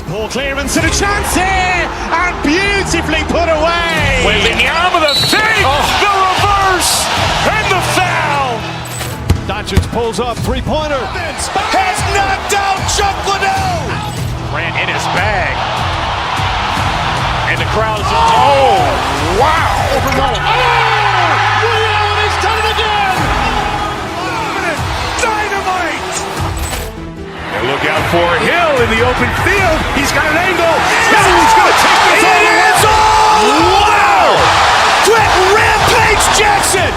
Poor clearance and a chance here, and beautifully put away. Wembanyama the fake, the reverse, and the foul. Doncic pulls up, three-pointer. Has knocked out Chuck Liddell. Ran in his bag. And the crowd is, oh, wow. Liddell, and he's done it again. Dynamite. And look out for Hill in the open field. He's got an angle. He's going to take this all the way. Wow. Quick Rampage Jackson.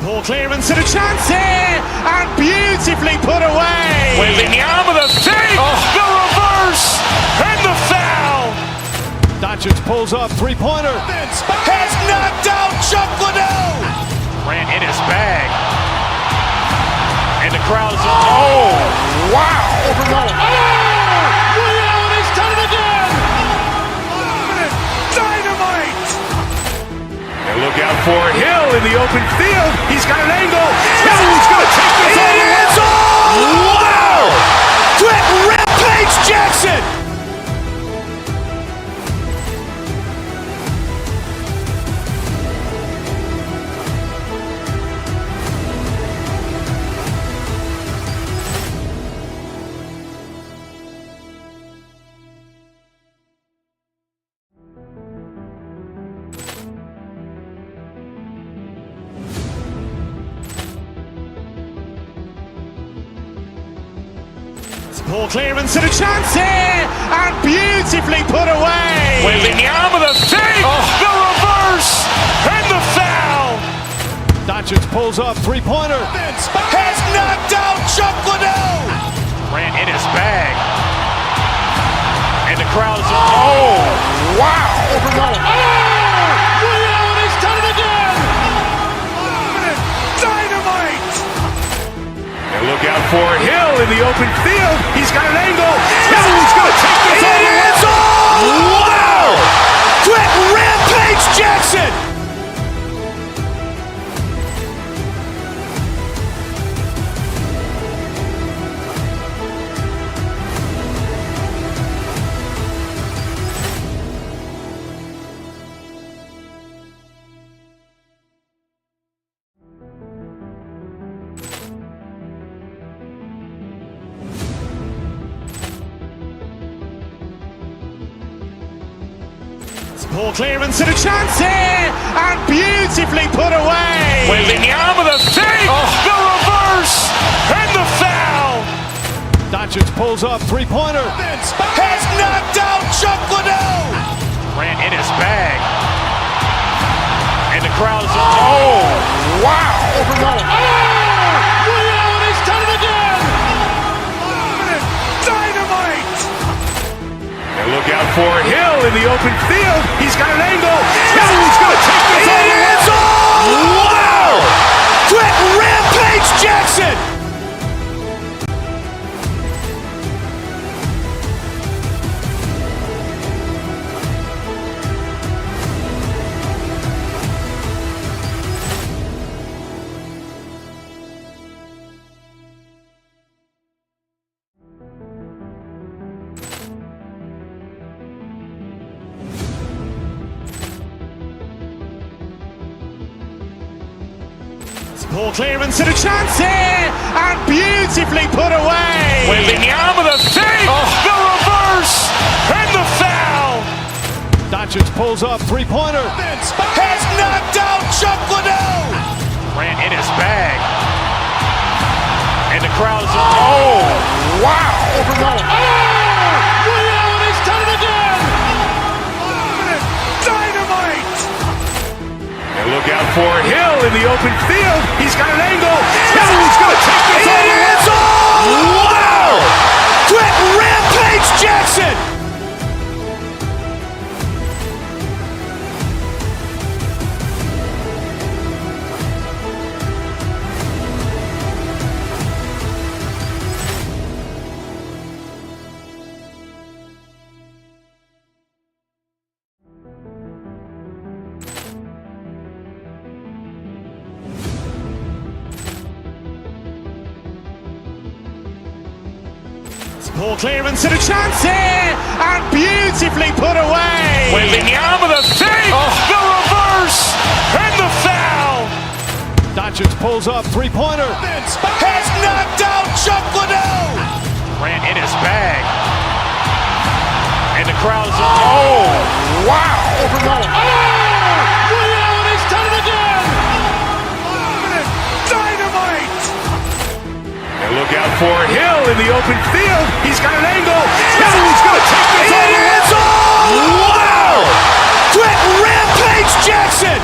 Poor clearance and a chance here, and beautifully put away. Wembanyama the fake, the reverse, and the foul. Doncic pulls up, three-pointer. Has knocked out Chuck Liddell. Ran in his bag. And the crowd is, oh, wow. Liddell, and he's done it again. Dynamite. And look out for Hill in the open field. He's got an angle. He's going to take this all the way. Wow. Quick Rampage Jackson. Poor clearance and a chance here, and beautifully put away. Wembanyama the fake, the reverse, and the foul. Doncic pulls up, three-pointer. Has knocked out Chuck Liddell. Ran in his bag. And the crowd is, oh, wow. Liddell, and he's done it again. Dynamite. And look out for Hill in the open field. He's got an angle. He's going to take this all the way. Wow. Quick Rampage Jackson. Poor clearance and a chance here, and beautifully put away. Wembanyama the fake, the reverse, and the foul. Doncic pulls up, three-pointer. Has knocked out Chuck Liddell. Ran in his bag. And the crowd is, oh, wow. Liddell, and he's done it again. Dynamite. And look out for Hill in the open field. He's got an angle. He's going to take this all the way. Wow. Quick Rampage Jackson. Poor clearance and a chance here, and beautifully put away. Wembanyama the fake, the reverse, and the foul. Doncic pulls up, three-pointer. Has knocked out Chuck Liddell. Ran in his bag. And the crowd is, oh, wow. Liddell, and he's done it again. Dynamite. And look out for Hill in the open field. He's got an angle. He's going to take this all the way. Wow. Quick Rampage Jackson. Poor clearance and a chance here, and beautifully put away. Wembanyama the fake, the reverse, and the foul. Doncic pulls up, three-pointer. Has knocked out Chuck Liddell. Ran in his bag. And the crowd's wow. He's done it again. Dynamite. And look out for Hill in the open field. He's got an angle. He's going to take this all the way. Wow! Quick Rampage Jackson.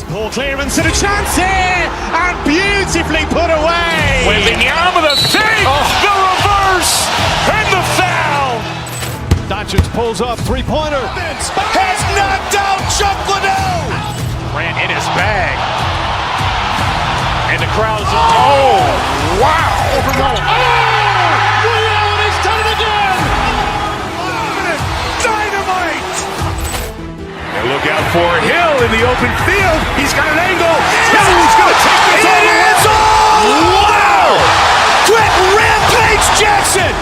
Poor clearance and a chance here, and beautifully put away. Wembanyama the fake, the reverse, and the foul. Doncic pulls up, three-pointer. Has knocked out Chuck Liddell. Ran in his bag. And the crowd's wow. He's done it again. Dynamite. And look out for Hill in the open field. He's got an angle. He's going to take this all the way. Wow! Quick Rampage Jackson.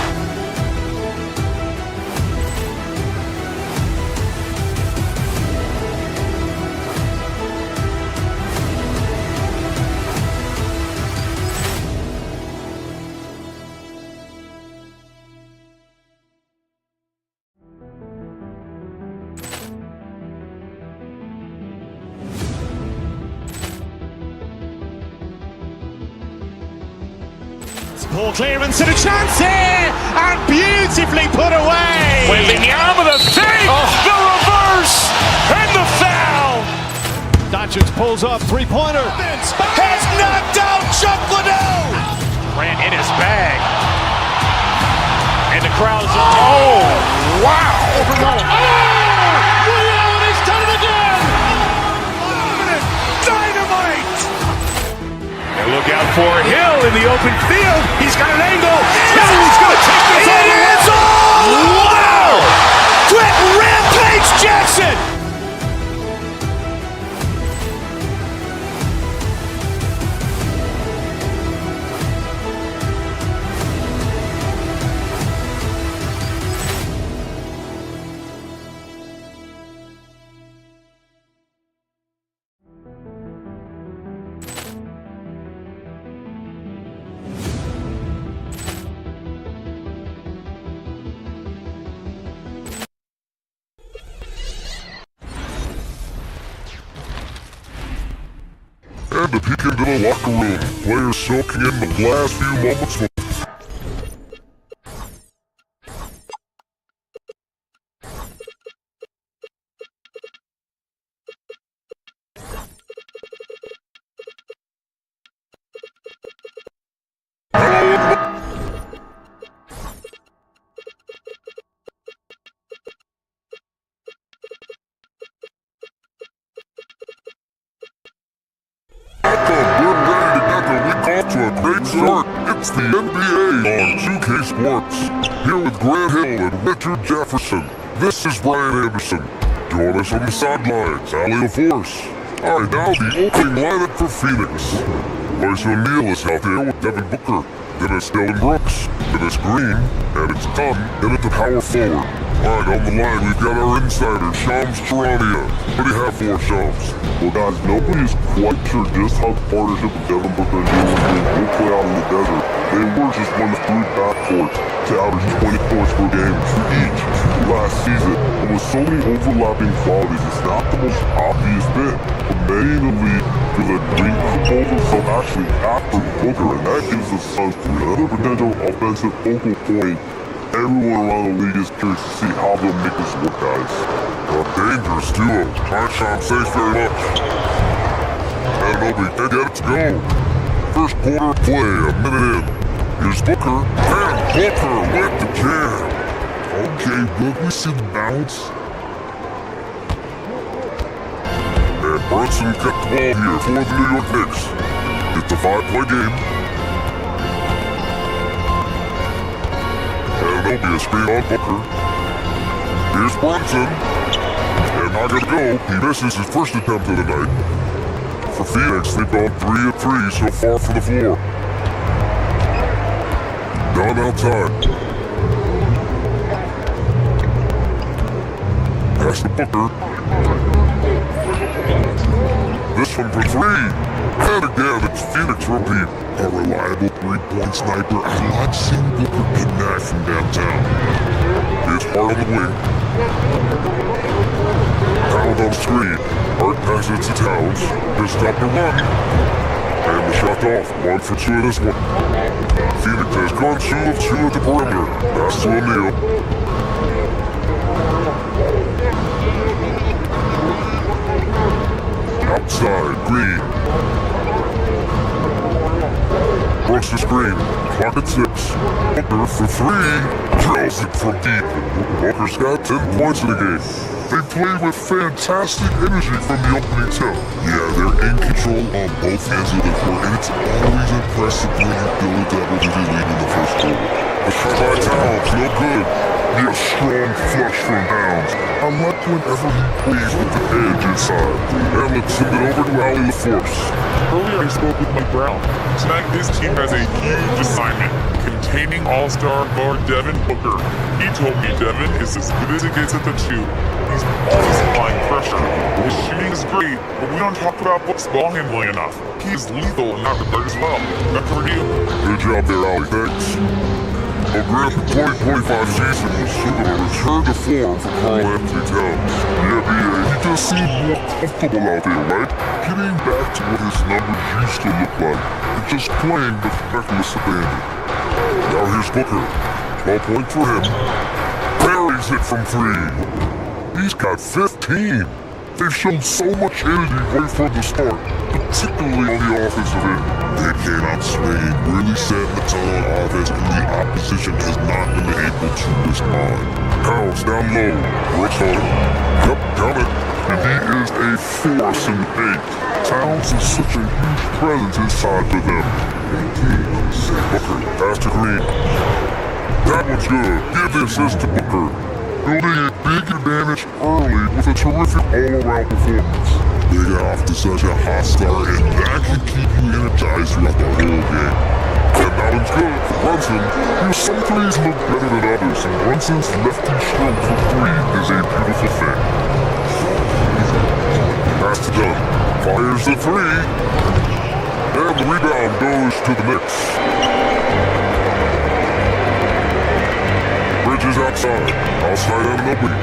Poor clearance and a chance here, and beautifully put away. Wembanyama the fake, the reverse, and the foul. Doncic pulls up, three-pointer. Has knocked out Chuck Liddell. Ran in his bag. And the crowd's wow. He's done it again. Dynamite. And look out for Hill in the open field. He's got an angle. He's going to take this all the way. Wow! Quick Rampage Jackson. And a peek into the locker room. Players soaking in the last few moments of to a great start. It's the NBA on 2K Sports. Here with Grant Hill and Richard Jefferson. This is Brian Anderson. Join us on the sidelines, Allie LaForce. Alright, now the opening lineup for Phoenix. Royce O'Neal is out there with Devin Booker. Then it's Dylan Brooks. Then it's Green. And it's Dunn. Then it's the power forward. Alright, on the line we've got our insider, Shams Charania. What do you have for us, Shams? Well, guys, nobody's quite sure just how the partnership with Devin Booker and Jalen Green will play out in the desert. They were just one of three backcourts to average 20 points per game each last season. And with so many overlapping qualities, it's not the most obvious fit. But many in the league feel that Green could hold himself actually after Booker, and that gives the Suns another potential offensive focal point. Everyone around the league is curious to see how they'll make this work, guys. A dangerous duo. Alright, Shams, thanks very much. And Obi, get it to go. First quarter play, a minute in. Here's Booker, and Booker with the jam. Okay, will we see the bounce? And Brunson got the ball here for the New York Knicks. It's a 5-point game. And there'll be a screen on Booker. Here's Brunson. And not gonna go. He misses his first attempt of the night. For Phoenix, they've gone 3 of 3 so far from the floor. Down outside. Pass to Booker. This one for 3. And again, it's Phoenix repeat. A reliable 3-point sniper. I like seeing Booker connect from downtown. It's hard on the wing. Fouled on screen. Hart passes to Towns. Just stop the run. And the shot off. 1 for 2 of this one. Phoenix has gone 2 of 2 at the perimeter. Pass to O'Neal. Outside, Green. Brooks the screen. Clock at 6. Booker for 3. Drills it from deep. Booker's got 10 points in the game. They play with fantastic energy from the opening tip. Yeah, they're in control on both ends of the court, and it's always impressive when you build a double-digit lead in the first quarter. The shot by Towns, no good. He has strong flush from Downs. I like whenever he plays with the edge inside. And let's send it over to Allie LaForce. Earlier I spoke with Mike Brown. Tonight this team has a huge assignment, containing all-star guard Devin Booker. He told me Devin is as good as it gets at the 2. He's always applying pressure. His shooting is great, but we don't talk about Book's ball handling enough. He is lethal in that regard as well. Back over to you. Good job there, Allie. Thanks. A grand 2025 season was soon a return to form for Karl Anthony Towns. Yeah, BA, he just seemed more comfortable out there, right? Getting back to what his numbers used to look like, and just playing with reckless abandon. Now here's Booker. 12-point for him. Buries it from 3. He's got 15. They've shown so much energy right from the start, particularly on the offensive end. They came out swinging, really setting the tone on offense, and the opposition has not been able to respond. Towns down low, works on it. Yep, got it. And he is a force in the paint. Towns is such a huge presence inside for them. Booker, pass to Green. That one's good. Give the assist to Booker. Building a big advantage early with a terrific all-around performance. They got off to such a hot start, and that can keep you energized throughout the whole game. And that one's good for Brunson. Some threes look better than others, and Brunson's lefty stroke for 3 is a beautiful thing. Pass to Dunn. Fires the 3. And the rebound goes to the Knicks. Bridges outside. Outside out an opening.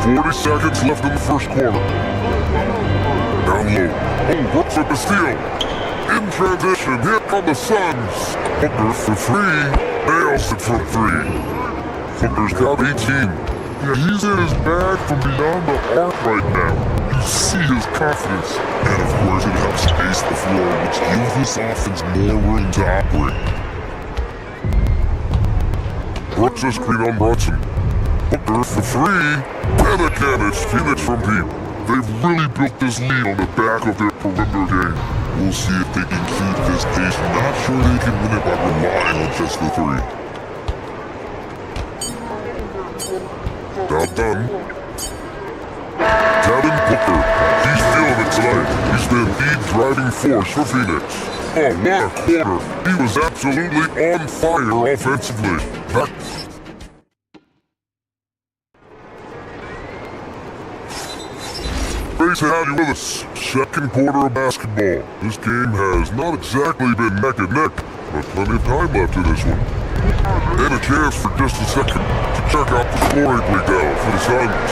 40 seconds left in the first quarter. Down low. Oh, Brooks with the steal. In transition, here come the Suns. Booker for 3. Nails it for 3. Booker's got 18. Yeah, he's in his bag from beyond the arc right now. You see his confidence. And of course it helps space the floor, which gives this offense more room to operate. Brooks a screen on Brunson. Booker for 3. And again, it's Phoenix from deep. They've really built this lead on the back of their perimeter game. We'll see if they can keep this pace. Not sure they can win it by relying on just the 3. Now done. Devin Booker. He's feeling it tonight. He's been the driving force for Phoenix. Oh, what a quarter. He was absolutely on fire offensively. Great to have you with us. Second quarter of basketball. This game has not exactly been neck and neck, but plenty of time left in this one. And a chance for just a second to check out the scoring breakdown for the Suns.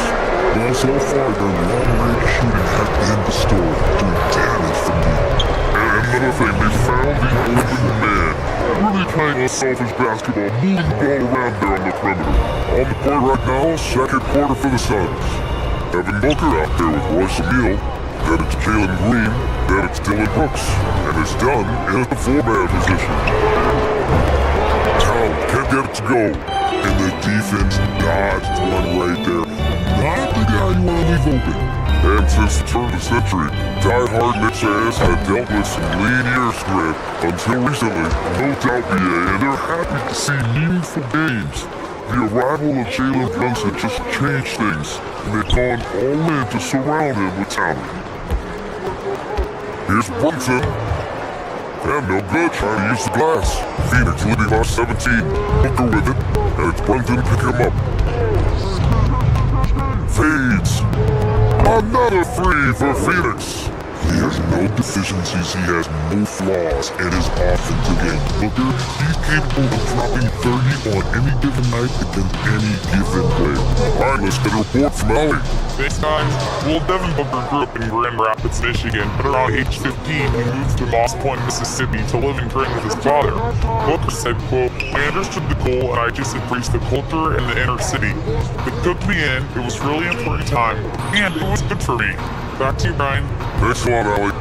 Well, so far their long-range shooting has been the story, doing damage from deep. And another thing, they found the open man. Really playing unselfish basketball, moving the ball around there on the perimeter. On the court right now, second quarter for the Suns. Devin Booker out there with Royce O'Neal. Then it's Jalen Green. Then it's Dylan Brooks. And it's done in the 4-man position. rebound, can't get it to go. And the defense dodged one right there. Not the guy you want to leave open. And since the turn of the century, die-hard Knicks fans have dealt with some lean years script until recently. No doubt, BA, and they're happy to see meaningful games. The arrival of Jalen Brunson just changed things, and they've gone all in to surround him with talent. Here's Brunson. And no good, trying to use the glass. Phoenix leading by 17. Booker with it, and it's Brunson picking him up. Fades. Another free for Phoenix. He has no deficiencies, he has no flaws in his offensive game. Booker, he's capable of dropping 30 on any given night against any given play. Alright, let's get a report from Ellie. Thanks, guys. Well, Devin Booker grew up in Grand Rapids, Michigan, but around age 15, he moved to Moss Point, Mississippi to live in Trenton with his father. Booker said, quote, "I understood the goal and I just embraced the culture and the inner city. It took me in, it was really important time, and it was good for me." Back to you, Brian. Thanks a lot, Ellie.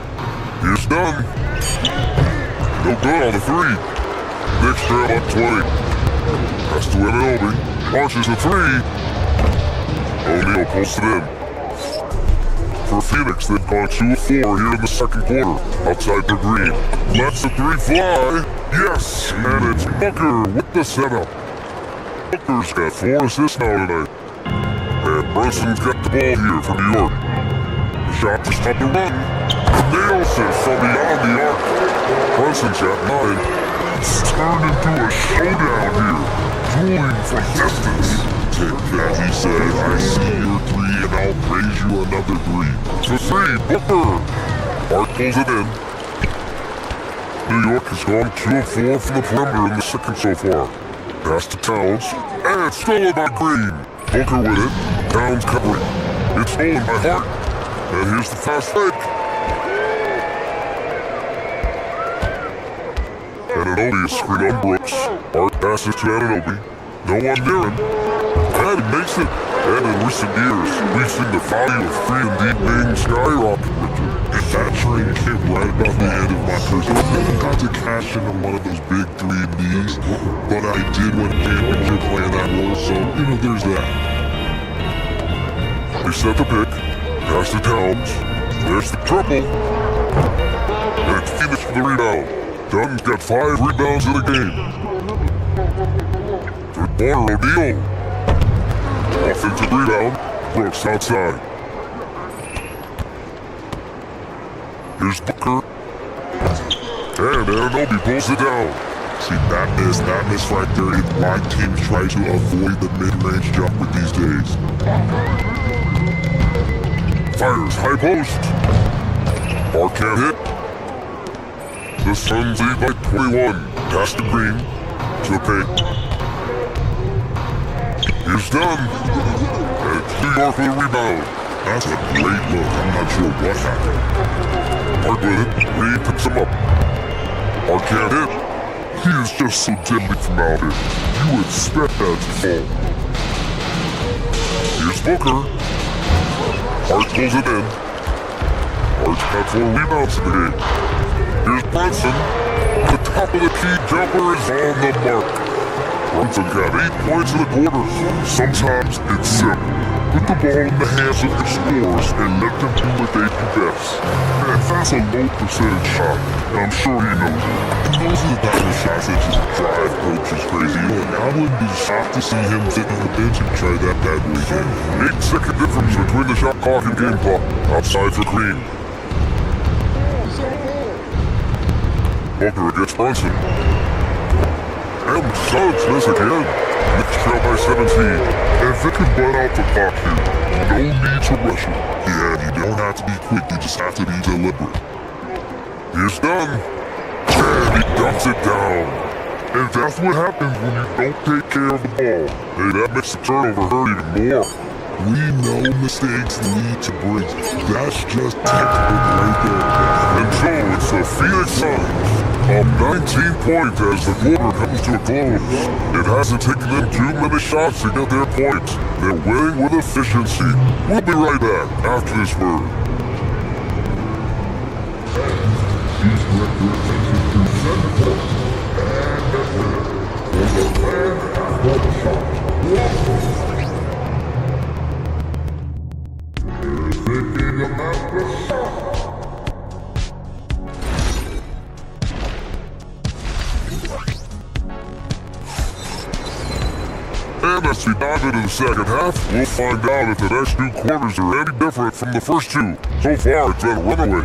It's done. No good on the three. Knicks trail up 20. Pass to Anunoby. Launches the three. O'Neal pulls it in. For Phoenix, they've gone 2 of 4 here in the second quarter. Outside the green. Lets the three fly. Yes! And it's Booker with the setup. Booker's got 4 assists now tonight. And Brunson's got the ball here for New York. Shot just on the run. Nails it from beyond the arc. Brunson's got 9. It's turned into a showdown here. Dueling from distance. Take that, he said. I see your 3 and I'll praise you another 3. For 3, Booker. Hart pulls it in. New York has gone 2 of 4 from the perimeter in the second so far. Pass to Towns. And it's stolen by Green. Booker with it. Towns covering. It's stolen by Hart. And here's the fast break. Anunoby is screened on Brooks. Hart passes to Anunoby. No one near him. And he makes it. And in recent years, we've seen the value of 3 and D being skyrocket. If that train came right about the end of my career, I never got to cash in on one of those big 3 and Ds, but I did win a championship playing that role, so, there's that. They set the pick. Pass to Towns. There's the triple. And it's Phoenix for the rebound. Dunn's got 5 rebounds in the game. Third corner, O'Neal. Offensive rebound. Brooks outside. Here's Booker. And Anunoby pulls it down. See, that miss right there is why teams try to avoid the mid-range jumper these days. Fires high post. Bar can't hit. The Suns lead by 21. Pass to Green. To the paint. He's done. And it's New York for the rebound. That's a great look. I'm not sure what happened. Hart with it. Green picks him up. Hart can't hit. He is just so deadly from out here. You would expect that to fall. Here's Booker. Hart pulls it in. Hart's got 4 rebounds in the game. Here's Brunson. The top of the key jumper is on the mark. Brunson got 8 points in the quarter. Sometimes it's simple. Put the ball in the hands of your scorers and let them do what they do best. Man, that's a low percentage shot, and I'm sure he knows it. Those are the type of shots that just drive coaches crazy. I wouldn't be shocked to see him sit on the bench and try that bad weekend. 8-second difference between the shot clock and game clock. Outside for Green. Booker against Brunson. And the Suns miss again. Knicks trail by 17. And they can butt out the clock here. No need to rush it. Yeah, you don't have to be quick, you just have to be deliberate. He's done. And he dumps it down. And that's what happens when you don't take care of the ball. Hey, that makes the turnover hurt even more. We know mistakes lead to breaks. That's just textbook right there. And so it's the Phoenix Suns. Up 19 points as the quarter comes to a close. It hasn't taken them too many shots to get their points. They're winning with efficiency. We'll be right back after this word. He's And as we dive into the second half, we'll find out if the next two quarters are any different from the first two. So far, it's been a runaway.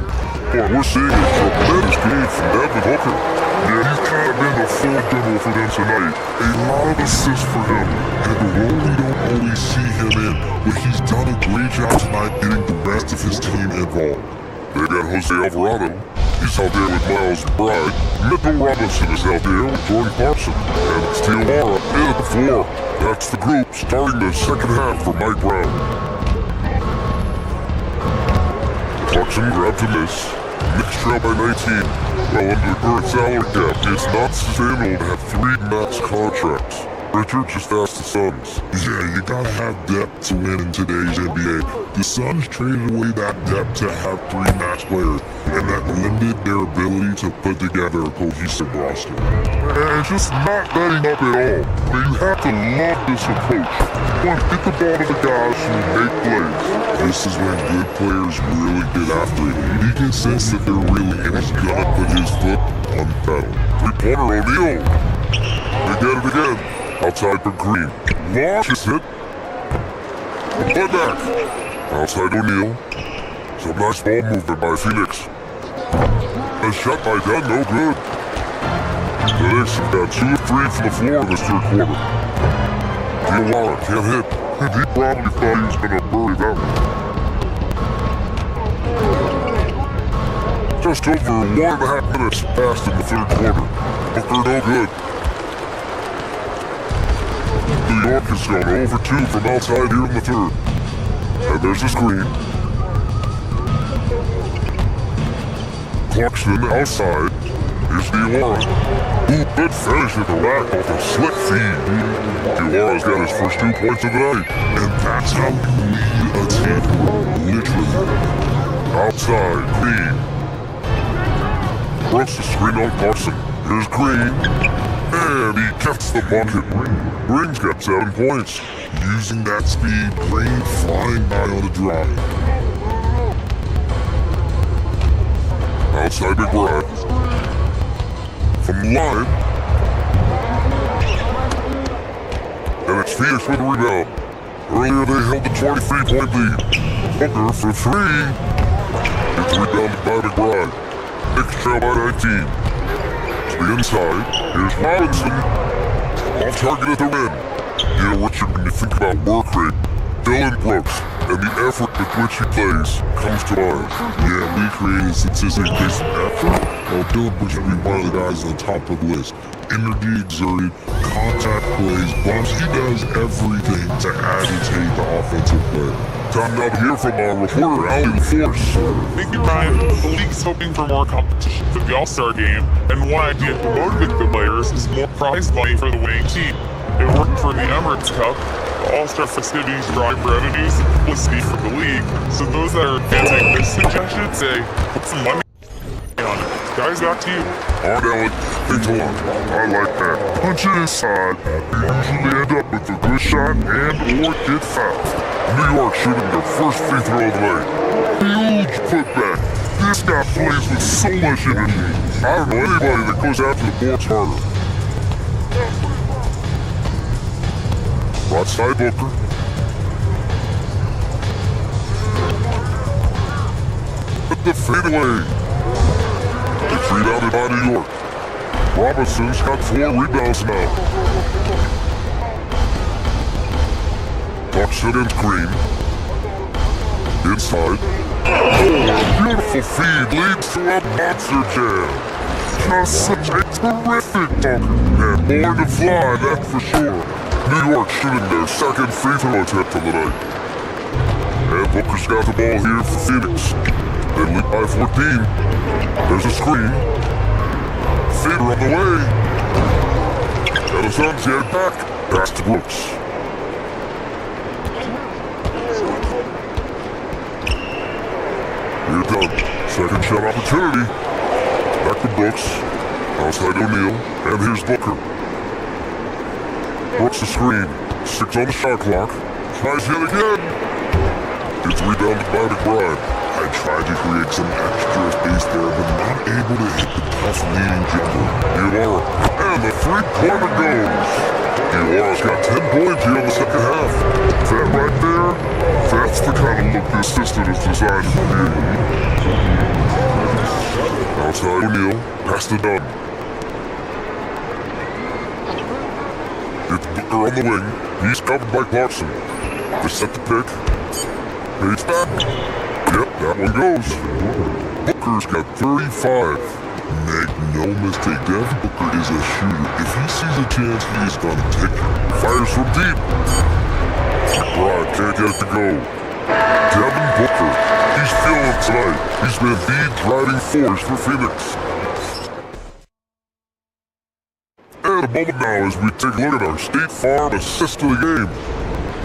But we're seeing a tremendous game from Devin Booker. Yeah, he's kind of been the full demo for them tonight. A lot of assists for him, and the role we don't always see him in, but he's done a great job tonight getting the rest of his team involved. They got Jose Alvarado. He's out there with Miles Bride. Mitchell Robinson is out there with Jordan Clarkson. And it's Tijuana in at the floor. That's the group starting the second half for Mike Brown. Clarkson grabs a miss. Knicks trail by 19. Well, under the current salary cap, it's not sustainable to have 3 max contracts. Richard just asked the Suns. Yeah, you gotta have depth to win in today's NBA. The Suns traded away that depth to have 3 max players, and that limited their ability to put together a cohesive roster. And it's just not letting up at all. But you have to love this approach. One, get the ball to the guys who make plays. This is when good players really get after it. He can sense that they're really in. He's gonna put his foot on the pedal. Three-pointer O'Neal. They get it again. Outside for Green. Launches it. Play back. Outside O'Neal. Some nice ball movement by Phoenix. A shot by Dunn, no good. The Knicks have got 2 of 3 from the floor in this third quarter. Tijuana can't hit. He probably thought he was going to bury that one. Just over 1.5 minutes passed in the third quarter. Booker no good. New York has gone over 2 from outside here in the third. And there's the screen. Clarkson outside. Here's Tijuana. Ooh, good finish at the rack off a slick feed. Tijuana's got his first 2 points of the night. And that's how you lead a team. Literally. Outside, Green. Brooks the screen on Clarkson. Here's Green. And he gets the bucket. Green's got 7 points. Using that speed, Green flying by on the drive. Outside McBride. From the line. And it's Phoenix with a rebound. Earlier they held the 23-point lead. Booker for 3. It's rebounded by McBride. Knicks trail by 19. To the inside. Here's Robinson. Off target at the rim. You know what when you think about work rate, Dylan Brooks and the effort with which he plays comes to mind. Yeah, we created a statistic based on effort. Well, Dylan Brooks would be one of the guys on top of the list. Energy exerted, contact plays, bumps. He does everything to agitate the offensive play. Time now to hear from our reporter, Ali LaForce. Thank you, Ryan. The league's hoping for more competition for the All-Star game, and one idea to motivate the players is more prize money for the winning team. It worked for the Emirates Cup. The All-Star festivities drive revenues and publicity for the league, so those that are advancing this suggestion say, put some money on it. Guys, back to you. On Alec, thanks a lot. I like that. Punch it inside. You usually end up with a good shot and or get fouled. New York shooting their first free throw of the night. Huge putback. This guy plays with so much energy. I don't know anybody that goes after the boards harder. Right side Booker. At the fadeaway. It's rebounded by New York. Robinson's got 4 rebounds now. Clarkson and Green. Inside. Oh, beautiful feed leads to a monster jam. Just such a terrific dunk. And more to fly, that's for sure. New York shooting their second free throw attempt of the night. And Booker's got the ball here for Phoenix. They lead by 14. There's a screen. Fader on the way. And the Suns get back. Pass to Brooks. Here done. Second shot opportunity. Back to Brooks. Outside O'Neal. And here's Booker. Brooks the screen. 6 on the shot clock. Tries hit again. It's rebounded by McBride. I tried to create some extra space there, but not able to hit the tough leading jumper. Ibarra, and the three-pointer goes. Ibarra's got 10 points here in the second half. That right there, that's the kind of look this system is designed to create. Outside O'Neal, pass to Dunn. It's Booker on the wing. He's covered by Clarkson. They set the pick. Bates back. Yep, that one goes. Booker's got 35. Make no mistake, Devin Booker is a shooter. If he sees a chance, he's gonna take it. Fires from deep. Right, can't get it to go. Devin Booker, he's feeling it tonight. He's been the driving force for Phoenix. And a moment now as we take a look at our State Farm assist to the game.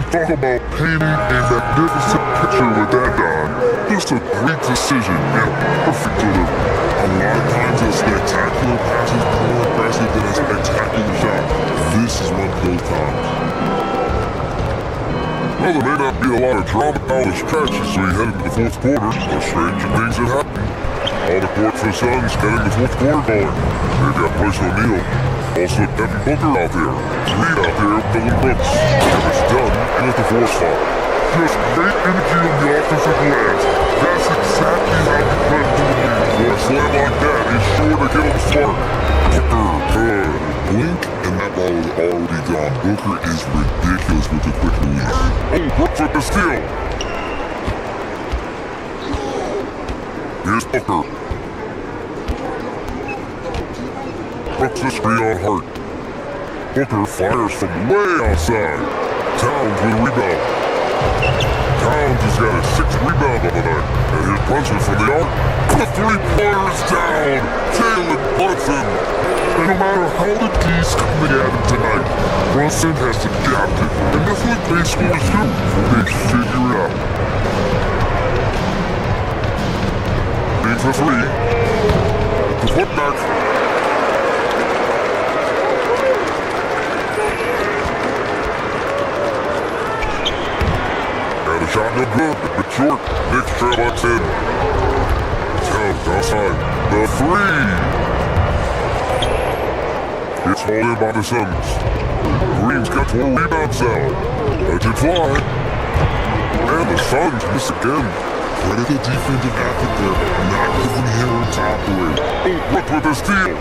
Talk about painting a magnificent picture with that, Don. Just a great decision and perfect delivery. A lot of times a spectacular pass is more impressive than a spectacular shot. This is one of those times. Well, there may not be a lot of drama down the stretch as we head into the fourth quarter. There's stranger things that happen. All the court for the Suns getting the fourth quarter going. They've got Bryce O'Neal. Also Devin Booker out there. Reed out there with Dylan Brooks. And it's done with the force foul. Just great energy on the offensive glass. That's exactly how you play to the league. For a slam like that is sure to get him smart. Booker, blink, and that ball is already gone. Booker is ridiculous with the quick release. Oh, Brooks with the steal. Here's Booker. Brooks the screen on Hart. Booker fires from way outside. Towns with a rebound. Towns has got a 6th rebound on the night. And here's Brunson from the arc. The three-pointers down. Jalen Brunson. And no matter how the D's coming at him tonight, Brunson has adapted. And that's what base scorers do. They figure it out. Lead for 3. The putback. Shot no good, but short. Knicks trail box in. Towns outside. The 3. It's hauled in by the Suns. Green's got 4 rebounds now. Let it fly. And the Suns miss again. Credit the defensive effort there, not giving Herron to operate. Oh, Brook with a steal.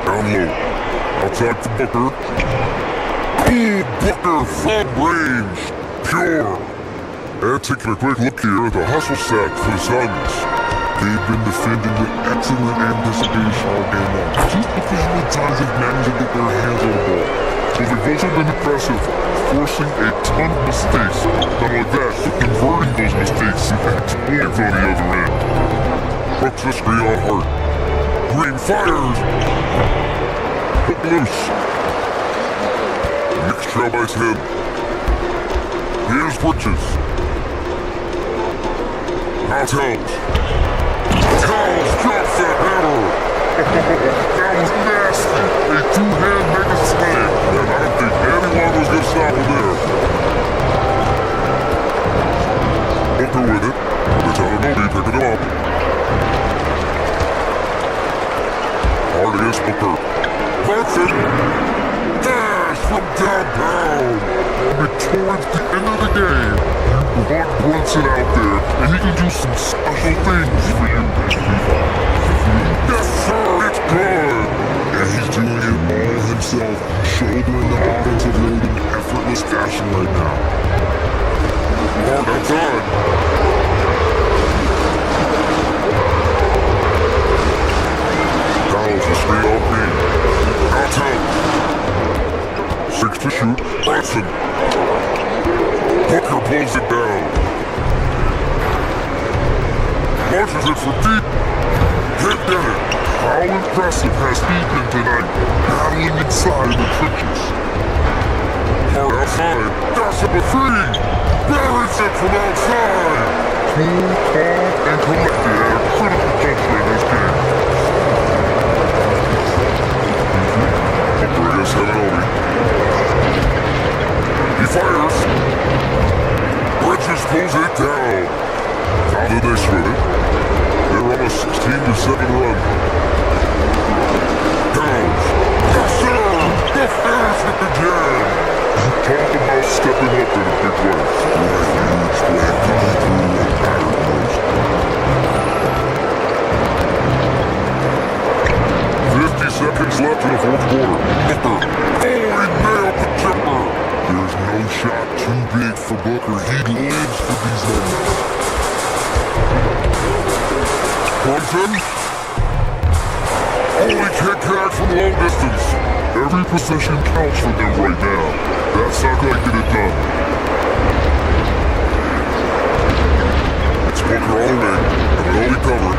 Down low. Outside to Booker. Ooh, Booker from range, pure. And taking a quick look here at the hustle set for the Suns. They've been defending with excellent anticipation all game long. Just because of the times they've managed to get their hands on the ball. So they've also been impressive, forcing a ton of mistakes. Not like that, but converting those mistakes into points on the other end. Brooks the screen on Hart. Green fires. Hook loose. Knicks trail by 10. Here's Bridges. Now Towns. Towns drops that hammer. That was nasty. A two-hand mega slam. And I don't think anyone was going to stop him there. Booker with it. It's Anunoby picking him up. Hard against Booker. That's it. From downtown. But towards the end of the game, you want Brunson out there, and he can do some special things for you. Yes, sir, it's good. And he's doing it all himself, shouldering the offensive load in effortless fashion right now. Hard outside. Downs the screen on me. Outside. 6 to shoot. Brunson. Booker pulls it down. Launches it from deep. Can't get it. How impressive has he been tonight? Battling inside the trenches. Hard outside. That's number 3. Buries it from outside. Cool, calm, and collected at a critical juncture in this game. Booker against Anunoby. He fires. Bridges pulls it. run. Pounds. Yes, sir! The fans hit again! Talk about stepping up in a big way. Huge play coming through one pattern moves. 50 seconds left in the fourth quarter. Booker. Oh, he nailed the jumper. There's no shot too big for Booker. He lives for these moments. Brunson. Oh, he can't catch from long distance. Every possession counts for them right now. That's not gonna get it done. It's Booker all the way, and an early cover.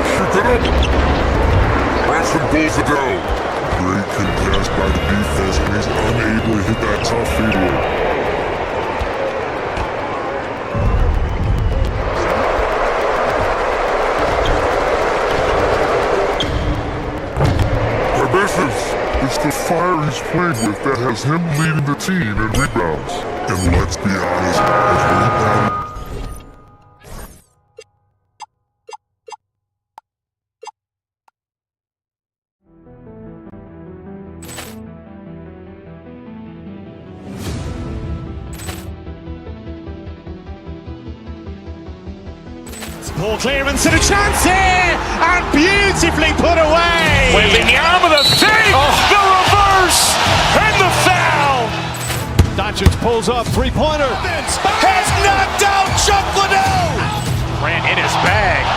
Shoot it up. Brunson pulls it down. Great contest by the defense, and he's unable to hit that tough fadeaway. It's the fire he's played with that has him leading the team in rebounds. And let's be honest, as rebound... Ball clearance and a chance here, and beautifully put away. Waving the arm of the fake, the reverse, and the foul. Doncic pulls up, three-pointer. Has knocked out Chuck Liddell. Ran in his bag.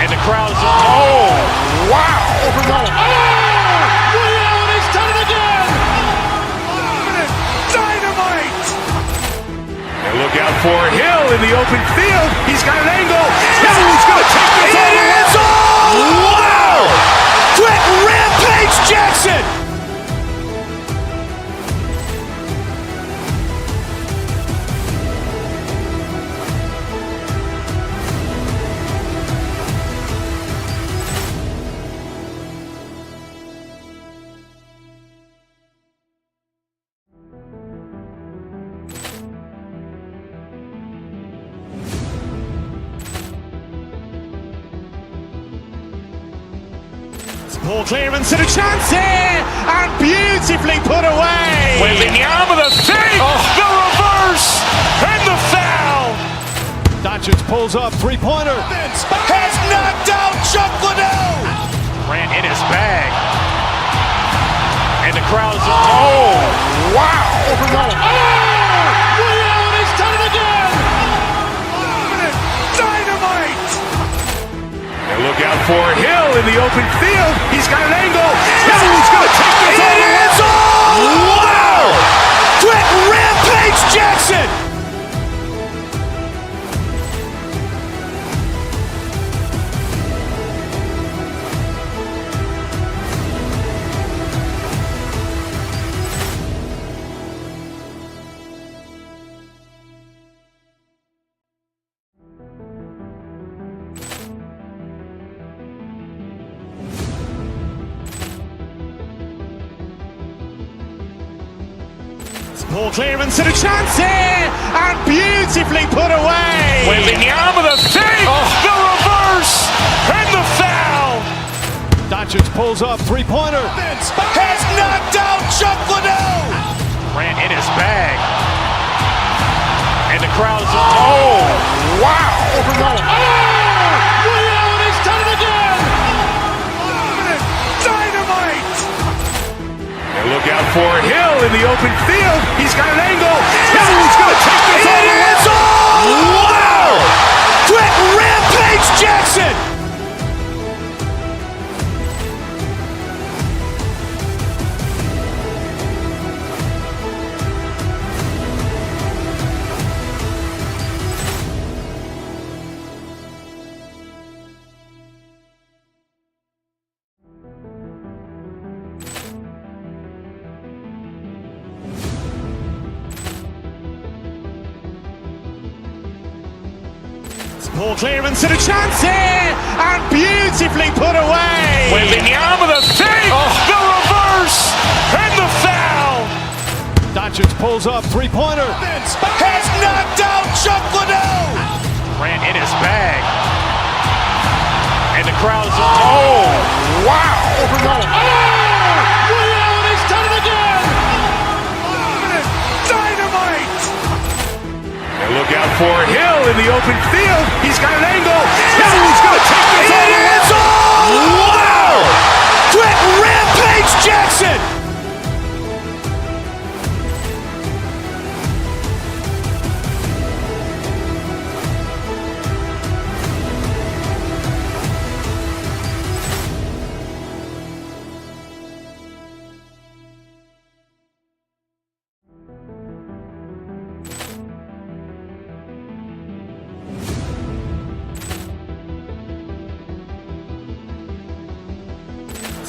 And the crowd is, oh, wow. He's done it again. Dynamite. And look out for Hill in the open field. He's got an angle. He's going to take this all the way. Wow! Quick Rampage Jackson. Ball clearance and a chance here, and beautifully put away. Waving the arm of the fake, the reverse, and the foul. Doncic pulls up, three-pointer. Has knocked out Chuck Liddell. Ran in his bag. And the crowd is, oh, wow. He's done it again. Dynamite. And look out for Hill in the open field. He's got an angle. He's going to take this all the way. Wow! Quick Rampage Jackson. Ball clearance and a chance here, and beautifully put away. Waving the arm of the fake, the reverse, and the foul. Doncic pulls up, three-pointer. Has knocked out Chuck Liddell. Ran in his bag. And the crowd is, oh, wow. He's done it again. Dynamite. And look out for Hill in the open field. He's got an angle. He's going to take this all the way. Wow! Quick Rampage Jackson. Ball clearance and a chance here, and beautifully put away. Waving the arm of the fake, the reverse, and the foul. Doncic pulls up, three-pointer. Has knocked out Chuck Liddell. Grant in his bag. And the crowd's oh, wow! Ray Allen has done it again! Dynamite! And look out for Hill in the open field. He's got an angle. Hill's going to take this all the way. Wow! Quick Rampage Jackson!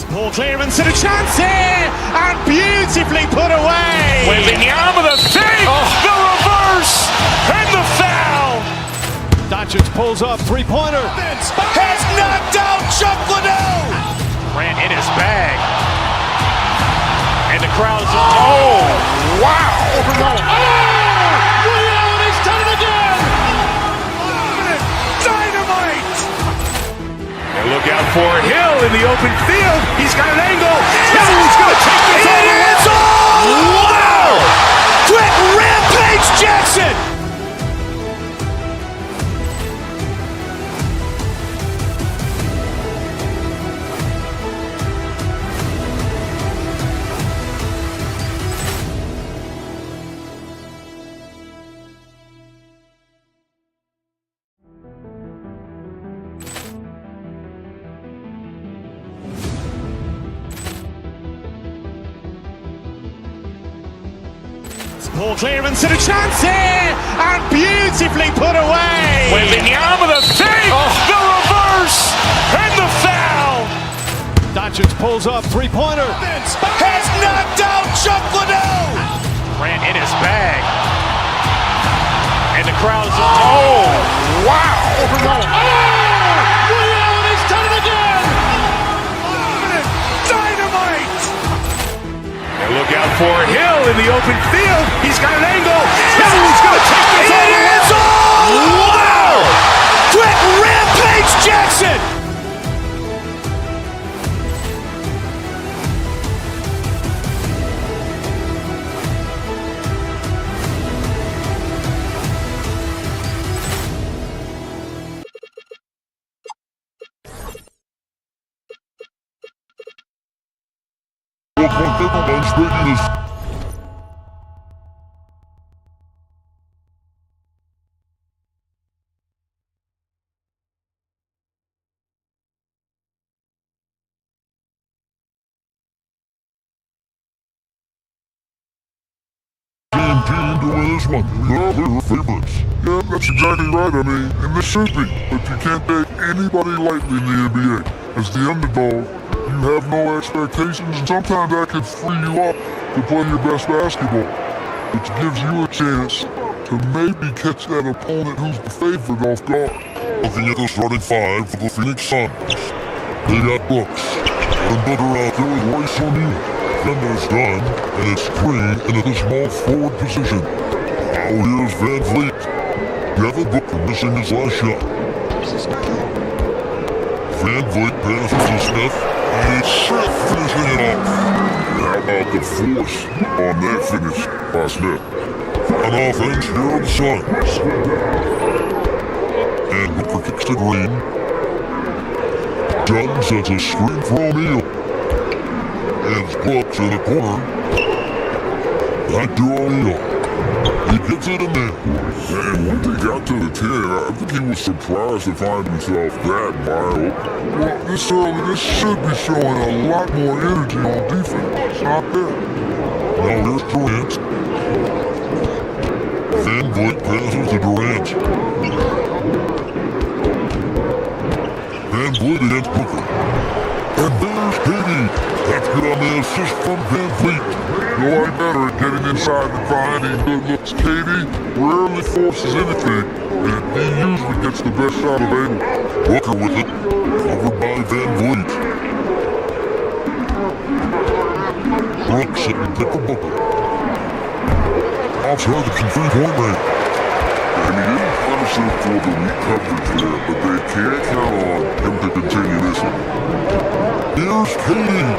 Ball clearance and a chance here, and beautifully put away. Wembanyama the fake, the reverse, and the foul. Doncic pulls up, three-pointer. Has knocked out Chuck Liddell. Grant in his bag. And the crowd's oh, wow. Ray Allen has done it again! Dynamite! And look out for Hill in the open field. He's got an angle. Hill's going to take this all the way. Wow! Quick Rampage Jackson! Ball clearance and a chance here, and beautifully put away. Wembanyama the fake, the reverse, and the foul. Doncic pulls up, three-pointer. Has knocked out Chuck Liddell. Grant in his bag. And the crowd's oh, wow. Ray Allen has done it again! Dynamite! And look out for Hill in the open field. He's got an angle. Hill's going to take this all the way. Wow! Quick Rampage Jackson! Everyone's making this. Team to win this one. No, they're favorites. Yeah, that's exactly right. I mean, and this should be. But you can't take anybody lightly in the NBA. As the underdog, you have no expectations, and sometimes that can free you up to play your best basketball, which gives you a chance to maybe catch that opponent who's the favorite off guard. Looking at the starting five for the Phoenix Suns. They got Brooks and Booker out there with Royce O'Neal. Then there's Dunn, and it's Green into the small forward position. Now here's Van Vliet. Devin Booker missing his last shot. Van Vliet passes to Smith, and it's Smith finishing it off. How about the force on that finish by Smith? On offense, here are the Suns. And Booker kicks to Green. Dunn sets a screen for O'Neal. And Brooks in the corner. Back to O'Neal. He gets it in there. And when they got to the 10, I think he was surprised to find himself that mild. Well, this early, this should be showing a lot more energy on defense. It's not there. Now here's Durant. Van Vliet passes to Durant. Van Vliet against Booker. And there's KD. That's good on the assist from Van Vliet. Nobody better at getting inside and finding good looks. KD rarely forces anything, and he usually gets the best shot available. Booker with it, over by Van Vliet. Brooks sitting pick for Booker. Outside the 3-point range. And he didn't finish aggressive for the weak coverage there, but they can't count on him to continue this one. Here's Katie.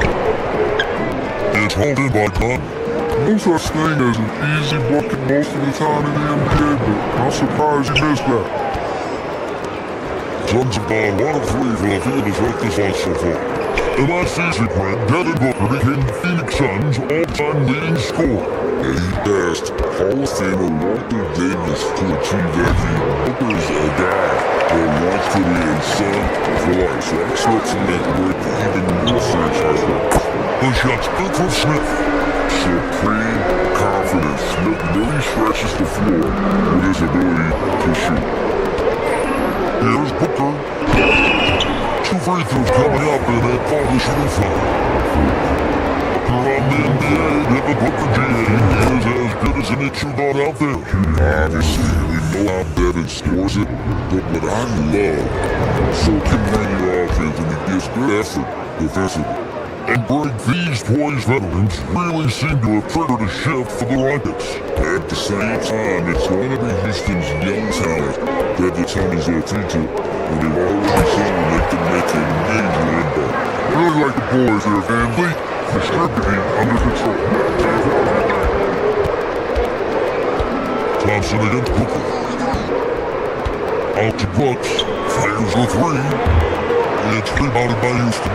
It's hauled in by Gunn. No such thing as an easy bucket most of the time in the NBA, but I'm surprised he missed that. Suns have gone 1 of 3 for the field as right this on so far. In last season, Devin Booker became the Phoenix Suns' all-time leading scorer. And he passed Hall of Famer Walter Davis to achieve that feat. Booker's a guy that wants to be in sun for life, so that sets him at break even more franchise records. The shot's good from Smith. Supreme confidence. Smith really stretches the floor with his ability to shoot. Here's Booker. 2 free throws coming up and that ball is shooting fine. Around the NBA, Devin Booker GA is as good as any shootout out there. Obviously, we know how Devin scores it, but what I love, so can run your offense and he gives good effort defensively. And break these poised veterans really seem to have triggered a shift for the Rockets. At the same time, it's going to be Houston's young talent that determines their future, and they've already shown they can make a major impact. I really like the boys there, Van Vliet, distributing under control. Thompson against Booker. Out to Brooks, fires the 3. It's rebounded by Houston.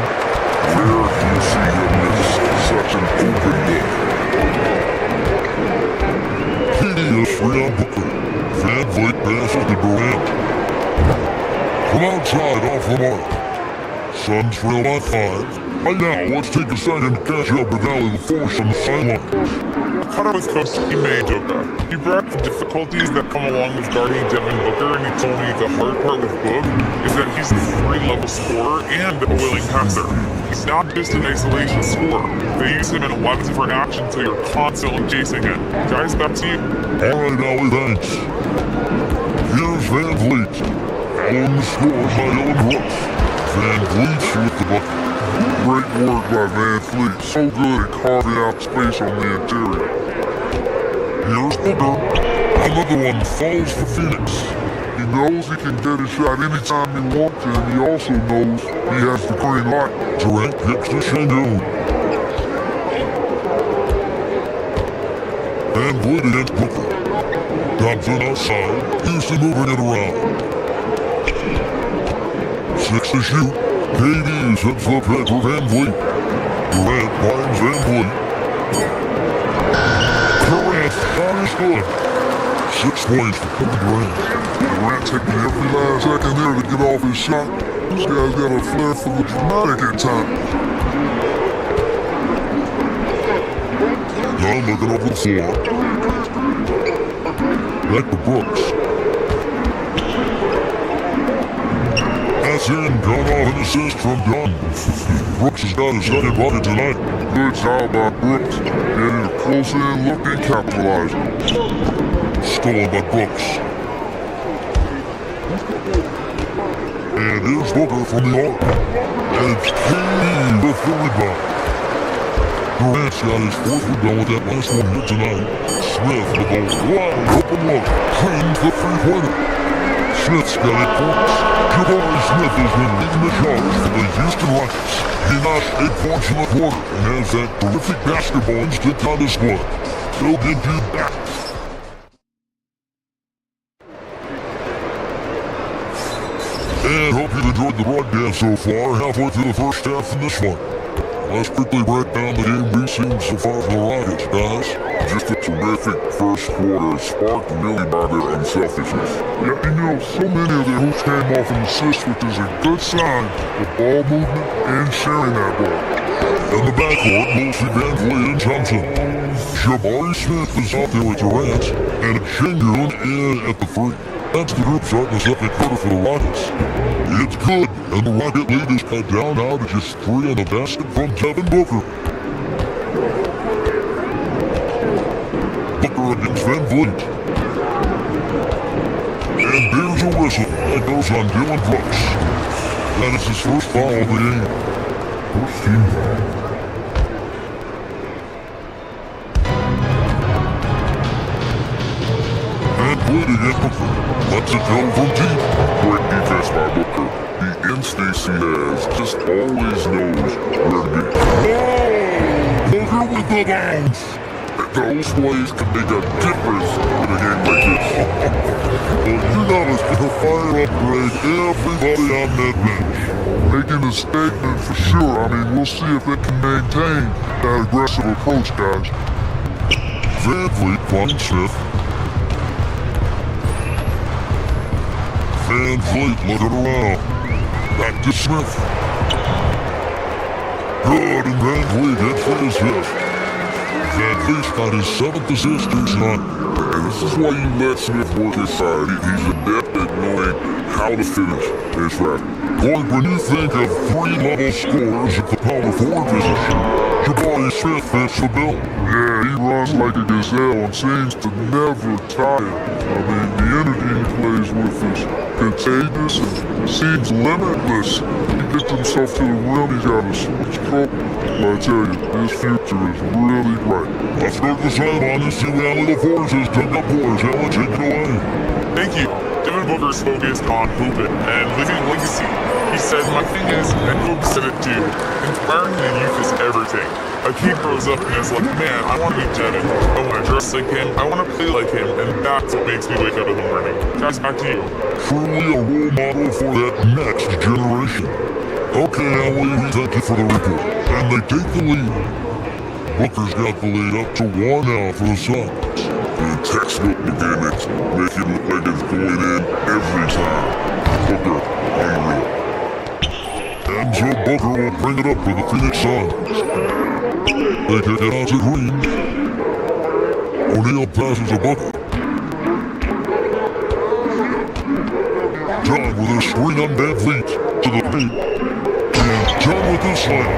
Where do you see him miss such an open look? Katie is free on Booker. Van Vliet passes to Durant. From outside off the mark. Suns trail by 5. Right now, let's take a second to catch up with Allie LaForce on the sidelines. Caught up with Coach teammate Joker. He brought the difficulties that come along with guarding Devin Booker, and he told me the hard part with Book is that he's a 3-level scorer and a willing passer. He's not just an isolation scorer. They use him in 11 different actions, so you're constantly chasing him. Guys, back to you. Alright, Allie, thanks. Here's Van Vliet. Allen scores by Dylan Brooks. Van Vliet with the bucket. Great work by Van Vliet. So good at carving out space on the interior. Here's Booker. Another one falls for Phoenix. He knows he can get a shot anytime he wants, and he also knows he has the green light. Durant kicks to Shangoon. Van Vliet against Booker. Thompson outside. Houston moving it around. 6 to shoot. KD sets the pick for Van Vliet. Durant finds Van Vliet. Durant shot is good. 6 points for Kevin Durant. Durant taking every last second there to get off his shot. This guy's got a flair for the dramatic at times. Young looking over the floor. Back to Brooks. That's in, coming off an assist from Dunn. Brooks has got his second bucket tonight. Good job by Brooks. Getting a close in look and capitalizing. Stolen by Brooks. And here's Booker from the arc. And it's KD with the rebound. Durant's got his 4th rebound with that last one here tonight. Smith with a wide open look. Cleans the 3-pointer. Smith's got 8 points. Jabari Smith has been leading the charge for the Houston Rockets. He notched 8 points in the quarter and has that terrific basketball instinct on display. He'll give you back. And hope you've enjoyed the broadcast so far, halfway through the first half in this one. Let's quickly break down the game we've seen so far from the Rockets, guys. Just a terrific first quarter, sparked really by their unselfishness. Yeah, you know, so many of their hoops came off an assist, which is a good sign of ball movement and sharing that ball. In the backcourt, mostly Van Vliet and Thompson. Jabari Smith is out there with Durant, and Shingun in at the 3. That's the group start in the second quarter for the Rockets. It's good, and the Rocket lead is cut down now to just 3 on the basket from Devin Booker. Booker against Van Vliet. And there's a whistle that goes on Dylan Brooks. That is his first foul of the game. First team foul. Floyd against Booker. Lets it go from deep. Great defense by Booker. The instincts he has, just always knows where to be. Oh! Booker with the bounce! Those plays can make a difference in a game like this. Well, you know it's gonna fire up Greg everybody on that bench. Making a statement for sure. I mean, we'll see if they can maintain that aggressive approach, guys. Van Vliet finds Smith. Van Vliet looking around. Back to Smith. Good, and Van Vliet hits for his fifth. Van Vliet's got his 7th assist tonight. And this is why you let Smith work his side. He's adept at knowing how to finish his rap. Gordon, when you think of 3-level scorers at the power forward position, Jabari Smith fits the bill. Yeah, he runs like a gazelle and seems to never tire. I mean, the energy he plays with is contagious and seems limitless. He gets himself to the rim, he's got a switch stroke. But I tell you, his future is really bright. Let's go to the sideline and see what Allie LaForce has done up for us. Allie, take it away. Thank you. Devin Booker's focused on hooping and living legacy. He said, my thing is, and Kobe said it too, inspiring the youth is everything. A kid grows up and is like, man, I want to be Devin. I want to dress like him. I want to play like him. And that's what makes me wake up in the morning. Guys, back to you. Truly a role model for that next generation. Okay, Allie, thank you for the report. And they take the lead. Booker's got the lead up to 1 now for the Suns. The textbook mechanics make it look like it's going in every time. Booker, unreal. And so Booker will bring it up for the Phoenix Suns. They kick it out to Green. O'Neal passes to Booker. John with a screen on Van Vliet to the paint. And John with the slam.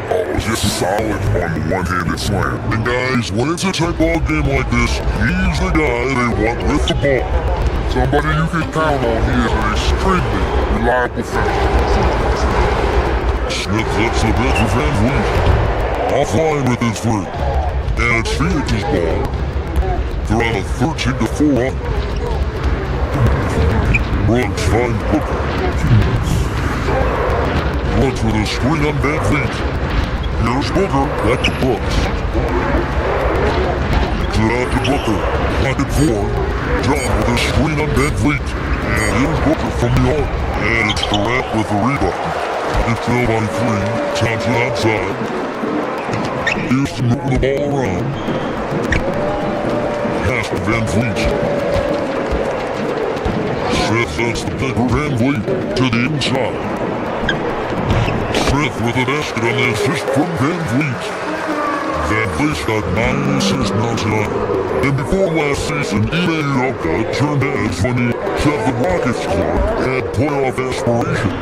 Oh, just solid on the one-handed slam. And guys, when it's a tight ball game like this, he's the guy they want with the ball. Somebody you can count on. He is an extremely reliable finisher. Smith lets the bench for Van Vliet. Offline with his three. And it's Phoenix's ball. They're on a 13-4 run. Runs find Booker. Runs with a screen on Van Vliet. Here's Booker, back to Brooks. Clear out to Booker, pocket 4. John with a screen on Van Vliet. And here's Booker from the arc. And it's Durant with the rebound. It's trailed on 3, Thompson outside. Houston moving the ball around. Pass to Van Vliet. Smith sets the pick for Van Vliet to the inside. Smith with a basket on the assist from Van Vliet. Van Vliet's got 9 assists now tonight. And before last season, Ime turned heads when he said the Rockets club had playoff aspirations.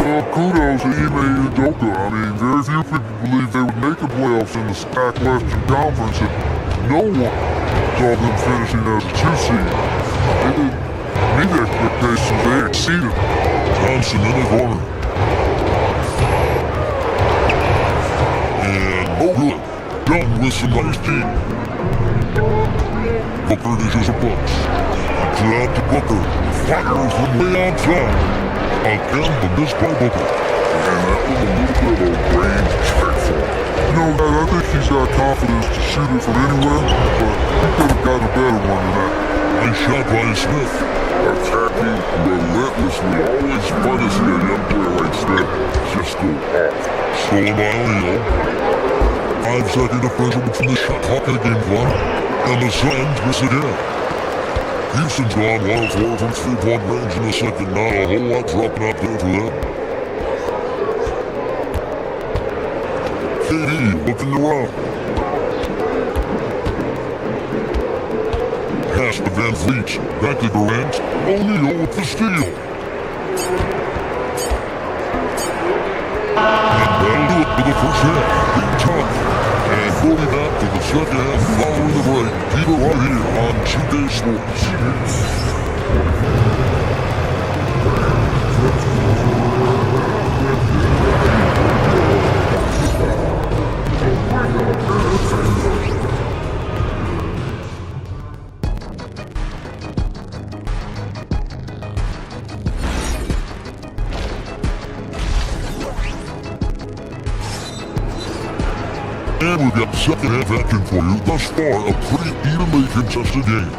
Well, kudos to Ime Udoka. I mean, very few people believed they would make the playoffs in the stacked Western Conference, and no one saw them finishing as a 2 seed. They didn't meet expectations, they exceeded. Thompson in the corner. Oh good, done with some nice team. Booker dishes a box. Clear out to Booker. Fires from way outside. Again, the miss by Booker. And that was a little bit of a range check for him. You know, guys, I think he's got confidence to shoot it from anywhere, but he could have got a better one than that. Nice shot by Smith. Attacking relentlessly. Always fun to see a young player like Smith just go off. Stolen by O'Neal. 5-second differential between the shot clock and the game clock. And the Suns miss again. Houston's gone 1 of 4 from 3-point range in the second. Not a whole lot dropping out there for them. KD looking around. Pass to Van Vliet. Back to Durant. O'Neal with the steal. And that'll do it for the first half. Big time. And we'll be back for the second half following the break. Keep it right here on 2K Sports. And we've got second half action for you. Thus far, a pretty evenly contested game.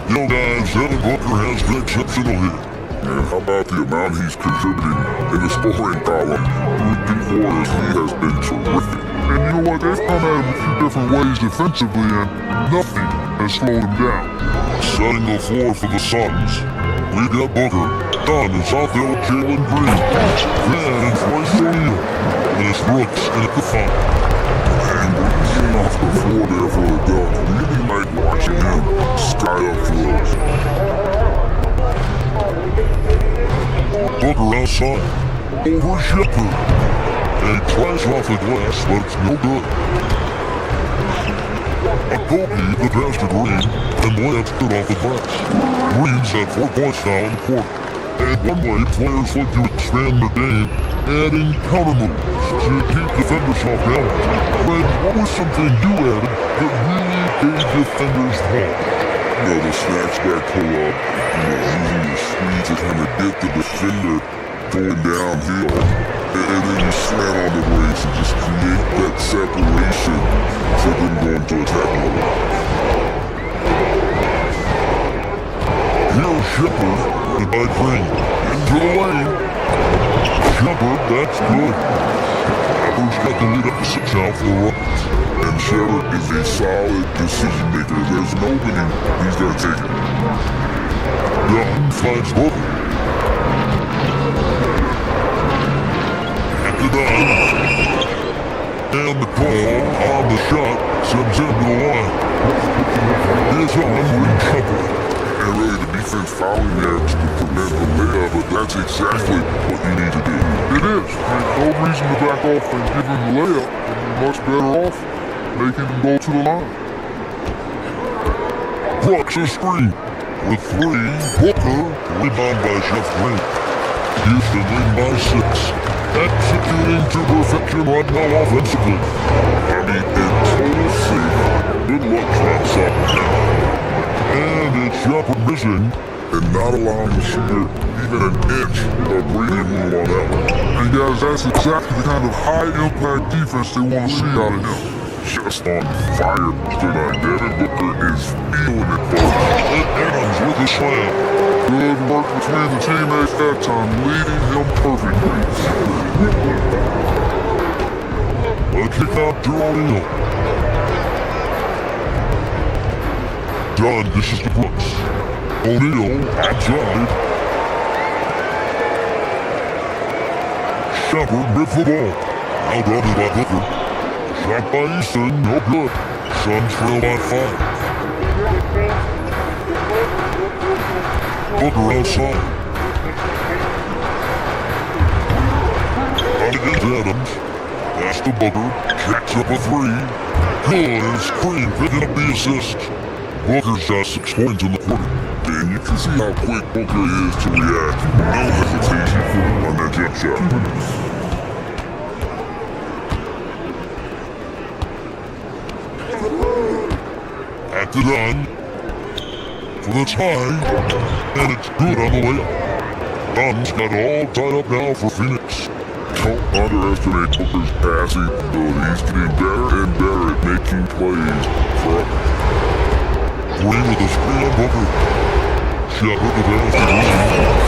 Yo guys, Devin Booker has been exceptional here. And how about the amount he's contributing in the scoring column? Rooting for us, he has been terrific. And you know what? They've come at him a few different ways defensively, and nothing has slowed him down. Setting the floor for the Suns. We got Booker. Dunn is out there with Jalen Green. Then it's Royce O'Neal. And it's Brooks and it's the Fun. And getting off the floor there for a dunk. Really like watching him sky up throws. Booker outside. Over Shepard. And he tries off the glass, but it's no good. A Kobe, the pass to Green, and Lance stood off the glass. Green's at 4 points now in the quarter. And one way players like to expand the game, adding counter moves to keep defenders off balance. But what was something you added that really gave defenders pause? You know, the snatchback pull-up, using your speed to kind of get the defender going downhill. And then you slam on the brakes and just create that separation for them going to attack you. Here's Shepard, and by Green, into the lane. Shepard, that's good. Shepard's got the lead up to 6 now for the Rockets. And Shepard is a solid decision maker. There's no winning. He's going to take it. Young finds Booker. After that, and the call on the shot sends him to the line. Here's on Green Shepard. And really, the defense fouling there to prevent the layup, but that's exactly what you need to do. It is. There's no reason to back off and give him the layup. You're much better off making him go to the line. Brooks a screen. With 3, Booker, rebound by Jeff Green. Houston leading by 6. Executing to perfection right now offensively. I mean, in total safe. Good luck, drops up now. And it's Shepard missing. And not allowing the shooter even an inch of breathing room on that one. And guys, that's exactly the kind of high-impact defense they want to see out of him. Just on fire tonight. Devin Booker is feeling it, folks. And Adams with a slam. Good work between the teammates that time, leading him perfectly. A kick out to O'Neal. Dunn dishes to Brooks. O'Neal outside. Shepard with the ball. Now guarded by Booker. Shot by Easton, no good. Suns trail by 5. Booker outside. Out against Adams. Pass to Booker. Jacks up a 3. Good, and Screen picking up the assist. Booker's got 6 points in the quarter. And you can see how quick Booker is to react. No hesitation on that jump shot. Acted on for the tie, and it's good on the layup. Dunn's got it all tied up now for Phoenix. Don't underestimate Booker's passing ability. He's getting better and better at making plays for others. Green with a screen on Booker. Shepard with pass to Green.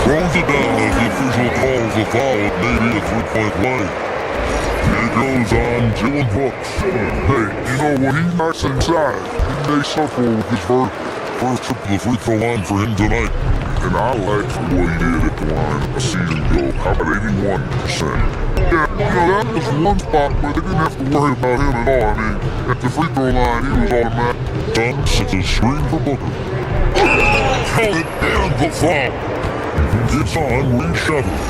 Throws it down as the official calls a foul. It may be a 3-point play. Here goes on Dylan Brooks. Hey, you know, when he's nice inside, he makes up for it with his vertical. First trip to the free throw line for him tonight. And I liked what he did at the line a season ago. How about 81%? Yeah, you know, that was one spot where they didn't have to worry about him at all. I mean, at the free throw line, he was automatic. Dunn sets a screen for Booker. Count it and the foul. It's on Green Shepard.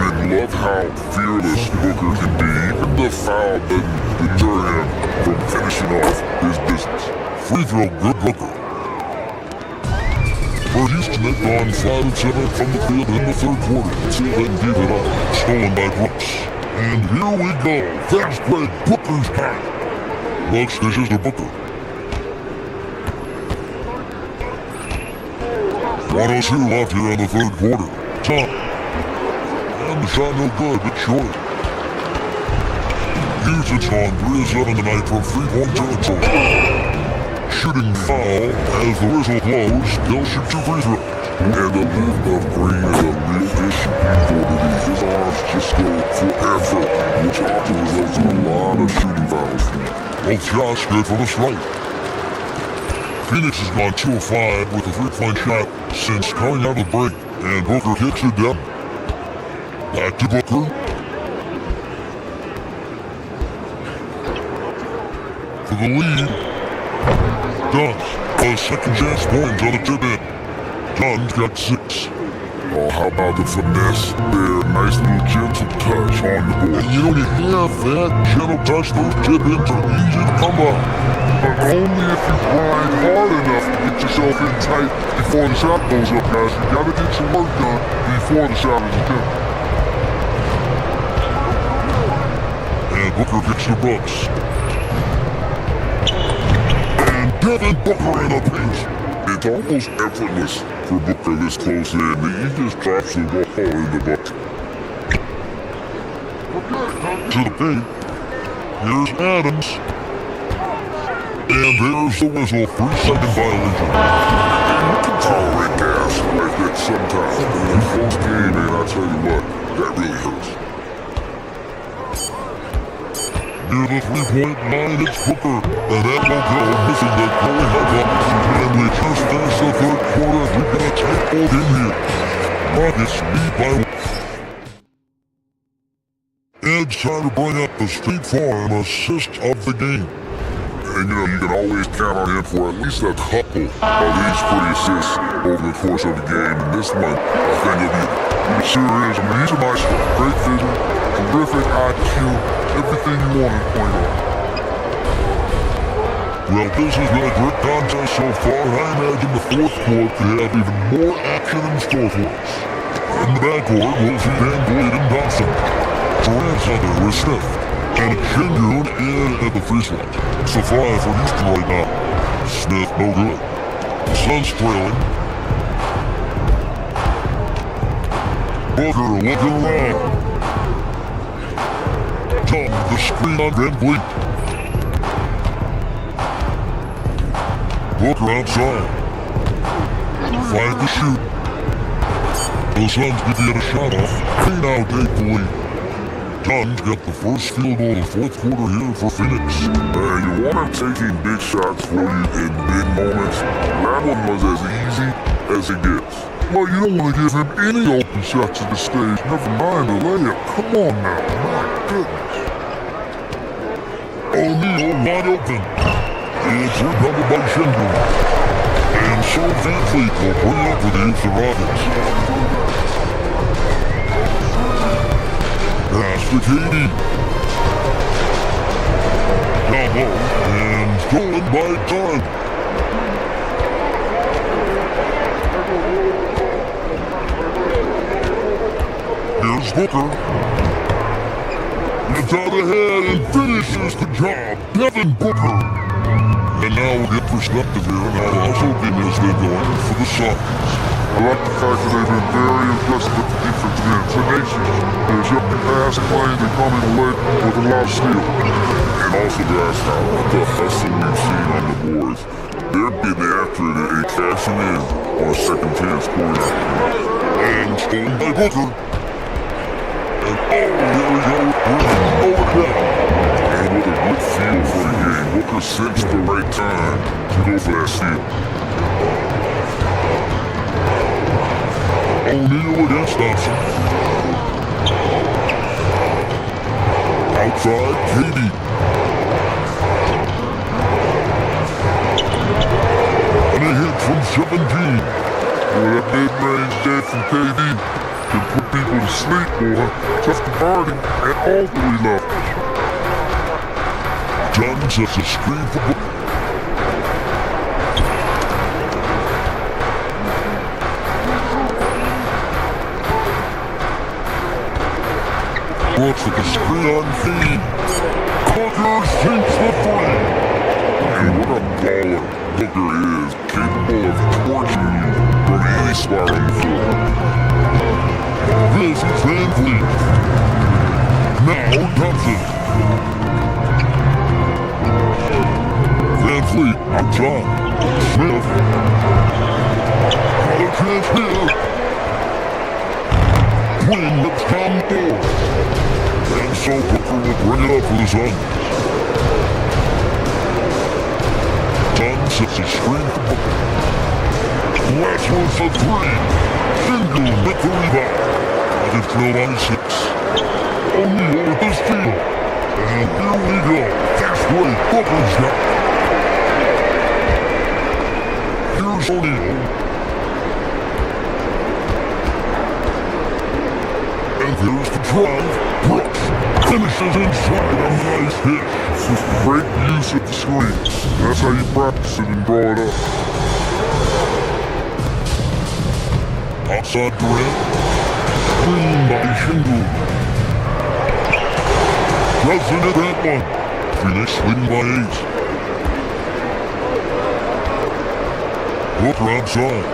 And love how fearless Booker can be. Even the foul doesn't deter him from finishing off his business. Free throw, good Booker. For Houston, they've gone 5 of 7 from the field in the third quarter. See if they can keep it up. Stolen by Brooks. And here we go. Fast break, Booker's time. Brooks dishes to Booker. 1:02 left here in the third quarter. Top. And the shot no good, but short. Usage on 3 of 7 tonight from 3-point territory. Shooting foul as the whistle blows. He'll shoot 2 free throws. And the move of Green is a real issue for the league. His arms just go forever, which often results in a lot of shooting fouls. Both shots good for the strike. Phoenix has gone 2 of 5 with a 3-point shot since coming out of the break, and Booker kicks it down. Back to Booker. For the lead. Duns. A second chance point on the tip-in. Duns got 6. Oh, how about the finesse there? Nice little gentle touch on the board. And you know, you have that gentle touch, those tip-ins are easy to come by. But only if you grind hard enough to get yourself in tight before the shot goes up, guys. You gotta get some work done before the shot is attempted. And Booker gets the Bucks. And Devin Booker in a pinch. It's almost effortless for Booker this close in. He just drops the ball in the bucket. To the paint. Here's Adams. And there's the whistle. 3-second violation. You can tolerate gas like that sometimes. In the close game, and I tell you what, that really hurts. Near the 3-point line, it's Booker. And that will go missing the Corey Hubbox. And we just finished the 3rd quarter. We've got a tight ball game here. Rockets lead by 1. Ed's trying to bring up the State Farm assist of the game. And you know, you can always count on him for at least a couple of these pretty assists over the course of the game. And this one, I think he'll be it sure is. I mean, he's a maestro. Great vision, terrific IQ, everything you want to point out. Well, this has been a great contest so far. I imagine the 4th quarter could have even more action in store for us. In the backcourt, we'll see Van Vliet and Thompson. Durant's under with Smith. And Shingun in at the free throw. It's a 5 for Houston right now. Smith no good. The Suns trailing. Booker looking around. Tom, the screen on Van Vliet. Booker outside. 5 to shoot. The Suns could get a shot off. They now take the lead. Duns got the first field goal of the 4th quarter here for Phoenix. You want him taking big shots for you in big moments. That one was as easy as it gets. Well, you don't want to give him any open shots at this stage. Never mind the layup. Come on now. My goodness. O'Neal wide open. It's recovered by Shingun. And so Van Vliet will bring up with the Houston Rockets. Pass to KD. Down low and stolen by Dunn. Here's Booker. Gets out ahead and finishes the job. Devin Booker. And now we'll get perspective here on how the hustle game has been going for the Suns. I like the fact that they've been very impressive with the defense again. Tenacious. They're jumping fast, playing, they're coming away with a lot of skill. And also, guys, the hustle we've seen on the boards. They're getting after it and cashing in on a second chance scoring opportunity. And stolen by Booker. And there we go. Over down. And with a good feel for the game, Booker sensed the right time to go for that steal. O'Neal against Thompson. Outside, KD. And a hit from 17. Boy, that mid-range dead from KD can put people to sleep, boy. Tough to party at all 3 levels. John sets a screen for Booker. Brooks with the screen on feed. Booker sinks the 3. And what a baller Booker is, capable of torching you from any spot on the floor. This is Van Vliet. Now Thompson. Van Fleet outside. Smith. Another chance here. Green lips down the door. And so Booker will bring it up for the Suns. Suns sets a screen for Booker. Last one for three. Single with the rebound. It's drilled on 6. O'Neal with the steal. And here we go. Fast break. Booker's got. Here's O'Neal. And there's the drive. Brooks finishes inside. A nice hit. Great use of the screens. That's how you practice it and draw it up. Outside Durant. Screen by Shingle. Doesn't hit that one. Phoenix leading by 8. Booker outside.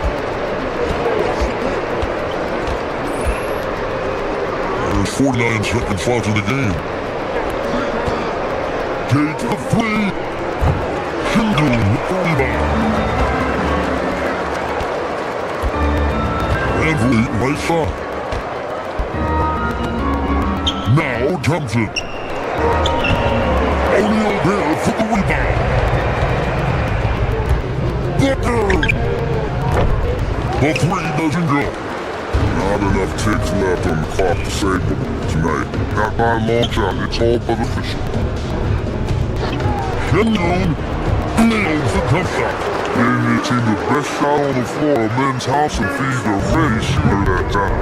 There's 49 seconds left in the game. Take the 3. Shingle with the rebound. Van Vliet right side. Now Thompson. O'Neal there for the rebound. Booker. The 3 doesn't go. Not enough ticks left on the clock to save them tonight. Not by a long shot. It's all beneficial. Shingun nails the tough shot. Giving the team the best shot on the floor of men's house and feed their ready shooter that time.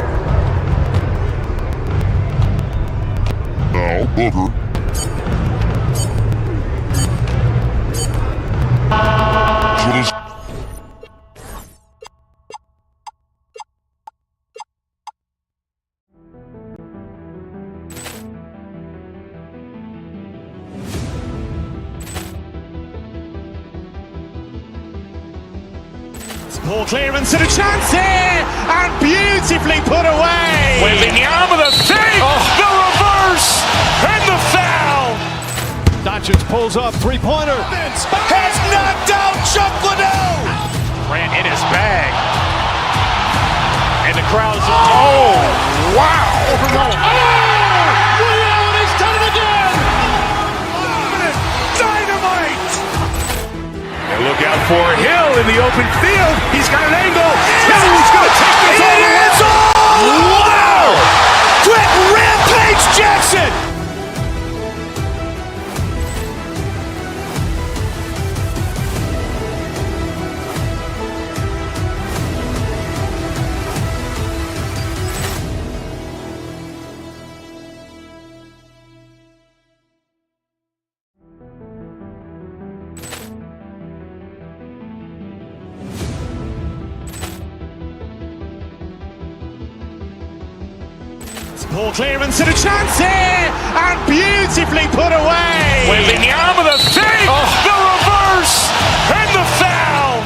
Now Booker. So this Ball clearance and a chance here, and beautifully put away. Wembanyama the fake, the reverse, and the foul. Doncic pulls up, three-pointer. Has knocked out Chuck Liddell. Ran in his bag. And the crowd's, oh, wow. Liddell, and he's done it again. Dynamite. And look out for Hill in the open field. He's got an angle. He's going to take this all the way. Wow. Quick Rampage Jackson. Ball clearance and a chance here, and beautifully put away. Wembanyama the fake, the reverse, and the foul.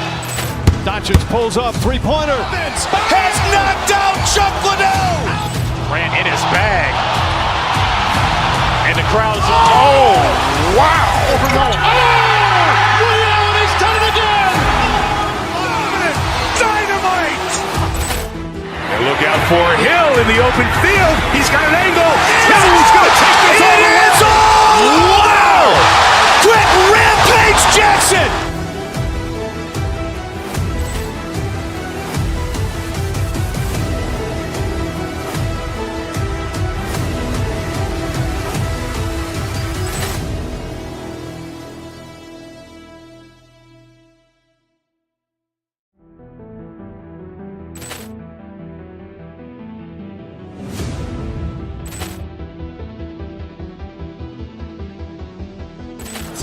Doncic pulls up, three-pointer. Has knocked out Chuck Liddell. Ran in his bag. And the crowd's, oh, wow. Liddell, and he's done it again. Dynamite. And look out for Hill in the open field. He's got an angle. He's going to take this all the way. Wow. Quick Rampage Jackson.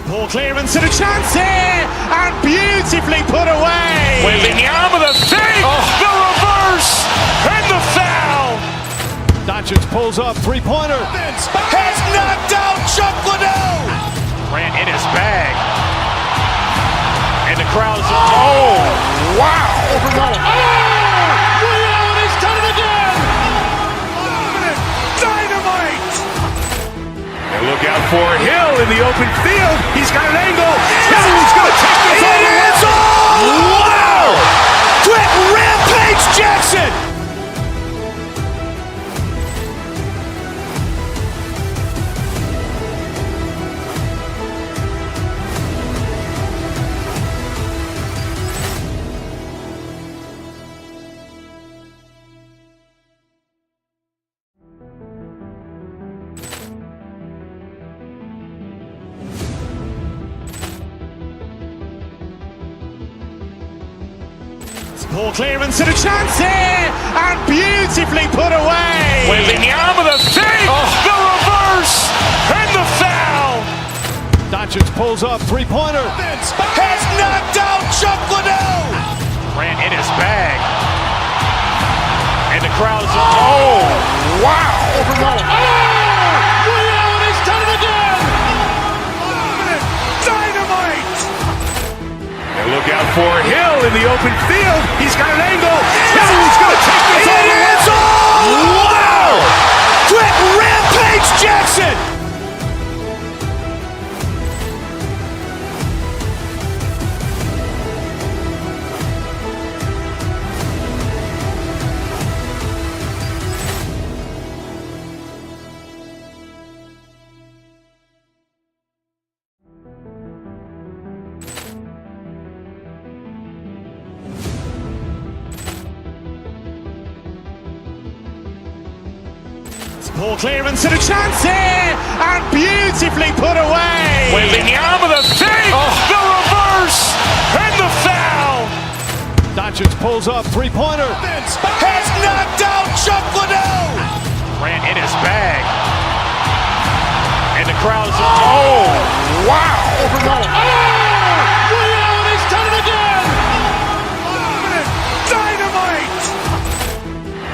Ball clearance and a chance here, and beautifully put away. Wembanyama the fake, the reverse, and the foul. Doncic pulls up, three-pointer. Has knocked out Chuck Liddell. Ran in his bag. And the crowd's, oh, wow. Liddell, and he's done it again. Dynamite. And look out for Hill in the open field. He's got an angle. He's going to take this all the way. Wow! Quick rampage Jackson! Ball clearance and a chance here, and beautifully put away. Wembanyama the fake, the reverse, and the foul. Doncic pulls up, three-pointer. Has knocked out Chuck Liddell. Grant in his bag. And the crowd is, oh, wow. Ray Allen has done it again. Dynamite. And look out for Hill in the open field. He's got an angle. He's going to take this all the way. Wow. Quick rampage Jackson. Ball clearance and a chance here, and beautifully put away. Wembanyama the fake, the reverse, and the foul. Doncic pulls up, three-pointer. Has knocked out Chuck Liddell. Grant in his bag. And the crowd is, oh, wow. Ray Allen has done it again. Dynamite.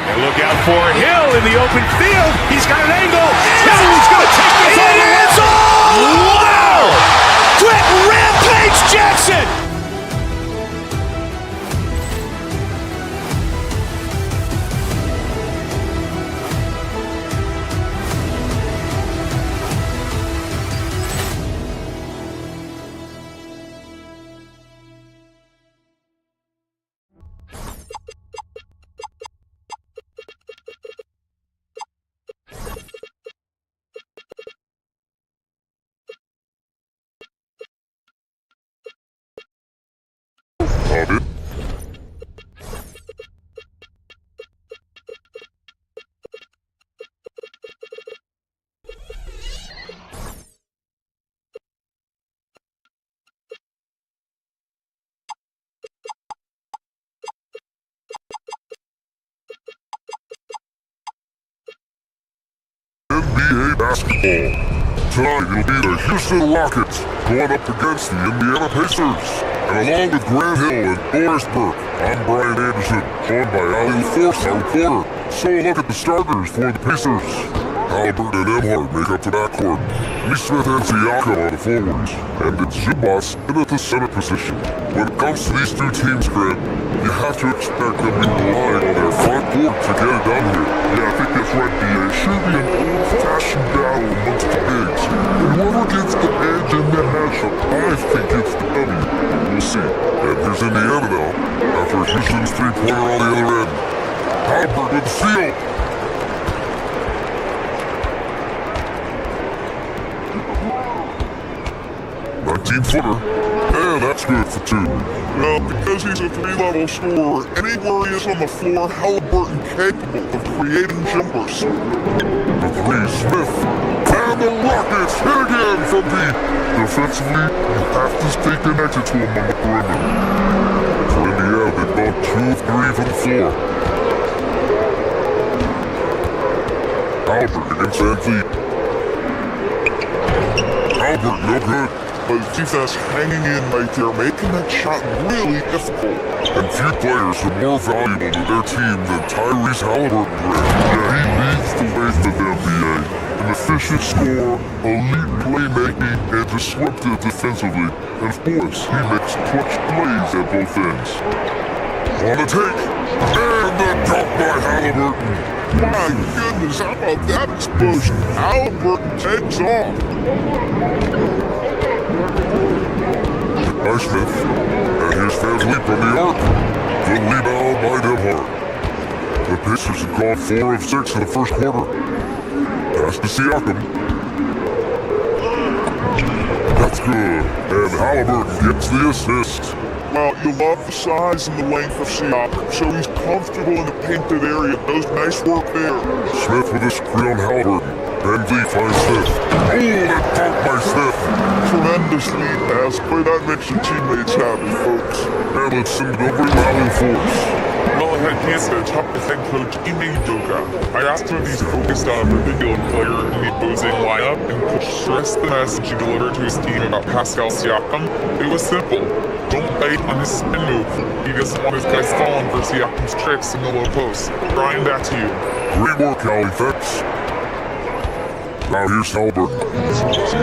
And look out for Hill in the open field. He's got an angle. He's going to take this all the way. Wow. Quick rampage Jackson. NBA basketball. Tonight it'll be the Houston Rockets going up against the Indiana Pacers. And along with Grant Hill and Boris Burke, I'm Brian Anderson, joined by Ali LaForce, our reporter. So a look at the starters for the Pacers. Halliburton and Emhart make up the backcourt. Smith and Siakam on the forwards. And it's Zubats in at the center position. When it comes to these two teams, Grant, you have to expect them to be relying on their front court to get it done here. Yeah, I think that's right, BA. It should be an old-fashioned battle amongst the bigs. And whoever gets the edge in that matchup, I think it's the W. We'll see. And here's Indiana now, after Houston's three-pointer on the other end. Halliburton with the steal. 19-footer, and that's good for two. Well, because he's a three-level scorer, anywhere he is on the floor, Halliburton capable of creating jumpers. The three, Smith, and the Rockets hit again from deep. Defensively, you have to stay connected to him on the perimeter. For Indiana, they've gone 2 of 3 from the floor. Halliburton against Van Vliet. Halliburton, no good. But defense hanging in right there, making that shot really difficult. And few players are more valuable to their team than Tyrese Halliburton. Yeah, he leads the way for the NBA. An efficient scorer, elite playmaking, and disruptive defensively. And of course, he makes clutch plays at both ends. On the take, and the dunk by Halliburton. My goodness, how about that explosion? Halliburton takes off. By Smith. And here's Van Vliet from the arc. Good rebound by Demhart. The Pacers have gone 4 of 6 in the first quarter. Pass to Siakam. That's good. And Halliburton gets the assist. Well, you love the size and the length of Siakam, so he's comfortable in the painted area. Does nice work there. Smith with a screen on Halliburton. Van Vliet finds Smith. Oh, that dunk by Smith. Tremendous lead pass. Boy, that makes your teammates happy, folks. And let's send it over to Allen Force. Well, I had chance to talk with head coach Ime Udoka. I asked him if he's focused on a particular player in the opposing lineup and could stress the message he delivered to his team about Pascal Siakam. It was simple. Don't bite on his spin move. He doesn't want his guys falling for Siakam's tricks in the low post. Brian, back to you. Great work, Allie, thanks. Now here's Halliburton. He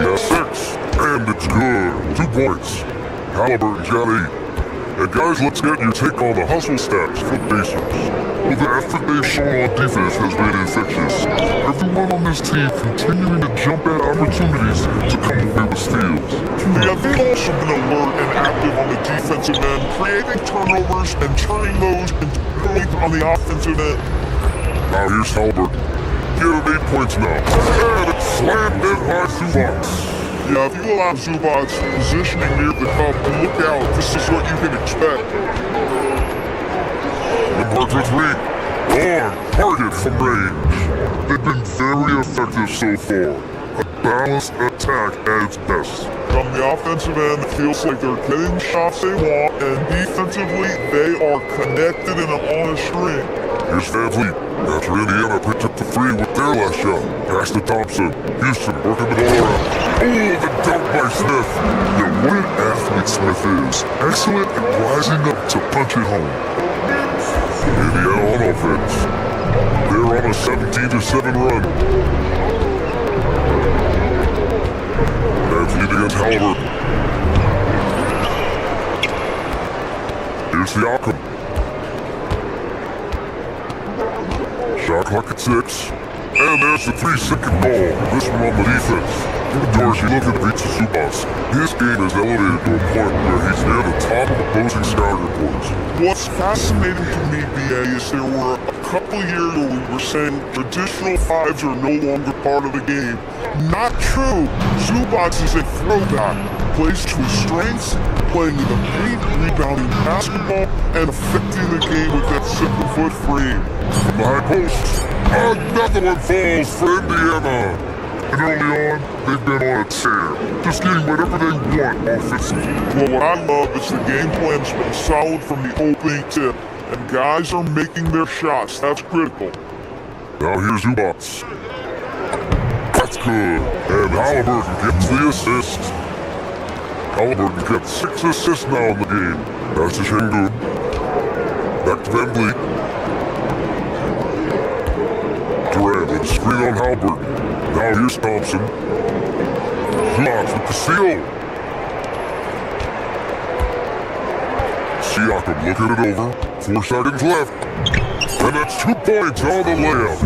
has 6. And it's good. 2 points. Halliburton's got 8. And guys, let's get your take on the hustle stats for the Pacers. Well, the effort they've shown on defense has been infectious. Everyone on this team continuing to jump at opportunities to come away with steals. Yeah, they've also been alert and active on the defensive end, creating turnovers and turning those into points on the offensive end. Now here's Halliburton. Give him 8 points now. And it's slammed in by Zubac. Yeah, if you allow Zubac's positioning near the cup, look out, this is what you can expect. Number for 3. On target from range. They've been very effective so far. A balanced attack at its best. From the offensive end, it feels like they're getting the shots they want, and defensively, they are connected and on a string. Here's Van Vliet. After Indiana picked up the 3 with their last shot. Pass to Thompson. Houston working the ball around. Oh, the dunk by Smith. Yeah, what an athlete Smith is. Excellent at rising up to punch it home. Indiana on offense. They're on a 17-7 run. Van Vliet against Halliburton. Here's Siakam. Shot clock at 6. And there's the 3-second ball. This one on the defense. Dorsey looking to beat Zubac. His game is elevated to a point where he's near the top of opposing scouting reports. What's fascinating to me, BA, is there were a couple years where we were saying traditional 5s are no longer part of the game. Not true. Zubac is a throwback. Plays to his strengths, playing in the paint, rebounding basketball, and affecting the game with that 7-foot frame. From the high post, another one falls for Indiana. And early on, they've been on a tear, just getting whatever they want offensively. Well, what I love is the game plan's been solid from the opening tip, and guys are making their shots. That's critical. Now here's Zubac. That's good. And Halliburton gets the assist. Halliburton gets 6 assists now in the game. That's to Şengün. Back to Van Vliet. Durant with a screen on Halliburton. Now here's Thompson. Zubac with the steal. Siakam looking it over. 4 seconds left. And that's 2 points on the layup.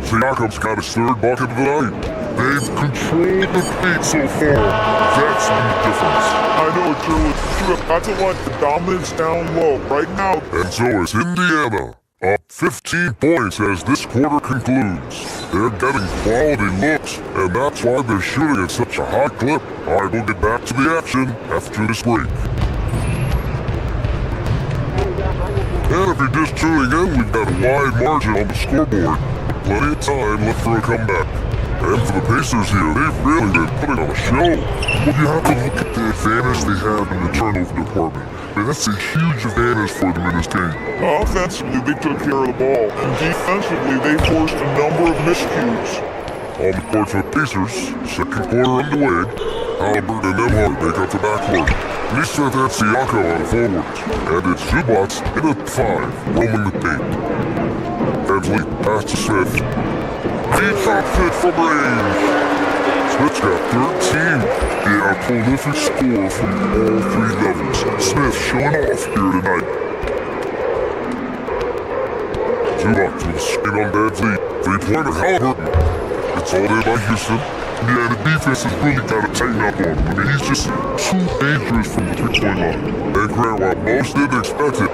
Siakam's got his 3rd bucket of the night. They've controlled the paint so far. That's the difference. I know it, Drew. You have got to let the dominance down low right now. And so is Indiana. Up 15 points as this quarter concludes. They're getting quality looks, and that's why they're shooting at such a high clip. Alright, we'll get back to the action after this break. And if you're just tuning in, we've got a wide margin on the scoreboard. Plenty of time left for a comeback. And for the Pacers here, they've really been putting on a show. Well, you have to look at the advantage they have in the turnover department. I mean, that's a huge advantage for them in this game. Offensively, they took care of the ball. And defensively, they forced a number of miscues. On the court for the Pacers, second quarter underway. Halliburton and Demhart make up the backcourt. Smith and Siakam on the forwards. And it's Zubac in a 5, roaming the paint. Van Vliet pass to Smith. Deep shot fit from range. Smith's got 13. A prolific score from all 3 levels. Smith showing off here tonight. Zubac with a screen on Van Vliet. 3-pointer, Halliburton. It's all there by Houston. Yeah, the defense has really got to tighten up on him. I mean, he's just too dangerous from the 3-point line. And Grant, while most didn't expect it,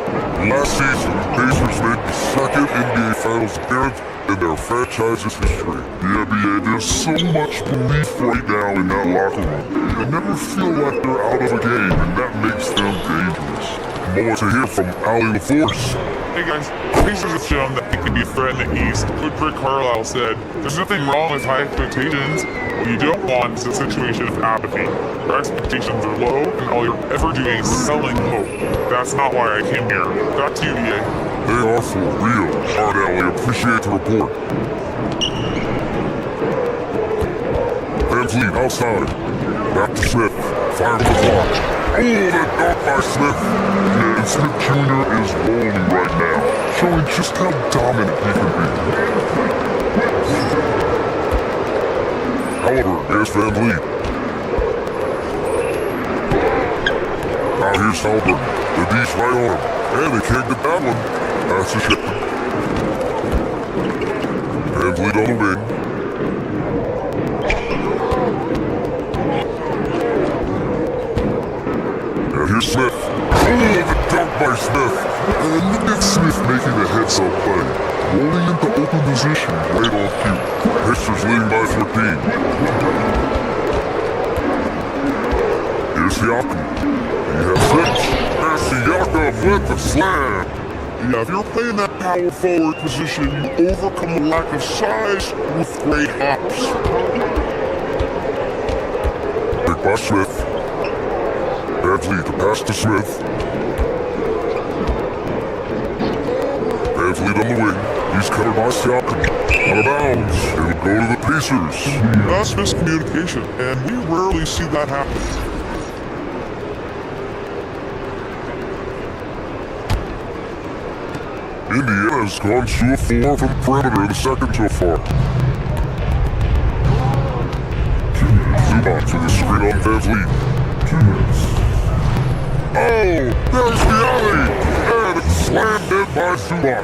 last season, the Pacers made the second NBA Finals appearance in their franchise's history. The NBA, there's so much belief right now in that locker room. They never feel like they're out of a game, and that makes them dangerous. Moment to hear from Ali LaForce. Hey guys, Pacers have shown that they can be a threat in the East. Good Rick Carlisle said, there's nothing wrong with high expectations. What you don't want is a situation of apathy. Your expectations are low, and all you're ever doing is selling hope. That's not why I came here. Back to you, BA. They are for real. Hard Ali, appreciate the report. Van Vliet outside. Back to Smith. Fire to the clock. Oh, that dunk by Smith. And Smith Jr. is rolling right now, showing just how dominant he can be. However, there's Van Vliet. Now here's Halliburton. The D's right on him. And they can't get that one. That's a shot. Van Vliet on the wing. And here's Smith. Oh, the dunk by Smith. And look at Smith making a heads-up play. Rolling into open position right off cue. Pacers leading by 14. Here's Siakam. He has six. And Siakam with the slam. Yeah, if you're playing that power forward position, you overcome the lack of size with great hops. Pick by Smith. Van Vliet, the pass to Smith. Van Vliet on the wing. He's covered by Siakam. Out of bounds. It'll go to the Pacers. That's miscommunication, and we rarely see that happen. Indiana's gone 2 of 4 from the perimeter in the second so far. Zubac with a screen on Van Vliet. Oh, there's the alley! And it's slammed in by Zubac.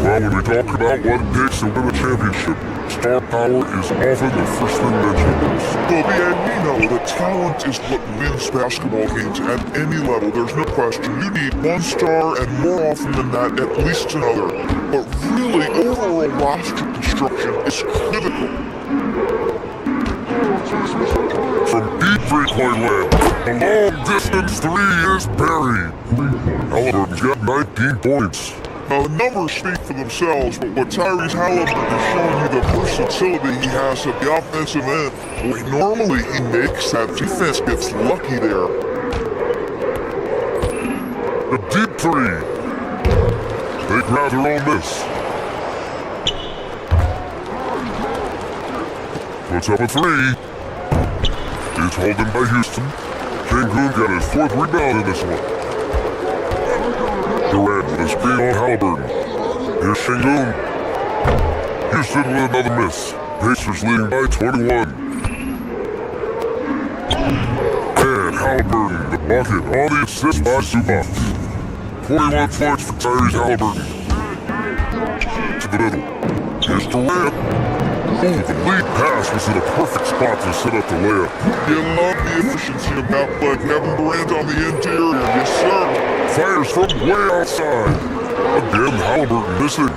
Well, when we talk about what it takes to win a championship, star power is often the first thing mentioned. Well, BA, we know that talent is what wins basketball games at any level. There's no question. You need one star, and more often than that, at least another. But really, overall roster construction is critical. From deep 3-point land, the long-distance 3 is buried. Halliburton's got 19 points. Now, the numbers speak for themselves, but what Tyrese Halliburton is showing you the versatility he has at the offensive end. Boy, normally he makes that defense gets lucky there. The deep 3. They grab their own miss. Puts up a 3. It's holding by Houston. Cancun got his 4th rebound in this one. Durant with a screen on Halliburton. Here's Cancun. Houston with another miss. Pacers leading by 21. And Halliburton, the bucket on the assist by Zubac. 41 points for Tyrese Halliburton. To the middle. Here's Durant. Oh, the lead pass was in a perfect spot to set up the layup. You love the efficiency of that play. Kevin Durant on the interior. Yes, sir. Fires from way outside. Again, Halliburton missing.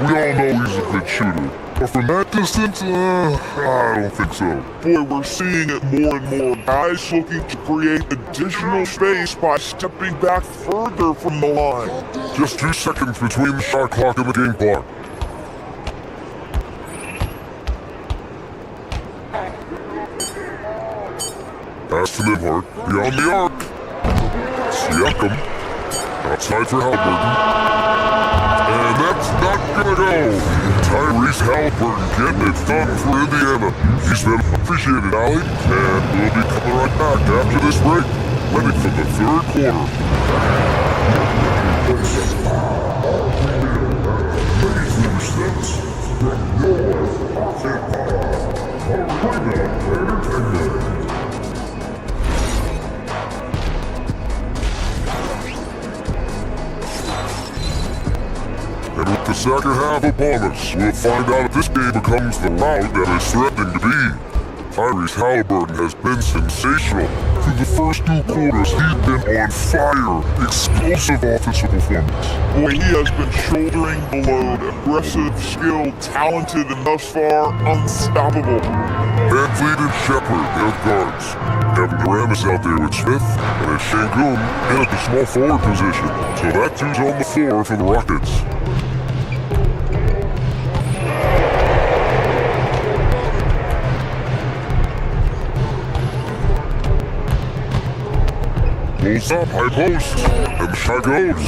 We all know he's a good shooter. But from that distance, I don't think so. Boy, we're seeing it more and more. Guys looking to create additional space by stepping back further from the line. Just 2 seconds between the shot clock and the game clock. Pass to Nimhart, beyond the arc. Siakam, outside for Halliburton. And that's not gonna go. Tyrese Halliburton getting it done for Indiana. He's been appreciated, Ali. And we'll be coming right back after this break, ready for the 3rd quarter. second half upon us. We'll find out if this game becomes the rout that it's threatening to be. Tyrese Halliburton has been sensational. Through the first 2 quarters, he's been on fire. Explosive offensive performance. Boy, he has been shouldering the load. Aggressive, skilled, talented, and thus far, unstoppable. Van Vliet and Shepard, their guards. Kevin Durant is out there with Smith, and it's Şengün in at the small forward position. So that two's on the floor for the Rockets. Pulls up, high post, and the shot goes.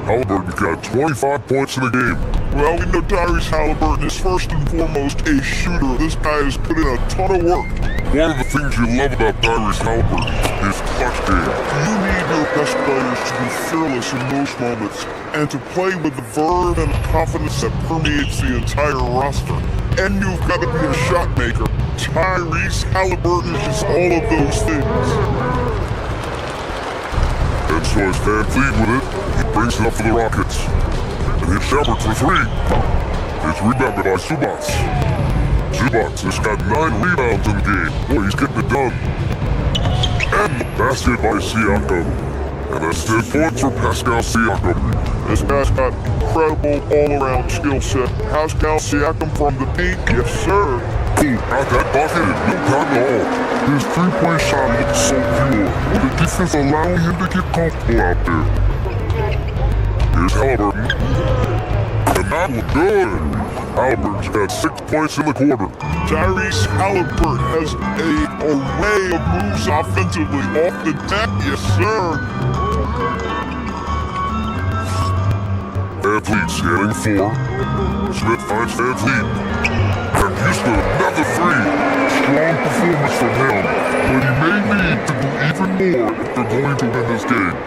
Halliburton got 25 points in the game. Well, we know Tyrese Halliburton is first and foremost a shooter. This guy has put in a ton of work. One of the things you love about Tyrese Halliburton is clutch game. You need your best players to be fearless in most moments and to play with the verve and confidence that permeates the entire roster. And you've got to be a shot maker. Tyrese Halliburton is all of those things. And so as Van Vliet with it, he brings it up for the Rockets. And hits Shepard for 3. It's rebounded by Subats. Subats has got 9 rebounds in the game. Boy, he's getting it done. And the basket by Siakam. And that's 10 points for Pascal Siakam. This guy's got incredible all-around skill set. Pascal Siakam from the paint, yes sir. Got that bucket, no time at all. His 3-point shot looks so pure. The defense allowing him to get comfortable out there. Here's Halliburton. And that looked good. Halliburton's got 6 points in the quarter. Tyrese Halliburton has an array of moves offensively off the deck, yes sir. Van Vliet's hitting 4. Smith finds Van Vliet. And Houston, another 3. Strong performance from him, but he may need to do even more if they're going to win this game.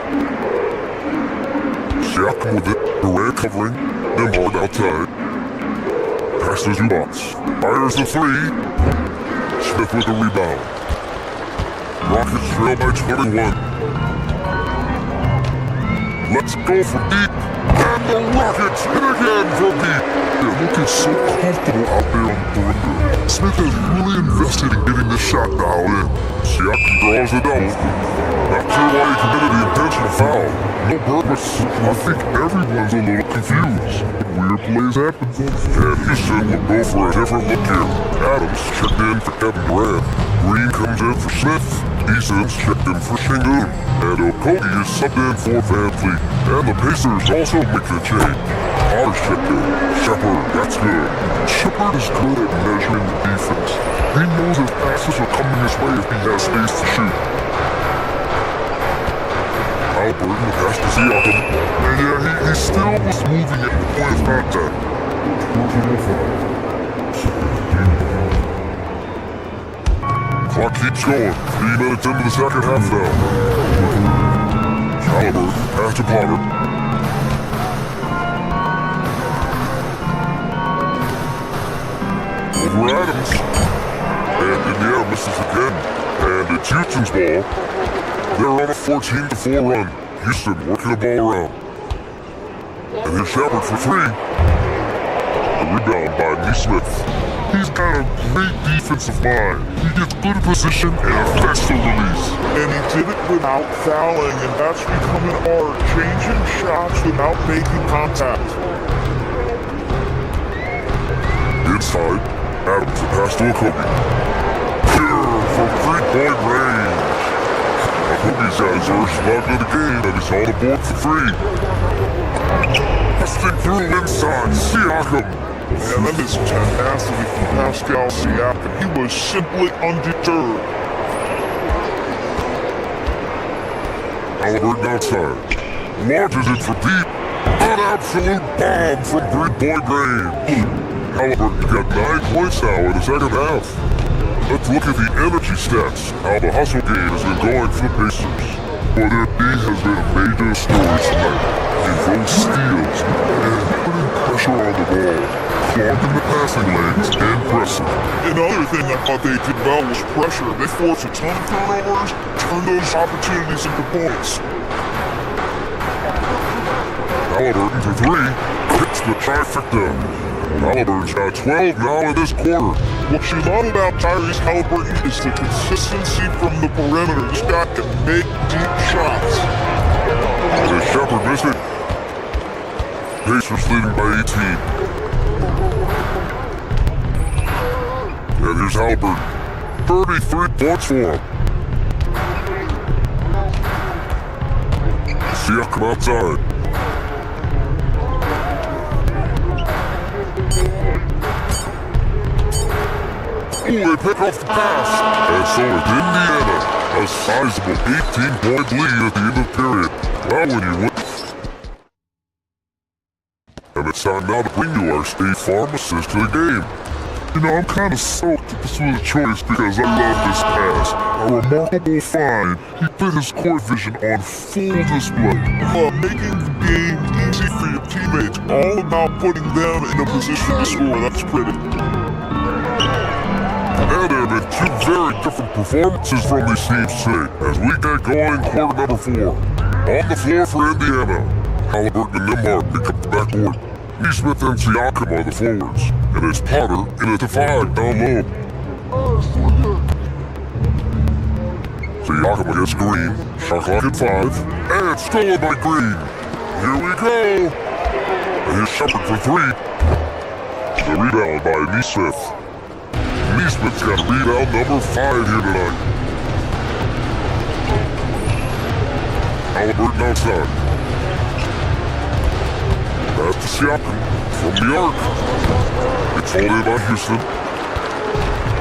Siakam with it, Durant covering, Nembhard outside. Pass to Zubats. Fires the 3. Smith with the rebound. Rockets trail by 21. Let's go for deep. And the Rockets hit again for deep. They're looking so comfortable out there on the perimeter. Smith is really invested in getting this shot dialed in. Siakam draws the double. Not sure why he committed the intentional foul. No purpose. I think everyone's a little confused. Weird plays happen. And Houston will go for a different look here. Adams checked in for Kevin Durant. Green comes in for Smith. Eason's checked in for Şengün. And Okogie is subbed in for Van Vliet. And the Pacers also make the change. Ours checked in. Shepard, that's good. Shepard is good at measuring the defense. He knows his passes are coming his way if he has space to shoot. Halliburton the pass to Siakam. And yeah, he still was moving at the point of contact. Clock keeps going. 3 minutes into the second half now. Halliburton pass to Potter. Over Adams. And Indiana misses again. And it's Houston's ball. They're on a 14-4 run. Houston working the ball around. And here's Shepard for 3. A rebound by Nesmith. He's got a great defensive mind. He gets good position and affects the release. And he did it without fouling, and that's becoming art. Changing shots without making contact. Inside, Adams a pass to Okogie. Pure from 3-point range. Okogie's got his first slug of the game, and he's on the board for 3. Busting through inside, Siakam. And that is tenacity from Pascal Siakam. He was simply undeterred. Halliburton outside. Launches it for deep. An absolute bomb from 3-point range. Halliburton got 9 points now in the second half. Let's look at the energy stats. How the hustle game has been going for the Pacers. But their D has been a major story tonight. In those steals and putting pressure on the ball, clogging the passing lanes and pressing. Another thing I thought they did well was pressure. They forced a ton of turnovers, turned those opportunities into points. Halliburton for 3. hits the trifecta. Halliburton's got 12 now in this quarter. What you love about Tyrese Halliburton is the consistency from the perimeter. This guy can make deep shots. There's Shepard missing. Pacers leading by 18. And here's Halliburton. 33 points for him. Siakam outside. Ooh, they pick off the pass. And so it's Indiana. A sizable 18-point lead at the end of the period. Well, when you win. And it's time now to bring you our State Farm assist to the game. You know, I'm kind of stoked that this was a choice because I love this pass. A remarkable find. He put his court vision on full display. Making the game easy for your teammates. All about putting them in a position to score. That's pretty. And there have been two very different performances from these teams today as we get going quarter number 4. On the floor for Indiana, Halliburton and Nembhard pick up the backboard. Nesmith and Siakam are the forwards, and it's Potter in at the 5 down low. Siakam against Green, shot clock at 5, and stolen by Green. Here we go! And here's Shepard for 3. The rebound by Nesmith. Nesmith's got rebound number 5 here tonight. Halliburton outside. Pass to Siakam from the arc. It's all in by Houston.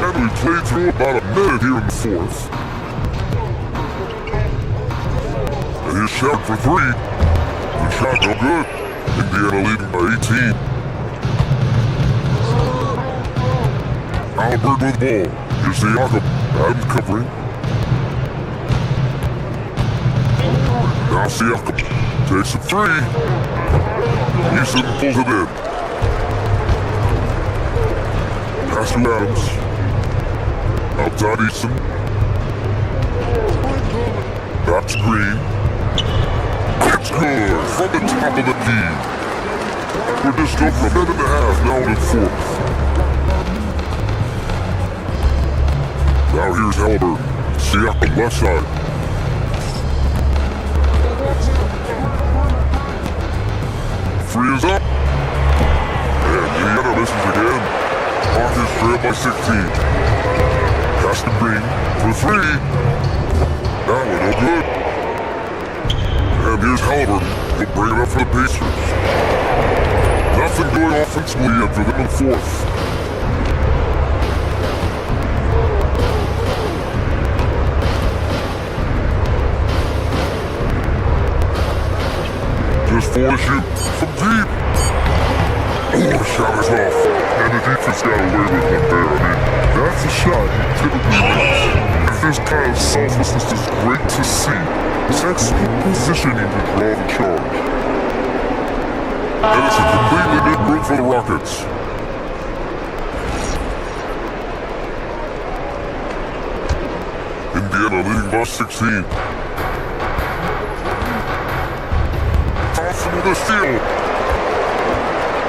And we played through about a minute here in the 4th. And here's Shepard for 3. The shot no good. Indiana leading by 18. Halliburton with the ball. Here's Siakam. Adams covering. Now Siakam takes a 3. Houston pulls it in. Pass to Adams. Outside Easton. Back to Green. It's good from the top of the key. We're just up from 10.5 now in 4th. Now here's Halliburton. Siakam left side. Free is up. And Indiana misses again. Hawkins trailed by 16. Pass to Green for 3. That one no good. And here's Halliburton. He'll bring it up for the Pacers. Nothing going offensively yet for them in 4th. Just 4 to shoot from deep. Oh, the shot is off. And the defense got away with one there. I mean, that's a shot he typically makes. And this kind of selflessness is great to see. Excellent positioning to draw the charge. And it's a completely new group for the Rockets. Indiana leading by 16. Thompson with a steal.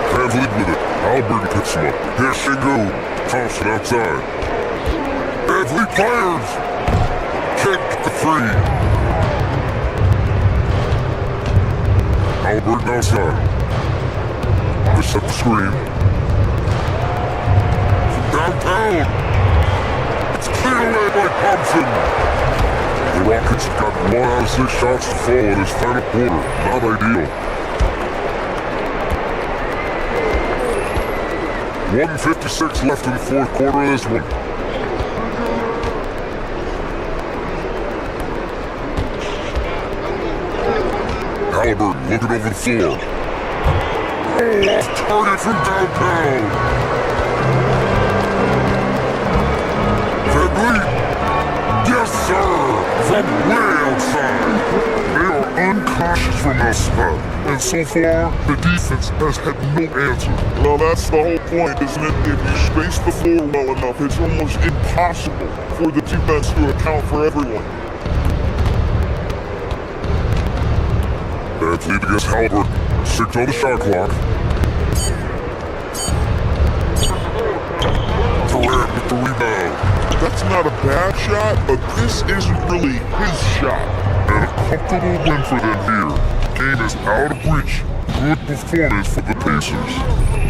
Fans lead with it. Halliburton picks him up. Here's Shingo. Thompson outside. Fans lead fires. Can't get the 3. Halliburton outside. They set the screen. From downtown. It's cleared away by Thompson. The Rockets have got 1 out of 6 shots to fall in this final quarter. Not ideal. 1:56 left in the 4th quarter of this one. Halliburton looking over the floor. Oh, off target from downtown. Van Vliet. Yes, sir. From way outside. They are uncautious from outside. And so far, the defense has had no answer. Well, that's the whole point, isn't it? If you space the floor well enough, it's almost impossible for the defense to account for everyone. That's lead against Halliburton. 6 on the shot clock. Durant with the rebound. That's not a bad shot, but this isn't really his shot. And a comfortable win for them here. Game is out of reach. Good performance for the Pacers.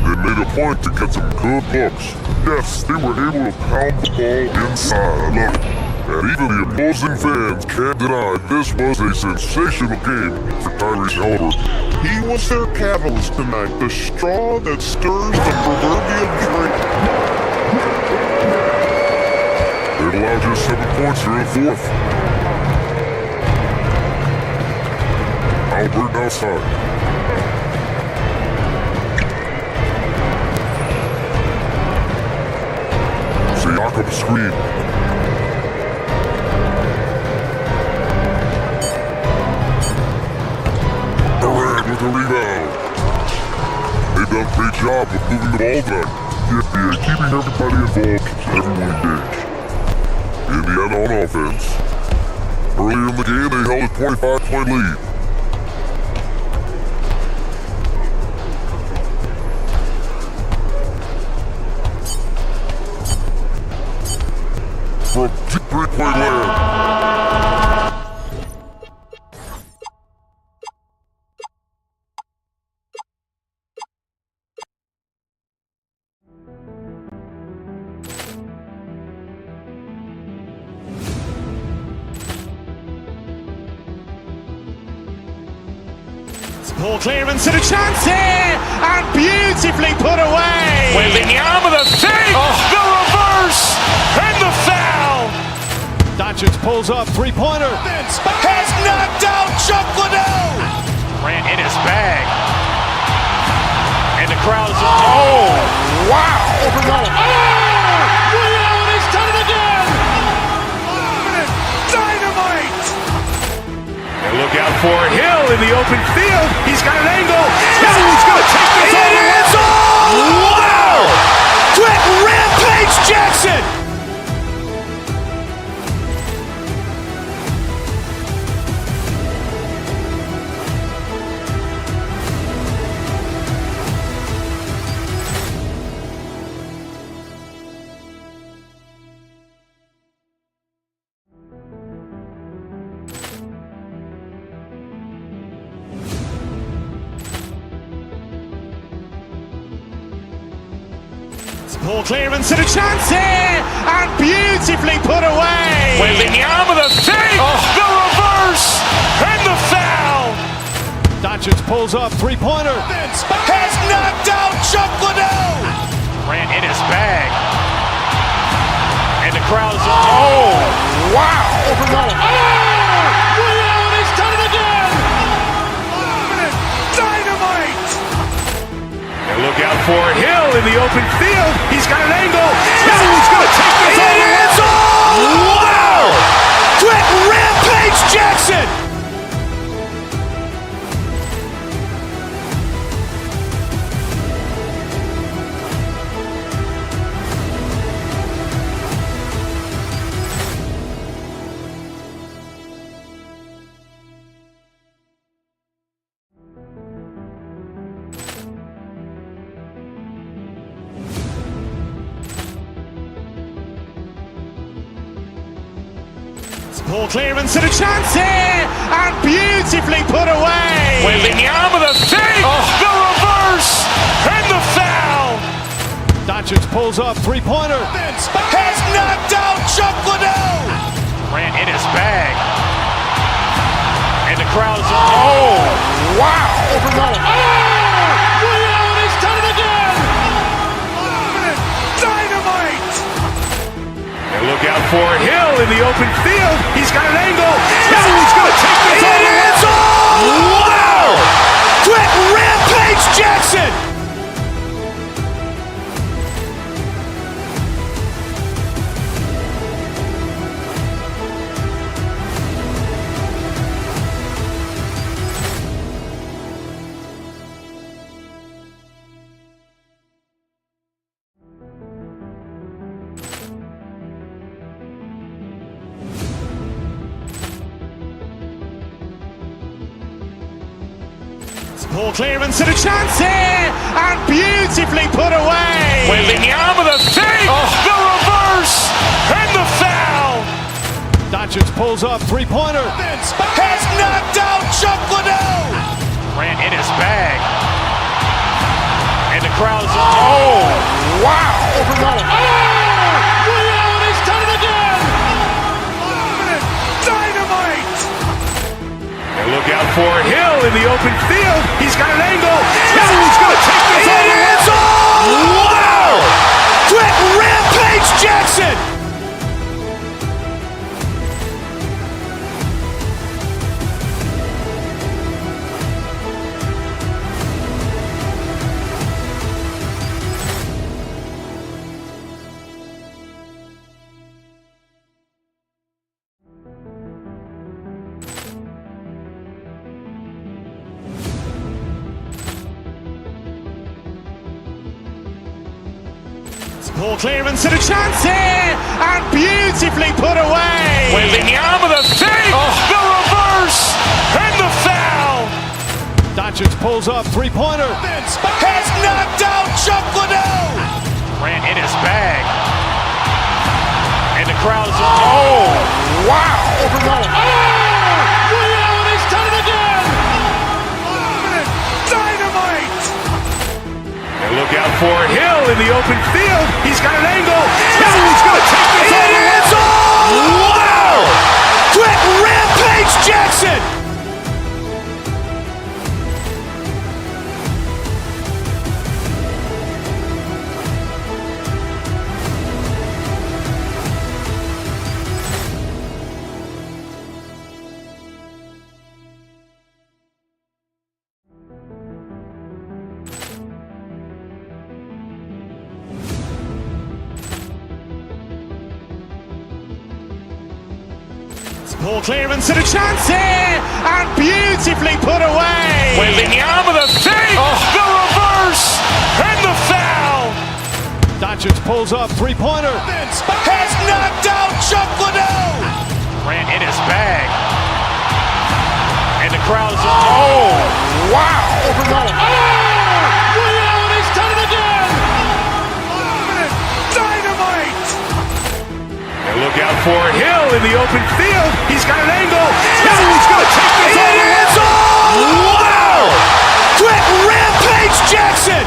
They made a point to get some good looks. Yes, they were able to pound the ball inside. I love it. And even the opposing fans can't deny this was a sensational game for Tyrese Halliburton. He was their catalyst tonight, the straw that stirs the proverbial drink. It allowed just 7 points here in the fourth. Halliburton outside. Siakam screen. Durant with the rebound. They've done a great job of moving the ball tonight. Yeah, keeping everybody involved, everyone engaged. Indiana on offense. Earlier in the game, they held a 25-point lead. From three-point land. Ball clearance and a chance here, and beautifully put away. Wembanyama the fake, the reverse, and the foul. Doncic pulls up, three-pointer. Has knocked out Chuck Liddell. Ran in his bag. And the crowd is, oh, wow. He's done it again. Dynamite. And look out for Hill in the open field. He's got an angle. He's going to take this all the way. Wow. Quick rampage Jackson. Ball clearance and a chance here, and beautifully put away. Wembanyama the fake, the reverse, and the foul. Doncic pulls up, three-pointer. Has knocked out Chuck Liddell. Ran in his bag. And the crowd is, oh, wow. He's done it again. Dynamite. And look out for Hill in the open field. He's got an angle. He's going to take this all the way. Wow. Quick rampage Jackson. Ball clearance and a chance here, and beautifully put away. Wembanyama the fake, the reverse, and the foul. Doncic pulls up, three-pointer. Has knocked out Chuck Liddell. Ran in his bag. And the crowd is, oh, wow. He's done it again. Dynamite. And look out for Hill in the open field. He's got an angle. He's going to take this all the way. Wow. Quick rampage Jackson. Ball clearance and a chance here, and beautifully put away. Wembanyama the fake, the reverse, and the foul. Doncic pulls up, three-pointer. Has knocked out Chuck Liddell. Grant in his bag. And the crowd is, oh, wow. Reality's done it again. Dynamite. And look out for Hill in the open field. He's got an angle. He's going to take this all the way. Wow. Quick Rampage Jackson. Ball clearance and a chance here, and beautifully put away. Wembanyama the fake, the reverse, and the foul. Doncic pulls up, three-pointer. Has knocked out Chuck Liddell. Grant in his bag. And the crowd is, oh, wow. Reality's done it again. Dynamite. And look out for Hill in the open field. He's got an angle. He's going to take this all the way. Wow. Quick Rampage Jackson. Ball clearance and a chance here, and beautifully put away. Wembanyama the fake, the reverse, and the foul. Doncic pulls up, three-pointer. Has knocked out Chuck Liddell. Grant in his bag. And the crowd is, oh, wow. Reality's done it again. Dynamite. And look out for Hill in the open field. He's got an angle. He's going to take this all the way. Wow. Quick Rampage Jackson.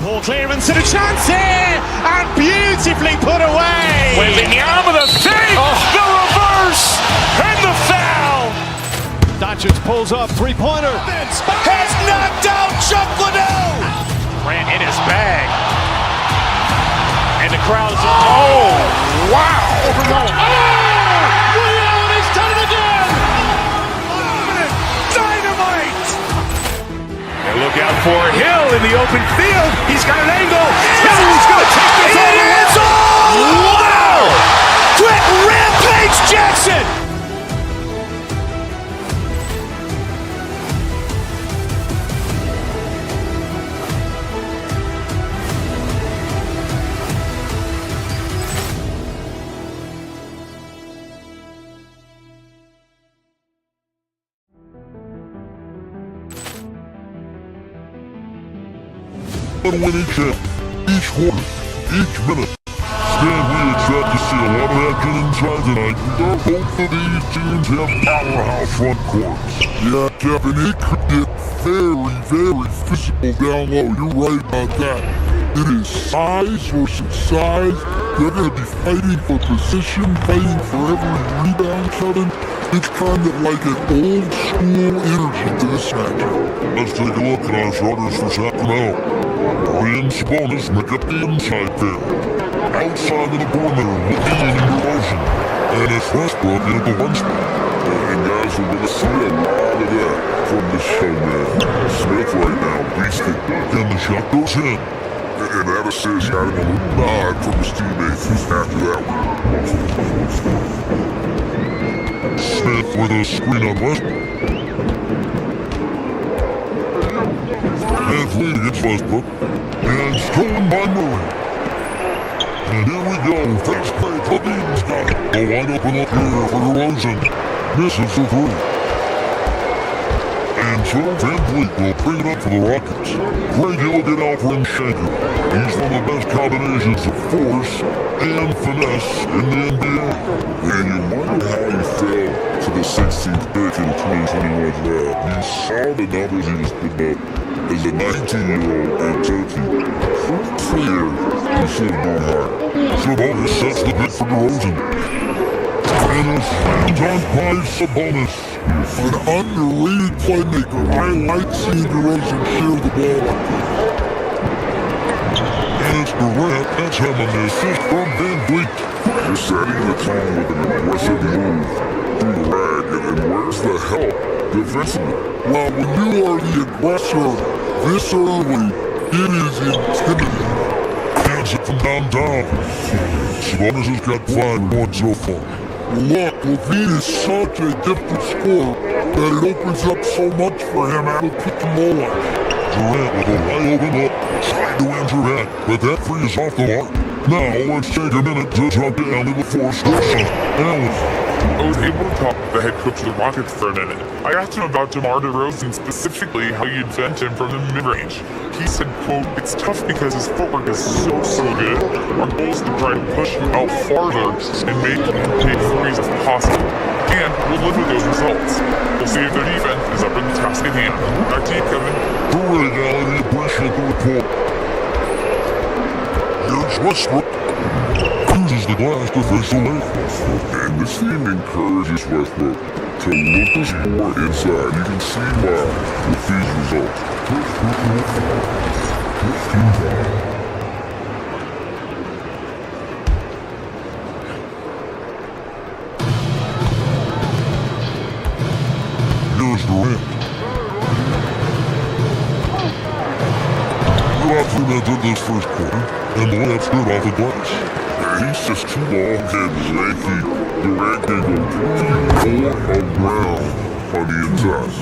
Ball clearance and a chance here, and beautifully put away. Wembanyama the fake, the reverse, and the foul. Doncic pulls up, three-pointer. Has knocked out Chuck Liddell. Grant in his bag. And the crowd is, oh, wow. Reality's done it again. Dynamite. And look out for Hill in the open field. He's got an angle. He's going to take this all the way. Wow. Quick Rampage Jackson. Winning champ. Each quarter, each minute. Man, we expect to see a lot of action inside tonight. Both of these teams have powerhouse front courts. Yeah, Kevin, it could get very physical down low. You're right about that. It is size versus size. They're going to be fighting for position, fighting for every rebound, Kevin. It's kind of like an old school energy to this matchup. Let's take a look at our starters for Sacramento. Ryan Sabonis make up the inside there. Outside of the perimeter, looking in motion. And it's Westbrook in the one spot. And guys, So we're gonna see a lot of that from the show, man. Smith right now, beasting. And the shot goes in. And that assist got him a little nod from his teammates after that one. Smith with a screen on West. And lead against Westbrook. And stolen by Murray. And here we go. Fast play. Levine's got it. A wide open look here for DeRozan. Misses the three. And so Van Vliet will bring it up for the Rockets. Great deal get out for him, Shanker. He's one of the best combinations of force and finesse in the NBA. And you wonder how he fell to the 16th pick in 2021 draft. You saw the numbers he was putting up as a 19-year-old in Turkey. Clear, he should have gone higher. Sabonis sets the pick for DeRozan. And a slam dunk by Sabonis. An underrated playmaker. I like seeing DeRozan share the ball like that. And it's Durant. That's him on the assist from Van Vliet. They're setting the tone with an aggressive move through the rag. And where's the help defensively? Well, when you are the aggressor this early, it is intimidating. Hands it from downtown. Sabonis has got 5 points so far. Look, Levine is such a gifted scorer that it opens up so much for him out of pick and roll. Durant with a wide open look, trying to answer that, but that free is off the mark. Now let's take a minute to drop down to the fourth station. Allen. I was able to talk to the head coach of the Rockets for a minute. I asked him about DeMar DeRozan, specifically how you'd vent him from the mid-range. He said, quote, "It's tough because his footwork is so good. Our goal is to try to push him out farther and make him take threes if possible. And we'll live with those results. We'll see if their defense is up in the task at hand." Back to you, Kevin. Great, Allen. We appreciate the report. Here's Westbrook. Uses the glass defensively. And this team encourages Westbrook to look us more inside. You can see why with these results. Here's Durant. We're about 3 minutes into this first quarter, and the layup's good off the glass. He's just too long and lanky. Durant can go more around on the inside.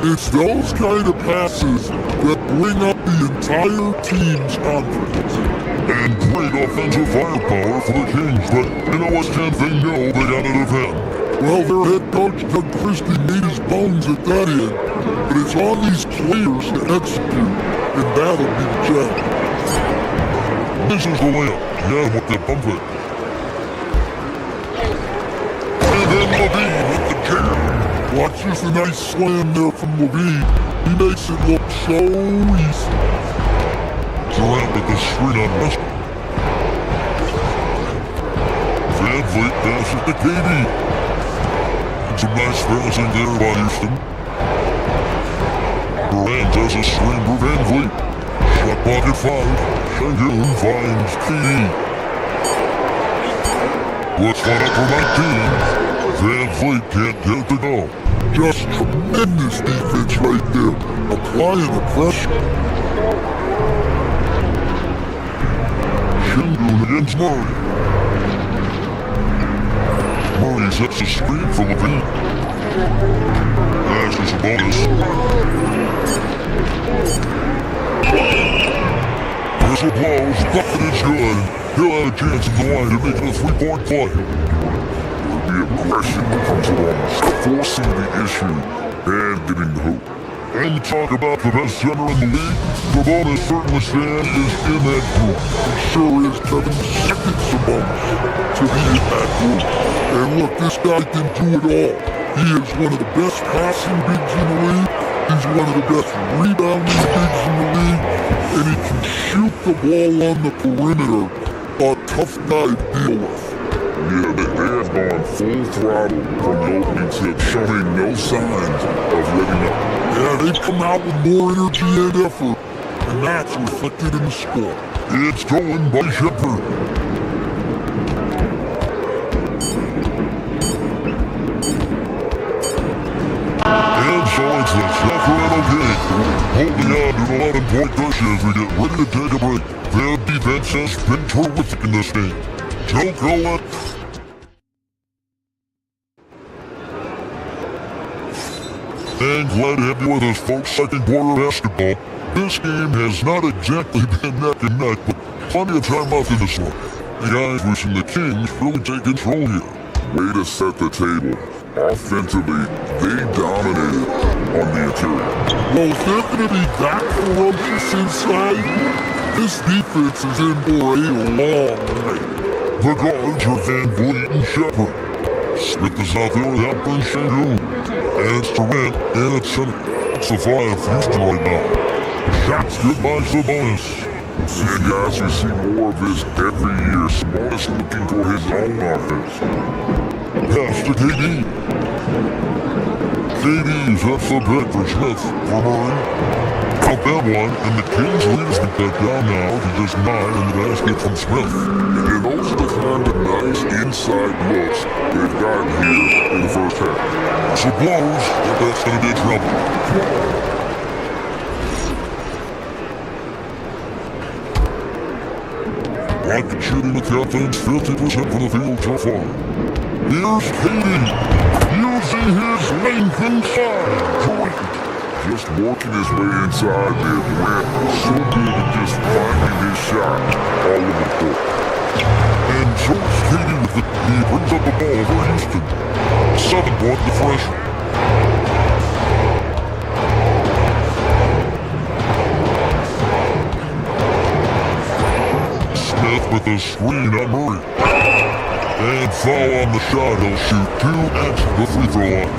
It's those kind of passes that bring up the entire team's confidence. And great offensive firepower for the Kings, but you know what, Ken? They know they gotta defend. Well, their head coach, Doug Christie, made his bones at that end, but it's on these players to execute, and that'll be the challenge. This is the layup. Yeah, with the bump it. And then Levine with the jam. Watch this, a nice slam there from Levine. He makes it look so easy. Durant with the screen on Westbrook. Van Vliet passes to KD. Some nice passing there by Houston. Durant does a screen for Van Vliet. Shot pocket 5. Shanghai finds KD. Let's find out for 19. Van Vliet can't get it to go. Just tremendous defense right there. Applying the pressure. Shingun against Murray. Murray sets a screen for Levine. Passes a bonus. Whistle blows, bucket is good. He'll have a chance at the line to make it a 3-point play. The aggression comes along, forcing the issue and getting the hoop. And talk about the best center in the league, the bonus certainly stand is in that group. Sure is, Kevin. Second Sabonis to be in that group. And look, this guy can do it all. He is one of the best passing bigs in the league. He's one of the best rebounding bigs in the league. And he can shoot the ball on the perimeter. A tough guy to deal with. Yeah, they have gone full throttle from the opening tip, showing no signs of letting up. Yeah, they've come out with more energy and effort, and that's reflected in the score. It's going by Shepard. the Sacramento Kings holding on to an 11-point push as we get ready to take a break. Their defense has been terrific in this game. Joe Collette. And glad to have you with us, folks. Second quarter basketball. This game has not exactly been neck and neck, but plenty of time left in this one. The guys wishing the Kings really take control here. Way to set the table. Offensively, they dominated on the interior. Well, if they're going to be that ferocious inside, this defense is in for a long night. The guards are Van Vliet and Shepard. Smith is out there with Alpern Sengun. And it's Durant and it's center. It's the fly of Houston right now. Shots good by Sabonis. And guys, you see more of this every year. Sabonis looking for his own offense. Pass to KD. KD sets the pick for Smith. For Murray. Out that one, and the Kings lead us to get down now to just 9 in the basket from Smith. And those are the kind of nice inside looks they've gotten here in the first half. Suppose that that's going to be trouble. Rocket shooting the captains 50% from the field so far. Here's KD, using his length and size. Just working his way inside there, Durant so good at just finding his shot all over the court. And so is KD with it. He brings up the ball for Houston. 7-point the freshman. Smith with a screen on Murray. And foul on the shot. He'll shoot 2 at the free throw line.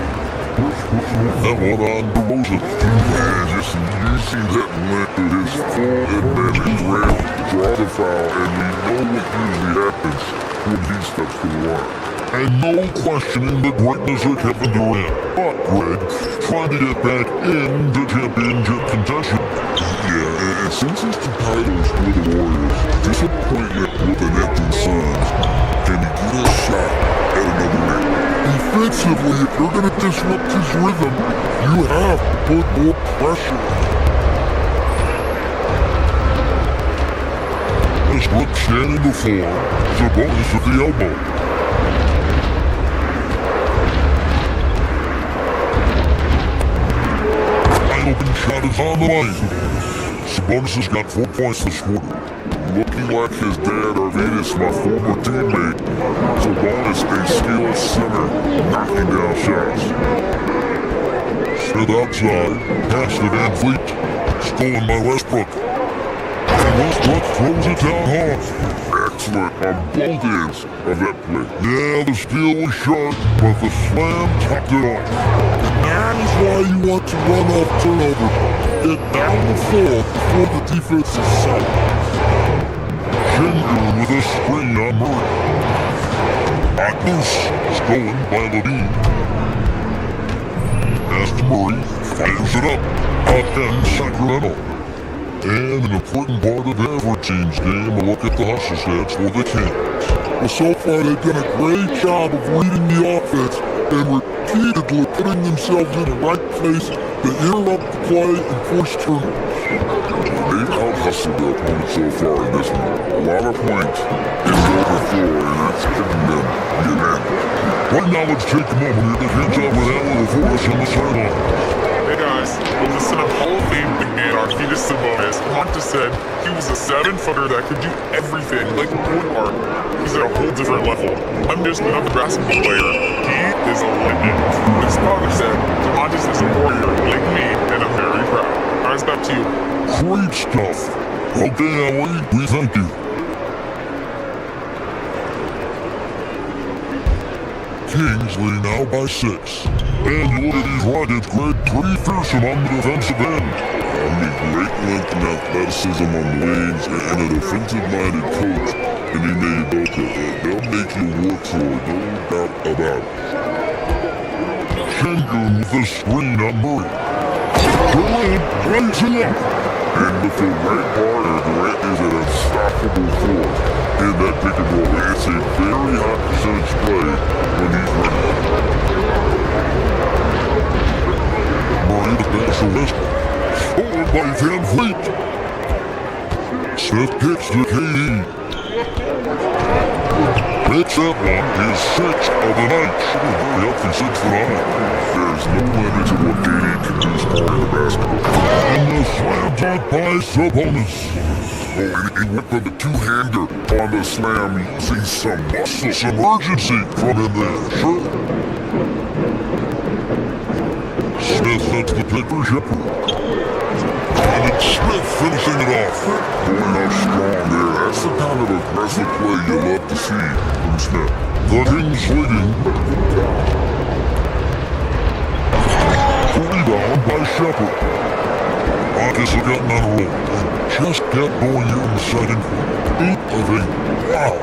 That one on DeRozan. And just using that length with his full advantage, Durant draw the foul, and we know what usually happens when he steps to the line. And no questioning the greatness of Kevin Durant. But Greg trying to get back into championship contention. Yeah, and since his 2 titles with the Warriors, disappointment with an empty Suns, can he get a shot at another ring? Defensively, if you're going to disrupt his rhythm, you have to put more pressure. As Brooke standing before, Sabonis at the elbow. Wide open shot is on the line. Sabonis has got 4 points this quarter. Looking like his dad, Arvidas, my former teammate. Sabonis, a skilled center, knocking down shots. Smith outside, pass to Van Vliet. Stolen by Westbrook. And Westbrook throws it down hard. Excellent on both ends of that play. Yeah, the steal was sharp, but the slam topped it off. That is why you want to run off turnovers. Get down the floor before the defense is set. Sengun with a screen on Murray. Agnes stolen by Levine. Pass to Murray, fires it up. Again, Sacramento. And an important part of every team's game, a look at the hustle stats for the Kings. Well, so far they've done a great job of reading the offense and repeatedly putting themselves in the right place to interrupt the play and force turnovers. They've out-hustled their opponent so far in this one. A lot of points in the open floor, and it's giving them the advantage. Right now, let's take a moment here to catch up with Alan for us on the sideline. Hey guys, we'll listen to Hall of Fame big man Arvidas Sabonis. Monta said he was a 7-footer that could do everything, like a point guard. He's at a whole different level. I'm just another basketball player. He is a legend. His father said, Montes is a warrior like me, and I'm very proud. Guys, back to you. Great stuff. Okay, Ellie, we thank you. Kings leading now by 6. And you look at these Rockets, Greg, pretty fearsome on the defensive end. I mean, great length and athleticism on the wings, and an offensive-minded coach in Ime Udoka. They'll make you work for it, no doubt about it. Sengun with a screen on Murray. Durant rising up. And with the right partner, Durant is an unstoppable force in that pick and roll. It's a very high percentage play when he's running. Murray with by Van Vliet. Smith kicks to KD. Makes that one his 6th of the night. Very healthy 6 for 9. There's no limit to what KD can do as part of the basketball. And the slam dunk by Sabonis. Oh, and he went for the two-hander on the slam using some muscle. Some urgency from him there, sure. Smith sets the pick for Shepard. And it's Smith finishing it off. Going out strong there. That's the kind of aggressive play you love to see from Smith. The Kings leading. Rebound by Shepard. Rockets have gotten on a roll. Just kept going here in the second quarter. 8 of 8. Wow.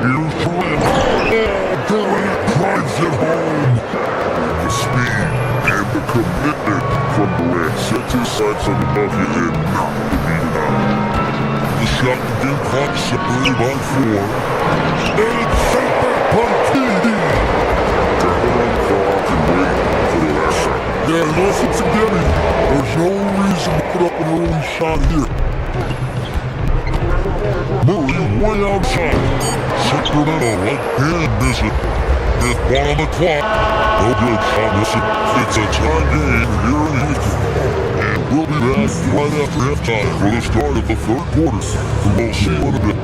Here's Durant. Oh, Durant drives it home. The speed and the commitment from Durant sets his sights on the bucket and not to be denied. The shot again clock separated by 4. And it's shot back by KD. Turn it on the clock and wait for the last shot. Yeah, listen to Denny. There's no reason to put up an early shot here. Murray way outside. Sacramento like can't miss it. With 1 on the clock. No good, Thomas. It's a tie game here in Houston. And we'll be back right after halftime for the start of the 3rd quarter. We'll see you in a bit.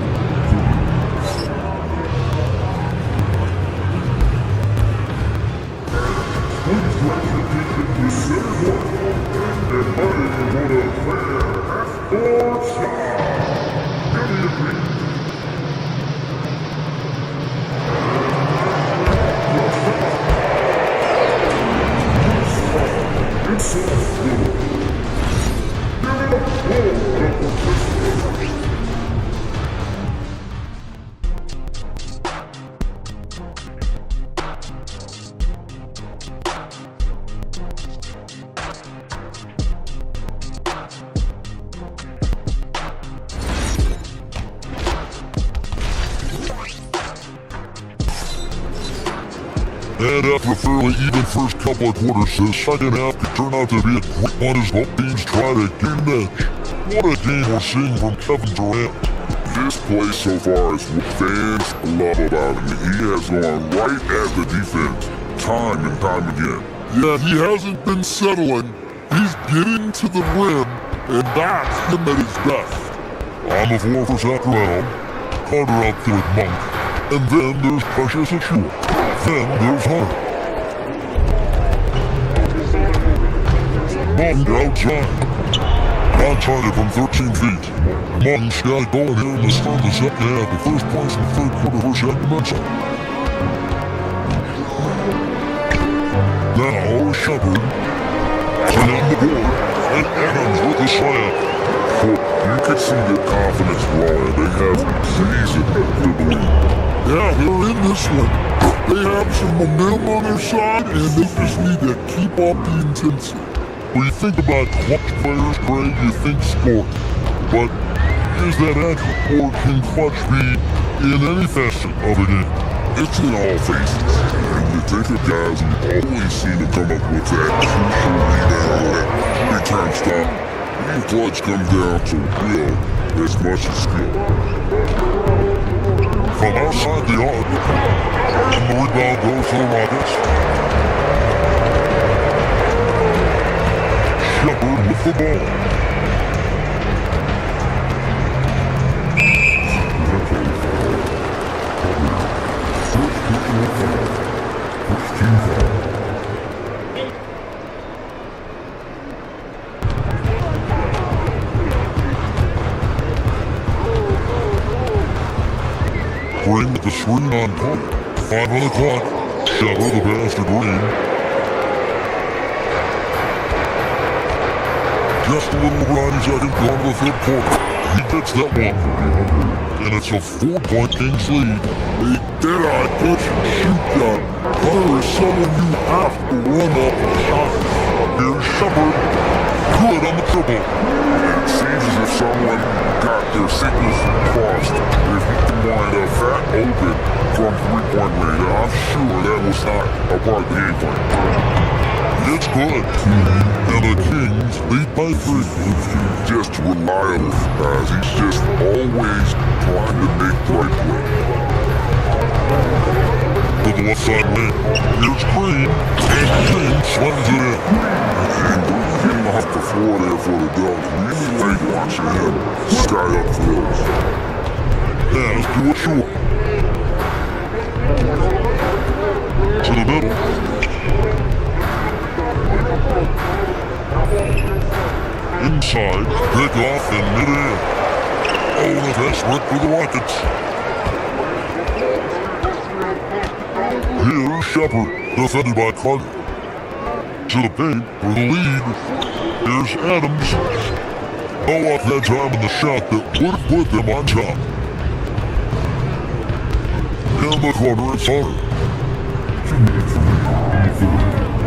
And after a fairly even first couple of quarters, the second half could turn out to be a quick one as both teams try to get an edge. What a game we're seeing from Kevin Durant. This play so far is what fans love about him. He has gone right at the defense time and time again. Yeah, he hasn't been settling. He's getting to the rim, and that's him at his best. On the floor for Sacramento, Carter out there with Monk. And then there's Precious Achiuwa. Then there's Hunter. Monk outside. On target from 13 feet. Monk's got it going here in the start of the second half. The first points in the 3rd quarter for Sacramento. Now Shepard. And on the board. And Adams with the slam. You can see their confidence growing. They have reason to believe. Yeah, they're in this one. They have some momentum on their side, and they just need to keep up the intensity. When you think about clutch players, Greg, you think sport. But is that accurate, or can clutch be in any facet of a game? It's in all phases. And you think of guys who always seem to come up with that crucial rebound, that big time stop. And clutch comes down to will as much as skill. From outside the arc, and the rebound goes to the Rockets. Shepard with the ball. Green with the screen on top. 5 on the clock. Shepard the pass to Green. Just a little over 90 seconds gone to the 3rd quarter. He gets that one. And it's a 4-point Kings lead. A dead-eye catch and shoot shot. Hunter is someone you have to run up and shot. Here's Shepard. Good on the triple. It seems as if someone got their signals crossed. If you can wind up that open from 3-point range, I'm sure that was not a part of the game plan. It's good. And the Kings lead by 3. Just reliable, as he's just always trying to make the right play. To the left side lane. Here's Green. And Green slams it in. And getting off the floor there for the dunk. Really like watching him sky up throws. Pass to Achua. To the middle. Inside, pick off in mid-air. Oh, the best work for the Rockets. Here's Shepard, defended by Carter. To the paint for the lead. Here's Adams. Oh, off that time in the shot that would have put them on top. In the corner, it's Carter.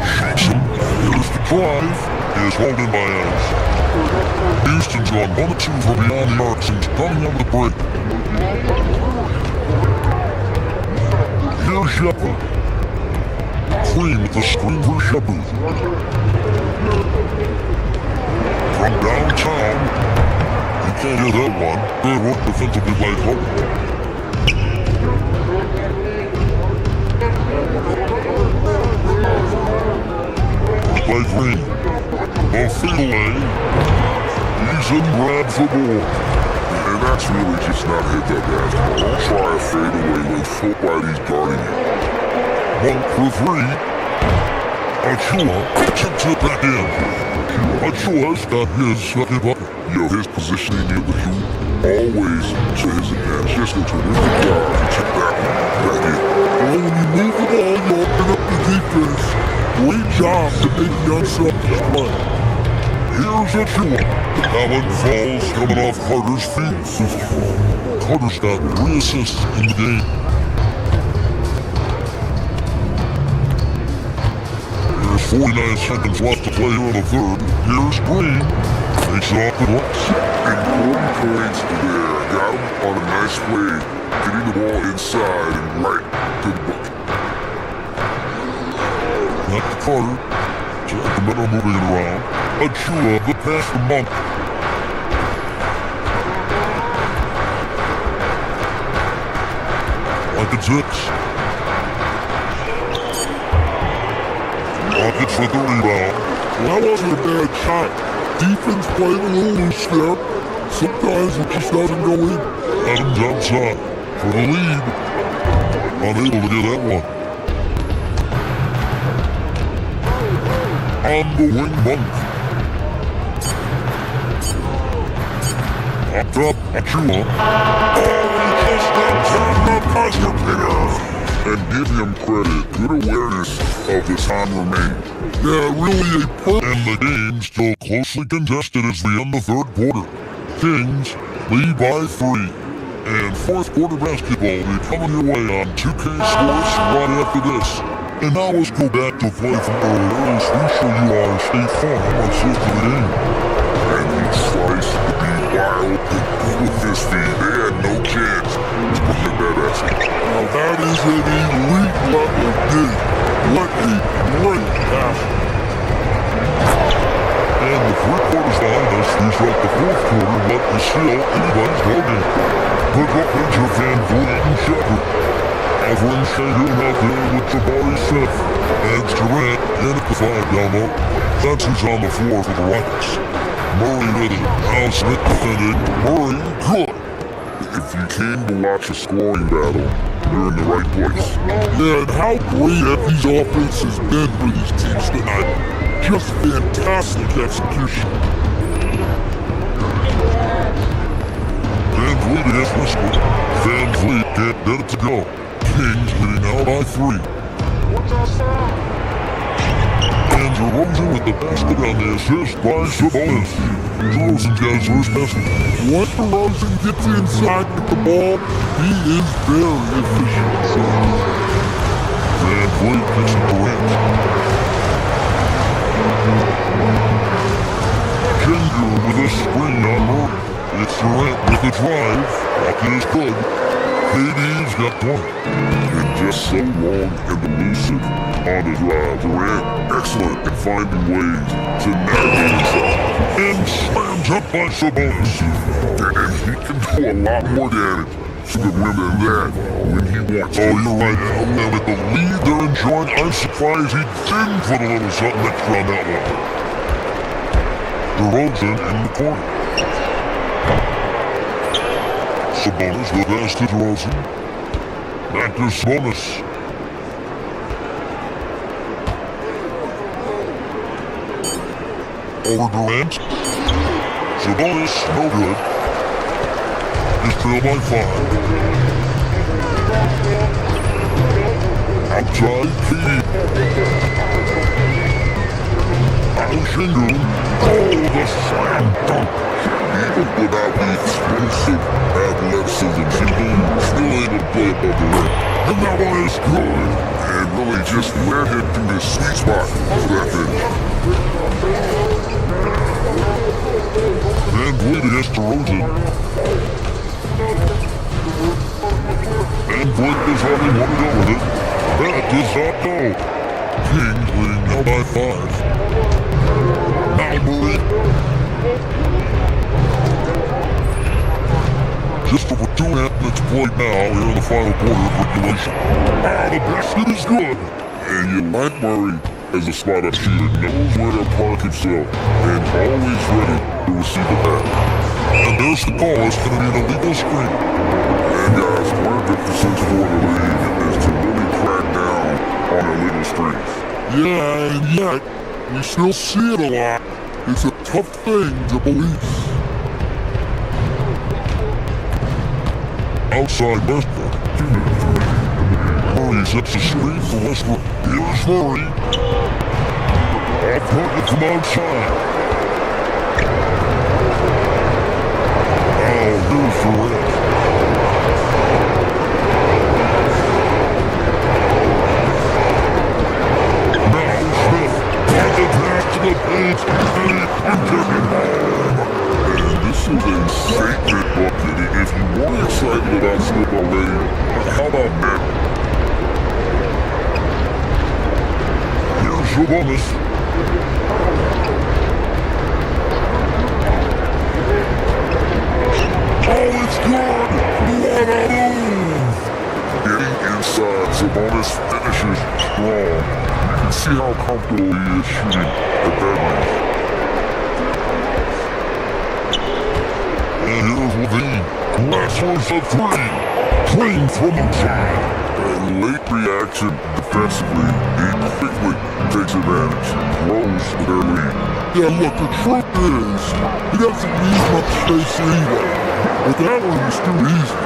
Shoots him. Here's the drive. Is hauled in by Adams. Houston's on 1 or 2 from beyond the arc since coming on the break. Here's Shepard. Green with the screen for Shepard. From downtown. He can't hit that one. Good work defensively by Carter. By Green. Off fadeaway. He's in grab for more. And that's really just not hit that basketball. Don't try a fadeaway when nobody's guarding you. 1 for 3. Achua chips it back in. Achua's got his second bucket. His positioning near the hoop, always to his advantage. Just a terrific job to chip that back in. Well, when you move the ball, you open up the defense. Great job to make the unselfish play. Here's Achua. That one falls coming off Carter's feet. Carter's got 3 assists in the game. There's 49 seconds left to play here in the third. Here's Green. Takes it off the glass. Important points there. Got him on a nice play. Getting the ball inside and right to the bucket. Not to Carter. Sacramento moving it around. Achua, the pass to Monk. Like it's Hicks. Rockets with the rebound. Well, that wasn't a bad shot. Defense played a little loose there. Sometimes it just doesn't go in. Adams outside for the lead. Unable to get that one. On the wing, Monk. Up top, Achua. Oh, he just got turned up buzzer beater. And give him credit. Good awareness of the time remaining. Yeah, really a And the game still closely contested as we end the third quarter. Kings lead by 3. And fourth quarter basketball will be coming your way on 2K Sports right after this. And now let's go back to play from earlier as we show you our State Farm assist to the game. And he sliced the beat wide open with his feet. They had no chance to put in that basket. Now that is an elite level dig. What a great pass. And the 3 quarters behind us, we start the fourth quarter, but it's still anybody's ball game. Good offensive Van Vliet and Shepard. Alvin Shagan out there with Jabari Smith. Adds Durant in at the 5 down low. That's who's on the floor for the Rockets. Murray with it. Al Smith defending. Murray, good. If you came to watch a scoring battle, you're in the right place. Yeah, and how great have these offenses been for these teams tonight. Just fantastic execution. Van Vliet against Westbrook. Van Vliet can't get it to go. Kings leading now by 3. And DeRozan with the basket on the assist by Sabonis. DeRozan got his first basket. Once DeRozan gets inside with the ball, he is very efficient. Van Vliet gets it Durant. Jenger with a screen on Murray. It's Durant with the drive. Rocket is good. KD's got 20. And just so long and elusive on the drive. Durant, excellent at finding ways to navigate himself. And slams up by Sabonis. And he can do a lot more damage to the rim than that when he wants. Oh, you're right. And with the lead they're enjoying, I'm surprised he didn't put a little something extra on that one. DeRozan in the corner. Sabonis, the pass to DeRozan. Back to Sabonis. Over Durant. Sabonis, no good. He's trailed by 5. Outside, KD. Shingun. Oh, the slam dunk. Even without the explosive athleticism, Shingun still able to play above the rim. And that one is good. And really just led him to his sweet spot for that finish. And Boyd against DeRozan. And Boyd does how they want to go with it. That does not go. Kings leading now by 5. Now Murray. Just over 2 minutes played now here in the final quarter of regulation. The basket is good. And you like Murray as a spot-up shooter, knows where to park himself, and always ready to receive the pass. And there's the call. It's going to be an illegal screen. And guys, one of the concerns for the league is to really crack down on illegal screens. Yeah, and yet, we still see it a lot. It's a tough thing to police. Outside Westbrook. Murray sets a screen for Westbrook. Here's Murray. Off target from outside. Oh, here's Durant. Now Smith. On the pass to the paint. And took it home. And this is a sacred bucket. If you weren't excited about Smith already, how about that? Here's Sabonis. Oh, it's good! What a move! Getting inside, Sabonis finishes strong. You can see how comfortable he is shooting at that range. And here's Levine. Last one's a 3. Clean from inside. And late reaction defensively, he quickly takes advantage. Grows their lead. Yeah, look, the truth is, he doesn't need much space anyway. But that one is too easy.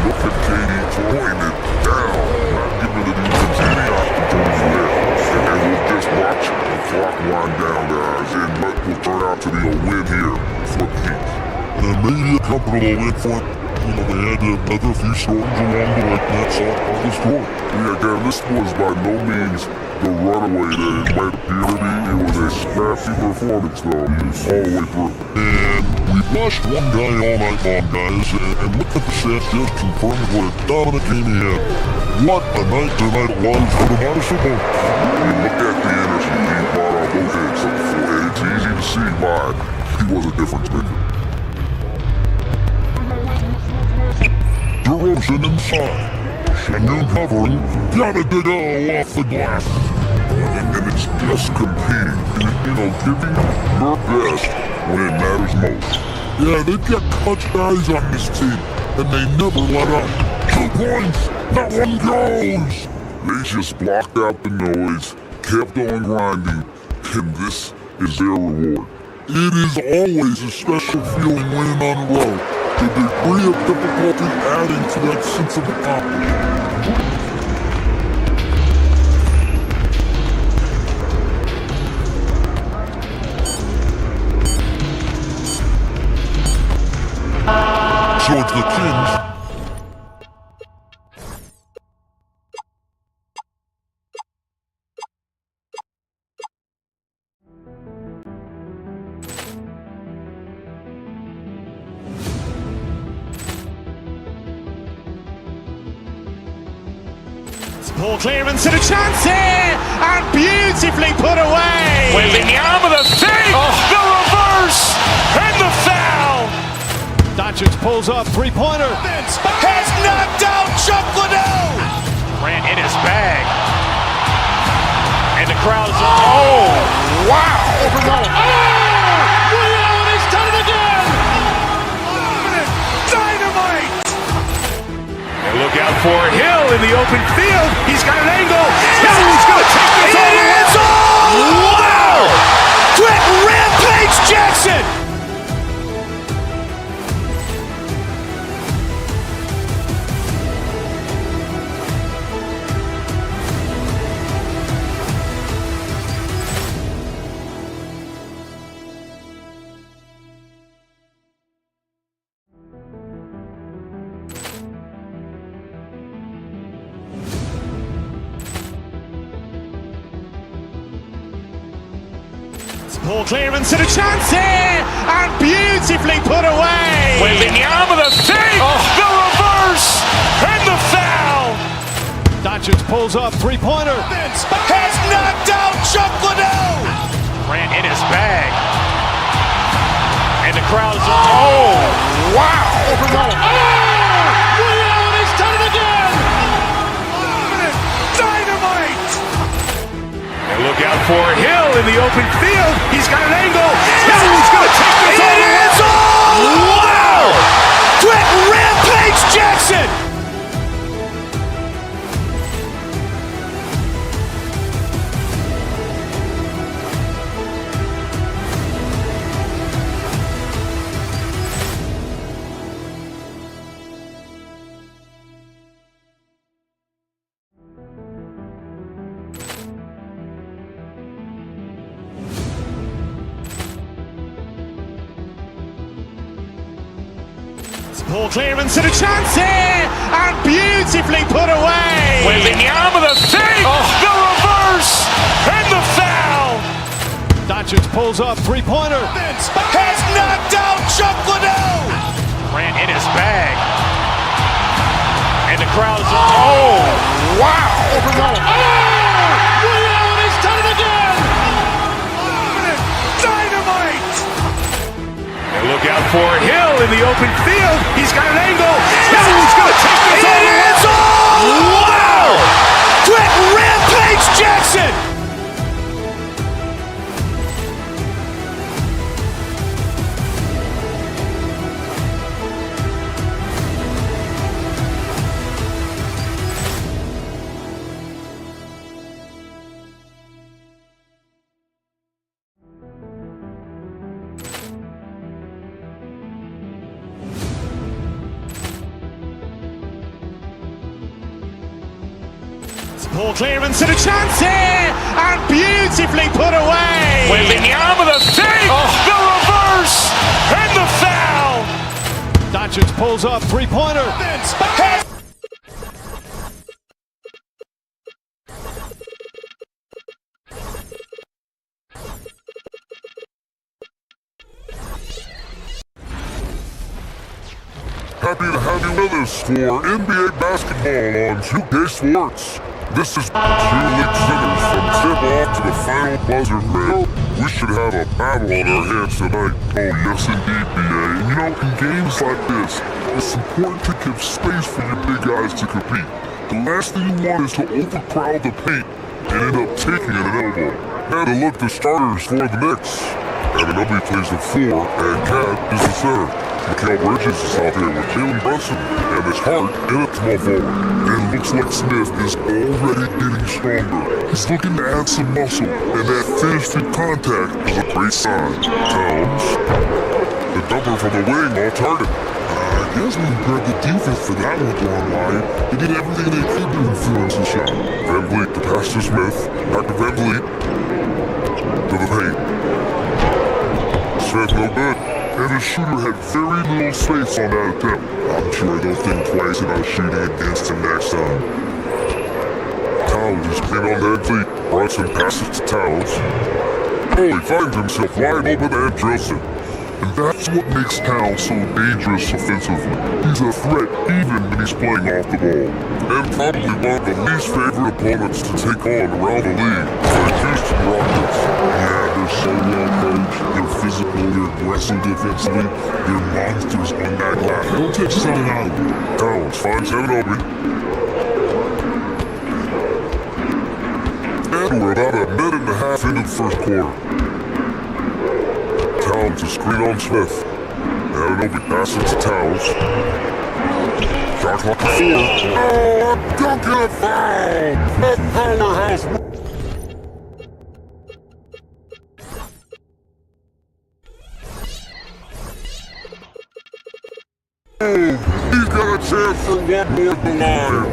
Look at KD throwing it down, not giving the defense any opportunity there. And we'll just watch the clock wind down, guys, and what will turn out to be a win here for the Kings. And maybe a comfortable win for it. You know, they had another few storms along the way, that's all part of the story. Yeah, again, this was by no means the runaway that it might appear to be. It was a scrappy performance, though, all the way through. And we watched one guy all night long, guys, and look at the stats just confirmed what a dominant game he had. What a night tonight it was for the Madison Bull. And look at the energy he brought on both ends of the floor. It's easy to see why he was a difference maker. DeRozan inside. Shingun covering. Got it to go off the glass. And it's just competing. You know, giving their best when it matters most. Yeah, they've got clutch guys on this team, and they never let up. 2 points. That one goes. They just blocked out the noise, kept on grinding, and this is their reward. It is always a special feeling winning on the road. The degree of difficulty adding to that sense of accomplishment. So it's the Kings. Ball clearance and a chance here, and beautifully put away. Wembanyama the fake, the reverse, and the foul. Doncic pulls up, three-pointer. Has knocked out Chuck Liddell. Ran in his bag. And the crowd is, oh, wow. He's done it again. Dynamite. And look out for Hill in the open field. He's got an angle. He's going to take this all the way. Wow. Quick Rampage Jackson. Ball clearance and a chance here, and beautifully put away. Wembanyama the fake, the reverse, and the foul. Doncic pulls up, three-pointer. Has knocked out Chuck Liddell. Ran in his bag. And the crowd is, oh, wow. He's done it again. Dynamite. And look out for Hill in the open field. He's got an angle. He's going to take this all the way. Wow. Quick Rampage Jackson. Ball clearance and a chance here, and beautifully put away. Wembanyama the fake, the reverse, and the foul. Doncic pulls up, three-pointer. Has knocked out Chuck Liddell. Ran in his bag. And the crowd is, oh, wow. He's done it again. Dynamite. And look out for Hill in the open field. He's got an angle. He's going to take this all the way. Wow. Quick Rampage Jackson. Ball clearance and a chance here, and beautifully put away. Wembanyama the fake, the reverse, and the foul. Doncic pulls up, three-pointer. Happy to have you with us for NBA basketball on 2K Sports. This is two league sinners from tip-off to the final buzzer break. We should have a battle on our hands tonight. Oh yes indeed, BA. You know, in games like this, it's important to give space for your big guys to compete. The last thing you want is to overcrowd the paint and end up taking an elbow. Had a look at the starters for the Knicks. Anunoby plays the 4, and Cat is the center. Mikal Bridges is out there with Jalen Brunson and his heart in a small forward. And it looks like Smith is already getting stronger. He's looking to add some muscle, and that finish through contact is a great sign. Towns, the dumper from the wing, all target. I guess we grabbed the defense for that one, John Wyatt. They did everything they could to influence the shot. Van Vliet to pass to Smith, back to Van Vliet, to the paint. Smith no good. And the shooter had very little space on that attempt. I'm sure they'll think twice about shooting against him next time. Towns is clean on Van Vliet. Brunson passes to Towns. Oh, he finds himself wide open and drills it. And that's what makes Cal so dangerous offensively. He's a threat even when he's playing off the ball. And probably one of the least favorite opponents to take on around the league, the Houston Rockets. Yeah, they're so well coached, they're physical, they're aggressive defensively, they're monsters on that glass. They'll take something out of it. Towns finds Anunoby. And we're about a minute and a half into the first quarter. Towns a screen on Smith. Anunoby passes to Towns. Shot clock to 4. Oh, I'm dunking a foul! That powerhouse! Oh, he's got a chance for one more at the line.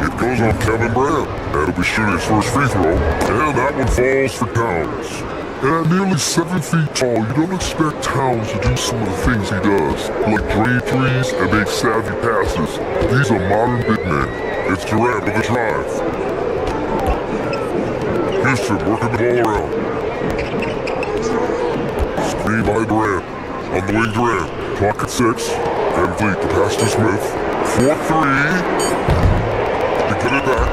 It goes on Kevin Brand. That'll be shooting his first free throw. And that one falls for Towns. And at nearly 7 feet tall, you don't expect Towns to do some of the things he does, like drain threes and make savvy passes. He's a modern big man. It's Durant with the drive. Houston working the ball around. Screen by Durant. On the wing, Durant. Clock at 6. Van Vliet to pass to Smith. 4-3. To get it back.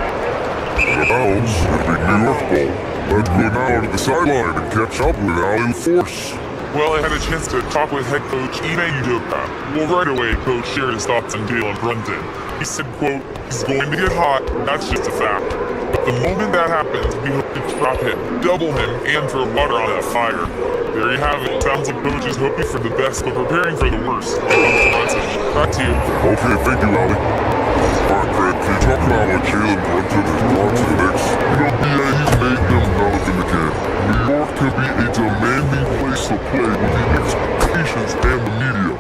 Out of bounds. It'll be New York ball. But go now to the sideline and catch up with Allie Force. Well, I had a chance to talk with head coach Ime Udoka. Well, right away, coach shared his thoughts on Jalen Brunson. He said, quote, he's going to get hot, that's just a fact. But the moment that happens, we hope to drop him, double him, and throw water on that fire. There you have it. Sounds like coach is hoping for the best, but preparing for the worst. Back to you. Okay, thank you, Allie. Alright, Fred, can you talk about what Jalen Brunson has brought to the Knicks? Yeah, he's made them relevant again. New York can be a demanding place to play with the expectations and the media.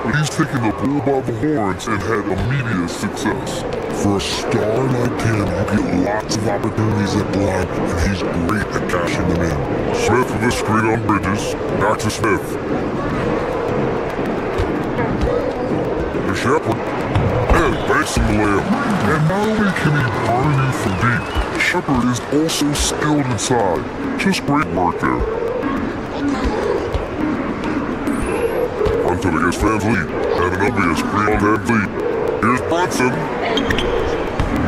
But he's taken the bull by the horns and had immediate success. For a star like him, you get lots of opportunities at the line, and he's great at cashing them in. Smith with a screen on Bridges. Back to Smith. To Shepard. And banks him the layup. And not only can he burn you from deep, Shepard is also skilled inside. Just great work there. Until against Van Vliet. Anunoby is screen on Van Vliet. Here's Brunson.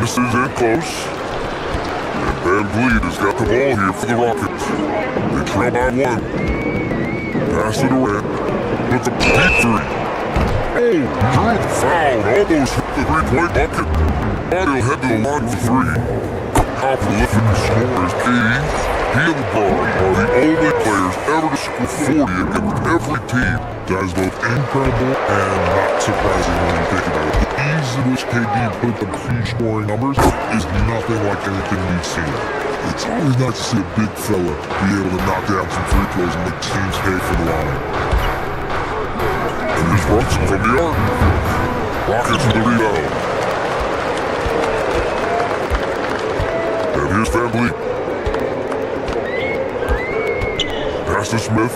Misses in close. And Van Vliet has got the ball here for the Rockets. They trail by 1. Pass to Durant. With the deep 3. Oh, drew the foul. Almost hit the 3-point bucket. But he'll head to the line for 3. How prolific the scorer is KD. He and LeBron are the only players ever to score 40 against every team. That is both incredible and not surprising when you think about it. The ease in which KD put up huge scoring numbers is nothing like anything we've seen. It's always nice to see a big fella be able to knock down some free throws and make teams pay for the line. And here's Brunson from the arc. Rockets with the rebound. And here's Van Vliet. Pass to Smith.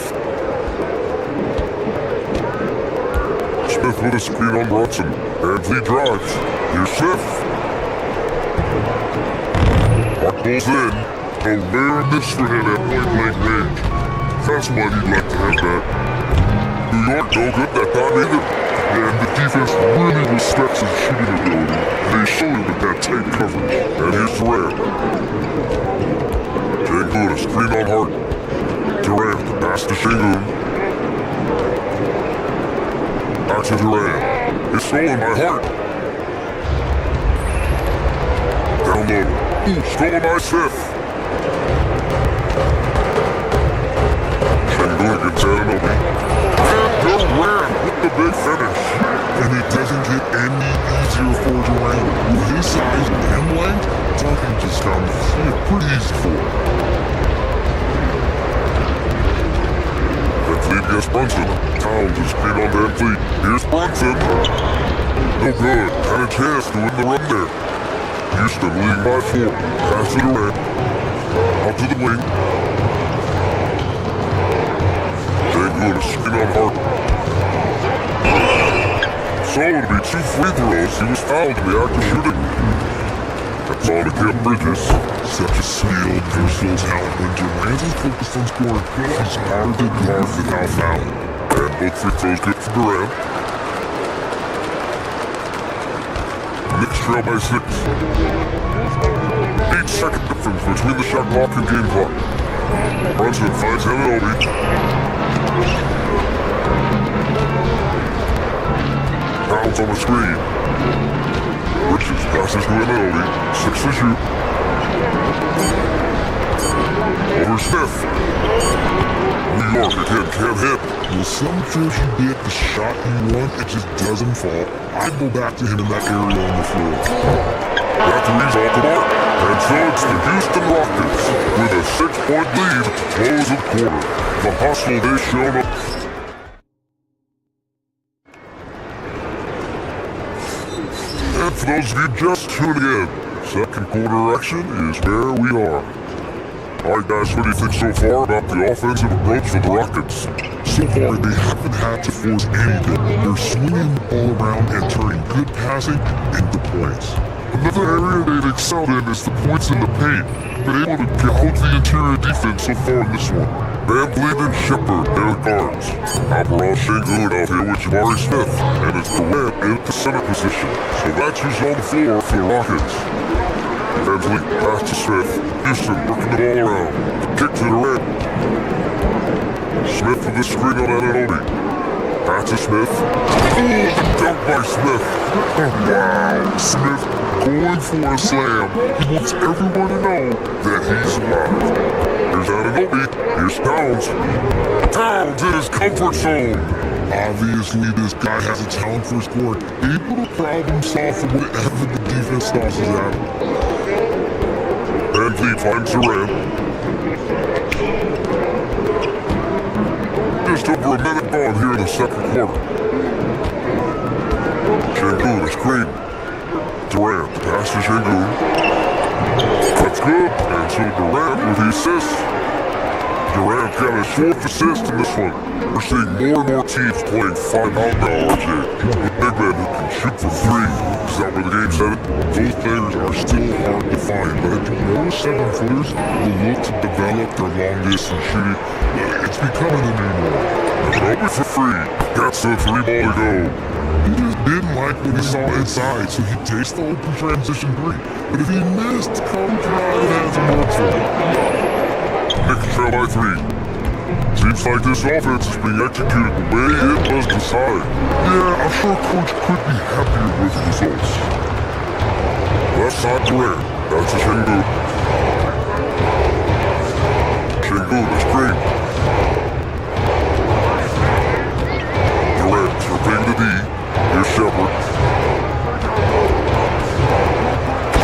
Smith with a screen on Brunson. Van Vliet drives. Here's Smith. Puck pulls in. A rare miss for him at point-blank range. That's why he'd like to have that. New York no good that time either. And the defense really respects his shooting ability. They show him with that tight coverage. And here's Durant. Şengün a screen on Hart. Durant, the pass to Şengün. Back to Durant. It's stolen by Hart. Down low. Ooh, stolen by Smith. Şengün against Anunoby. And Durant with the big finish. And it doesn't get any easier for Durant. With his size and length, talking just comes pretty easy for him. Van Vliet against Brunson. Towns is screen on Van Vliet. Here's Brunson. No good. Had a chance to win the run there. Houston leading by 4. Pass to Durant. Out to the wing. Şengün a screen on Hart. Saw it to be 2 free throws. He was fouled in the act of shooting. That's all to Cam Bridges. Such a skilled, versatile talent. When Durant is focused on scoring, he's hard to guard without fouling. And both free throws good for Durant. Knicks trail by 6. 8-second difference between the shot clock and game clock. Brunson finds Anunoby. Towns on the screen. Bridges passes to Anunoby. 6 to shoot. Over Smith. New York again can't hit. Well, sometimes you get the shot you want, it just doesn't fall. I go back to him in that area on the floor. That three's off the mark. And so it's the Houston Rockets with a 6-point lead close of quarter. The hustle they showed up. And for those of you just tuning in, second quarter action is where we are. Alright guys, what do you think so far about the offensive approach for the Rockets? So far, they haven't had to force anything. They're swinging the ball around and turning good passing into points. Another area they've excelled in is the points in the paint. Been able to hold the interior defense so far in this one. Van Vliet and Shepard, their guards. Alvarez Sengun out here with Jabari Smith. And it's Durant in the center position. So that's who's on the floor for the Rockets. Van Vliet pass to Smith. Houston working the ball around. Kick to Durant. Smith with the screen on Anunoby. Pass to Smith. Oh, the dunk by Smith. Oh, wow. Smith going for a slam. He wants everyone to know that he's alive. Here's Anunoby. Here's Towns. Towns in his comfort zone. Obviously, this guy has a talent for scoring. Able to problem solve for whatever the defense tosses at him. Van Vliet finds Durant. Just over a minute gone here in the second quarter. Sengun, a screen. Durant, the pass to Sengun. That's good. And so Durant with the assist. Durant got his 4th assist in this one. We're seeing more and more teams playing 5-out now, RJ. With big men who can shoot for 3. Is that where the game's headed? Those players are still hard to find, but I think most 7-footers will look to develop their long distance shooting. It's becoming the new norm. Anunoby for 3. That's the 3 ball to go. He just didn't like what he saw inside, so he takes the open transition 3. But if he missed, Coach Ryan hasn't worked for him. Knicks trail by 3. Seems like this offense is being executed the way it was designed. Yeah, I'm sure Coach could be happier with the results. Left side Durant. That's a Sengun. Sengun, a screen. Durant surveying the D. Here's Shepard.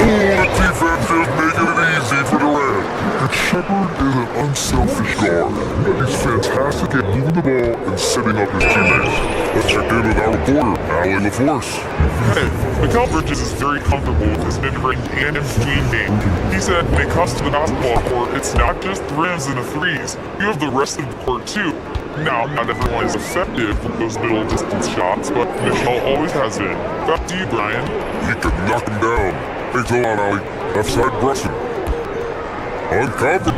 Oh, the defense is making it easy for Durant. And Shepard is an unselfish guard. He's fantastic at moving the ball and setting up his teammates. Let's check in with our reporter, Ali LaForce. Hey, Mikal Bridges is very comfortable with his mid-range and in-between game. He said when it comes to the basketball court, it's not just the rims and the threes. You have the rest of the court too. Now, not everyone is effective with those middle distance shots, but Mikal always has been. Back to you, Brian. He could knock him down. Thanks a lot, Ali. Left side Brunson. Uncovered.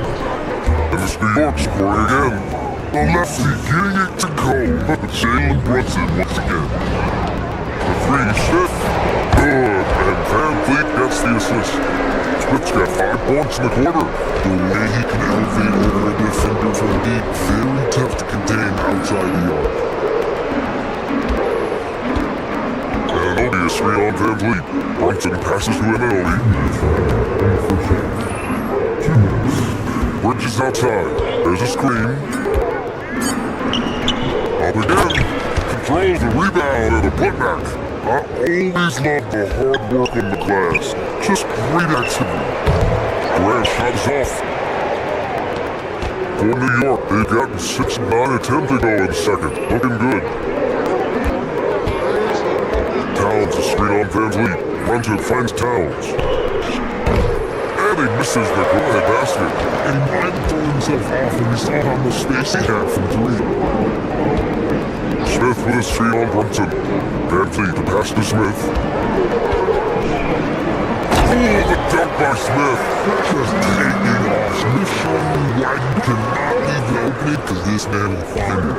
And it's New York scoring again. The lefty getting it to go. Jalen Brunson once again. The 3, Smith. Good. And Van Vliet gets the assist. Smith's got 5 points in the quarter. The way he can elevate over a defender from deep, very tough to contain outside the arc. Anunoby is 3 on Van Vliet. Brunson passes to Anunoby. Bridges outside. There's a screen. Up again. Controls the rebound and a putback. I always love the hard work in the class. Just great activity. Durant shoves off. For New York, they've gotten 6-9 attempt to go in second. Looking good. Towns, a screen on Van Vliet. Brunson finds Towns. And he misses the go-ahead basket. And he might throw himself off when he saw how much space he had from 3. Smith with his 3 on Brunson. Van Vliet, the pass to Smith. Oh, the dunk by Smith. Just taking off Smith showing White cannot leave the opening because this man will find it.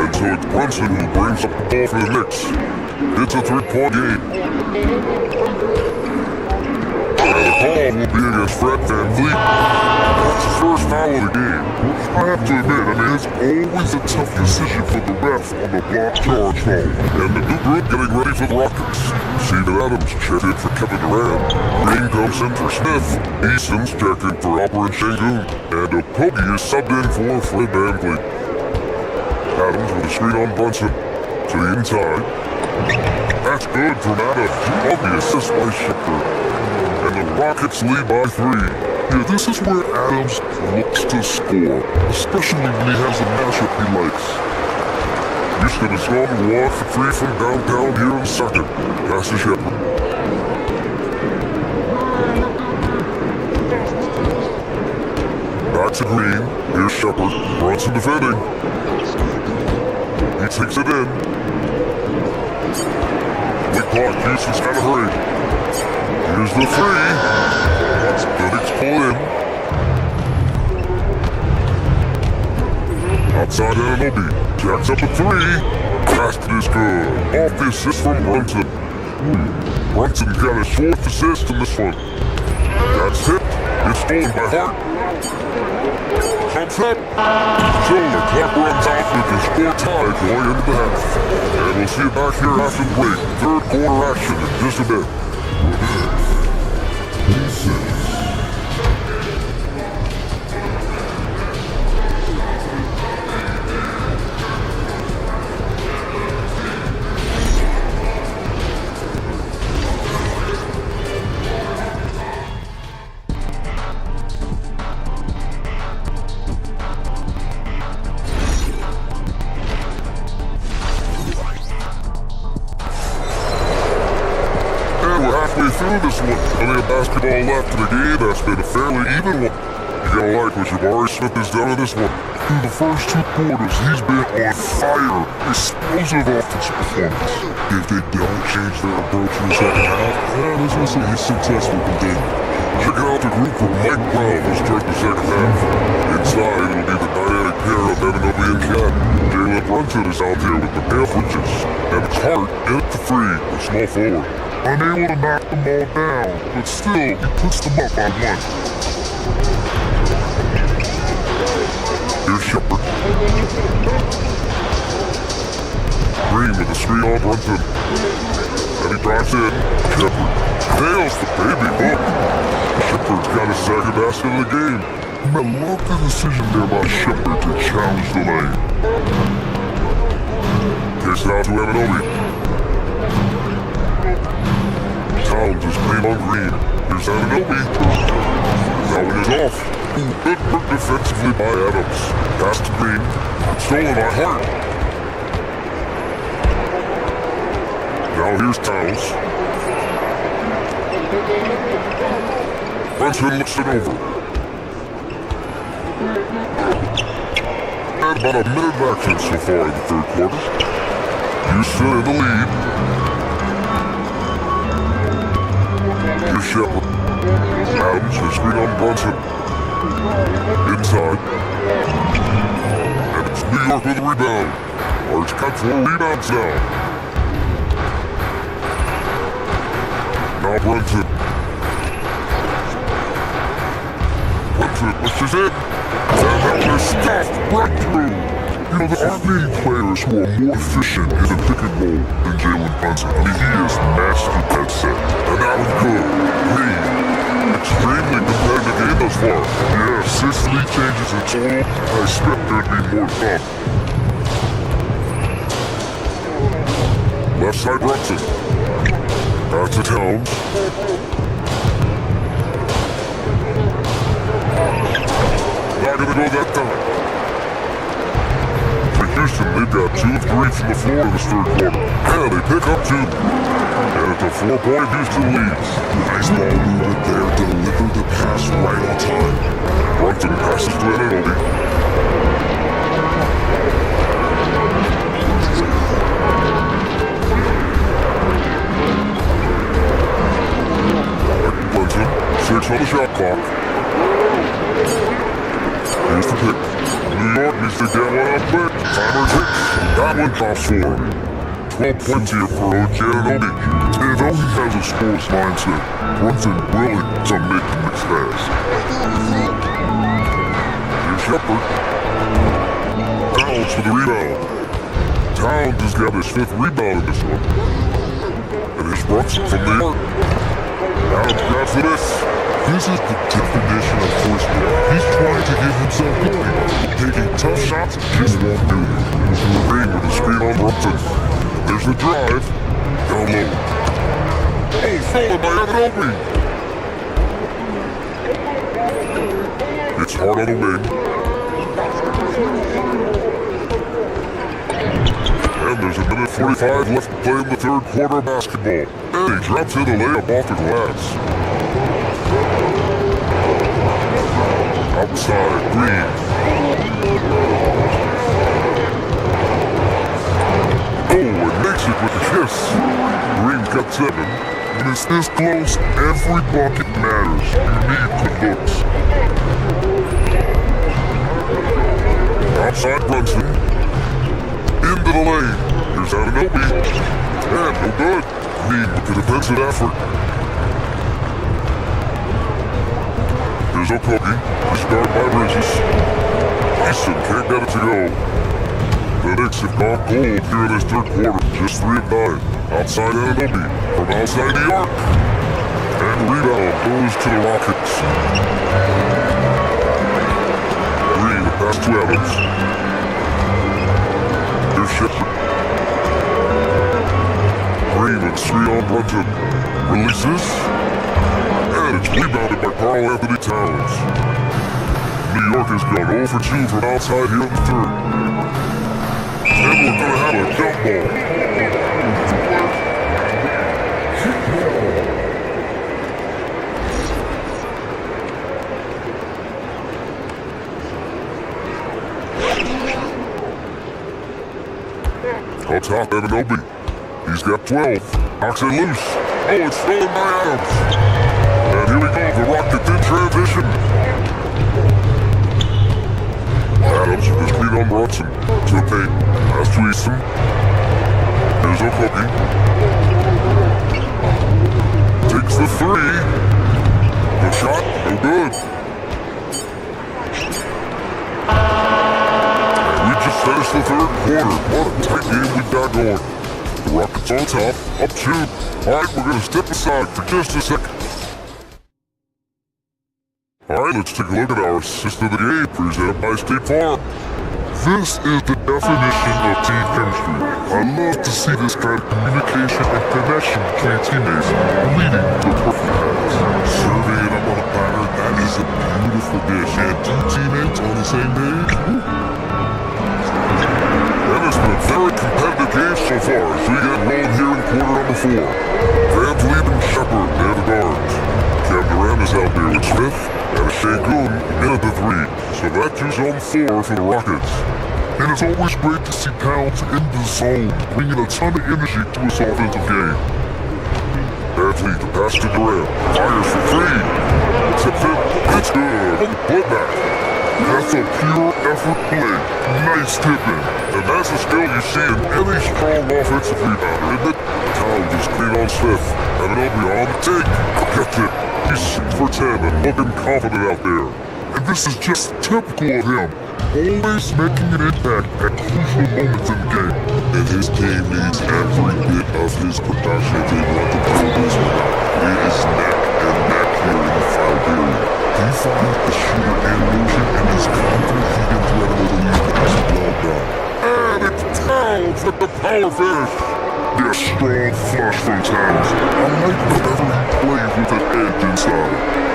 And so it's Brunson who brings up the ball for the Knicks. It's a 3-point game. And the call will be against Fred VanVleet. That's his first foul of the game. I have to admit, it's always a tough decision for the ref on the block charge foul. And the new group getting ready for the Rockets. Steven Adams checked in for Kevin Durant. Green comes in for Smith. Easton's checked in for Alperen Şengün. And Okogie is subbed in for Fred VanVleet. Adams with a screen on Brunson. To the inside. That's good from Adams. Okogie assist by Shepard. And the Rockets lead by 3. Yeah, this is where Adams looks to score, especially when he has a matchup he likes. Houston is going to walk for 3 from downtown here in the second. Pass to Shepard. Back to Green. Here's Shepard. Brunson defending. He takes it in. Weak block. Houston's got to hurry. Here's the 3. The Knicks pull in. Outside Anunoby. Jacks up a 3. Basket is good. Off the assist from Brunson. Brunson got his 4th assist in this one. That's hit. It's stolen by Hart. Comes up. So the clock runs out with the score tied going into the half. And we'll see it back here after the break. Third quarter action in just a bit. Through this one. Plenty of basketball left in the game. That's been a fairly even one. You gotta like what Jabari Smith has done in this one. Through the first 2 quarters, he's been on fire. Explosive offensive performance. If they don't change their approach in the second half, there's also his success will continue. Check out the group from Mike Brown who start the second half. Inside, it'll be the dynamic pair of Anunoby and Cat. Jalen Brunson is out there with the pair of Bridges. And it's Hart in at the 3, a small forward. Unable to knock them all down, but still, he puts them up by 1. Here's Shepard. Green with a screen on Brunson. And he drives in. Shepard nails the baby hook. Shepard's got his second basket of the game. I love the decision there by Shepard to challenge the lane. Kicks it out to Anunoby. Towns is clean on Green. Here's Anunoby. That one is off. Good work defensively by Adams. Pass to Green. Stolen by Hart. Now here's Towns. Brunson looks it over. And about a minute of action so far in the third quarter. Houston in the lead. Here's Shepard. Adams with a screen on Brunson. Inside. And it's New York with a rebound. Large cut 4 rebounds now. Now Brunson. Brunson pushes in. And that one is stuffed right through. There aren't many players who are more efficient in the pick and roll than Jalen Brunson. He has mastered that set. And that was good. Green. Extremely competitive game thus far. Yeah, 6 lead changes in total. I expect there to be more to come. Left side Brunson. Back to Towns. Not gonna go that time. For Houston, they've got 2 of 3 from the floor in this third quarter. And they pick up 2. And it's a 4-point Houston lead. Nice ball movement there. Deliver the pass right on time. Brunson passes to Anunoby. Brunson, 6 on the shot clock. Here's the pick. New York needs to get one up quick. Timer ticks. That one drops for 12 points here for OG Anunoby. And though he has a sports mindset, Brunson willing to make the mix fast. Here's Shepard. Towns for the rebound. Towns has got his 5th rebound in this one. And here's Brunson from New York. Towns grabs the miss. This is the definition of horseplay. He's trying to give himself going. Taking tough shots, just won't do it. Green with the screen on Brunson. There's the drive. Down low. Oh, followed by Anunoby. It's hard on the wing. And there's a minute 45 left to play in the 3rd quarter of basketball. And he drops in a layup off the glass. Outside, Green. Oh, and makes it with a kiss. Green's got 7. When it's this close, every bucket matters. You need the looks. Outside Brunson. Into the lane. Here's Anunoby. And no good. Green with the defensive effort. Here's Okogie. He's guarded by Bridges. Easton can't get it to go. The Knicks have gone cold here in this 3rd quarter. Just 3 of 9. Outside Anunoby. From outside New York. And the rebound goes to the Rockets. Green pass to Evans. Here's Shepard. Green with 3 on Brunson. Releases. And it's rebounded by Karl Anthony Towns. New York has gone 0 for 2 from outside here in the 3rd. And we're going to have a jump ball. Up top, Anunoby. He's got 12. Knocks it loose. Oh, it's stolen by Adams. And here we go, the Rockets in transition. Adams with the screen on Brunson. To the paint. Pass to Easton. Here's Okogie. Takes the 3. The shot, no good. We just finished the 3rd quarter. What a tight game we've got going. The Rockets on top, up 2. Alright, we're gonna step aside for just a second. Alright, let's take a look at our assist of the game, presented by State Farm. This is the definition of team chemistry. I love to see this kind of communication and connection between teammates, leading to perfect pass. Serving it up on a platter, that is a beautiful dish. And 2 teammates on the same page. That has been a very competitive game so far as we get rolling here in quarter number 4. Van Vliet and Shepard near the guards. Kevin Durant is out there with Smith and Şengün in at the 3. So that 2's on 4 for the Rockets. And it's always great to see Towns in the zone, bringing a ton of energy to his offensive game. Van Vliet, the pass to Durant. Fires for 3. Tips it. It's good. Put back. That's a pure effort play. Nice tipping. And that's a skill you see in any strong offensive rebounder, isn't it? Towns is clean on Smith. Anunoby on the take. Gets it. He's 6 for 10 and looking confident out there. And this is just typical of him. Always making an impact at crucial moments in the game. And his team needs every bit of his production if they want to pull this one out. It is neck and neck here in the foul period. He finds the shooter in motion and is confident he can threaten with a lead as he blows down. And it's Towns with the power finish. Yes, strong flush from Towns. I like whenever he plays with an edge inside.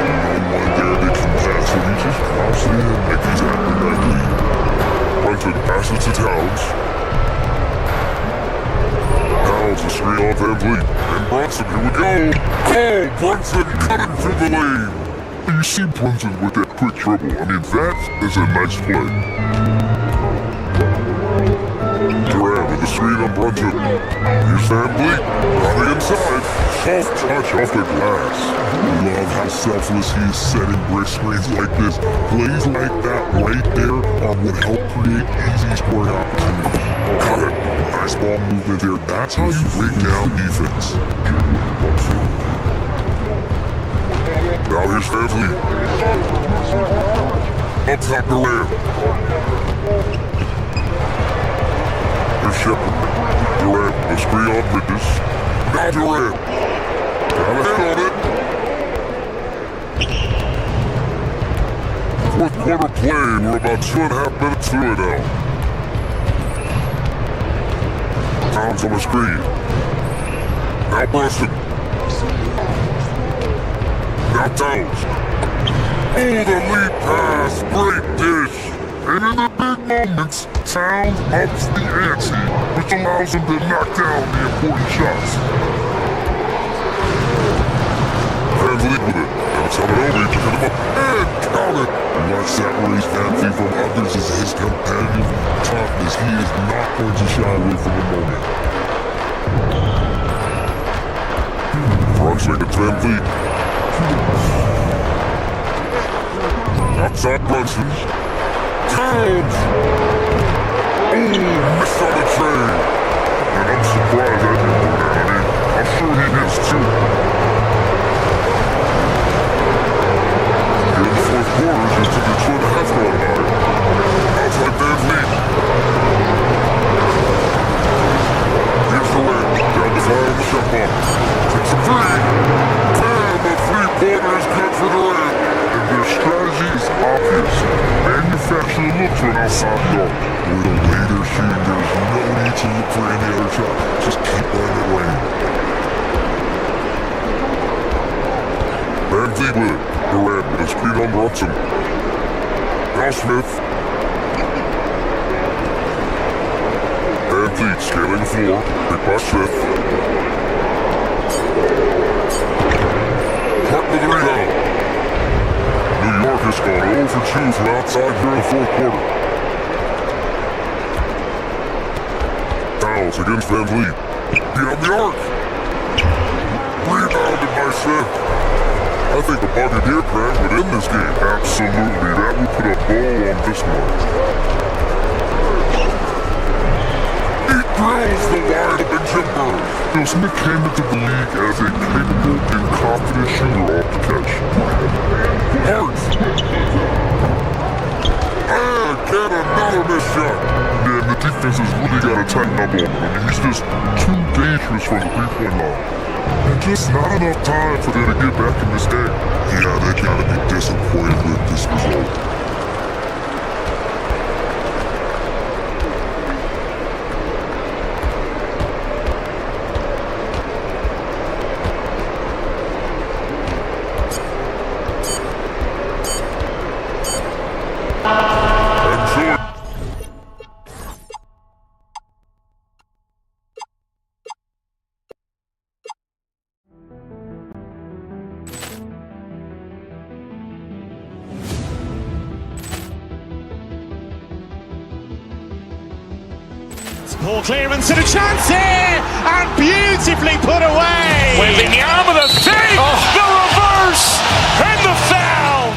No one there that can pass it. He just drops it in like he's acting like lead. Brunson passes to Towns. Towns a screen on Van Vliet. And Brunson, here we go. Oh, Brunson cutting through the lane. You see Brunson with that quick dribble. I mean, that is a nice play. Durant with the screen on Brunson. Here's Van Vliet. On the inside. tough touch off the glass. Love how selfless he is setting brick screens like this. Plays like that right there are what help create easy scoring opportunities. Got it. Nice ball movement there. That's how you break down defense. Now here's Van Vliet. Up top Durant. Here's Shepard. Durant, the screen on Bridges. Now Durant. Got a head on it. Fourth quarter played. We're about 2.5 minutes through it now. Towns on the screen. Now Boston. Now Towns. Oh, the lead pass. Great dish. And in the big moments, Towns ups the ante, which allows him to knock down the important shots. Van Vliet with it. Now Salvadori picking him up and count it. Watch that raise Van Vliet from others as his competitive toughness. He is not going to shy away from the moment. Brunswick to Van Vliet. Outside Brunson. Towns! Oh, missed on the train. And I'm surprised I didn't do that. I mean, I'm sure he hits too. Here in the fourth quarter, just took a 2.5 run high. Outside Van Vliet. Here's the leg. Down the fire on the shot clock. Takes a three. And the three-pointer is good for Durant. And their strategy is obvious. Manufacture looks for an outside dunk. With a later shooting, there's no need to look for any other shot. Just keep letting it rain. Van Vliet with it. Durant with a screen on Brunson. Now Smith. Van Vliet scaling the floor. Picked by Smith. Hart with the rebound. New York has gone 0 for 2 from outside here in the fourth quarter. Fouls against Van Vliet. Beyond the arc. Rebounded by Smith. I think the Buccaneer crowd would end this game. Absolutely. That would put a bow on this one. He drills the wide open jumper. Smith came into the league as a capable and confident shooter off the catch. Hart. And get another missed shot. Man, the defense has really got to tighten up on him. I mean, he's just too dangerous from the three-point line. And just not enough time for them to get back in this game. Yeah, they gotta be disappointed with this result. Poor clearance and a chance here, and beautifully put away. Wembanyama the fake, the reverse, and the foul.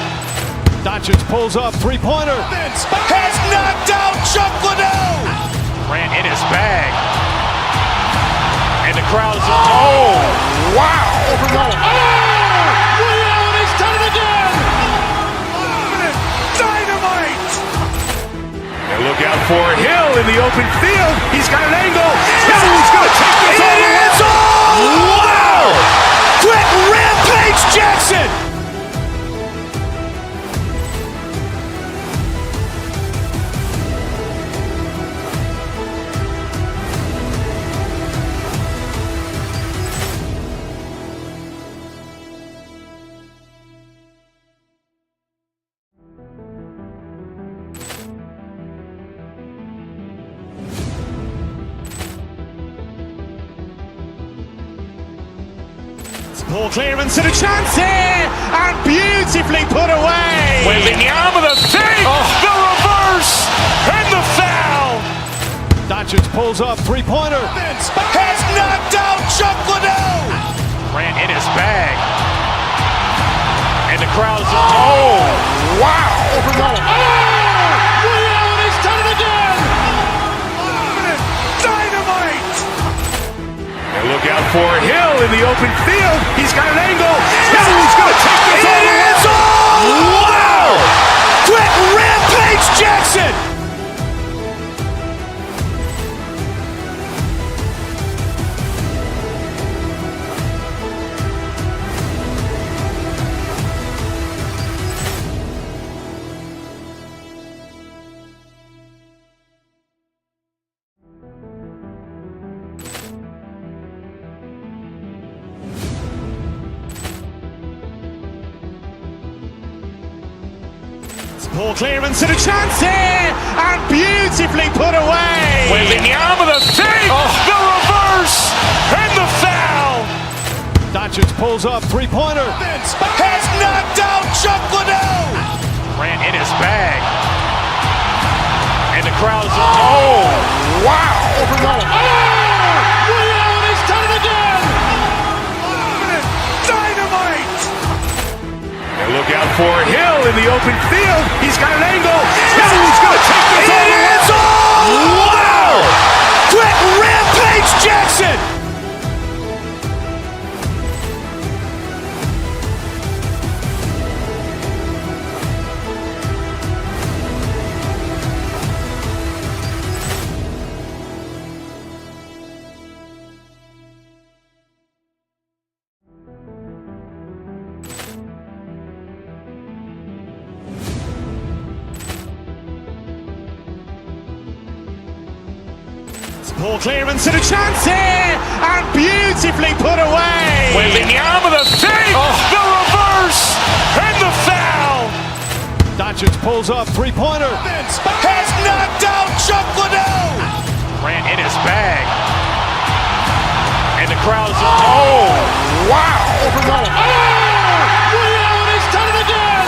Doncic pulls up, three-pointer. Has knocked out Chuck Liddell. Ran in his bag. And the crowd is, oh, wow. Ray Allen has done it again. Dynamite. And look out for Hill in the open field. He's got an angle. He's going to take this all the way. Wow. Quick rampage Jackson. Poor clearance and a chance here, and beautifully put away. Wembanyama the fake, the reverse, and the foul. Doncic pulls up, three-pointer. Has knocked out Chuck Liddell. Ran in his bag. And the crowd's, oh, wow. Ray Allen has done it again! Dynamite! And look out for Hill in the open field. He's got an angle. He's going to take this all the way. Wow! Quick Rampage Jackson! Ball clearance and a chance here, and beautifully put away. Wembanyama the fake, the reverse, and the foul. Doncic pulls up, three-pointer. Has knocked out Chuck Liddell. Ran in his bag. And the crowd's, oh, wow. Ray Allen has done it again! Dynamite! And look out for Hill in the open field. He's got an angle. He's going to take this all the way. Wow! Quick Rampage Jackson! Ball clearance and a chance here, and beautifully put away. Wembanyama the fake, the reverse, and the foul. Doncic pulls up, three-pointer. Has knocked out Chuck Liddell. Ran in his bag. And the crowd's, oh, wow. Ray Allen has done it again!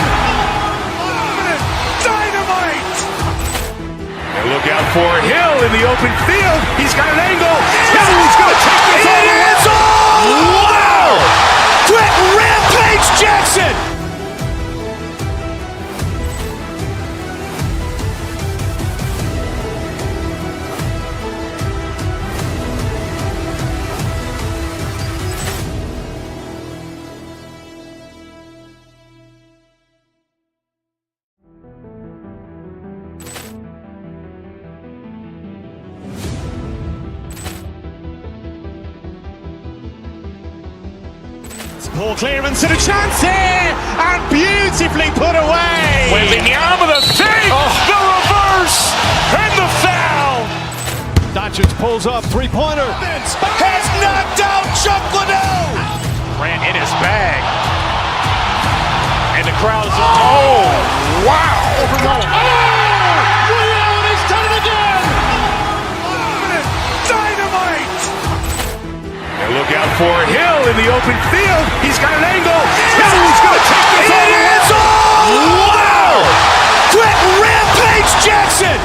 Dynamite! And look out for Hill in the open field. He's got an angle. He's going to take this all the way. Wow! Quick Rampage Jackson! Ball clearance and a chance here, and beautifully put away. Wembanyama the fake, the reverse, and the foul. Doncic pulls up, three-pointer. Has knocked out Chuck Liddell. Ran in his bag. And the crowd's, oh, wow. Ray Allen has done it again! Dynamite! And look out for Hill in the open field. He's got an angle. He's going to take this all the way. Wow! Quick Rampage Jackson!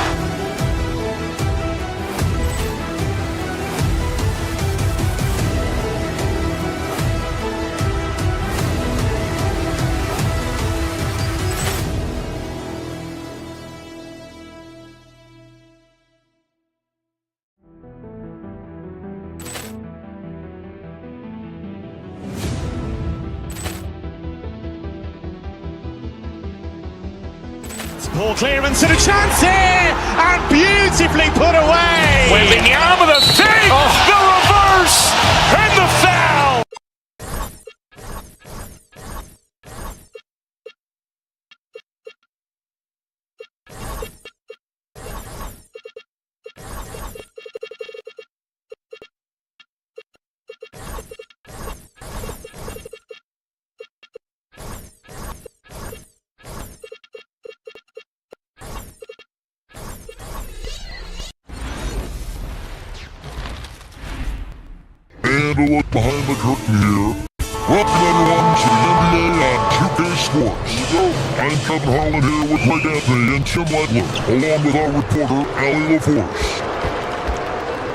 Ball clearance and a chance here, and beautifully put away. Wembanyama the fake, the reverse, and the foul. And a look behind the curtain here. Welcome everyone to the NBA on 2K Sports. I'm Kevin Harlan here with Greg Anthony and Tim Legler, along with our reporter, Allie LaForce.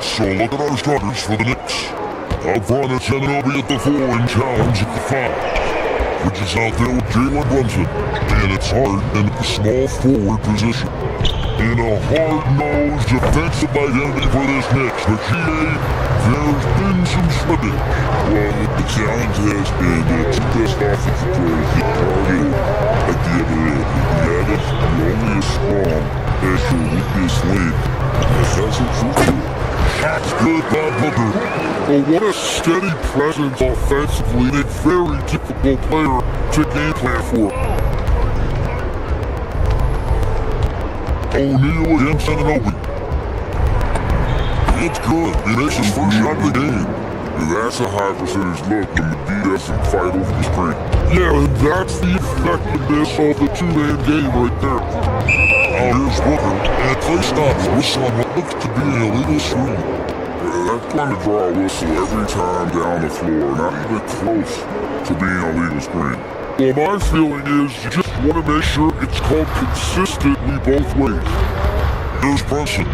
So look at our starters for the Knicks. Up front, it's Ananobi at the 4 and Towns at the 5. Which is out there with Jalen Brunson. And it's hard in the small forward position. In a hard-nosed defensive identity for this Knicks, but there's been some slippage. Well, the challenge has been the two best offensive players get targeted at the other end. The Adams only as strong as your weakest link. That's a true. That's good by Booker. But what a steady presence offensively and a very difficult player to game plan for. O'Neal against Ananobi. It's good. He makes his first shot of the game. And that's a high percentage look when the D doesn't fight over the screen. Yeah, and that's the effectiveness of the two-man game right there. Now here's Booker, and Clay stops whistle on what looks to be an illegal screen. That's going to draw a whistle every time down the floor, not even close to being a legal screen. Well, my feeling is you just want to make sure it's called consistently both ways. Here's Brunson.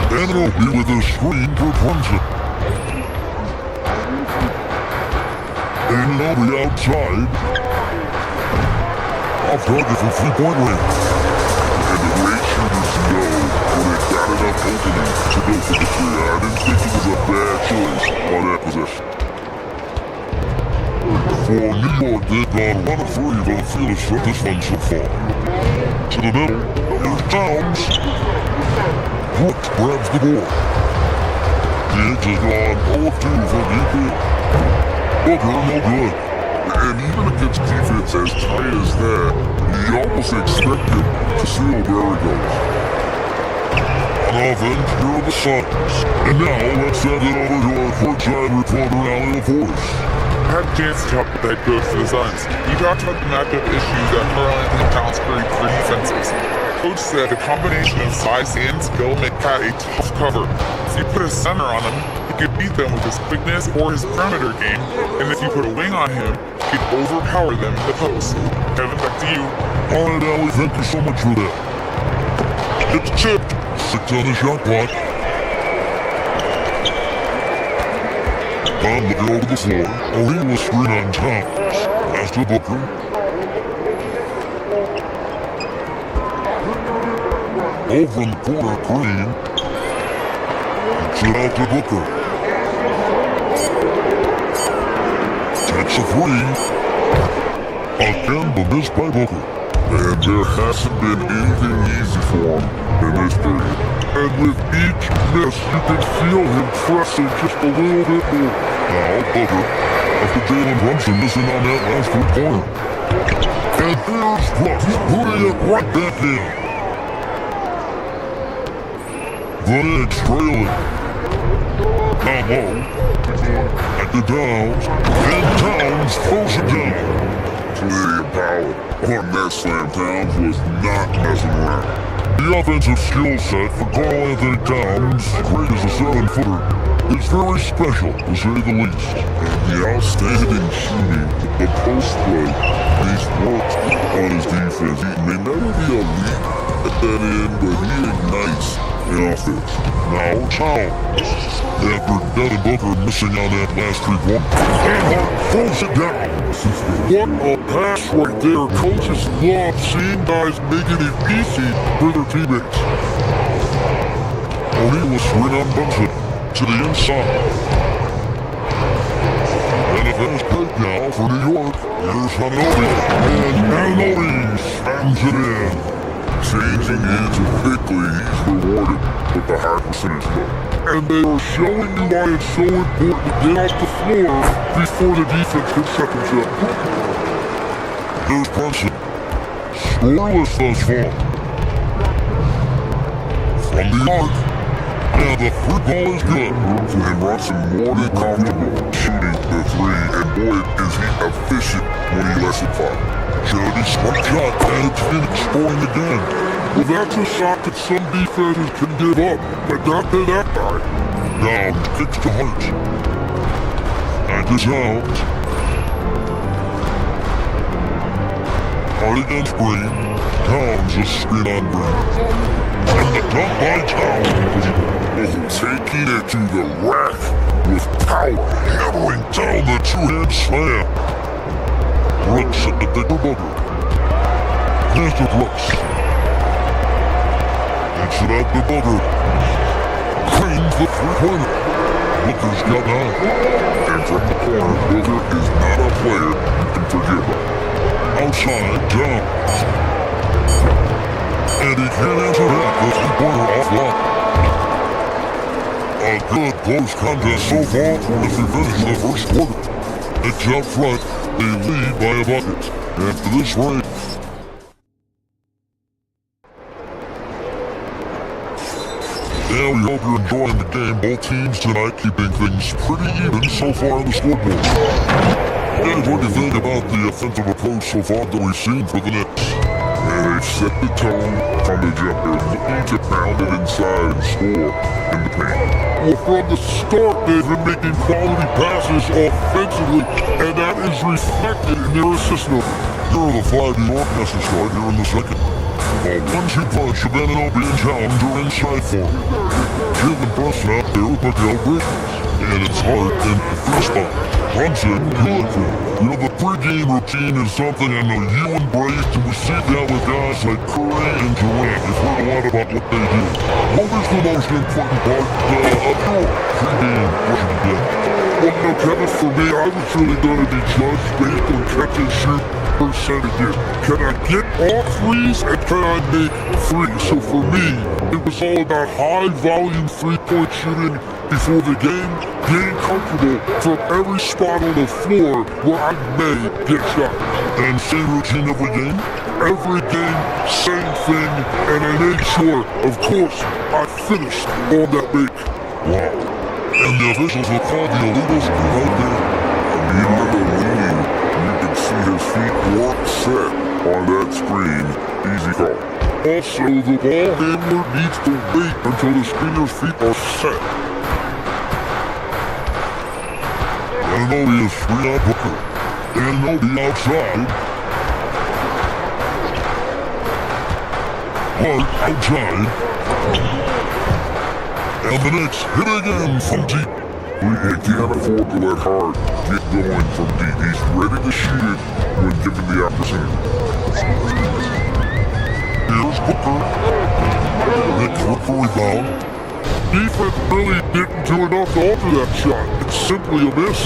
Ananobi with a screen for Brunson. Ananobi outside. Off target for three-point range. And the great shooters know when they've got enough opening to go for the three. I didn't think it was a bad choice on that possession. For New York, they've gone 1 of 3, but the field has shut this one so far. To the middle, here's Towns. Brooks grabs the board. The Knicks has gone 0 of 2 for deep in. Booker, no good. And even against defense as tight as that, you almost expect him to seal where he goes. On offense, here are the Suns. And now, let's send it over to our courtside reporter, Ali LaForce. Had a chance to talk that goes to the Suns. We talked about the matchup issues that Carl-Anthony Towns create for defenses. Coach said a combination of size and skill make Pat a tough cover. If you put a center on him, he could beat them with his quickness or his perimeter game, and if you put a wing on him, he could overpower them in the post. Kevin, back to you. Alright, Ali, thank you so much for that. It's chipped. 6 on the shot clock. Tom looking over the floor. O'Neal screen on Towns. Pass to Booker. Over in the corner, Green. Shit out to Booker. Takes a 3. Again, but missed by Booker. And there hasn't been anything easy for him in this period. And with each miss, you can feel him pressing just a little bit more. Now, Booker, after Jalen Brunson missing on that last three-pointer. And here's Brooks, putting it right back in. The Knicks trailing. Now low. At the Downs. And Towns throws it down. Plenty of power on that slam. Towns was not messing around. The offensive skill set for Carl-Anthony Towns, great as a 7-footer, is very special, to say the least. And the outstanding shooting, the post play, he's worked on his defense. He may never be elite at that end, but he ignites in offense. Now Towns, after Devin Booker missing on that last three-point, Hart throws it down. What a pass right there. Coaches love seeing guys making it easy for their teammates. O'Neal screen on Brunson to the inside. And a fast break now for New York. Here's Ananobi. And Ananobi slams it in. Changing hands quickly, he's rewarded with the high percentage look. And they are showing you why it's so important to get off the floor before the defense can second check. Here's Brunson. Scoreless thus far. From the arc. And the free ball is good. And Brunson more than comfortable shooting the three, and boy is he efficient when he lets it fly. Charity strike shot, and it's Phoenix scoring again. Well, that's a shot that some defenders can give up, but not to that guy. Now, kicks to Hart. And is out. Hart against Green. Towns a screen on Green. And the dunk by Towns. Taking it to the rack with power, hammering down the two-hand slam. Brooks at the bigger bugger. Here's to Brooks. It's it at the bugger. Cranes the three-pointer. Booker's got 9. And from the corner, Booker is not a player you can forgive. Outside, Jones. And he can't answer that. The three-pointer offline. A good close contest so far as we finish the first quarter. It's out front, they lead by a bucket. After this break, yeah, we hope you're enjoying the game. Both teams tonight keeping things pretty even so far on the scoreboard. Guys, what do you think about the offensive approach so far that we've seen for the Knicks? And they've set the tone from the jump. They're looking to pound it inside and score in the paint. Well, from the start, they've been making quality passes offensively, and that is reflected in their assist number. Here are the 5 New York Knicks start here in the second. A 1-2 punch of Anunoby and Towns are inside for him. Jalen Brunson out there with Miguel Bridges, and it's hard in the first spot. Brunson, good for him. You know, the pre-game routine is something I know you embrace, and we see that with guys like Curry and Durant. You've heard a lot about what they do. What is the most important part of your pre-game routine? Well, no, Kevin, for me, I was really going to be judged based on catch and shoot percentages. Can I get all threes and can I make threes? So for me, it was all about high volume 3-point shooting before the game, getting comfortable from every spot on the floor where I may get shot. And same routine every game? Every game, same thing, and I made sure, of course, I finished on that make. Wow. And the officials will call the illegal screen right there. Immediately leaning, you can see his feet weren't set on that screen. Easy call. Also, the ball handler needs to wait until the screener's feet are set. Anunoby is free on Booker. Anunoby outside. Hart outside. And the Knicks hit again from deep. We can't afford to let Hart get going from deep. He's ready to shoot it when given the opportunity. Here's Booker. Knicks look for rebound. Defense really didn't do enough to alter that shot. It's simply a miss.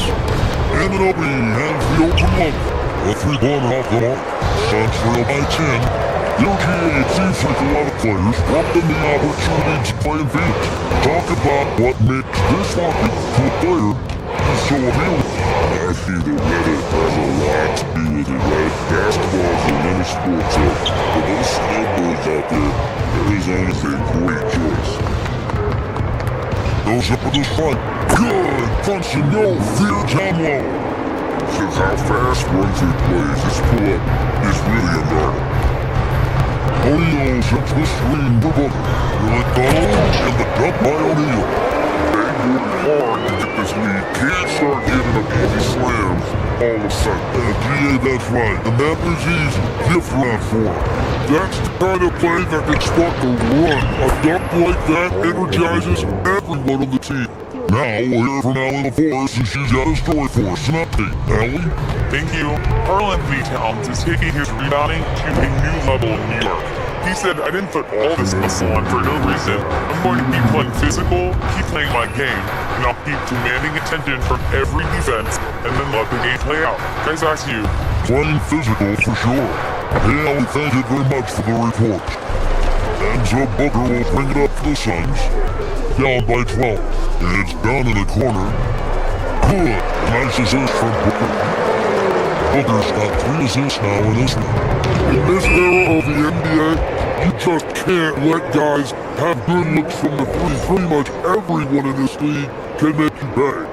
Anunoby has the open look. A 3-pointer off the mark. Suns trail by 10. UGA, it seems like a lot of players want them the opportunity to play in Phoenix. Talk about what makes this market to a player so appealing. I think the weather has a lot to do with it, right? Basketball is a winter sport, so for those snowbirds out there, Arizona's a great choice. Goes up with his front. Good! Brunson, no fear down low. Since how fast Brunson plays, his pull-up is really a murder. O'Neal sets the screen for Booker. Will it go? And the dunk by O'Neal. They worked hard to get this lead. Can't start giving up easy slams all of a sudden. GA, that's right. And that was easy. Gift wrap for him. That's the kind of play that can spark a run. A dunk like that energizes everyone on the team. Now we'll hear from Allie LaForce, and she's got a story for us. An update. Allie? Thank you. Karl Anthony Towns is taking his rebounding to a new level in New York. He said, I didn't put all this muscle on for no reason. I'm going to be playing physical, keep playing my game, and I'll keep demanding attention from every defense, and then let the game play out. Guys, back to you. Playing physical for sure. Hey, Allie, thank you very much for the report. And so Booker will bring it up for the Suns. Down by 12. And it's down in the corner. Good. Nice assist from Booker. Booker's got 3 assists now in this one. In this era of the NBA, you just can't let guys have good looks from the three. Pretty much everyone in this league can make you pay.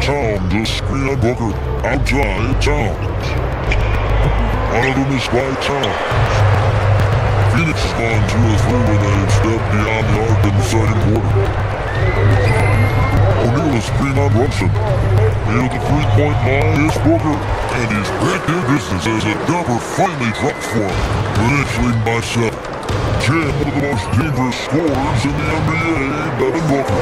Towns, a screen on Booker. Outside, Towns. Another miss by Towns. Phoenix has gone 2 of 3 when they have stepped beyond the arc in the second quarter. O'Neal is screen on Brunson. Near the three-point line is Booker. And he's back in distance as a number finally drops for him. But it's leading by 7. One of the most dangerous scorers in the NBA, Devin Booker.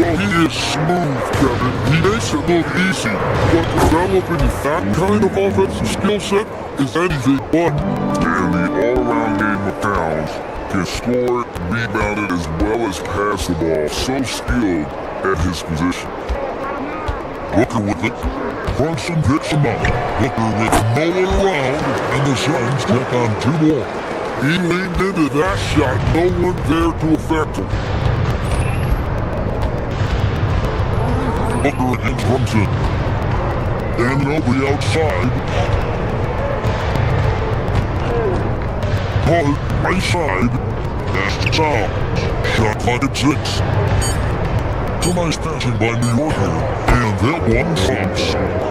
Well, he is smooth, Kevin. He makes it look easy. But developing that kind of offensive skill set is anything but. And the all-around game of Towns can score, rebound it, as well as pass the ball. So skilled at his position. Booker with it. Brunson picks him up. Booker with no one around, and the Suns take on 2 more. He leaned into that shot. No one there to affect him. Booker against Brunson. And nobody outside. Hart, right side. Pass to Towns. Shot clock at 6. Some nice passing by New York here. And that one trumps.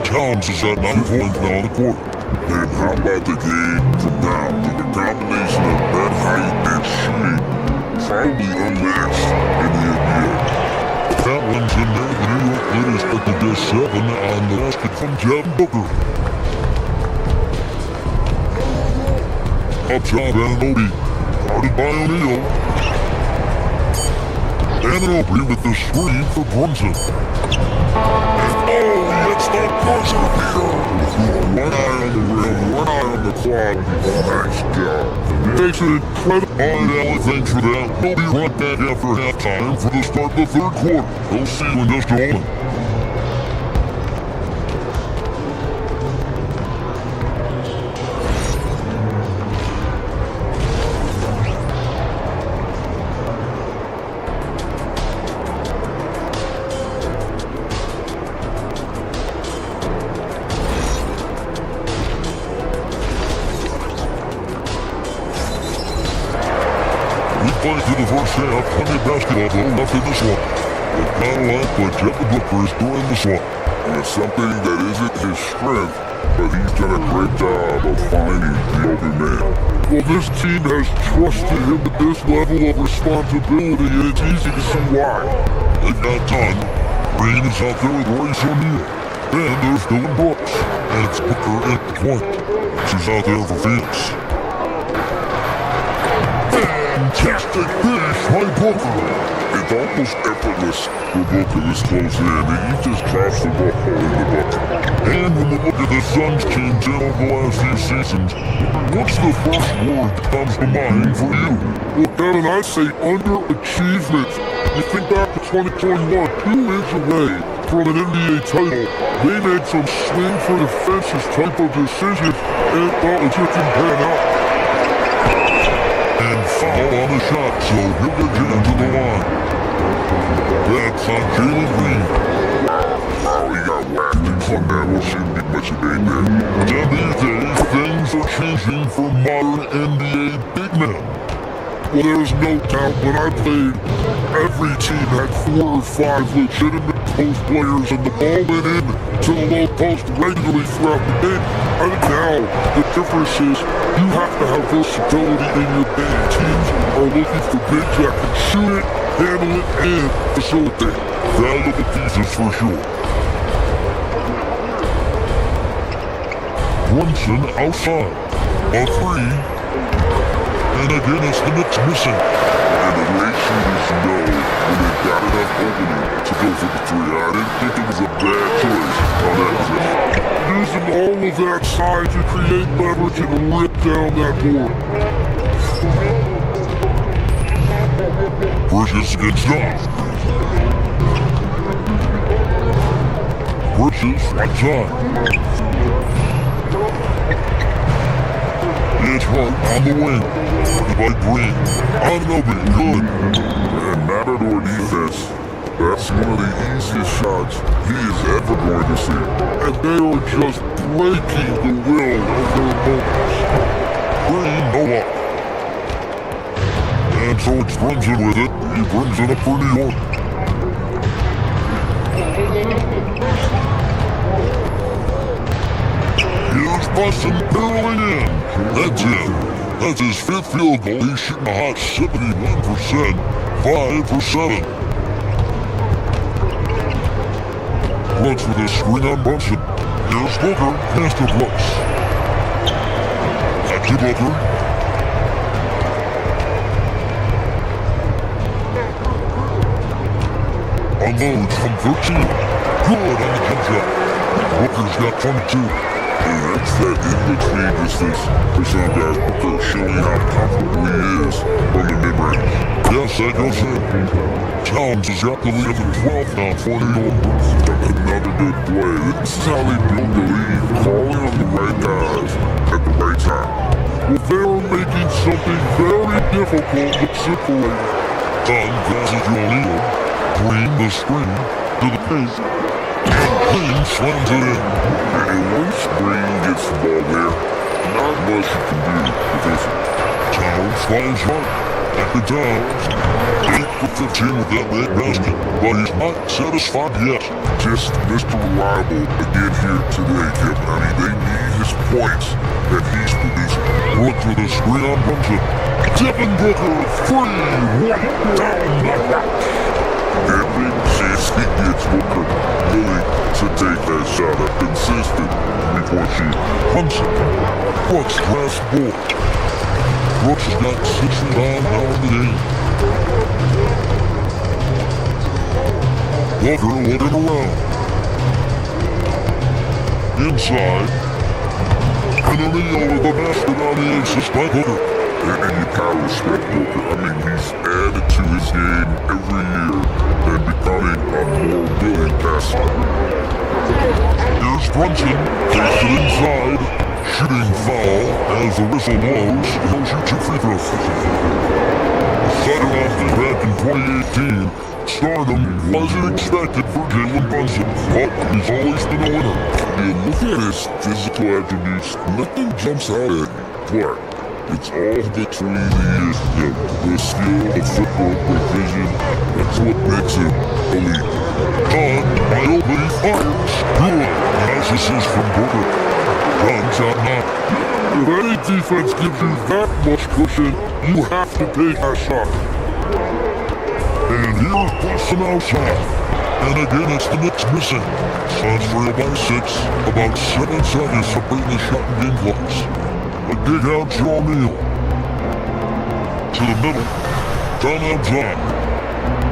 Towns is at 9 points now in the quarter. And how about the game from now? The combination of that height and shooting, probably unmatched in the NBA. That one's in there. The New York leaders put the just 7 on the basket from Devin Booker. Up top, Anunoby. Guarded by O'Neal. Anunoby with the screen for Brunson. Oh, it's the buzzer beater! One eye on the rim, one eye on the clock. Nice job. Makes it incredible. Alright, Alec, thanks for that. We'll be right back after halftime for the start of the 3rd quarter. We'll see you in just a moment. Playing through the first half, plenty of basketball though, left in this one. It's not a lot, but Devin Booker is doing this one. And it's something that isn't his strength, but he's done a great job of finding the open man. Well, this team has trusted him with this level of responsibility, and it's easy to see why. They've got done. Green is out there with Royce O'Neal. Then there's Dylan Brooks. And it's Booker at the point. She's out there for Phoenix. Fantastic finish by Booker. It's almost effortless for Booker this close in, and he just drops the ball in the bucket. And when we look at the Suns teams in over the last few seasons, what's the first word that comes to mind for you? Well, Kevin, I'd say underachievement. You think back to 2021, 2 wins away from an NBA title. They made some swing for the fences type of decisions, and well, it just didn't pan out. And foul on the shot, so he'll get into the line. That's on Jalen Green. Oh, he got whacked in front there. We'll shouldn't be much of a there. Now these days, things are changing for modern NBA big men. Well, there's no doubt when I played, every team had 4 or 5 legitimate post players, and the ball went in to the low post regularly throughout the game. I think now the difference is you have to have versatility in your game. Teams are looking for bigs that can shoot it, handle it, and facilitate. Valuable pieces for sure. Brunson outside. A 3. And again, it's the Knicks missing. And the way shooters know when they've got enough opening to go for the 3. I didn't think it was a bad choice on that possession. Using all of that size to create leverage and rip down that board. Bridges against John. Bridges right side. It's Hart on the wing. By Green. Anunoby, good. And Matador defense, that's one of the easiest shots he is ever going to see. And they are just breaking the will of their opponents. Green, no luck. And so it's Brunson with it. He brings it up for New York. Here's Boston barreling in. That's it. That's his 5th field goal. He's shooting a hot 71%. 5 for 7. Brooks with a screen on Brunson. Here's Booker, pass to Brooks. Back to Booker. Unloads from 13. Good on the jump shot. Booker's got 22. And that's that in-between distance for some guys. Booker showing how comfortable he is from the mid-range. Yes, that goes in. Towns has got the lead at 12 now, 41. Another good play. This is how they build the lead, calling on the right guys at the right time. Well, they're making something very difficult to separate. Dunn passes to O'Neal. Green the screen to the paint. And Green slams it in. And once Green gets the ball there, not much you can do defensively. Towns falls right. After Towns, 8 for 15 with that late basket, but he's not satisfied yet. Just Mr. Reliable again here today, Kevin. I mean, they need his points that he's producing. Brooks with a screen on Brunson. Devin Booker, 3, 1, down the block. Every chance he gets, Booker willing to take that shot. A consistent three-point shoot. Brunson, Brooks last board. Brooks has got 6 rebounds now in the game. Booker looking around. Inside. And O'Neal with the basket on the assist by Booker. And you gotta respect Booker. I mean, he's added to his game every year and becoming a more willing passer. Here's Brunson, takes it inside. Shooting foul as the whistle blows. He'll shoot 2 free throws. Started off the back in 2018. Stardom wasn't expected for Jalen Brunson, but he's always been a winner. You look at his physical attributes, nothing jumps out at you, but it's all between the skill, the footwork, the vision. That's what makes him elite. Dunn, wide open, fires. Good. Nice assist from Booker. Dunn's out now. If any defense gives you that much cushion, you have to take that shot. And here's Boston outside. And again, it's the Knicks missing. Suns trail by 6. About 7 seconds to bring the shot in game clocks. A dig out to O'Neal. To the middle. Dunn outside.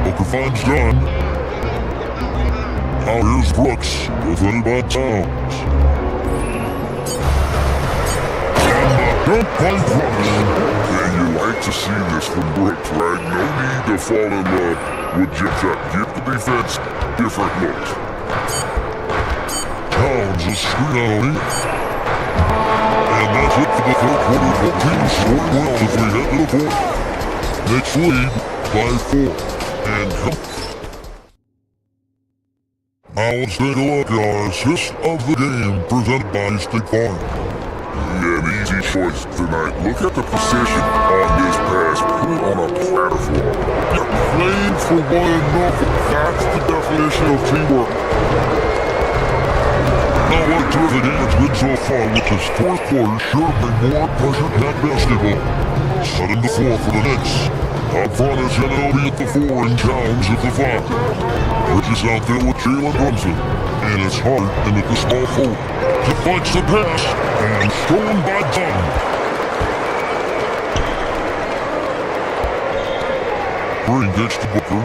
Booker finds Dunn. Now here's Brooks. Defended by Towns. Dunk by Brooks. And you like to see this from Brooks, right? No need to fall in love with jump shot. Give the defense different looks. Towns is screen on O'Neal. And that's it for the third quarter. Both teams scoring well as we head to the fourth. Knicks lead by 4. And now let's take a look at our assist of the game presented by State Farm. Yeah, an easy choice tonight. Look at the precision on this pass. Put it on a platter for him. You're playing for one another. That's the definition of teamwork. Now what a terrific game it's been so far with this fourth quarter sure bring more pressure-packed basketball. Setting the floor for the Knicks. Up front is Anunoby at the 4 and Towns at the 5. Bridges out there with Jalen Brunson. And it's Hart in at the small forward. Deflects the pass and stolen by Dunn. Green gets to Booker.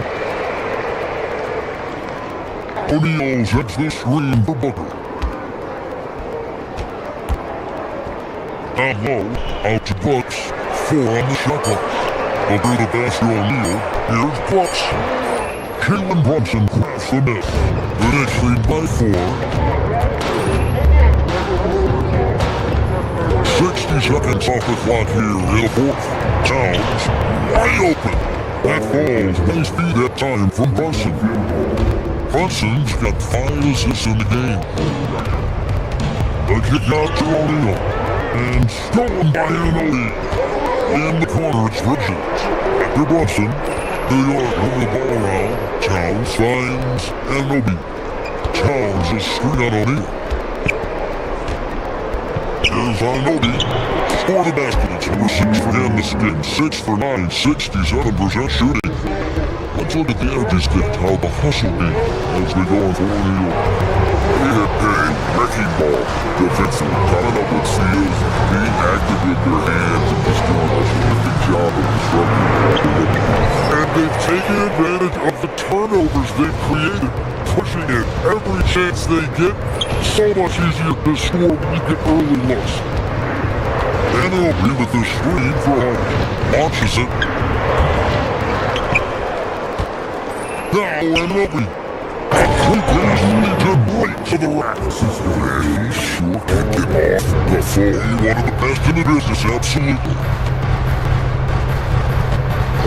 O'Neal sets the screen for Booker. Down low, out to Brooks. 4 on the shot clock. Booker the pass to O'Neal. Here's Brooks. Jalen Brunson crafts the miss. The Knicks lead by 4. 60 seconds off the clock here in the fourth. Towns wide open. That falls may speed that time from Brunson. Brunson's got 5 assists in the game. A kick out to O'Neal. And stolen by Anunoby. In the corner, it's Richards. After Brunson, New York move the ball around. Towns finds Anunoby. Towns is screwed on O'Neal. Here's Anunoby. Score the basket. It's number 6 for him this game. 6 for 9, 67% shooting. Let's look at the energy stick, how the hustle be as they go in for New York. They had a wrecking ball defensively, coming up with steals, being active with their hands, and just doing a terrific job of disrupting the rookie. And they've taken advantage of the turnovers they've created, pushing it every chance they get. So much easier to score when you get early looks. Ananobi with the screen for home. Launches it. Now Ananobi. And Cooper's leads him right to the rack. And he sure can get off the floor. One of the best in the business, absolutely.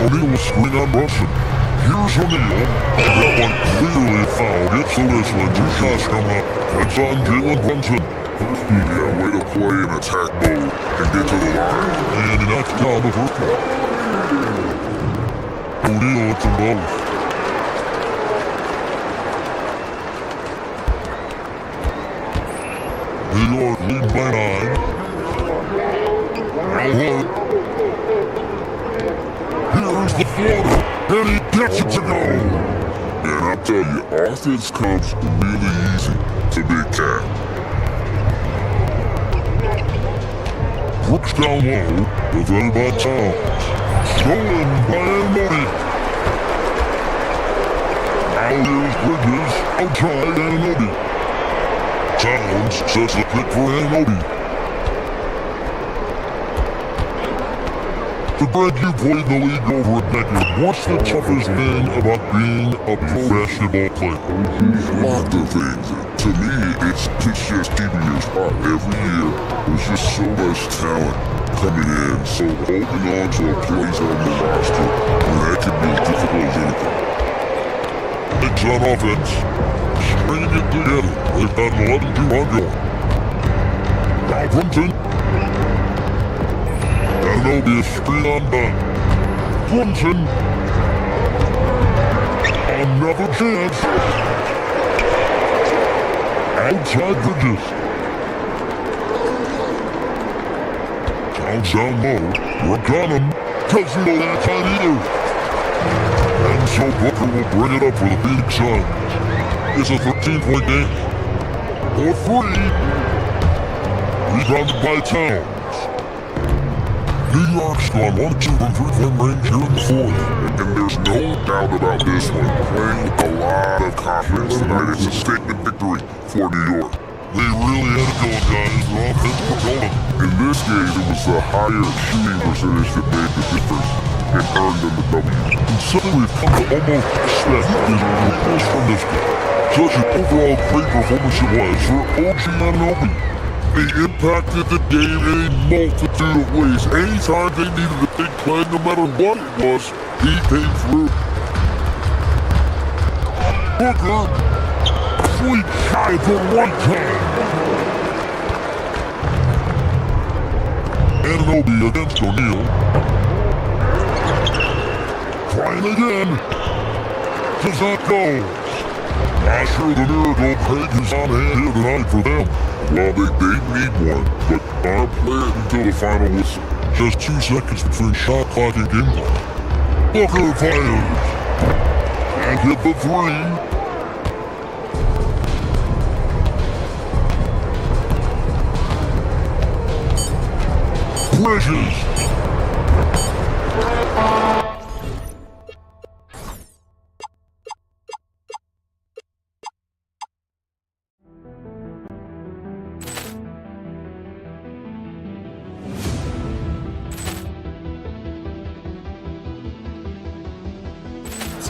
O'Neal will screen on Brunson. Here's O'Neal. That one clearly a foul. Gets the whistle and 2 shots coming up. It's on Jalen Brunson. Yeah, way to play in attack mode and get to the line. And he knocks down the first one. O'Neal hits them both. New York lead by 9. Now here's the floater, and he gets it to go. And I'll tell you, offense comes really easy to Big Cat. Brooks down low, defended by Towns. Stolen by Ananobi. Now here's Bridges, outside Ananobi. Towns sets the pick for Ananobi. The Greg, you played the league over a decade. What's the toughest thing about being a pro basketball player? Lots of things. To me, it's just keeping your spot. Every year, there's just so much talent coming in. So holding on to a place on the roster, that can be as difficult as anything. It's on offense. Stringing it together. They've got 11-2 going. Now Brunson. Ananobi is screen on done. Brunson. Another chance. Outside Bridges. Towns down low. Work on him. Doesn't go that time either. And so Booker will bring it up for the Phoenix Suns. It's a 13-point game. For 3. Rebounded by Towns. New York's gone 1-2 from 3-point range here in the 4th. And there's no doubt about this one. Playing with a lot of confidence tonight. It's a statement victory for New York. They really had it going, guys. Their offense was going. In this game, it was the higher shooting percentage that made the difference and earned them the W. And suddenly we've come to almost expect results from this game. Such an overall great performance it was for OG Ananobi. They impacted the game in a multitude of ways. Anytime they needed a big play, no matter what it was, he came through. Booker, sweet shy for one time. Ananobi against O'Neal. Trying again. Does not go. Not sure the miracle Craig is on hand here tonight for them. Well, they need one, but I'll play it until the final whistle. Just 2 seconds between shot clock and game clock. Booker fires. And hit the 3. Bridges.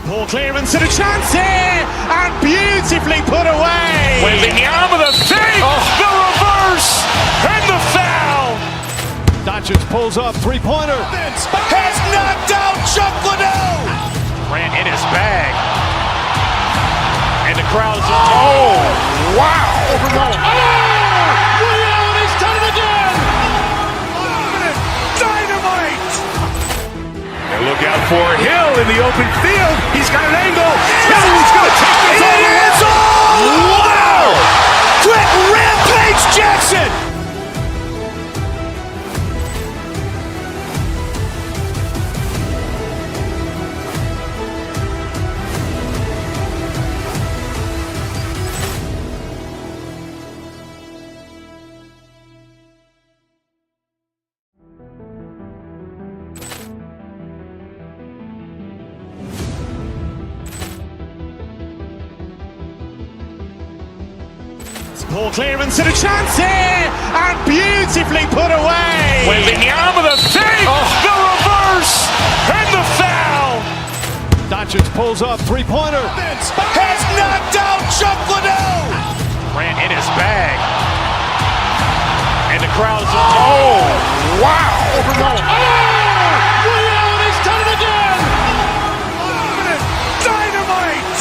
Ball clearance and a chance here, and beautifully put away. Wembanyama the fake, the reverse, and the foul. Doncic pulls up, 3-pointer. Has knocked out Chuck Liddell. Ran in his bag. And the crowd is... Oh, wow. He's done it again. Dynamite. And look out for Hill in the open field. He's got an angle. Hill is going to take this all the way. Wow. Quick Rampage Jackson. Ball clearance and a chance here, and beautifully put away. Wembanyama the fake, the reverse, and the foul. Doncic pulls up, three-pointer. Has knocked out Chuck Liddell. Grant in his bag. And the crowd's oh, wow. Ray Allen has done it again. Dynamite.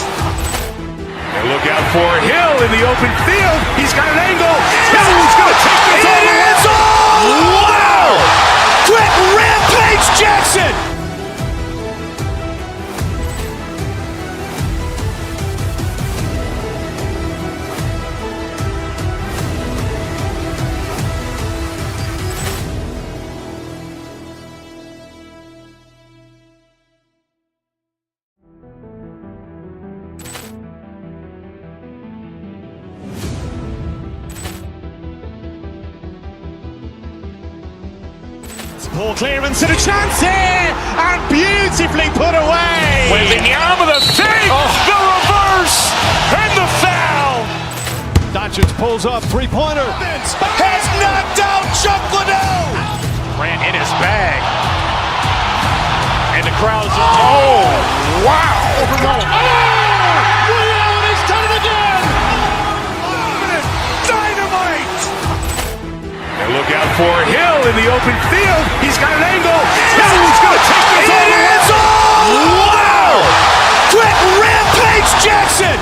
And look out for Hill in the open field. He's got an angle. Hill's going to take this all the way. Wow. Quick rampage Jackson. Ball clearance and a chance here, and beautifully put away. Wembanyama the fake, the reverse, and the foul. Doncic pulls up, three-pointer. Has knocked out Chuck Liddell. Grant in his bag. And the crowd's oh, wow. Ray Allen has done it again. Dynamite. And look out for Hill in the open field. He's got an angle. Hill's going to take this all the way. Wow. Quick rampage Jackson.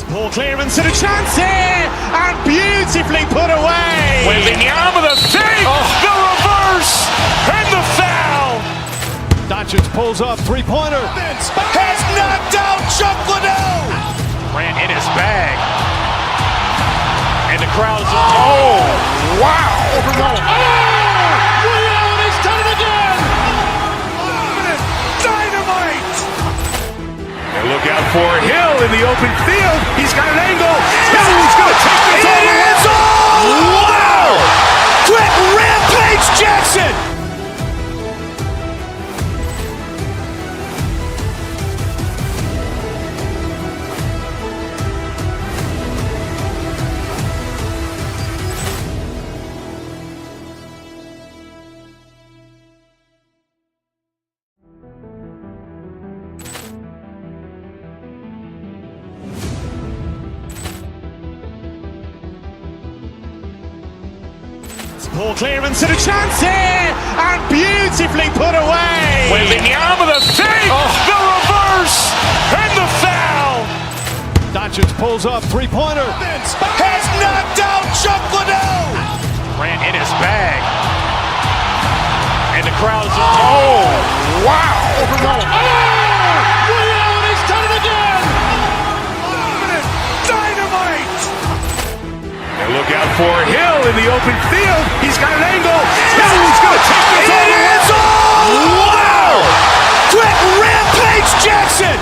Ball clearance and a chance here, and beautifully put away. Wembanyama the fake, the reverse, and the foul. Doncic pulls up, three-pointer. Has knocked out Chuck Liddell. Grant in his bag. And the crowd's oh, wow. Ray Allen has done it again. Dynamite. And look out for Hill in the open field. He's got an angle. Hill's going to take this all the way. Wow. Quick rampage Jackson. Ball clearance and a chance here, and beautifully put away. Wembanyama the fake, the reverse, and the foul. Doncic pulls up, three-pointer. Has knocked out Chuck Liddell. Grant in his bag. And the crowd's oh, wow. Ray Allen has done it again. Dynamite. And look out for Hill in the open field. He's got an angle. Hill's going to take this all the way. Wow. Quick rampage Jackson.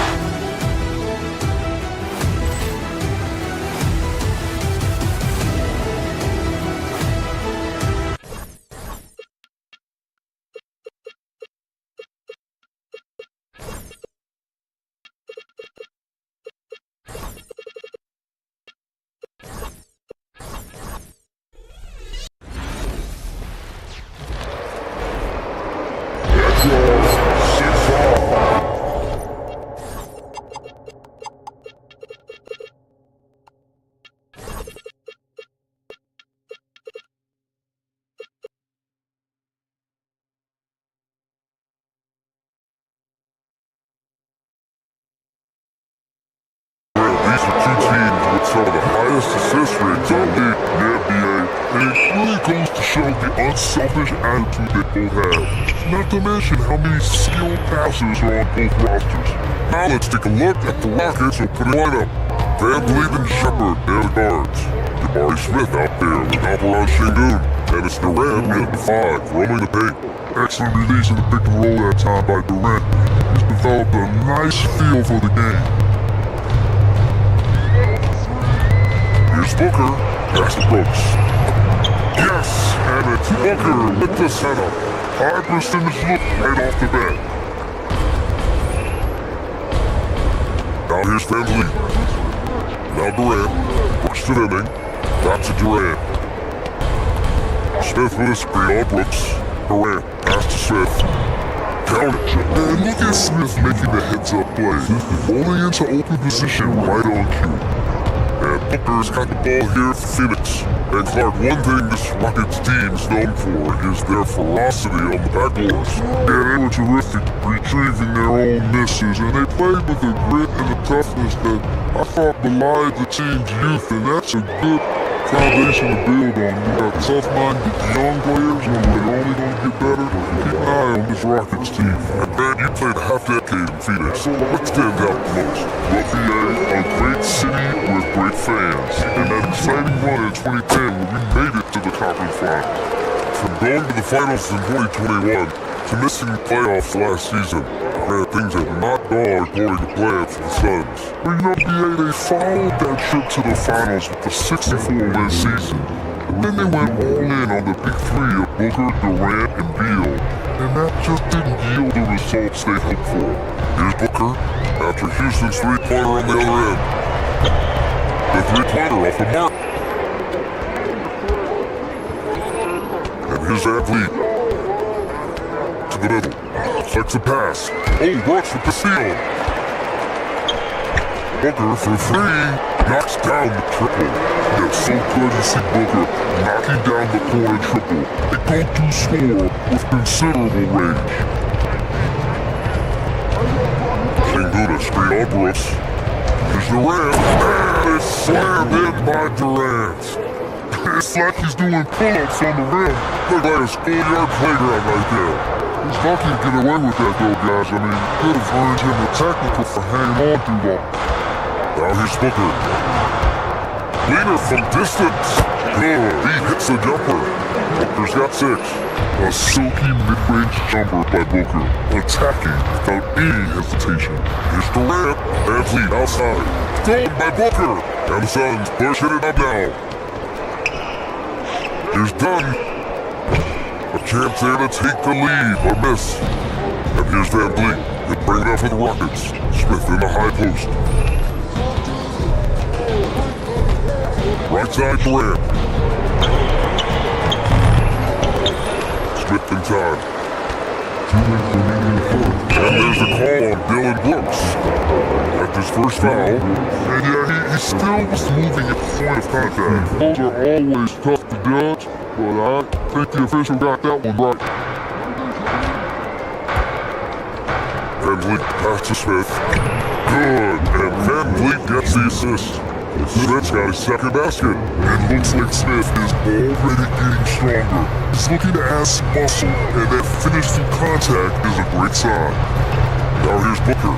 These are two teams with some of the highest assist rates in the league in the NBA, and it really goes to show the unselfish attitude they both have. Not to mention how many skilled passers are on both rosters. Now let's take a look at the Rockets opening lineup. Van Vliet and Shepard, they're the guards. Jabari Smith out there with Alvarez Şengün. And it's Durant in the 5, roaming the paint. Excellent release in the pick and roll that time by Durant. He's developed a nice feel for the game. Here's Booker, pass to Brooks. Yes, and it's Booker with the setup. High percentage look right off the bat. Now here's Van Vliet. Now Durant, Brooks to Deming, back to Durant. Smith with a screen on Brooks. Durant, pass to Smith. Count it. And look at Smith making the heads-up play. Rolling into open position right on cue. And Booker's got the ball here for Phoenix. And Clark, one thing this Rockets team's known for is their ferocity on the backboards. And they were terrific retrieving their own misses, and they played with the grit and the toughness that I thought belied the team's youth, and that's a good foundation to build on. You got tough-minded young players, and they're only going to get better. Keep an eye on this Rockets team. And man, you played a half-decade in Phoenix. What stands out the most? Well, a great city with great fans, and that exciting run in 2010 when we made it to the conference finals. From going to the finals in 2021 to missing the playoffs last season, man, things have not gone according to plan for the Suns. But you know, BA, they followed that trip to the finals with a 64-win season. And then they went all in on the big three of Booker, Durant, and Beal, and that just didn't yield the results they hoped for. Here's Booker, after Houston's three-pointer on the other end. The three-pointer off the mark. And here's Van Vliet. To the middle. Flicks a pass. Oh, Brooks with the steal. Booker for three. Knocks down the triple. It's so good to see Booker knocking down the corner triple. A go-to score with considerable range. King Buddha screen on Brooks. Here's Durant. And it's slammed in by Durant. It's like he's doing pull-ups on the rim. Look like a schoolyard playground right there. He's lucky to get away with that though, guys. I mean, could have earned him a technical for hanging on too long. Now here's Booker. Leaner from distance. Good. He hits the jumper. Booker's got 6. A silky mid-range jumper by Booker. Attacking without any hesitation. Here's Durant. Van Vliet outside. Thrown by Booker. And the Suns pushing it up now. Here's Dunn. A chance there to take the lead, or miss. And here's Van Vliet. He'll bring it up for the Rockets. Smith in the high post. Right side Durant. Smith in time. And there's a call on Dylan Brooks. At his first foul. And yeah, he still was moving at the point of contact. Those are always tough to judge, but I think the official got that one right. Van Vliet pass to Smith. Good, and Van Vliet gets the assist. Smith's got his second basket. It looks like Smith is already getting stronger. He's looking to add some muscle, and that finish through contact is a great sign. Now here's Booker.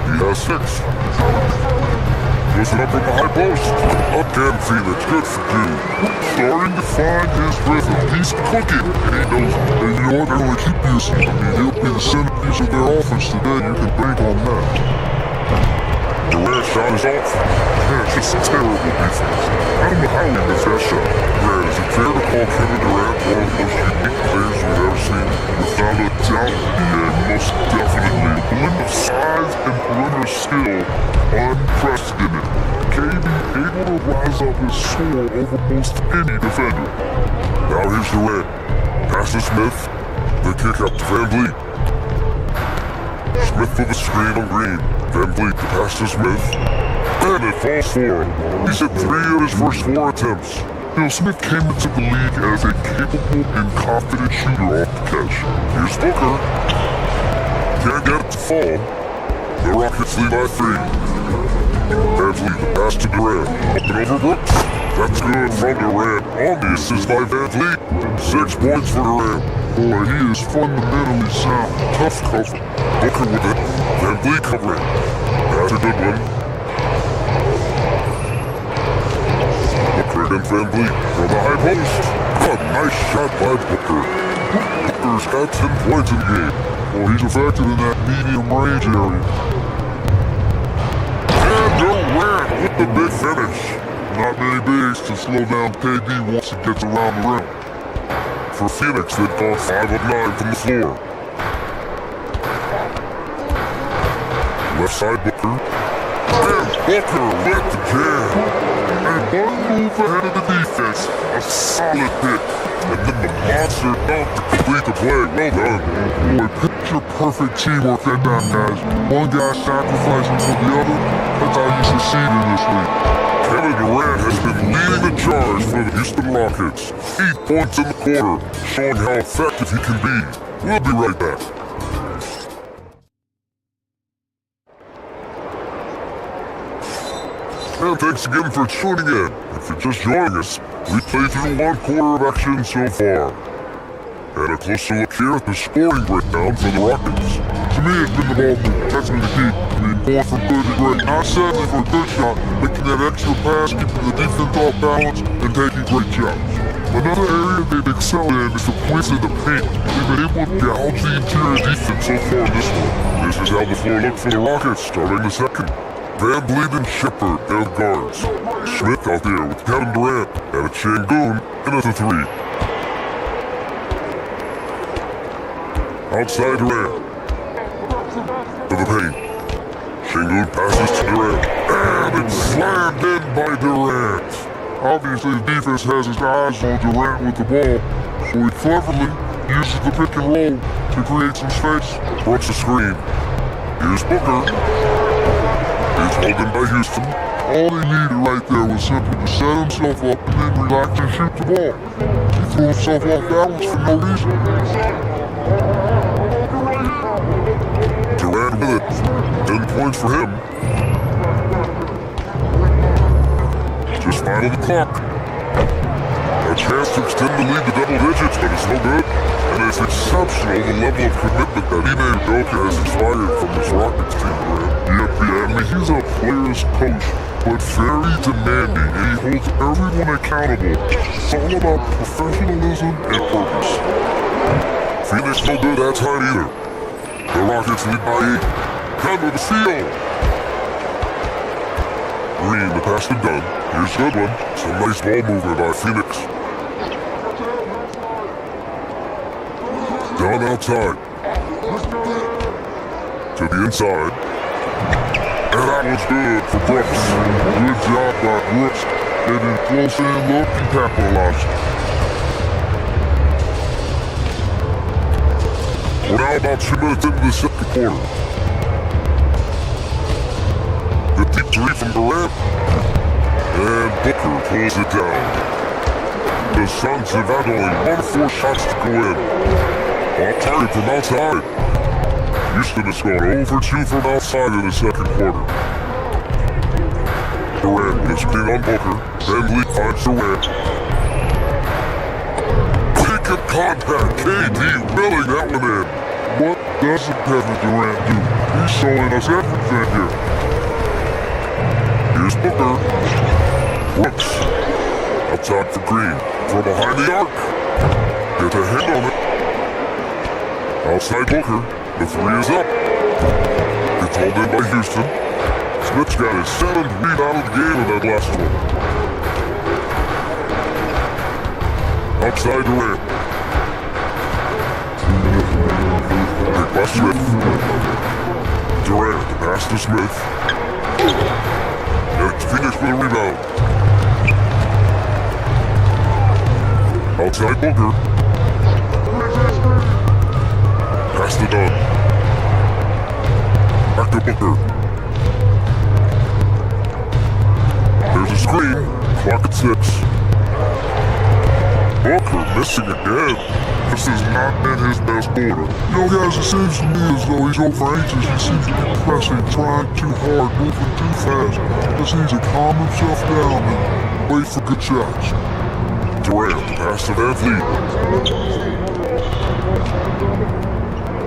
He has 6. Puts it up from the high post. Again, Phoenix, good for you. Starting to find his rhythm. He's cooking, and he knows it. And you know what? They're going to keep using him. I mean, he'll be the centerpiece of their offense today. You can bank on that. Durant shot is off. Man, it's just a terrible defense. I don't know how he missed that shot. Man, is it fair to call Kevin Durant one of the most unique players we've ever seen? Without a doubt, yeah, most definitely. A blend of size and perimeter skill, unprecedented. KB able to rise up and soar over most any defender. Now here's Durant. Pass to Smith. The kick up to Van Vliet. Smith for the screen on Green. Van Vliet to pass to Smith. And it falls for him. He's hit 3 of his first 4 attempts. You know, Smith came into the league as a capable and confident shooter off the catch. Here's Booker. Can't get it to fall. The Rockets lead by 3. Van Vliet, the pass to Durant. Up and over Brooks. That's good from Durant. On the assist by Van Vliet. 6 points for Durant. Boy, he is fundamentally sound. Tough cover. Booker with it. Van Vliet covering. That's a good one. Booker against Van Vliet from the high post. nice shot by Booker. Booker's got 10 points in the game. Well, he's effective in that medium range area. And Durant with the big finish. Not many bigs to slow down KD once he gets around the rim. For Phoenix, they've gone 5 of 9 from the floor. Left side Booker. And Booker lit the jam. And one move ahead of the defense. A solid pick. And then the monster dunk to complete the play. Well done. Boy, picture perfect teamwork at that, guys. One guy sacrificing for the other. That's how you succeed in this league. Kevin Durant has been leading the charge for the Houston Rockets. 8 points in the quarter, showing how effective he can be. We'll be right back. And thanks again for tuning in. If you're just joining us, we played through 1 quarter of action so far. And a closer look here at the scoring breakdown for the Rockets. To me, it's been the ball movement. That's been the key. I mean, going from good to great. Not sadly for a good shot, making that extra pass, keeping the defense off balance, and taking great shots. Another area they've excelled in is the points in the paint. They've been able to gouge the interior defense so far in this one. This is how the floor looked for the Rockets, starting the second. Van Vliet and Shepard, their guards. Smith out there with Kevin Durant and a Şengün in at the 3. Outside Durant. To the paint. Şengün passes to Durant. And it's slammed in by Durant. Obviously the defense has his eyes on Durant with the ball, so he cleverly uses the pick and roll to create some space. Brooks a screen. Here's Booker. He's holding by Houston. All he needed right there was simply to set himself up and then relax and shoot the ball. He threw himself off balance for no reason. Durant with it. 10 points for him. Just 5 on the clock. A chance to extend the lead to double digits, but it's no good. And it's exceptional the level of commitment that Ime Udoka has inspired from this Rockets team, Durant. Yeah, I mean, he's a player's coach, but very demanding, and he holds everyone accountable. It's all about professionalism and purpose. Phoenix no good that time either. The Rockets lead by 8. Gunn with the steal. Green, the pass to Dunn. Here's a good one. Some nice ball movement by Phoenix. Down outside. To the inside. And that was good for Brooks. Good job by Brooks. Getting close in, look, and capitalized. We're now about 2 minutes into the second quarter. The deep 3 from Durant. And Booker pulls it down. The Suns have had only 1 of 4 shots to go in. Off target from outside. Houston has gone 0 for 2 from outside in the second quarter. Durant with a screen on Booker. Van Vliet finds Durant. Pick up contact. KD milling that one in. What doesn't Kevin Durant do? He's showing us everything here. Here's Booker. Brooks. Outside for Green. From behind the arc. Gets a hand on it. Outside Booker. The 3 is up. It's hauled in by Houston. Smith's got his 7th rebound of the game in that last one. Outside Durant. Pick by Smith. Durant, pass to Smith. And it's Phoenix with a rebound. Outside Booker. Pass to Dunn. Back to Booker. There's a screen. Clock at 6. Booker missing again. This has not been his best quarter. You know, guys, it seems to me as though he's over anxious. He seems to be pressing, trying too hard, moving too fast. Just needs to calm himself down and wait for good shots. Durant, pass to Van Vliet.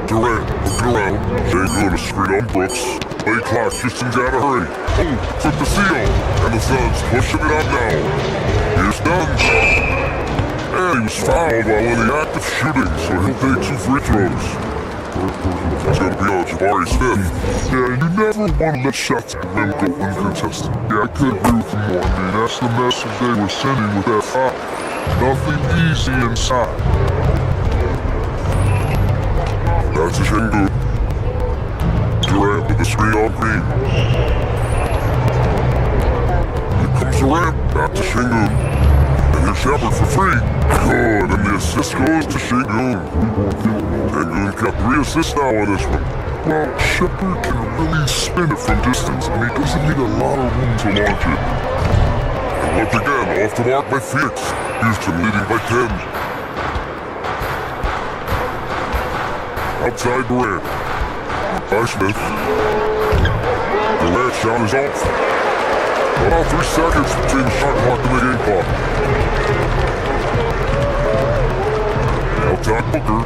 Durant, looking around. Şengün a screen on Brooks. Play clock, Houston's gotta hurry. Oh, took the seal. And the Suns pushing it out now. Here's Dunn. And again, he was fouled while in the act of shooting, so he'll take 2 free throws. It's gonna be on Jabari Smith. Yeah, you never want to let shots at the rim go uncontested. Yeah, I could agree with you more. I mean, that's the message they were sending with that foul. Nothing easy inside. That's a Shingu. Durant with the screen on Green. Here comes Durant, back to Shingu. And here's Shepard for free. Good, and the assist goes to Shingu. Shingu got 3 assists now on this one. Well, Shepard can really spin it from distance, and he doesn't need a lot of room to launch it. And once again, off the mark by Phoenix. Houston leading by 10. Outside Durant. By Smith. Durant's shot is off. About 3 seconds between the shot clock and the game clock. Outside Booker.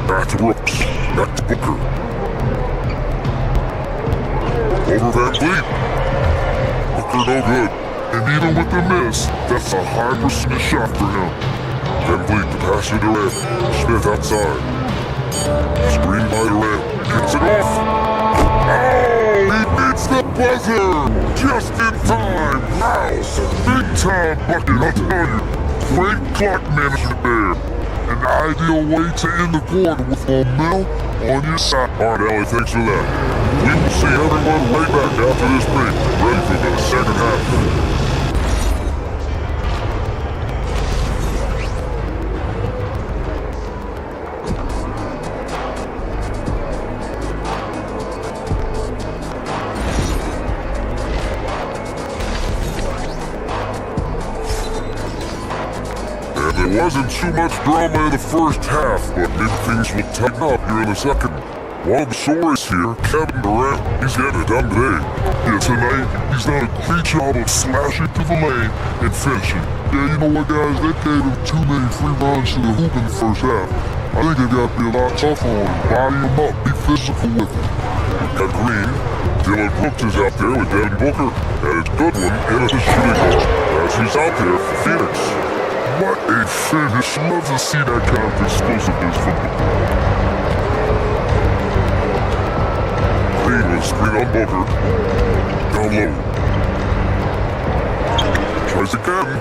Back to Brooks. Back to Booker. Over Van Vliet. Booker no good. And even with the miss, that's a high percentage shot for him. Van Vliet to pass to Durant. Smith outside. Screen by Durant. Gets it off. Oh, he beats the buzzer. Just in time. Wow. Big time bucket, I'll tell you. Great clock management there. An ideal way to end the quarter with momentum on your side. All right, Ellie, thanks for that. We will see everyone way back after this break. Ready for the second half. There wasn't too much drama in the first half, but maybe things will tighten up here in the second. One of the stories here, Kevin Durant, he's getting it done today. Yeah, tonight, he's done a great job of slashing to the lane and finishing. Yeah, you know what, guys? They gave him too many free runs to the hoop in the first half. I think they've got to be a lot tougher on him. Body him up, be physical with him. At Green, Dylan Brooks is out there with Devin Booker, and it's Goodwin in at the shooting guard, as he's out there for Phoenix. What a finish. Love to see that kind of explosiveness from him. Green with screen on Booker. Down low. Tries again.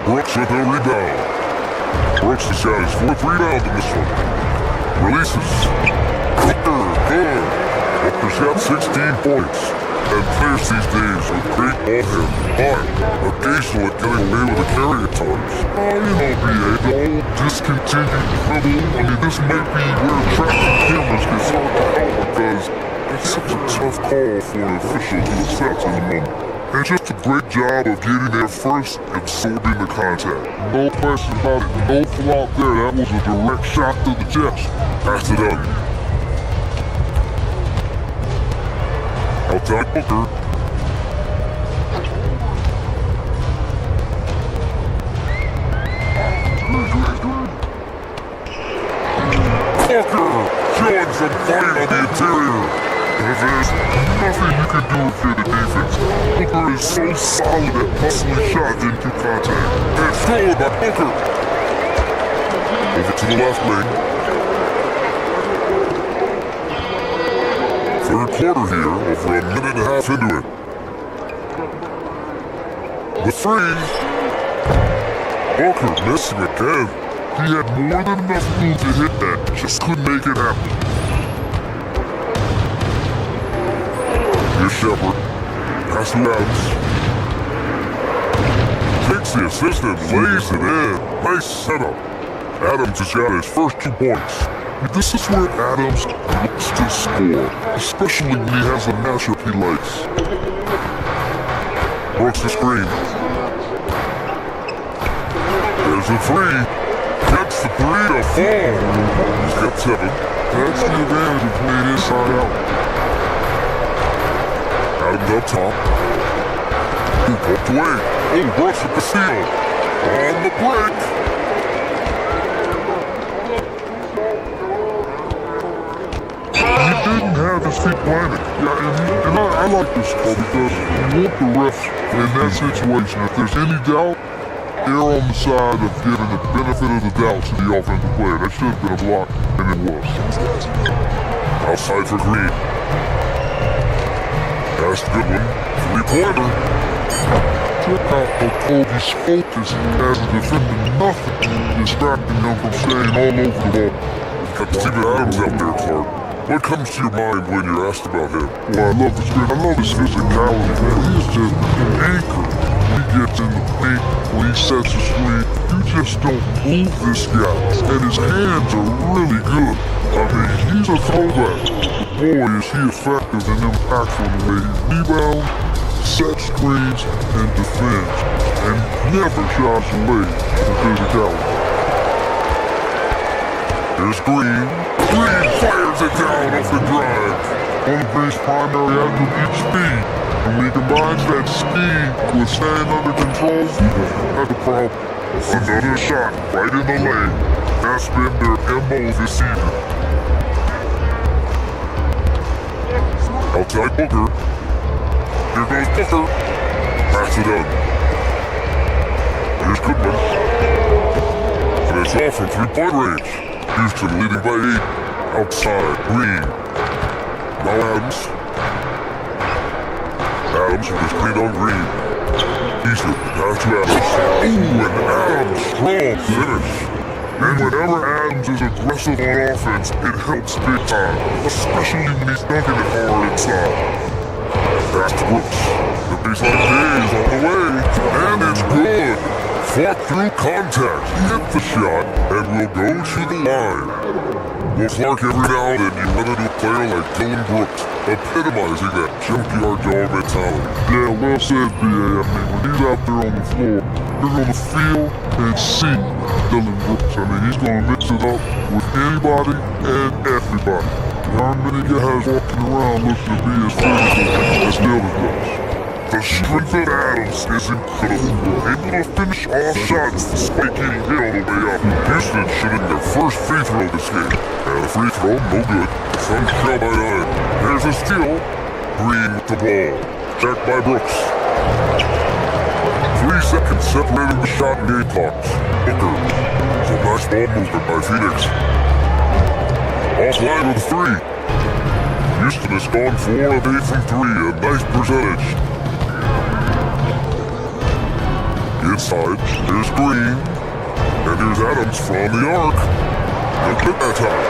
Brooks with a rebound. Brooks has got his 4th rebound in this one. Releases. Booker, good. Booker's got 16 points. And players these days with great ball handling, but occasionally getting away with a carry at times. Oh, you know, BA, the old discontinued dribble. I mean, this might be where tracking cameras get hard to help because it's such a tough call for an official to accept in the moment. And just a great job of getting there first and absorbing the contact. No question about it, no flaw there. That was a direct shot to the chest. Pass it up. Outside Booker. Booker showing some fight on the interior. There's nothing you can do if you're the defense. Booker is so solid at hustling shots into contact. And stolen by Booker. Over to the left wing. Third quarter here, over a minute and a half into it. The three. Booker missing again. He had more than enough room to hit that, just couldn't make it happen. Here's Shepard. Pass to Adams. Takes the assist and lays it in. Nice setup. Adams has got his first 2 points. This is where Adams looks to score, especially when he has a matchup he likes. Brooks the screen. There's a 3. Gets the 3 to fall. He's got 7. That's the advantage of playing inside out. Adams up top. Poked away. Oh, Brooks with the steal. On the break. Didn't have his feet planted. Yeah, and I like this call because you want the refs in that situation. If there's any doubt, err on the side of giving the benefit of the doubt to the offensive player. That should have been a block, and it was. Outside for Green. That's a good one. Three-pointer. Check out how Kobe's focus as a defender, nothing distracting him from staying all over the ball. Got Steven Adams out there, Clark. What comes to your mind when you're asked about him? Well, I love his spirit. I love his physicality, man. He's just an anchor. He gets in the paint when he sets a screen. You just don't move this guy. And his hands are really good. I mean, he's a throwback. Boy, is he effective and impactful in the way he rebounds, sets screens, and defends. And never shies away from physicality. Here's Green. Green fires it down off the drive. On the Green's primary attribute, speed. And when he combines that speed with staying under control, that's a problem. Another shot right in the lane. That's been their MO this season. Outside Booker. Here goes Booker. Pass it up. Here's Goodman. And it's off from three-point range. Houston leading by 8. Outside, Green. Now Adams. Adams with his clean on Green. Houston, pass to Adams. Ooh, and Adams, strong finish. And whenever Adams is aggressive on offense, it helps big time. Especially when he's dunking it hard inside. That's Brooks. The baseline Day is on the way. And it's good. Fought through contact, hit the shot, and will go to the line. Well, Clark, every now and then you run into a player like Dylan Brooks, epitomizing that junkyard dog mentality. Yeah, well said, B.A. I mean, when he's out there on the floor, you're going to feel and see Dylan Brooks. I mean, he's going to mix it up with anybody and everybody. There aren't many guys walking around looking to be as physical as Dylan does. The strength of Adams is incredible. Able to finish all shots despite getting hit on the way up. Houston shooting their first free throw this game. And the free throw, no good. Suns trail by 9. Here's a steal. Green with the ball. Checked by Brooks. 3 seconds separating the shot and game clocks. Booker. Some nice ball movement by Phoenix. Offline with 3. Houston has gone 4 of 8 from 3. A nice percentage. Inside, here's Green, and here's Adams from the arc. Look at that time.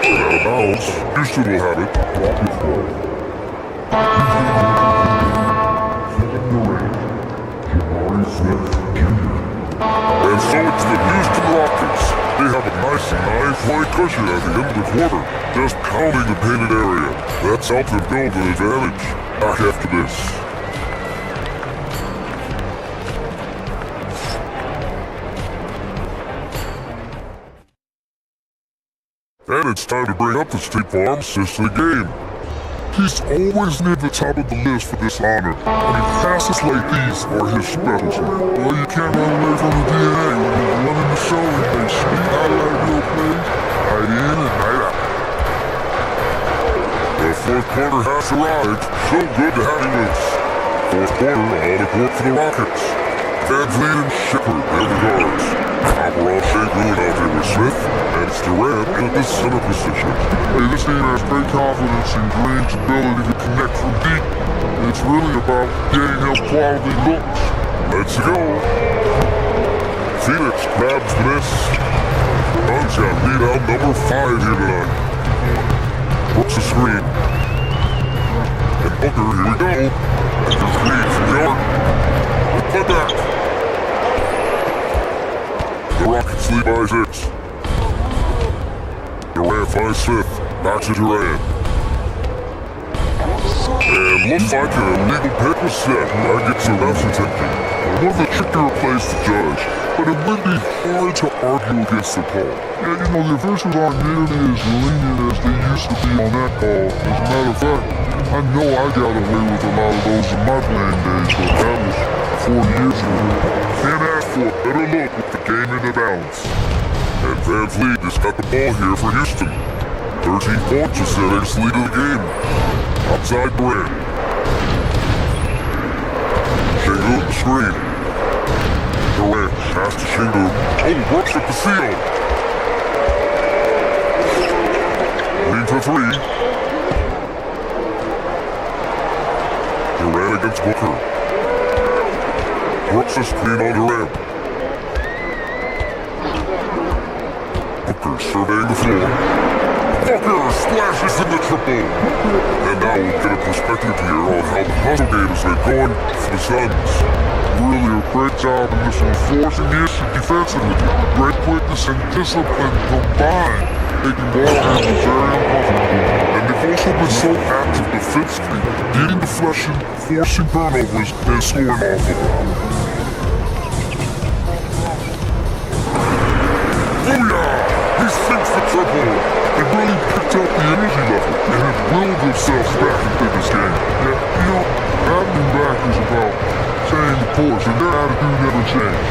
Out of bounds, Houston will have it. And so it's the Houston Rockets. They have a nice 9-point cushion at the end of the quarter, just pounding the painted area. That's helped them build an advantage. Back after this. And it's time to bring up the State Farm assist of the game. He's always near the top of the list for this honor. I mean, passes like these are his specialty. Well, you can't run away from the DNA. When you're running the show, they sneak out of that real plays, night in and night out. The fourth quarter has arrived. So good to have you loose. Fourth quarter on the court for the Rockets. Van Vliet and Shepard in the guards. Overall, Shea Green out there with Smith, and it's Durant in the center position. Hey, this team has great confidence in Green's ability to connect from deep. It's really about getting him quality looks. Let's go. Phoenix grabs this. Suns got lead out number 5 here tonight. Brooks a screen. And Booker, here we go. And there's Green from the arc. Put back. The Rockets lead by 6. Durant finds Smith. Back to Durant. And looks like an illegal pick was set. That gets the ref's attention. One of the trickier plays to judge, but it would be hard to argue against the call. Yeah, you know, the officials aren't nearly as lenient as they used to be on that call. As a matter of fact, I know I got away with a lot of those in my playing days, but that was 4 years ago. Can't ask for a better look with the game in the balance. And Van Vliet has got the ball here for Houston. 13 points is the next lead of the game. Outside Durant. Shea Shoot the screen. Durant pass to Shingu. Oh, works with the seal. Lead to three. Durant against Booker. Works the screen on Durant. Booker surveying the floor. Booker splashes in the triple. And now we'll get a perspective here on how the hustle game has been going for the Suns. Really a great job in this one, forcing the issue defensively. Great quickness and discipline combined, making ball handlers very uncomfortable. And they've also been so active defensively, getting deflection, forcing turnovers, and scoring off of them. Booyah! He sinks the triple. They really picked up the energy level and have willed themselves back into this game. Yeah, you know, happening back is about staying the course, and their attitude never changed.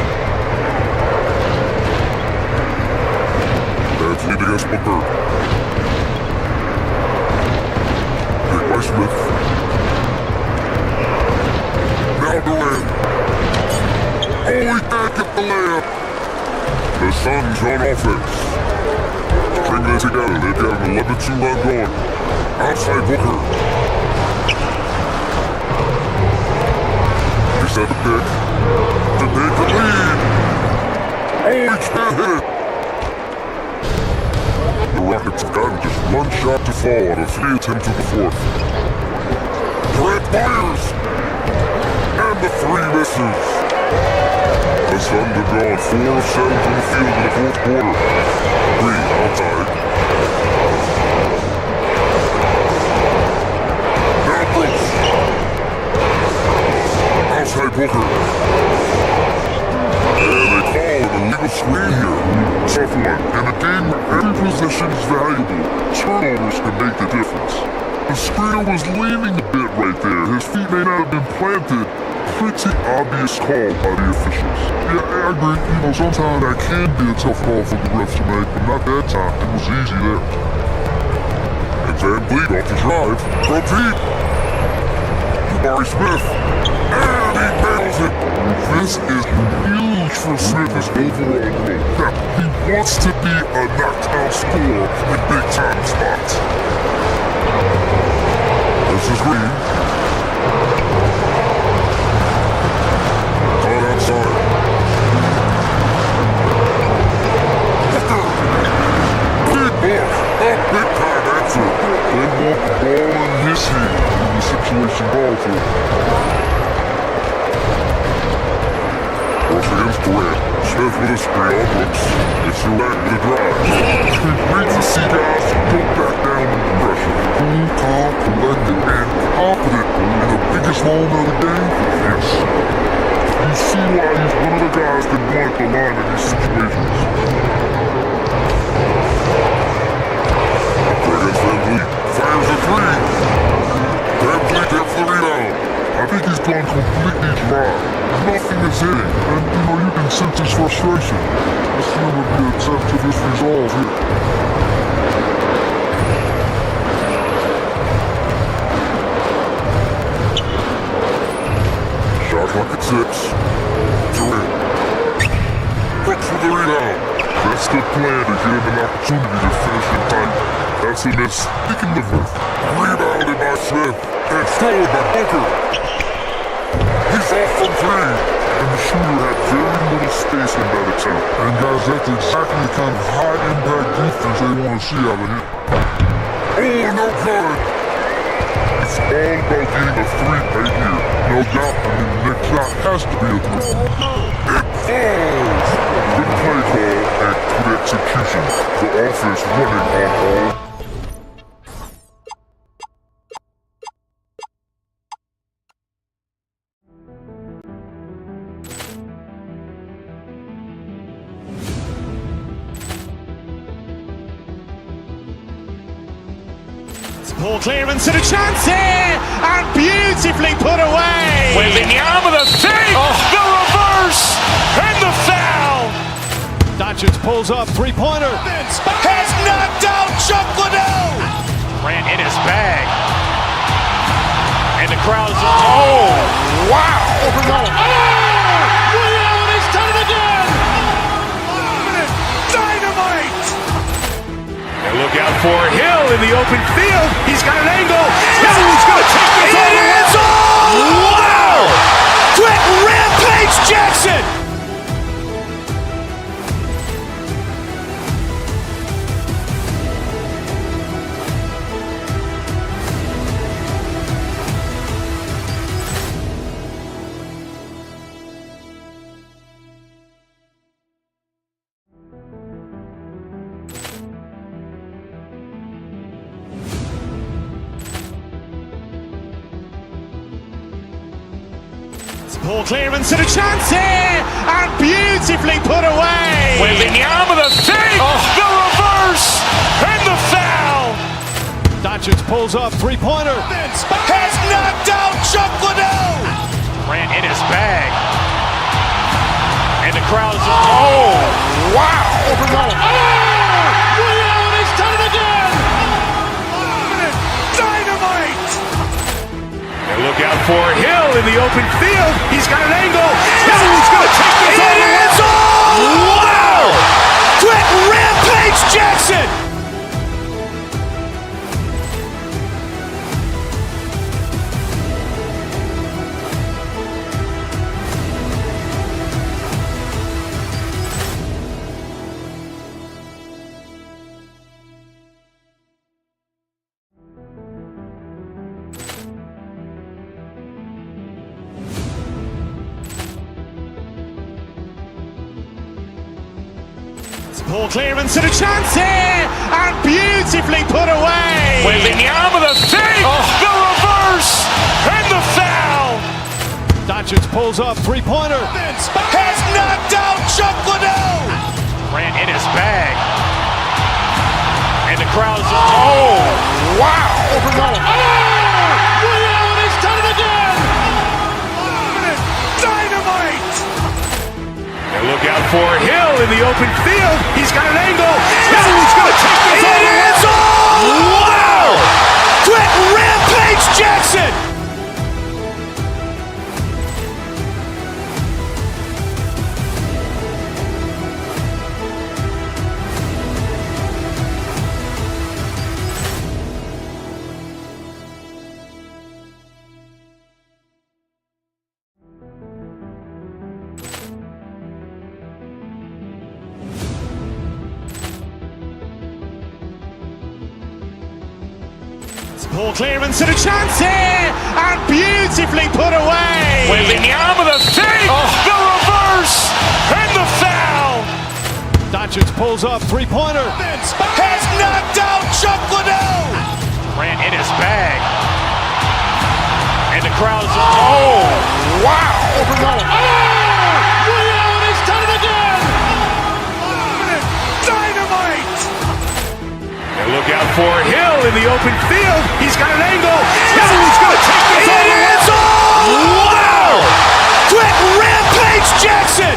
That's lead against Booker. Pick by Smith. Now Durant. Oh, he can't get the layup. The Suns on offense. Stringing it together, they've got an 11-2 run going. Outside Booker. He's at the pick. To take the lead. Oh, he can't hit it. The Rockets have gotten just one shot to fall on a 3 attempt to the fourth. Durant fires. And the 3 misses. The Suns have gone 4 of 7 from the field in the fourth quarter. 3 outside. Now Brooks. Outside Booker. And they call it a legal screen here. Tough one. In a game where every possession is valuable, turnovers can make the difference. The screener was leaning a bit right there. His feet may not have been planted. Pretty obvious call by the officials. Yeah, I agree. You know, sometimes that can be a tough call for the refs to make, but not that time. It was easy there. And Van Vliet off the drive. From deep. Barry Smith. And he nails it. This is huge for Smith's overall growth. Now, he wants to be a knockdown scorer in big-time spots. This is Green. Situation ball for Force against Durant. Smith with a screen on Brooks. It's Durant with a drive. Great to see guys go back down under pressure. Cool, calm, collected, and confident in the biggest moment of the game. Yes. You see why he's one of the guys that want the line in these situations. Against Van Vliet. Fires a 3. Van Vliet there for the rebound. I think he's gone completely dry. Nothing is hitting, and you know, you can sense his frustration. This seems to be a attempt to this resolve here. Shot clock at 6. Durant. Brooks with the rebound. That's the plan to give him an opportunity to finish in time. That's a miss. He can live with. Rebounded by Smith. And stolen by Booker. He's off from 3. And the shooter had very little space in that attempt. And guys, that's exactly the kind of high-impact defense they want to see out of him. Oh, no good. It's all about getting a 3 right here. No doubt, I mean, the next shot has to be a 3. It falls. Good play call and good execution. The offense running on all. Poor clearance and a chance here, and beautifully put away. With the arm of the fake, the reverse, and the foul. Doncic pulls up, 3-pointer. Has knocked out Chuck Liddell. Ran in his bag. And the crowd is, oh, wow. Look out for Hill in the open field. He's got an angle. Hill's going to take this all the way. Wow! Quick rampage Jackson! Poor clearance and a chance here, and beautifully put away. Wembanyama the fake, the reverse, and the foul. Doncic pulls up, three-pointer. Has knocked out Chuck Liddell. Ran in his bag. And the crowd is, oh, wow. He's done it again. Dynamite. And look out for Hill in the open field. He's got an angle. Hill's going to take this all the way. Wow. Quick rampage Jackson. Poor clearance and a chance here, and beautifully put away. Wembanyama the fake, the reverse, and the foul. Doncic pulls up, three-pointer. Has knocked out Chuck Liddell. Ran in his bag. And the crowd is, oh, wow. He's done it again. Dynamite. And look out for Hill in the open field. He's got an angle. Hill's going to take this all the way. Wow. Quick rampage Jackson. Poor clearance and a chance here, and beautifully put away. Wembanyama the fake, the reverse, and the foul. Doncic pulls up, three-pointer. Has knocked out Chuck Liddell. Ran in his bag. And the crowd is, oh, wow. He's done it again. Dynamite. And look out for Hill in the open field. He's got an angle. Hill's going to take this all the way. Wow. Quick rampage Jackson.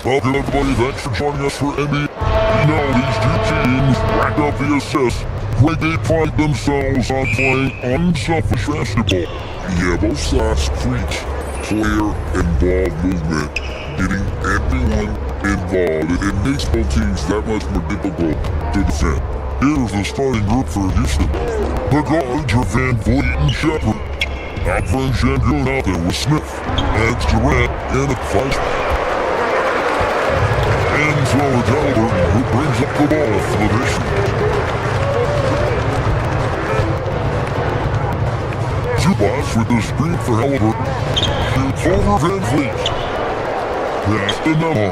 Welcome everybody, thanks for joining us for NBA. You know, these two teams racked up the assists. They pride themselves on playing unselfish basketball. Yeah, both sides preach player and ball movement, getting everyone involved. It makes both teams that much more difficult to defend. Here's the starting group for Houston. The guards are Van Vliet and Shepard. Out front, Şengün out there with Smith. Adds Durant and a fight. And thrower Halliburton, who brings up the ball for the nation. Zubac with the screen for Halliburton. Shoots over Van Vliet. Pass to Memo.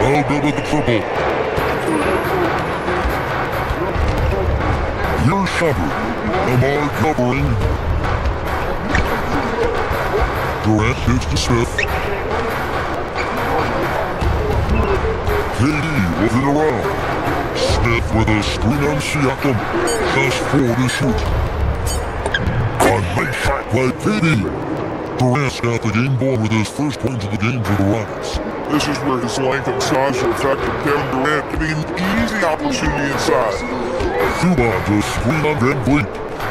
Odell with the triple. Here's Shepard. Lamar covering. Durant hits to Smith. KD with it around. Smith with a screen on Siakam. Just 4 to shoot. A nice shot by KD. Durant's got the game ball with his first points of the game for the Rockets. This is where his length and size are effective. Kevin Durant getting an easy opportunity inside. Zubac to screen on Van Vliet.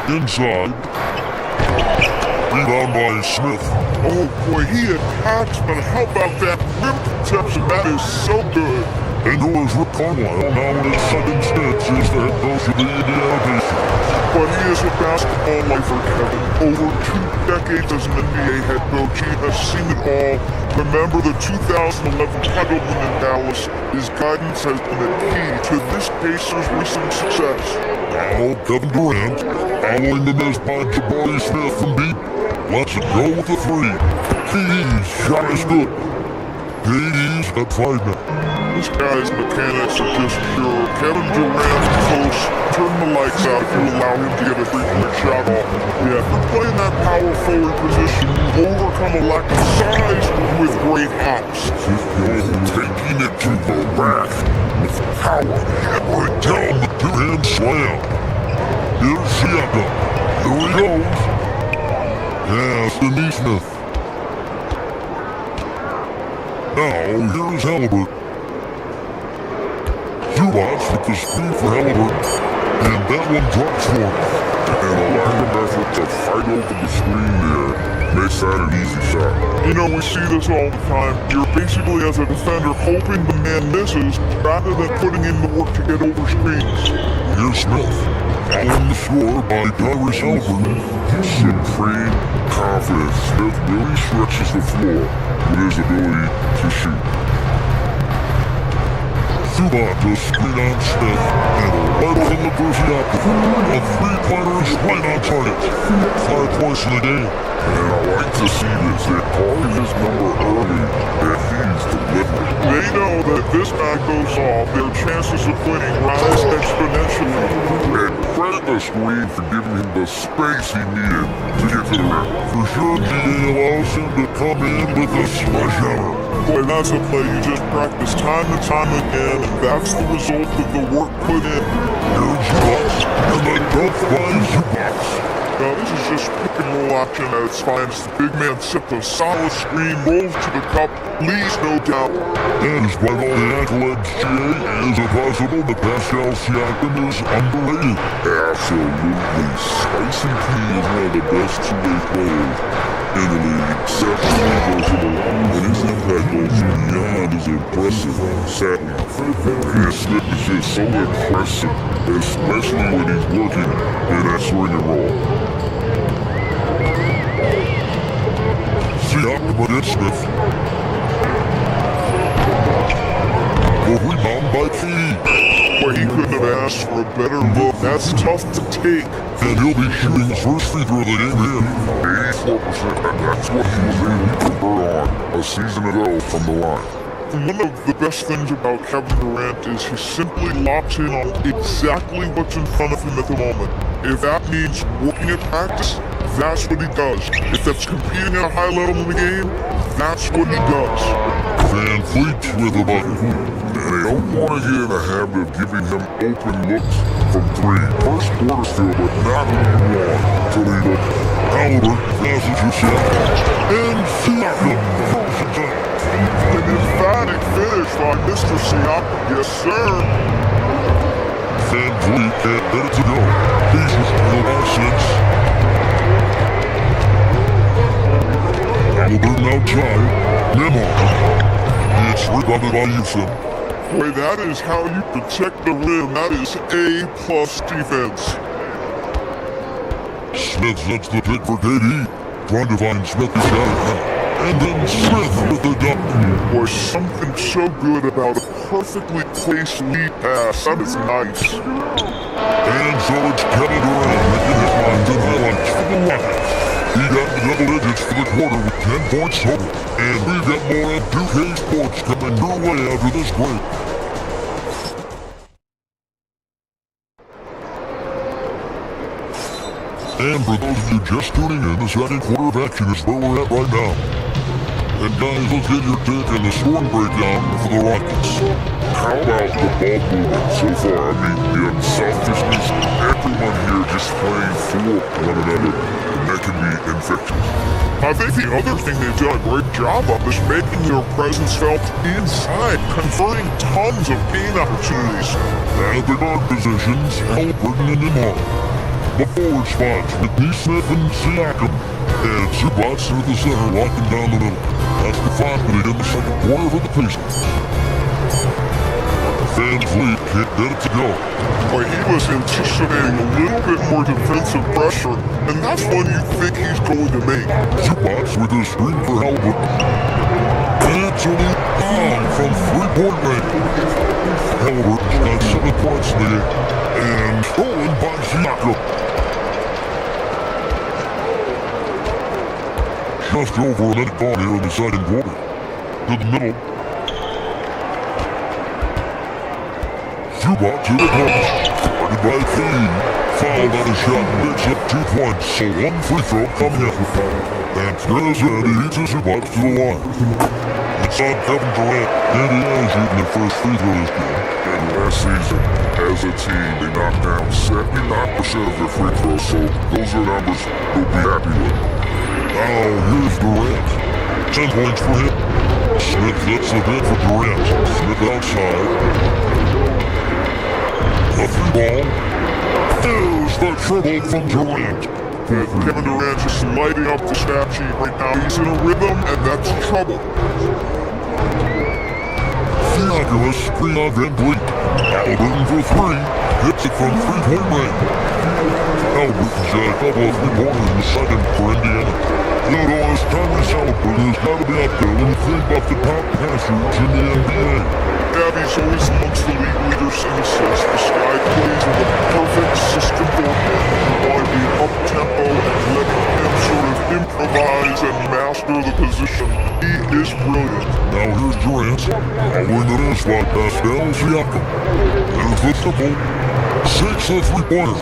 Inside. Rebound by Smith. Oh boy, he attacks, but how about that rim protection? That is so good. And there is Rick Carlisle now in his second stint as the head coach of the Indiana Pacers. But he is a basketball lifer, Kevin. Over 2 decades as an NBA head coach, he has seen it all. Remember the 2011 title win in Dallas? His guidance has been a key to this Pacers' recent success. Now Kevin Durant, following the miss by Jabari Smith from deep. Let's go with the three. KD's shot is good. KD's at 5 now. This guy's mechanics are just pure. Kevin Durant close. Turn the lights out if you allow him to get a three-point shot off. Yeah, for playing that power forward position, you overcome a lack of size with great hops. Taking it to the rack with power, hammering down the two-hand slam. Here's Siakam. Here he goes. Yes, to Neesmith. Now, here's Halliburton. Zubac with the screen for Halliburton. And that one drops for him. And a lack of effort to fight over the screen there makes that an easy shot. You know, we see this all the time. You're basically, as a defender, hoping the man misses rather than putting in the work to get over screens. Here's Smith. Following the score by Tyrese Halliburton. Supreme confidence. Smith really stretches the floor with his ability to shoot. Zubac to screen on Smith, and right over the jersey after. A three-pointer is right on target. 5 points in the game. And I like to see this. They call his number early, and he's delivering. They know that if this guy goes off, their chances of winning rise exponentially. And credit the screen for giving him the space he needed to get to the rim. For sure, GA allows him to come in with a sledgehammer. Boy, that's a play you just practice time and time again, and that's the result of the work put in. Here's Zubac, and the dunk by Zubac. Now, this is just pick and roll action at its finest. The big man sets a solid screen, rolls to the cup, leaves no doubt. And despite all the accolades, GA, is it possible that Pascal Siakam is underrated? Absolutely. Spicy P is one of the best two-way players in the league. Exceptionally versatile, and his impact goes beyond as impressive. Sadly, his slip is just so impressive, especially when he's working in that swing and roll. Siakam against Smith. The rebound by KD. Where he couldn't have asked for a better look. That's tough to take. And he'll be shooting his first free throw of the game here. 84%, and that's what he was able to convert on a season ago from the line. And one of the best things about Kevin Durant is he simply locks in on exactly what's in front of him at the moment. If that means working at practice, that's what he does. If that's competing at a high level in the game, that's what he does. Van Vliet with a bucket. And they don't want to get in the habit of giving him open looks from three. First quarter still, but not long till he looks. Halliburton passes to Siakam. And Siakam throws it down. An emphatic finish by Mr. Siakam. Yes, sir. Van Vliet can't get it to go. Pacers still by 6. Halliburton outside. Nemar. It's rebounded by Houston. Boy, that is how you protect the rim. That is A+ defense. Smith sets the pick for KD. Trying to find Smith is got it now. And then Smith with the dunk. Boy, something so good about a perfectly placed lead pass. That is nice. And so it's Kevin Durant making headlines and highlights for the Rockets. He got the double digits for the quarter with 10 points total. And we've got more at 2K Sports coming your way after this break. And for those of you just tuning in, the second quarter of action is where we're at right now. And guys, let's get your take on the scoring breakdown for the Rockets. How about the ball movement so far? I mean, the unselfishness, everyone here just playing for one another. The can be infectious. I think the other thing they've done a great job of is making their presence felt inside, converting tons of game opportunities. At the guard positions, Halliburton and Imar. The forward spots with Neesmith and Siakam. And Zubac at the center, locking down the middle. That's the 5 minute in the second quarter for the Pacers. Fans lead, can't get it to go. But he was anticipating a little bit more defensive pressure, and that's one you think he's going to make. Zubac with a screen for Halliburton. Anthony Brown from 3-point range. Halliburton's got 7 points in the game. And stolen by Siakam. Just over a minute gone here in the second quarter. To the middle. Zubac to the post. Guarded by Thiem. Fouled on a shot and picks up 2 points. So 1 free throw coming up. And Grezan eats a Zubac to the line. It's on Kevin Durant. Indiana shooting their first free throw this game. And last season, as a team, they knocked down 79% of their free throws, so those are numbers we'll be happy with. Now here's Durant. 10 points for him. Smith gets the bid for Durant. Smith outside. A 3-ball. There's the dribble from Durant. Kevin Durant just lighting up the stat sheet right now. He's in a rhythm, and that's trouble. Siakam a screen on Van Vliet. Halliburton for 3. Hits it from 3-point range. Halliburton's got a couple of 3-pointers in the second for Indiana. Theodore's Tyrese Halliburton has got to be up there when you think about the top passers in the NBA. He's always amongst the league leaders in assists. This guy plays with a perfect system for him. By being up-tempo and letting him sort of improvise and master the position. He is brilliant. Now here's Durant. Following the near spot pass down Siakam. There's the triple. 6 of 3-pointer.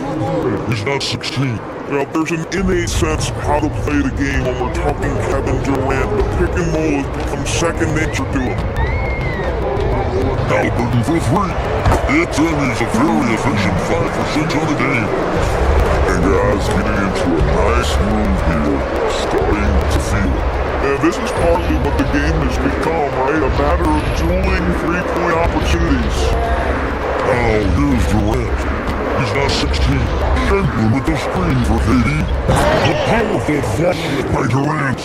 He's got 16. Well, there's an innate sense of how to play the game when we're talking Kevin Durant. The pick and roll has become second nature to him. Halliburton for 3. It's in. He's a very efficient 5 for 6 on the game. And guys, getting into a nice groove here, starting to feel it. And this is partly what the game has become, right? A matter of dueling 3-point opportunities. Now here's Durant. He's got 16. Shenton with the screen for KD. A powerful flush by Durant.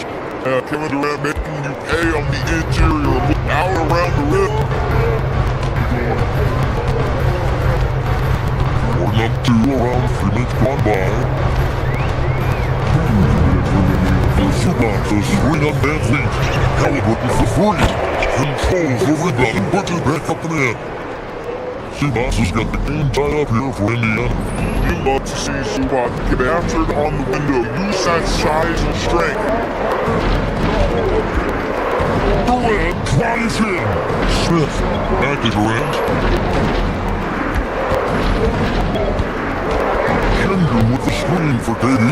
Kevin Durant making you pay on the interior, look out around the rim. Warning up 2 around 3 minutes gone by. Zubac a screen on Van Vliet. Halliburton for 3. Controls the rebound and puts it back up and in. Zubac has got the game tied up here for Indiana. You love to see Zubac get after it on the window, use that size and strength. Durant drives in. Smith back to Durant. Shenton with the screen for KD.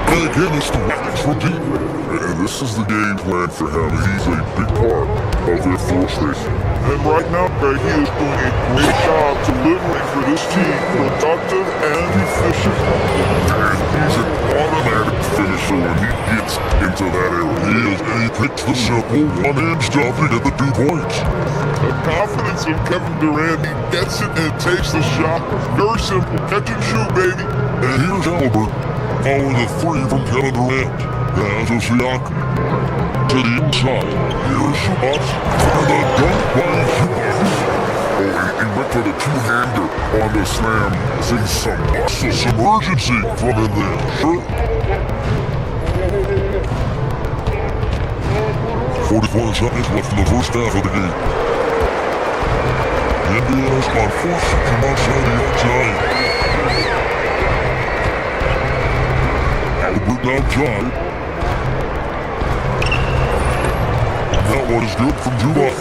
And again it's the Rockets for deep. And this is the game plan for him. He's a big part of their floor station. And right now, Greg, he is doing a great job delivering for this team, productive and efficient. And he's an automatic finisher when he gets into that area. He is, and he picks the simple one-hand job to get the 2 points. The confidence of Kevin Durant, he gets it and takes the shot. Very simple, catch and shoot, baby. And here's Halliburton, following the 3 from Kevin Durant. Has a Siakam to the inside. Here's Zubac for the dunk by Zubac. Oh, he went for the two-hander on the slam. See some muscle, Some urgency from in there. Sure. 44 seconds left in the first half of the game. Indiana's got 4 from outside the outside. Halliburton outside. That one is good from Zubac.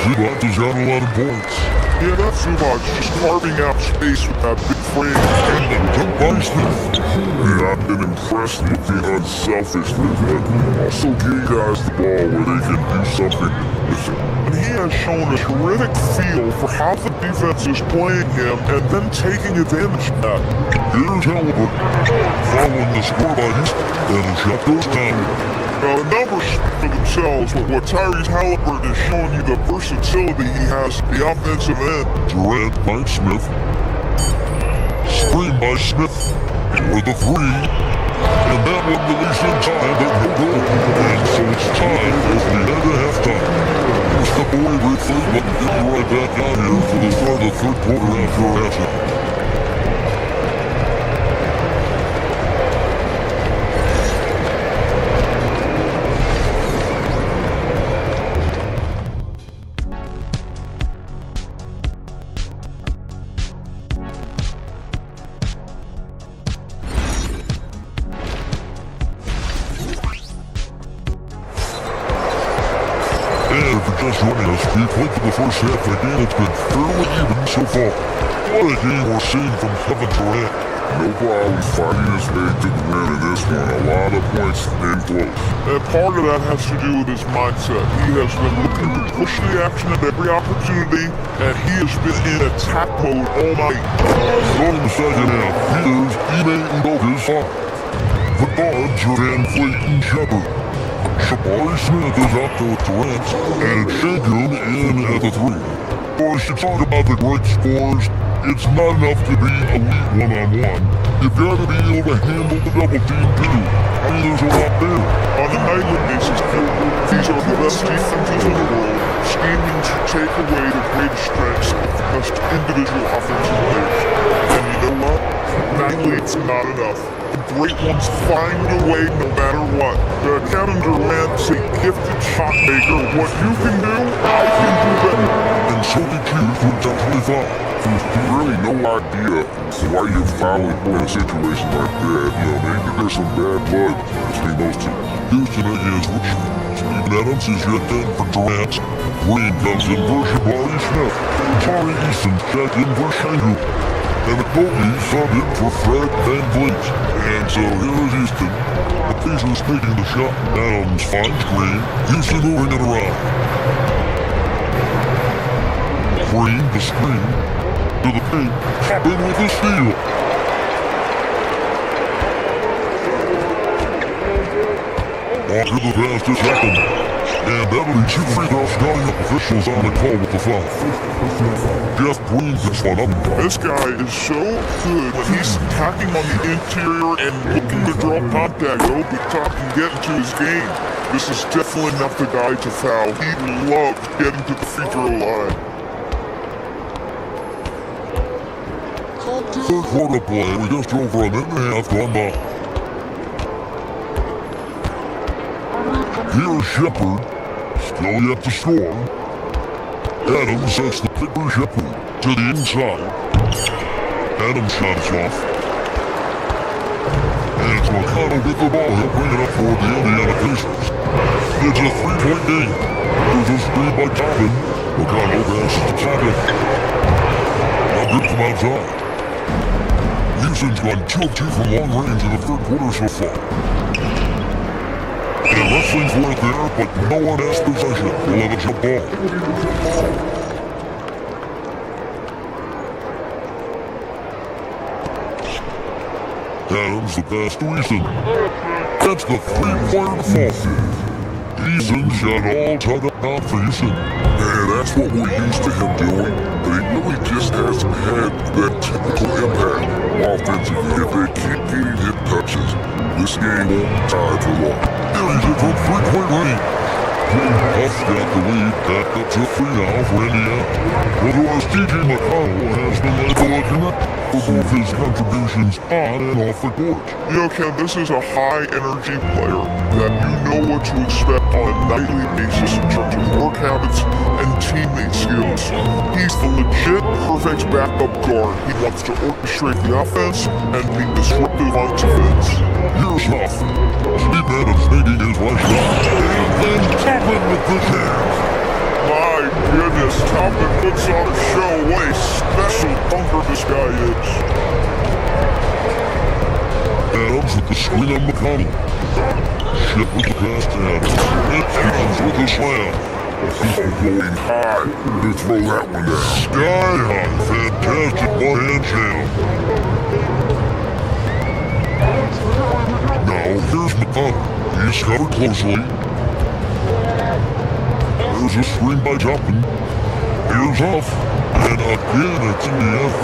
Zubac has got 11 points. Yeah, that's Zubac just carving out space with that big frame. And took by Smith. Yeah, I've been impressed with the unselfishness, but also giving guys the ball where they can do something with it. And he has has shown a terrific feel for how the defense is playing him and then taking advantage of that. Here's Halliburton, following the score by Houston, and the shot goes down. Now the numbers speak for themselves, but what Tyrese Halliburton is showing you the versatility he has at the offensive end. Durant finds Smith. Screen by Smith with the three. And that one released in time, but no goal. And so it's tied as we head to halftime. Here's the boy briefly, but getting right back out here for the start of the third quarter after halftime. And if you're just joining us, we played for the first half of the game. It's been fairly even so far. What a game we're seeing from Kevin Durant. No problem fighting his way to the win in this one. A lot of points in close. And part of that has to do with his mindset. He has been looking to push the action at every opportunity, and he has been in attack mode all night. Starting the second half, here's eBasketball's hot. The guards are Van Fleet and Shepard. Jabari Smith is out there with Durant, and Shagun in at the three. Boys, you talk about the great scores. It's not enough to be elite one-on-one. You've got to be able to handle the double team too. I mean, there's a lot there. On a nightly basis, these are the best defenses in the world, scheming to take away the greatest strengths of the best individual offensive players. And you know what? Nightly, it's not enough. The great ones find a way no matter what. Kevin Durant's a gifted shot maker. What you can do, I can do better. And so did you from top 25. There's really no idea why you're fouling in a situation like that. You know, maybe there's some bad blood between those two. Houston against which Steven Adams is yet in for Durant. Green comes in versus Jabari Smith. Tari Eason check in for Shagun. And Kobe sub in for Fred Van Vliet. And so here's Houston. The Pacers making the shot. Adams finds Green. Houston moving it around. Green the screen. To the paint. Hop in with the steal. After the pass is happened. And that'll be 2 free throws, starting up officials on the call with the foul. Jeff Green gets one up. This guy is so good when he's attacking on the interior and looking to draw contact. Open top and get into his game. This is definitely not the guy to foul. He loves getting to the free throw line. Third quarter play, we just over a minute and a half gone by. Here's Shepard, still yet to score. Adams sets the pick for Shepard to the inside. Adams shots off. And it's Mercado with the ball. He'll bring it up for the Indiana Pacers. It's a 3-point game. There's a screen by Toppin. Mercado passes to Toppin. Now good from outside. Houston's gone 2 of 2 from long range in the third quarter so far. And wrestling's right there, but no one has possession. We'll have a jump ball. Adams the pass to Eason. That's the 3-pointer fall. Eason shot all tied up out for Eason. And that's what we're used to him doing, but he really just hasn't had that typical impact offensively. If they keep getting hit touches, this game won't be tied for long. There he's in from 3-point range. Huff's got the lead, back up to 3 now for Indiana. Otherwise, TJ McConnell has been able to connect for both his contributions on and off the court. You know, Ken, this is a high-energy player that you know what to expect on a nightly basis in terms of work habits and teammate skills. He's the legit perfect backup guard. He wants to orchestrate the offense and be disruptive on defense. Here's Huff. Steve Adams making his right shot. And then Toppin with the jam. My goodness, Toppin puts on a show. What a special bunker this guy is. Adams with the screen on McConnell. Ship with the pass to Adams. And Adams with the slam. Going high to throw that one down. Sky high, fantastic one-hand jam. Now here's McConnell. He's covered closely. There's a screen by Joplin. Here's off. And again it's in the end.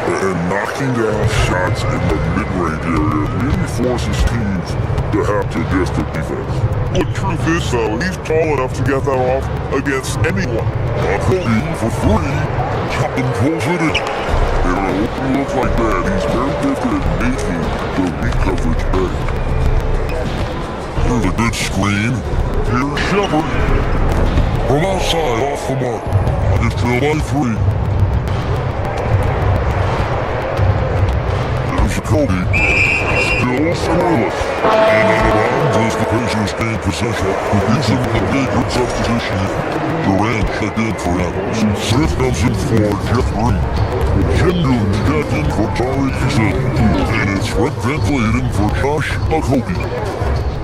And knocking down shots in the mid-range area really forces teams to have to adjust their defense. The truth is, though, he's tall enough to get that off against anyone. Cody for three. Joplin pulls it in. In an open look like that, he's very gifted at making the weak coverage pay. Here's a good screen. Here's Shepard. From outside, off the mark. Just trail by three. There's Kobe. Still scoreless. And out of bounds as the Pacers gain possession. Using the big substitution. Durant checked in for Adams. Smith comes in for Jeff Green. Shingun checked in for Tari Eason. And it's Fred VanVleet in for Josh Okogie.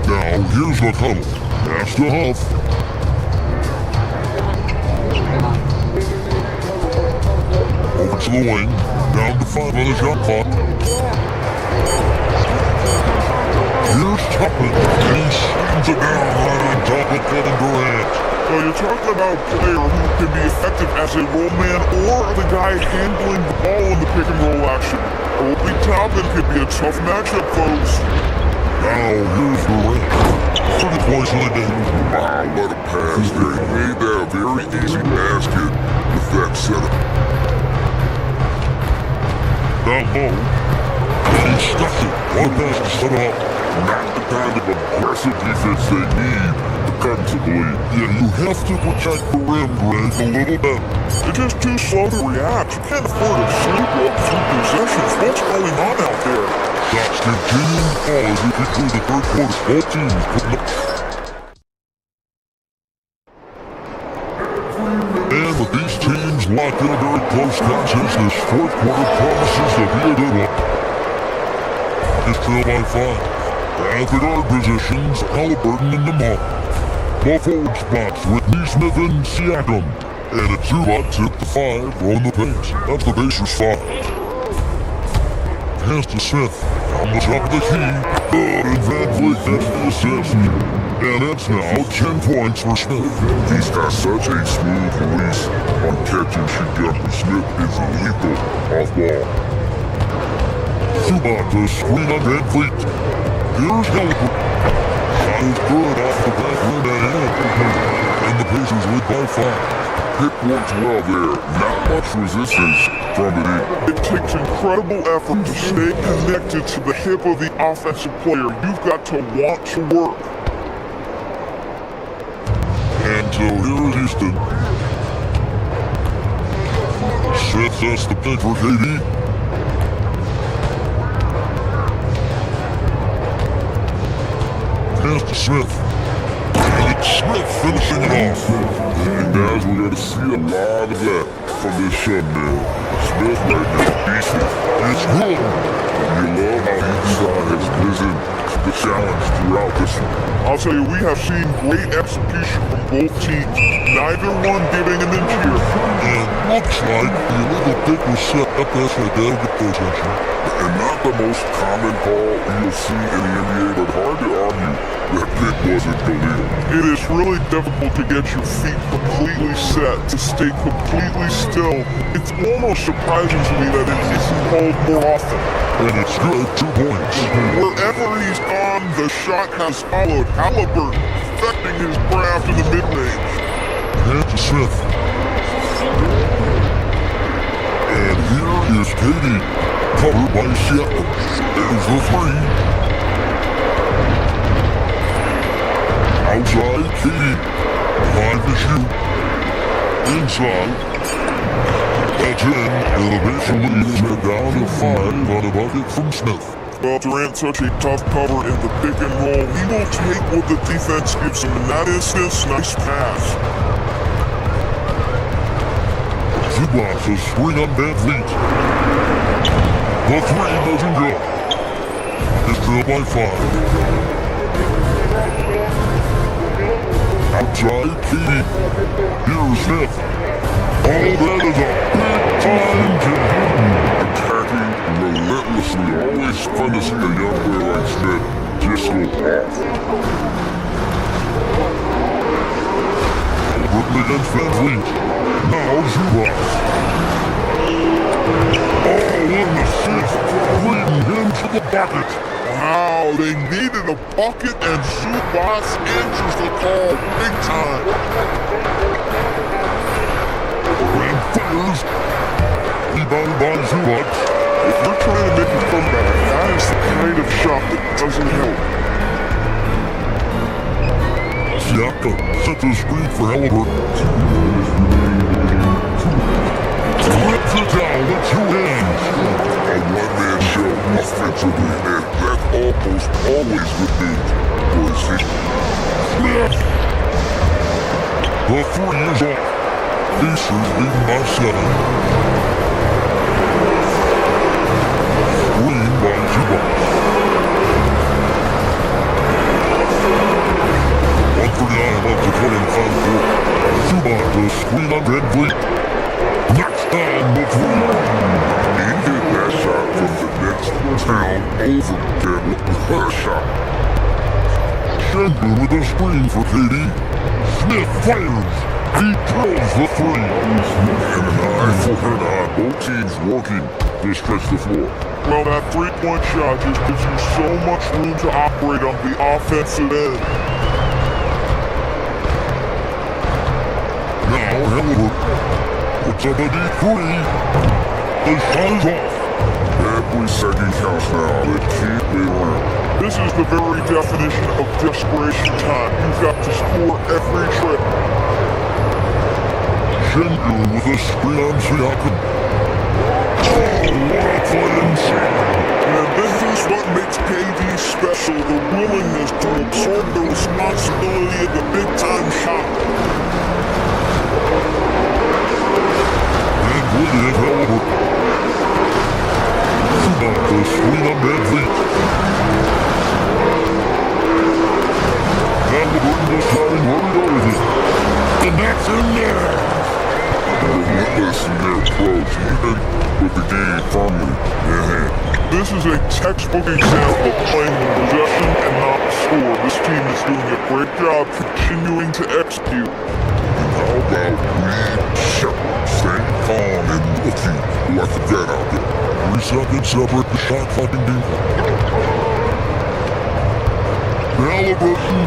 Now here's McConnell. Pass to Huff. Over to the wing. Down to 5 on the shot clock. Here's Tuckman. And he slams it down right on top of Kevin Durant. Well, you're talking about a player who can be effective as a roll man or the guy handling the ball in the pick and roll action. Obi Toppin could be a tough matchup, folks. Now here's Durant. 30 points in the game. Wow, what a pass. They made that a very easy basket with that setup. Down low. And he stuffed it. One pass to set up. Not the kind of aggressive defense they need to come to the lead. Yeah, you have to protect the rim, Greg, a little bit. They're just too slow to react. You can't afford to sleepwalk through possessions. What's going on out there? Shots continuing to fall as we get through the third quarter. Both teams putting up. And with these teams locked in a very close contest, this fourth quarter promises to be a good one. Just trail by 5. At the guard positions, Halliburton and DeMar. The forward spots with Neesmith and Siakam. And a 2-box at the 5 on the pace. That's the Pacers 5. Pass to Smith. On the top of the key. Good, and VanVleet gets the assist. And it's now 10 points for Smith. He's got such a smooth release on catch and shoot jumper. Smith is lethal off ball. Zubac to screen on VanVleet. Here's Halliburton. Shot is good off the back rim and in. And the Pacers lead by 5. Hip works well there. Not much resistance from it in. It takes incredible effort to stay connected to the hip of the offensive player. You've got to want to work. And so here is Houston. Smith sets the pick for KD. Pass to Smith. And it's Smith finishing it off. And guys, we're going to see a lot of that from this shutdown. Smith right now, decent. It's good. You love how each side has risen to the challenge throughout this one. I'll tell you, we have seen great execution from both teams. Neither one giving an inch here. And looks like the illegal pick was set up as a delegate possession. And not the most common call you'll see in the NBA, but hard to argue that pick wasn't illegal. It is really difficult to get your feet completely set, to stay completely still. It's almost surprising to me that it isn't called more often. And it's good, 2 points. Wherever he's gone, the shot has followed. Halliburton perfecting his craft in the mid-range. Pass to Smith. And here is KD. Covered by Siakam. There's the 3. Outside, KD. 5 to shoot. Inside. That's in. And eventually is down to 5 on a bucket from Smith. Well, Durant's such a tough cover in the pick and roll. He will take what the defense gives him. In that instance, nice pass. Zubac to swing on VanVleet. The 3 doesn't go. It's trailed by 5. Outside Katie. Here's Smith. Oh, that is a big-time hit. Attacking relentlessly. Always fun to see a young player like Smith just go off. Brooklyn against Van Vliet. Now Zubac. Oh, what an assist. Leading him to the bucket. Wow, they needed a bucket and Zubac answers the call big time. Grant fires. Rebound by Zubac. If you're trying to make a comeback, that is the kind of shot that doesn't help. Siakam sets a screen for Halliburton. Rips it down with two hands. A one-man show offensively, and that almost always remains for a season. Smith. The three is off. Pacers leading by 7. Screen by Zubac. 139 left to play in the final quarter. Zubac will screen on Van Vliet. Knocks down the three. He hit that shot from the next town over again. What a shot. Schengen with a screen for KD. Smith fires. He drills the three. And an eye for an eye. Both teams working to stretch the floor. Well, that three-point shot just gives you so much room to operate on the offensive end. Now Halliburton puts up a deep three. The shot is off. Every second counts now. It can't be around. This is the very definition of desperation time. You've got to score every trip. Schengen with a screen on Siakam. Oh, what a play! And this is what makes KD special, the willingness to absorb the responsibility of the big-time shot. And William Halliburton. Zubac the screen on Van Vliet. Halliburton was trying hurried over it. And that's in there. Relentless in their approach, even with the game firmly in hand. This is a textbook example of playing the possession and not the score. This team is doing a great job continuing to execute. And how about Reed Shepard staying calm and looking like a vet out there? 3 seconds separate the shot clock and game clock. Halliburton.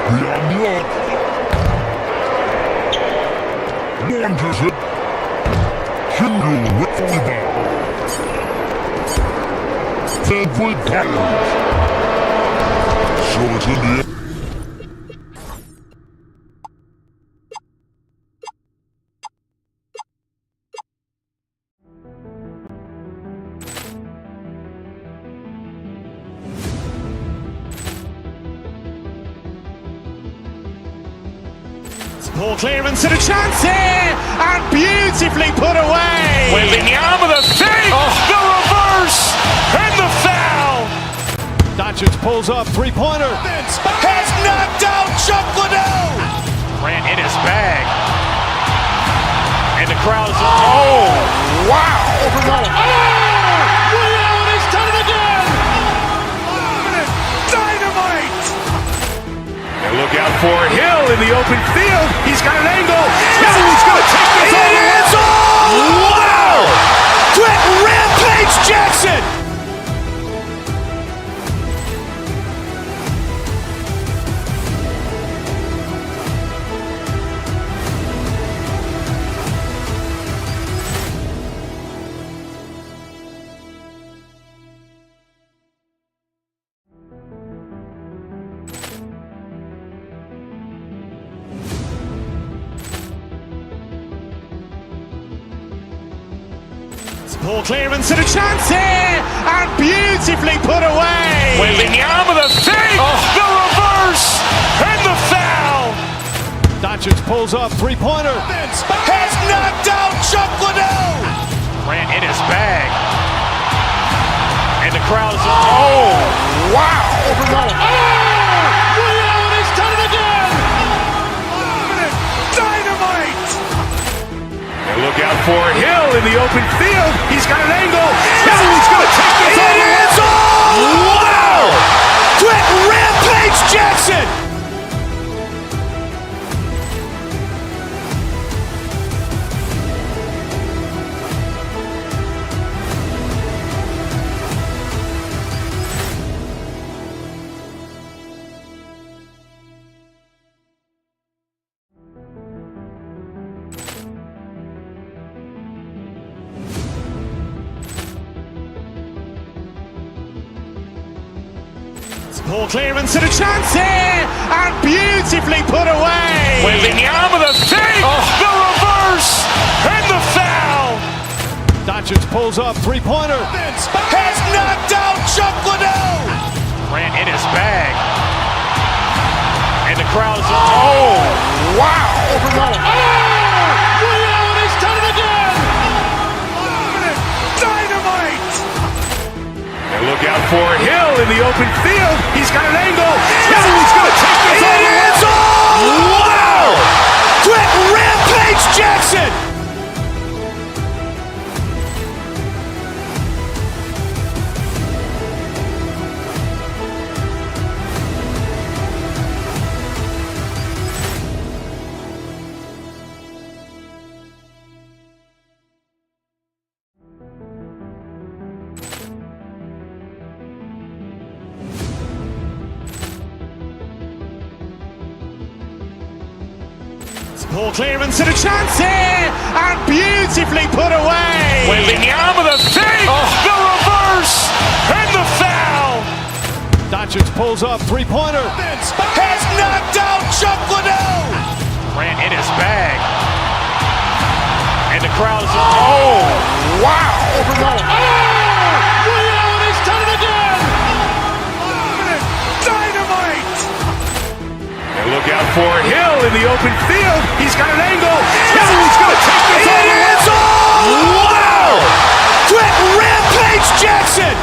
Beyond the arc. Launches it. Schengen with the rebound. Van Vliet fires. So it's in the air. Poor clearance and a chance here, and beautifully put away. Wembanyama the fake, the reverse, and the foul. Doncic pulls up, three-pointer. Has knocked out Chuck Liddell. Grant in his bag. And the crowd is, oh, wow. He's done it again. Dynamite. And look out for Hill in the open field. He's got an angle. No, he's going to take this all the way. Wow. Quick Rampage Jackson. Poor clearance and a chance here, and beautifully put away. Wembanyama the fake, the reverse, and the foul. Doncic pulls up, three-pointer. Has knocked out Chuck Liddell. Grant in his bag. And the crowd is, oh, wow. for Hill in the open field. He's got an angle. Hill is going to take this all the way. Wow! Quick Rampage Jackson! Ball clearance and a chance here, and beautifully put away. Wembanyama the fake, the reverse, and the foul. Doncic pulls up, three-pointer. Has knocked out Chuck Liddell. Ran in his bag. And the crowd is, oh, wow. Liddell, and he's done it again. Dynamite. And look out for Hill in the open field. He's got an angle. Hill is going to take this all the way. Wow. Quick Rampage Jackson. Ball clearance and a chance here, and beautifully put away. Wembanyama the fake, the reverse, and the foul. Doncic pulls up, three-pointer. Has knocked out Chuck Liddell. Ran in his bag. And the crowd is, oh, wow. Liddell, and he's done it again. Dynamite. And look out for Hill in the open field. He's got an angle. Hill is going to take this all the way. Wow. Quick Rampage Jackson.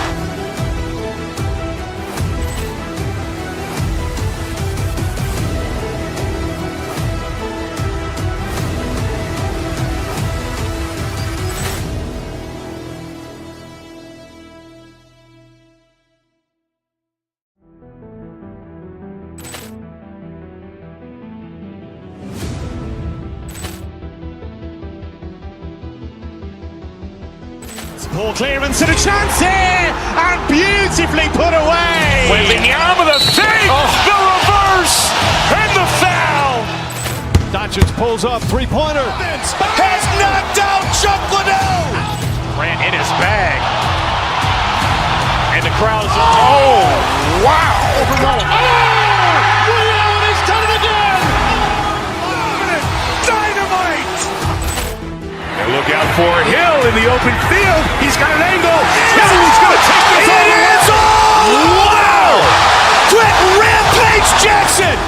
Ball clearance and a chance here, and beautifully put away. Wembanyama the fake, the reverse, and the foul. Doncic pulls up, three-pointer. Has knocked out Chuck Liddell. Ran in his bag. And the crowd is, oh, wow. Liddell, and he's done it again. Dynamite. And look out for Hill in the open field. He's got an angle. Hill is going to take this all the way. Wow. Quick Rampage Jackson.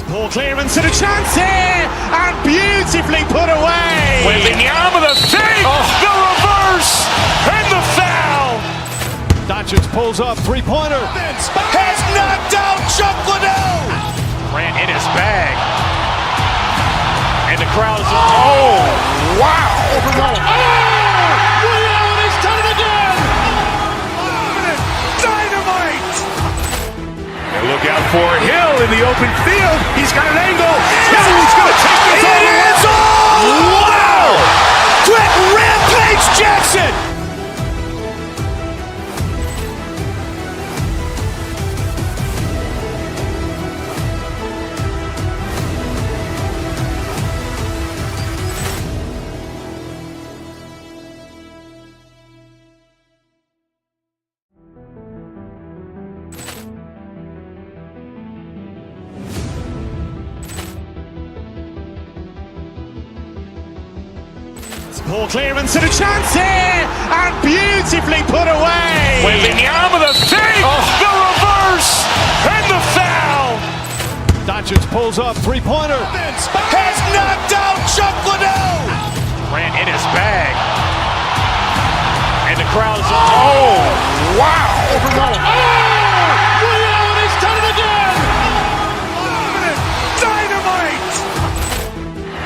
Ball clearance and a chance here, and beautifully put away. Wembanyama the fake, the reverse, and the foul. Doncic pulls up, three-pointer. Has knocked out Chuck Liddell. Ran in his bag. And the crowd is, oh, wow. Liddell, and he's done it again. Dynamite. And look out for Hill in the open field. He's got an angle. Hill is going to take this all the way. Wow. Quick Rampage Jackson. Poor clearance and a chance here, and beautifully put away. Waving the arm of the fake, the reverse, and the foul. Doncic pulls up, three-pointer. Has knocked out Chuck Liddell. Ran in his bag. And the crowd is, oh, wow. Ray Allen has done it again. Dynamite.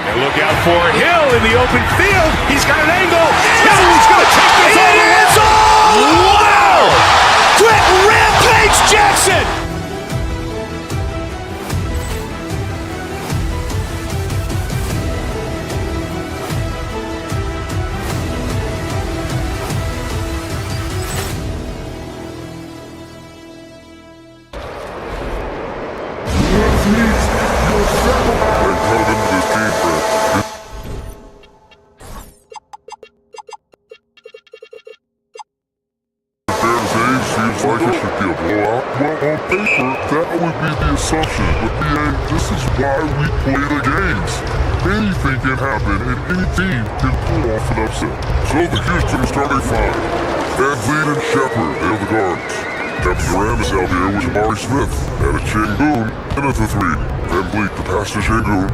And look out for Hill in the open field. He's got an angle. He's going to take this all the way. Wow. Quick Rampage Jackson. Seems like it should be a blowout. Well, on paper, that would be the assumption. But this is why we play the games. Anything can happen, and any team can pull off an upset. So the Houston starting five: Van Vliet and Shepard, they are the guards. Kevin Durant is out here with Jabari Smith, and a Sengun, and at the three. Van Vliet to pass to Sengun.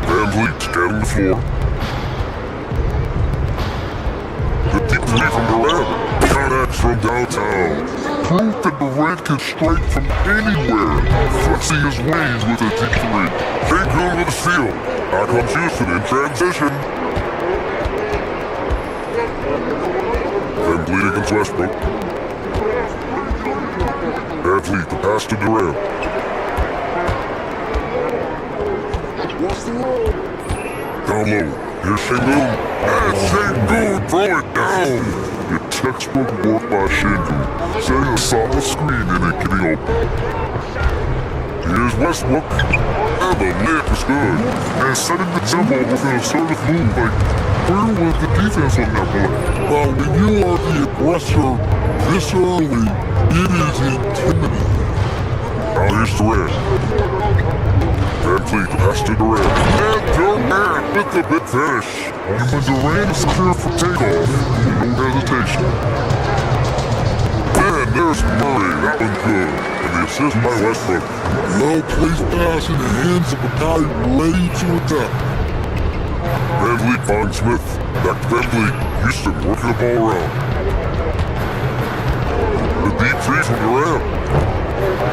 Van Vliet scanning the floor. The deep three from Durant. Connects from downtown. Proof that Durant can strike from anywhere. Flexing his wings with a deep three. Sengun with a steal. Out comes Houston in transition. Van Vliet against Westbrook. Van Vliet the pass to Durant. Down low. Here's Sengun. And Sengun throw it down. Your textbook work by Sengun. Setting a solid screen and it getting open. Here's Westbrook. And the layup is good. And setting the tempo with an assertive move. Like, where was the defense on that play? Well, when you are the aggressor this early, it is intimidating. Now here's Durant. Van Vliet pass to Durant. And Durant with the big finish. And when Durant is clear for takeoff, no hesitation. And there's Murray, that one's good. And the assist by Westbrook. Well-placed pass in the hands of a guy ready to attack. Van Vliet finds Smith. Back to Van Vliet. Houston working the ball around. The deep three from Durant.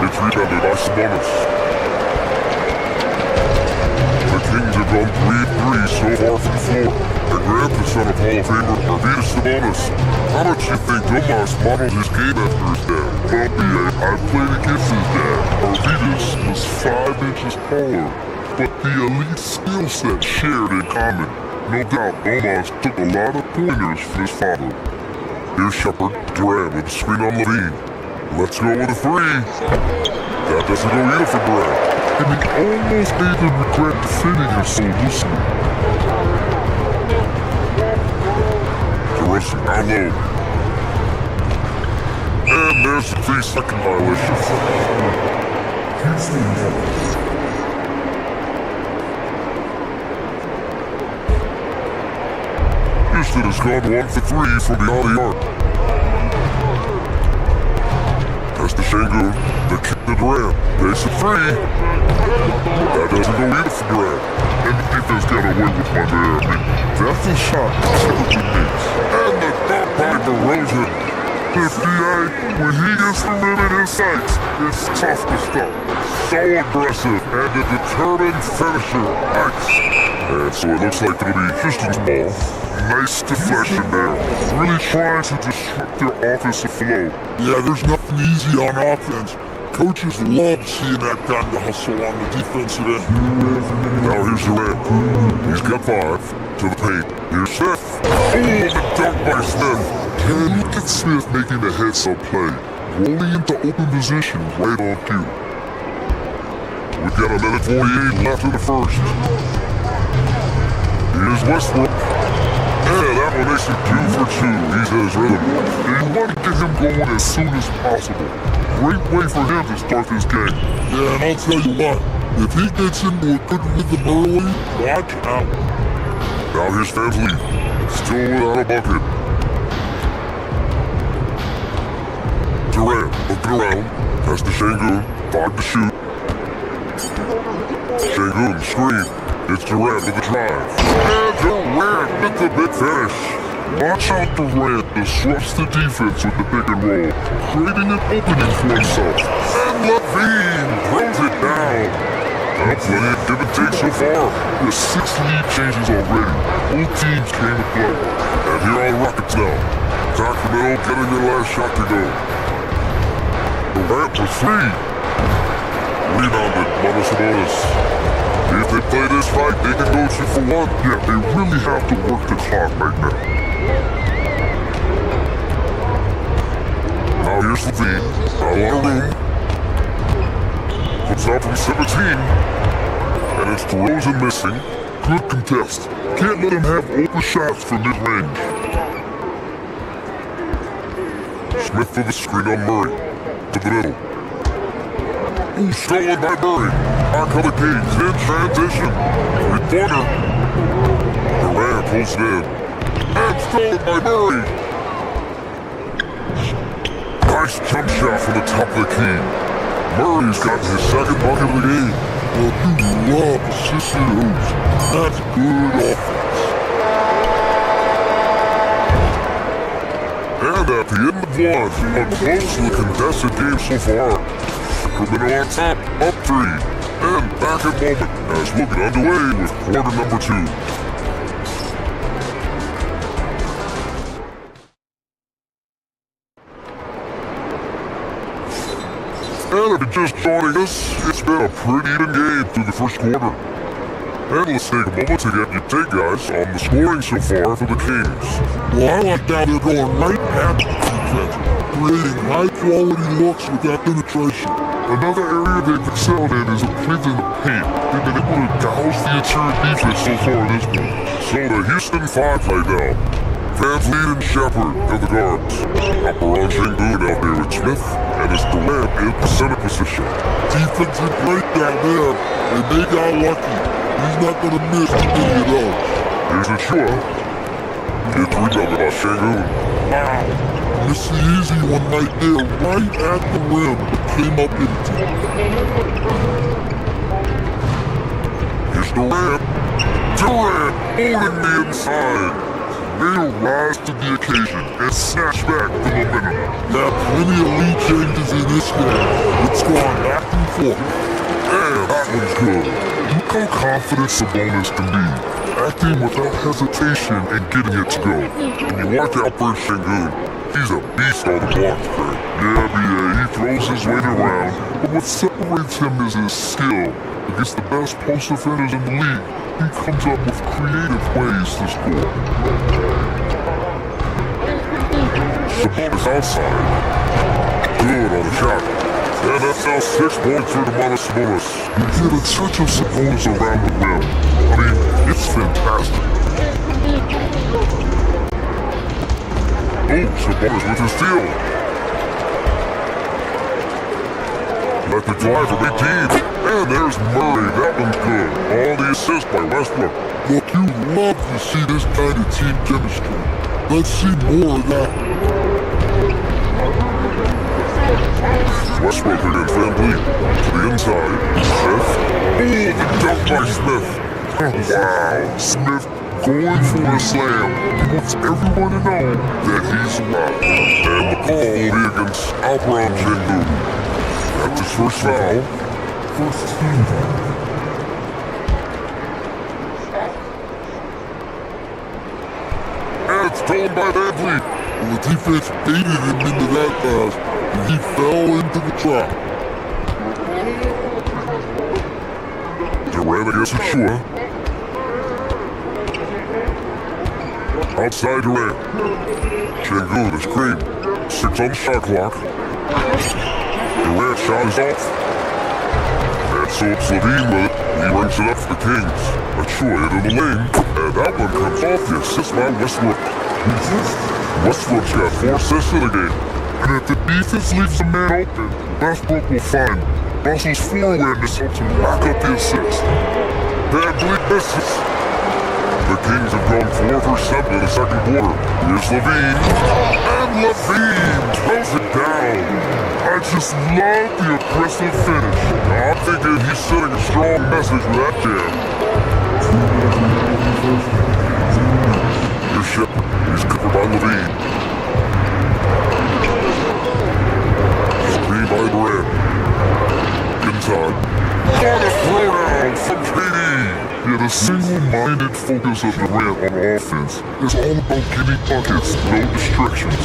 It's rebounded by Sabonis. The Kings have gone 3-3 so far from the floor. And Grant, the son of Hall of Famer Arvydas Sabonis. How much do you think Domas modeled his game after his dad? Well, BA, I played against his dad. Arvydas was 5 inches taller, but the elite skill set shared in common. No doubt, Domas took a lot of pointers from his father. Here's Shepard, Durant with a screen on Levine. Let's go with a three. That doesn't go either for Durant. And he almost made him regret defending him so loosely. DeRozan down low. And there's the 3-second violation. Houston has gone 1 for 3 from beyond the arc. Pass to Sengun, the kick to Durant. There's a three. That doesn't go either for Durant. And the defense got away with one there. I mean, that's a shot typically makes. And the dunk by DeRozan. The DA, when he gets the limit in sight, it's tough to stop. So aggressive and a determined finisher. Nice. And so it looks like it'll be Houston's ball. Nice deflection there. Really trying to disrupt their offensive flow. Yeah, there's nothing easy on offense. Coaches love seeing that kind of hustle on the defensive end. Now here's Durant. He's got 5 to the paint. Here's Smith. Oh, the dunk by Smith. And look at Smith making a heads-up play. Rolling into open position right on cue. We've got a minute 48 left in the first. Here's Westbrook. Yeah, that one makes it 2 for 2. He's at his rhythm. And you want to get him going as soon as possible. Great way for him to start this game. Yeah, and I'll tell you what, if he gets into a good rhythm early, watch out. Now here's VanVleet. Still without a bucket. Durant looking around. Pass to Şengün. 5 to shoot. Şengün, screen. It's Durant with the drive. And Durant with the big finish. Watch out, Durant disrupts the defense with the pick and roll, creating an opening for himself. And Levine throws it down. Well, plenty of give and take so far. The 6 lead changes already. Both teams came to play. And here are the Rockets now. Sacramento getting their last shot to go. Durant for 3. Rebounded by Sabonis. If they play this right, they can go 2 for 1. Yeah, they really have to work the clock right now. Now here's Levine. Not a lot of room. Puts out from 17. And it's DeRozan missing. Good contest. Can't let him have open shots from mid-range. Smith for the screen on Murray. To the middle. Ooh, stolen by Murray. Back on the gauge, in transition. 3-pointer. Durant pulls it in. And stolen by Murray. Nice jump shot from the top of the key. Murray's gotten his 2nd bucket of the game. Well, you love assisted hoops. That's good offense. And at the end of 1, a closely contested game so far. Sacramento on top, up 3, and back at moment as we'll get underway with quarter number 2. And if you're just joining us, it's been a pretty even game through the first quarter. And let's take a moment to get your take, guys, on the scoring so far for the Kings. Well, I like how they're going right at the defense, creating high-quality looks with that penetration. Another area they've excelled in is playing in the paint. They've been able to douse the interior defense so far in this game. So the Houston 5 right now. VanVleet and Shepard are the guards. Around Şengün out there with Smith, and it's Durant in the center position. Defensive breakdown there, and they got lucky. He's not going to miss any of those. Here's Achua. Gets rebounded by Şengün. Wow. Missed the easy one right there, right at the rim, but came up empty. Here's Durant. Durant holding the inside. They'll rise to the occasion and snatch back the momentum. Now, plenty of lead changes in this game. It's gone back and forth. And that one's good. Look how confident Sabonis can be. Acting without hesitation and getting it to go. And you watch out for Şengün. He's a beast on the block today. Yeah, he throws his weight around, but what separates him is his skill. Against the best post defenders in the league, he comes up with creative ways to score. Sabonis outside. Good on the shot. And that's now 6 points for Domantas Sabonis. You get a touch of Sabonis around the rim. I mean, it's fantastic. Oh, Sabonis with his steal. Let the drive from 18. And there's Murray. That one's good. All the assists by Westbrook. Look, you love to see this kind of team chemistry. Let's see more of that. Westbrook against VanVleet. To the inside. Smith. Oh, the dunk by Smith. Wow. Smith going for a slam. He wants everyone to know that he's alive. And the call will be against Alperen Şengün. That's his first foul. First team. And it's stolen by VanVleet. Well, the defense baited him into that pass, and he fell into the trap. Durant against Achua. Outside Durant. Şengün, the screen. 6 on the shot clock. Durant shot is off. And so it's Levine with it. He brings it up for the Kings. A true hit in the lane, and that one comes off the assist by Westbrook. Westbrook's got 4 assists in the game. And if the defense leaves the man open, Westbrook will find Russell's forwardness helps him back up the assist. Badly misses. The Kings have gone 4 for 7 in the second quarter. Here's Levine. And Levine throws it down. I just love the aggressive finish. I'm thinking he's sending a strong message with that jam. Here's Shepard. He's covered by Levine. Screen by Durant. Inside. What a throwdown from KD. Yeah, the single-minded focus of Durant on offense is all about getting buckets, no distractions.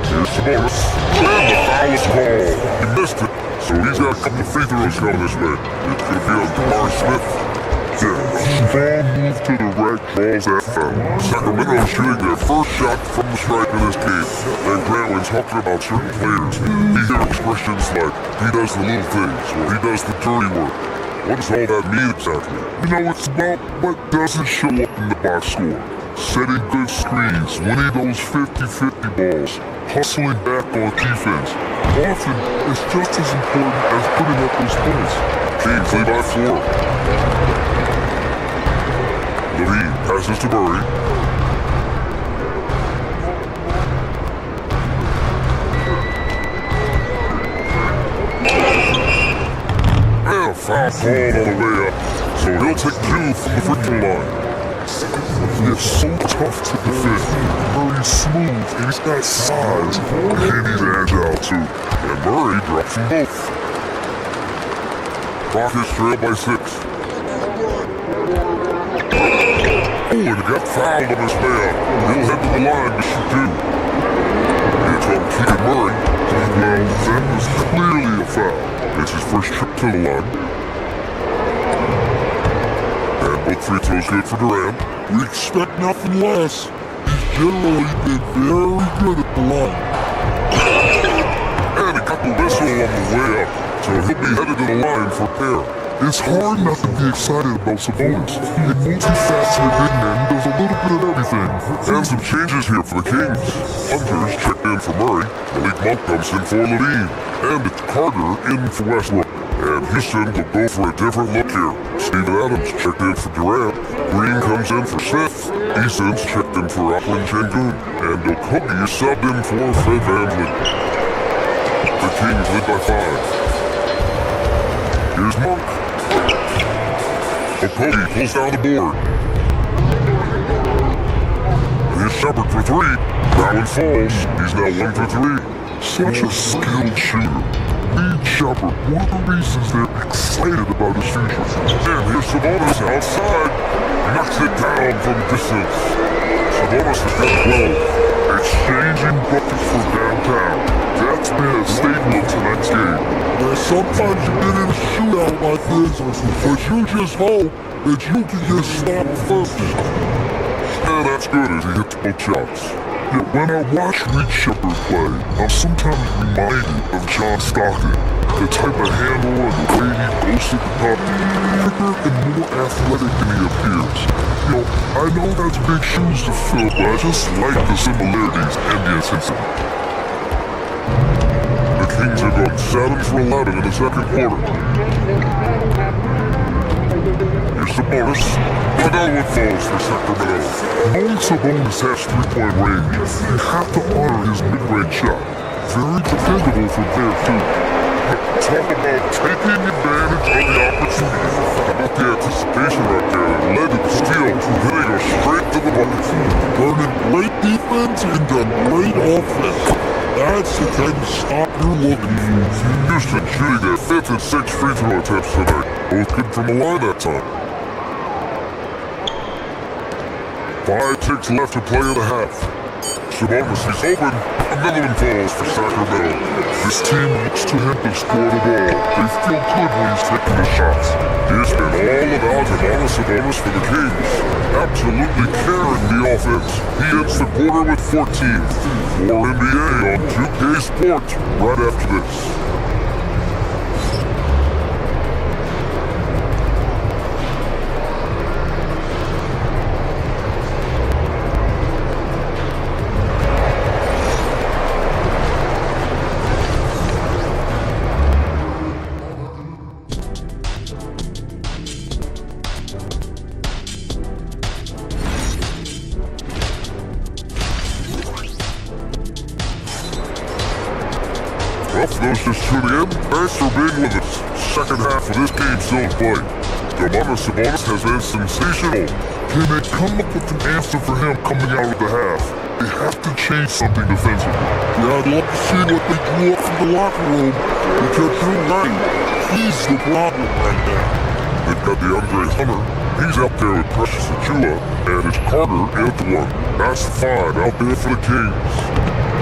Here's Sabonis. And the foul is called. He missed it, so he's got a couple of free throws coming this way. It's going to be on Demar Smith. Yeah, a strong move to the rack draws that foul. Sacramento shooting their first shot from the stripe in this game. And Grant, when talking about certain players, you hear expressions like, he does the little things, or he does the dirty work. What does all that mean exactly? You know, it's about what doesn't show up in the box score. Setting good screens, winning those 50-50 balls, hustling back on defense. Often, it's just as important as putting up those points. Kings lead by 4. Levine passes to Murray. And a foul called on the way up, so he'll take 2 from the free throw line. It's so tough to defend. Murray's smooth and he's got size. And he's agile too. And Murray drops them both. Rockets trail by 6. Oh, and he got fouled on his way out. He'll head to the line to shoot 2. It's on Keegan Murray. Well, that was clearly a foul. It's his first trip to the line. And both free throws good for Durant. We expect nothing less. He's generally been very good at the line. And he got the whistle on the way up, so he'll be headed to the line for a pair. It's hard not to be excited about Sabonis. A multifaceted big man who does a little bit of everything. And some changes here for the Kings. Hunters checked in for Murray, Malik Monk comes in for Levine, and it's Carter in for Westbrook. And Houston will go for a different look here. Steven Adams checked in for Durant, Green comes in for Smith, Eason's checked in for Auckland Sengun, and Okogie is subbed in for Fred VanVleet. The Kings lead by 5. Here's Monk. Okogie pulls down the board. Here's Shepard for 3. Brown falls. He's now 1 for 3. Such a skilled shooter. Lead Shepard, one of the reasons they're excited about his future. And here's Sabonis outside. Knocks it down from distance. Sabonis has got 12. Exchanging buckets for downtown. That's been a staple of tonight's game. Where sometimes you get in a shootout like this, but you just hope that you can get stopped first. And that's good as he hits both shots. Yeah, when I watch Reed Shepard play, I'm sometimes reminded of John Stockton. The type of handle and the way he goes to the cup. Quicker and more athletic than he appears. You know, I know that's big shoes to fill, but I just like the similarities and the intensity. The Kings have gone 7 for 11 in the second quarter. Here's Sabonis. Another one falls for Sacramento. Knowing Sabonis has 3-point range, you have to honor his mid-range shot. Very dependable from there too. Talk about taking advantage of the opportunity. How about the anticipation right there that led to the steal, hitting her straight to the bucket. Burning great defense into great offense. That's the kind of stop you're looking for. Houston shooting their 5th and 6th free throw attempts tonight. Both good from the line that time. 5 ticks left to play in the half. Sabonis, he's open. Another one falls for Sacramento. This team looks to him to score the ball. They feel good when he's taking the shots. It's been all about Sabonis for the Kings. Absolutely carrying the offense. He ends the quarter with 14. More NBA on 2K Sports right after this. those just tuning in, thanks for being with us. Second half of this game still in play. Sabonis has been sensational. Can they come up with an answer for him coming out of the half? They have to change something defensively. Yeah, I'd love to see what they drew up from the locker room, because you're right. He's the problem right now. They've got the Andre Hunter. He's out there with Precious Achua, and it's Carter at the one. That's 5 out there for the Kings.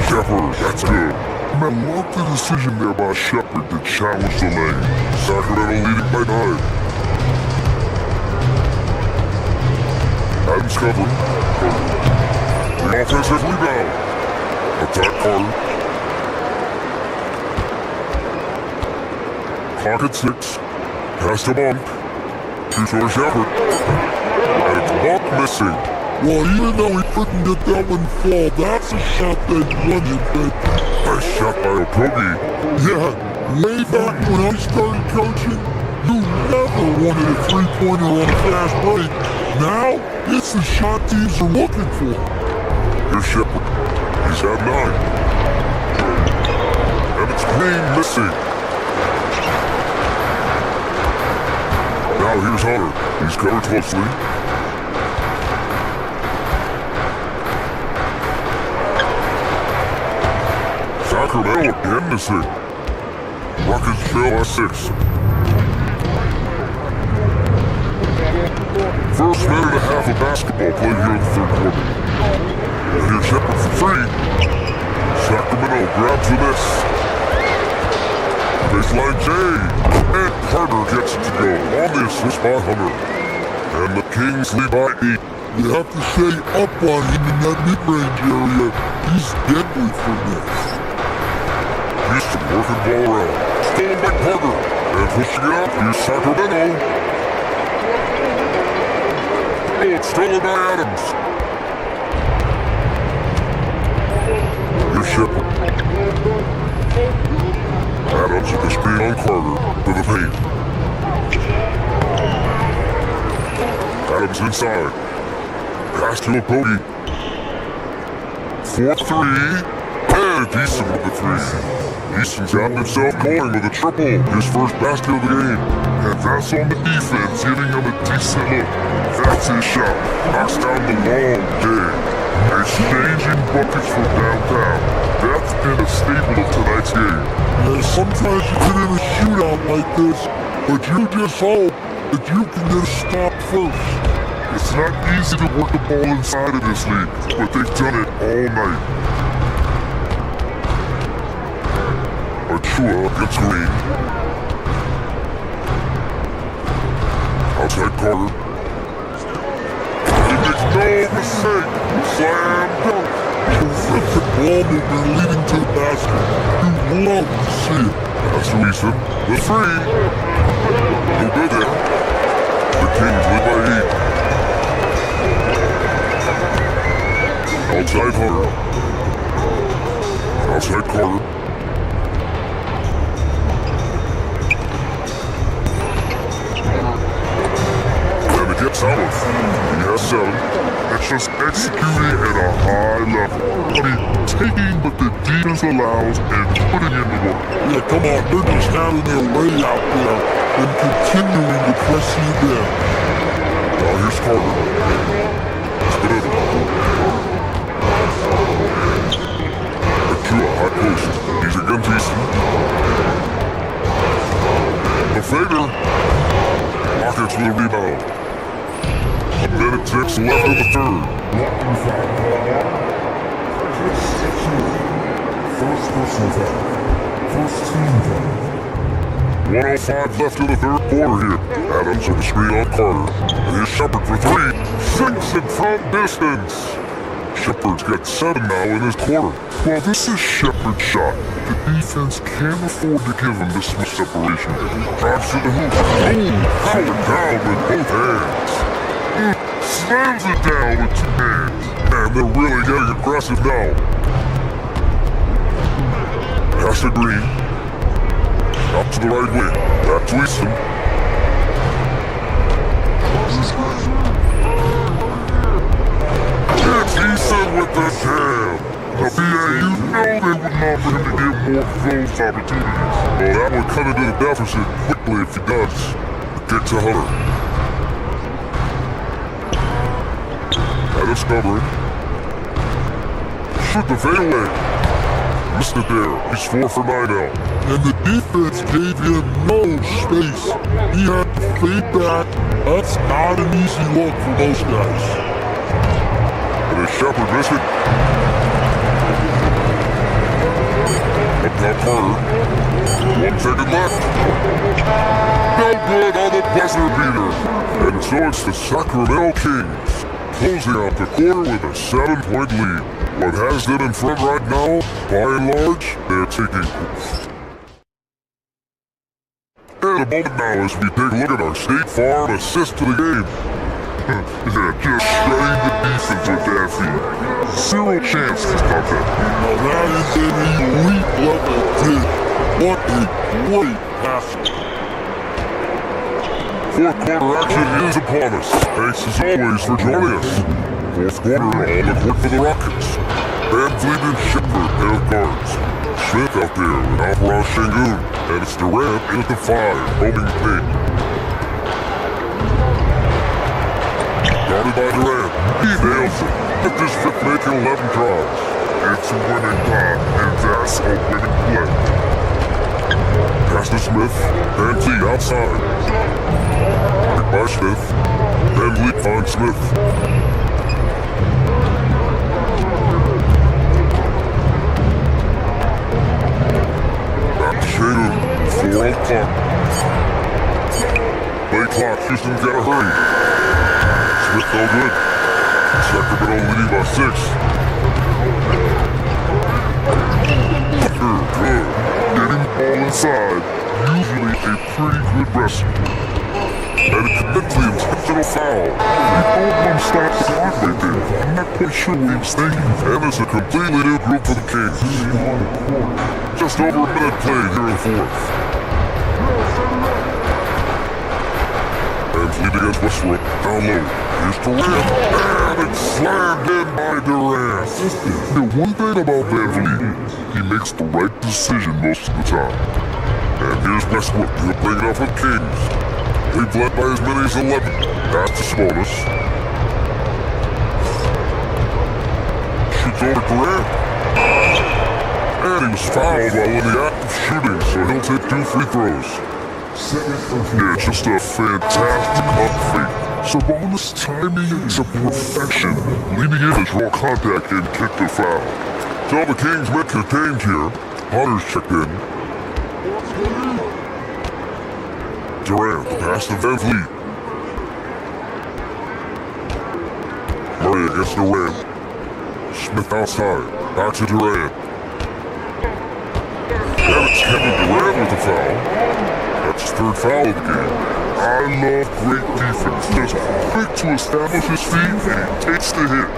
Shepard, that's good. Man, love the decision there by Shepard to challenge the lane. Sacramento leading by 9. Adams covering. The offensive rebound. Attack Carter. Clock at 6. Pass to Monk. Shoot for Shepard. And it's Monk missing. Well, even though he couldn't get that one fall, that's a shot they wanted, but... Nice shot by Okogie. Yeah, way back when I started coaching, you never wanted a three-pointer on a fast break. Now, it's the shot teams are looking for. Here's Shepard. He's at 9. And it's Green missing. Now here's Hunter. He's covered closely. Sacramento again missing. Rockets trail by 6. First minute and a half of basketball played here in the third quarter. And here's Shepard for 3. Sacramento grabs the miss. Baseline J. And Carter gets it to go on the assist by Hunter. And the Kings lead by 8. You have to stay up on him in that mid-range area. He's deadly for this. Houston working ball around. Stolen by Carter. And pushing it out. Here's Sacramento. Oh, it's stolen by Adams. Here's Shepard. Adams with the screen on Carter for the paint. Adams inside. Pass to Okogie. 4-3. And Easton with the 3. Easton's got himself going with a triple. His first basket of the game. And that's on the defense, giving him a decent look. That's his shot. Knocks down the long day. Exchanging buckets from downtown. That's been a staple of tonight's game. Yeah, sometimes you get in a shootout like this, but you just hope that you can get a stop first. It's not easy to work the ball inside of this league, but they've done it all night. Achua gets Green. Outside Carter. He makes no mistake. Slam dunk. Terrific ball movement leading to the basket. You love to see it. That's Easton. The 3. No good there. The Kings lead by 8. Outside Hunter. Outside Carter. And it gets out of. He has 7. It's just executing at a high level. I mean, taking what the defense allows and putting in the work. Yeah, come on, they're just having their way out there and continuing to press you down. Now here's Carter. Spin it. Achua, high post. He's against Easton. The fader. Rockets with a rebound. A minute 6 left in the third. First personal foul. First team foul. 1:05 left in the third quarter here. Adams with the screen on Carter. And here's Shepard for 3. Sinks it from distance. Shepard's got 7 now in this quarter. Well, this is Shepard's shot. The defense can't afford to give him this much separation. Drives to the hoop. Boom! Power down with both hands. Slams it down with 2 hands. And they're really getting aggressive now. Pass to Green. Up to the right wing. Back to Easton. It's Easton with the jam. The BA, you know they wouldn't offer him to get more those opportunities. Well, that would cut into the deficit quickly if he does. Get to Hunter. Adams covering. Shoot the fadeaway. Missed it there. He's 4 for 9 now. And the defense gave him no space. He had to fade back. That's not an easy look for those guys. And it's Shepard missing. Up top Carter. 1 second left. No good on the buzzer beater. And so it's the Sacramento Kings closing out the quarter with a 7-point lead. What has them in front right now, by and large, they're taking. And a moment now as we take a look at our State Farm assist to the game. Yeah, just shredding the defense with that feed. 0 chance to stop that. Now that is an elite level dig. What a great pass. Fourth quarter action is upon us. Thanks as always for joining us. Fourth quarter on the court for the Rockets. Van Vliet and Shepard, pair of guards. Smith out there with Alvarez Şengün. And it's Durant in at the 5, roaming the paint. Guarded by Durant. He nails it. With this fifth making 11 tries. It's a winning time, and that's a winning play. Pass to Smith. Van Vliet outside. Picked by Smith. Van Vliet finds Smith. Shader, 4 on clock. Play clock, Houston's gotta hurry. Smith no good. Sacramento leading by 6. Good. Getting the ball inside. Usually a pretty good wrestler. And a committed intentional foul. He almost stopped the clock right there. I'm not quite sure what he was thinking. And it's a completely new group for the Kings. Just over a minute played here in the fourth. And lead against Westbrook. Down low. Here's Durant. And it's slammed in by Durant. One thing about Van Vliet, he makes the right decision most of the time. And here's Westbrook. He'll bring it up for the Kings. They've led by as many as 11. That's the smallest. Shoots over Durant. And he was fouled while in the act of shooting, so he'll take 2 free throws. Yeah, just a fantastic up fake. Sabonis' timing is a perfection. Leaning in his raw contact and kicked the foul. So the Kings met contained here. Hunter's checked in. Durant, the pass to Van Vliet. Murray against Durant. Smith outside. Back to Durant. And it's Kevin Durant with the foul. That's his 3rd foul of the game. I love great defense. Just quick to establish his feet and he takes the hit.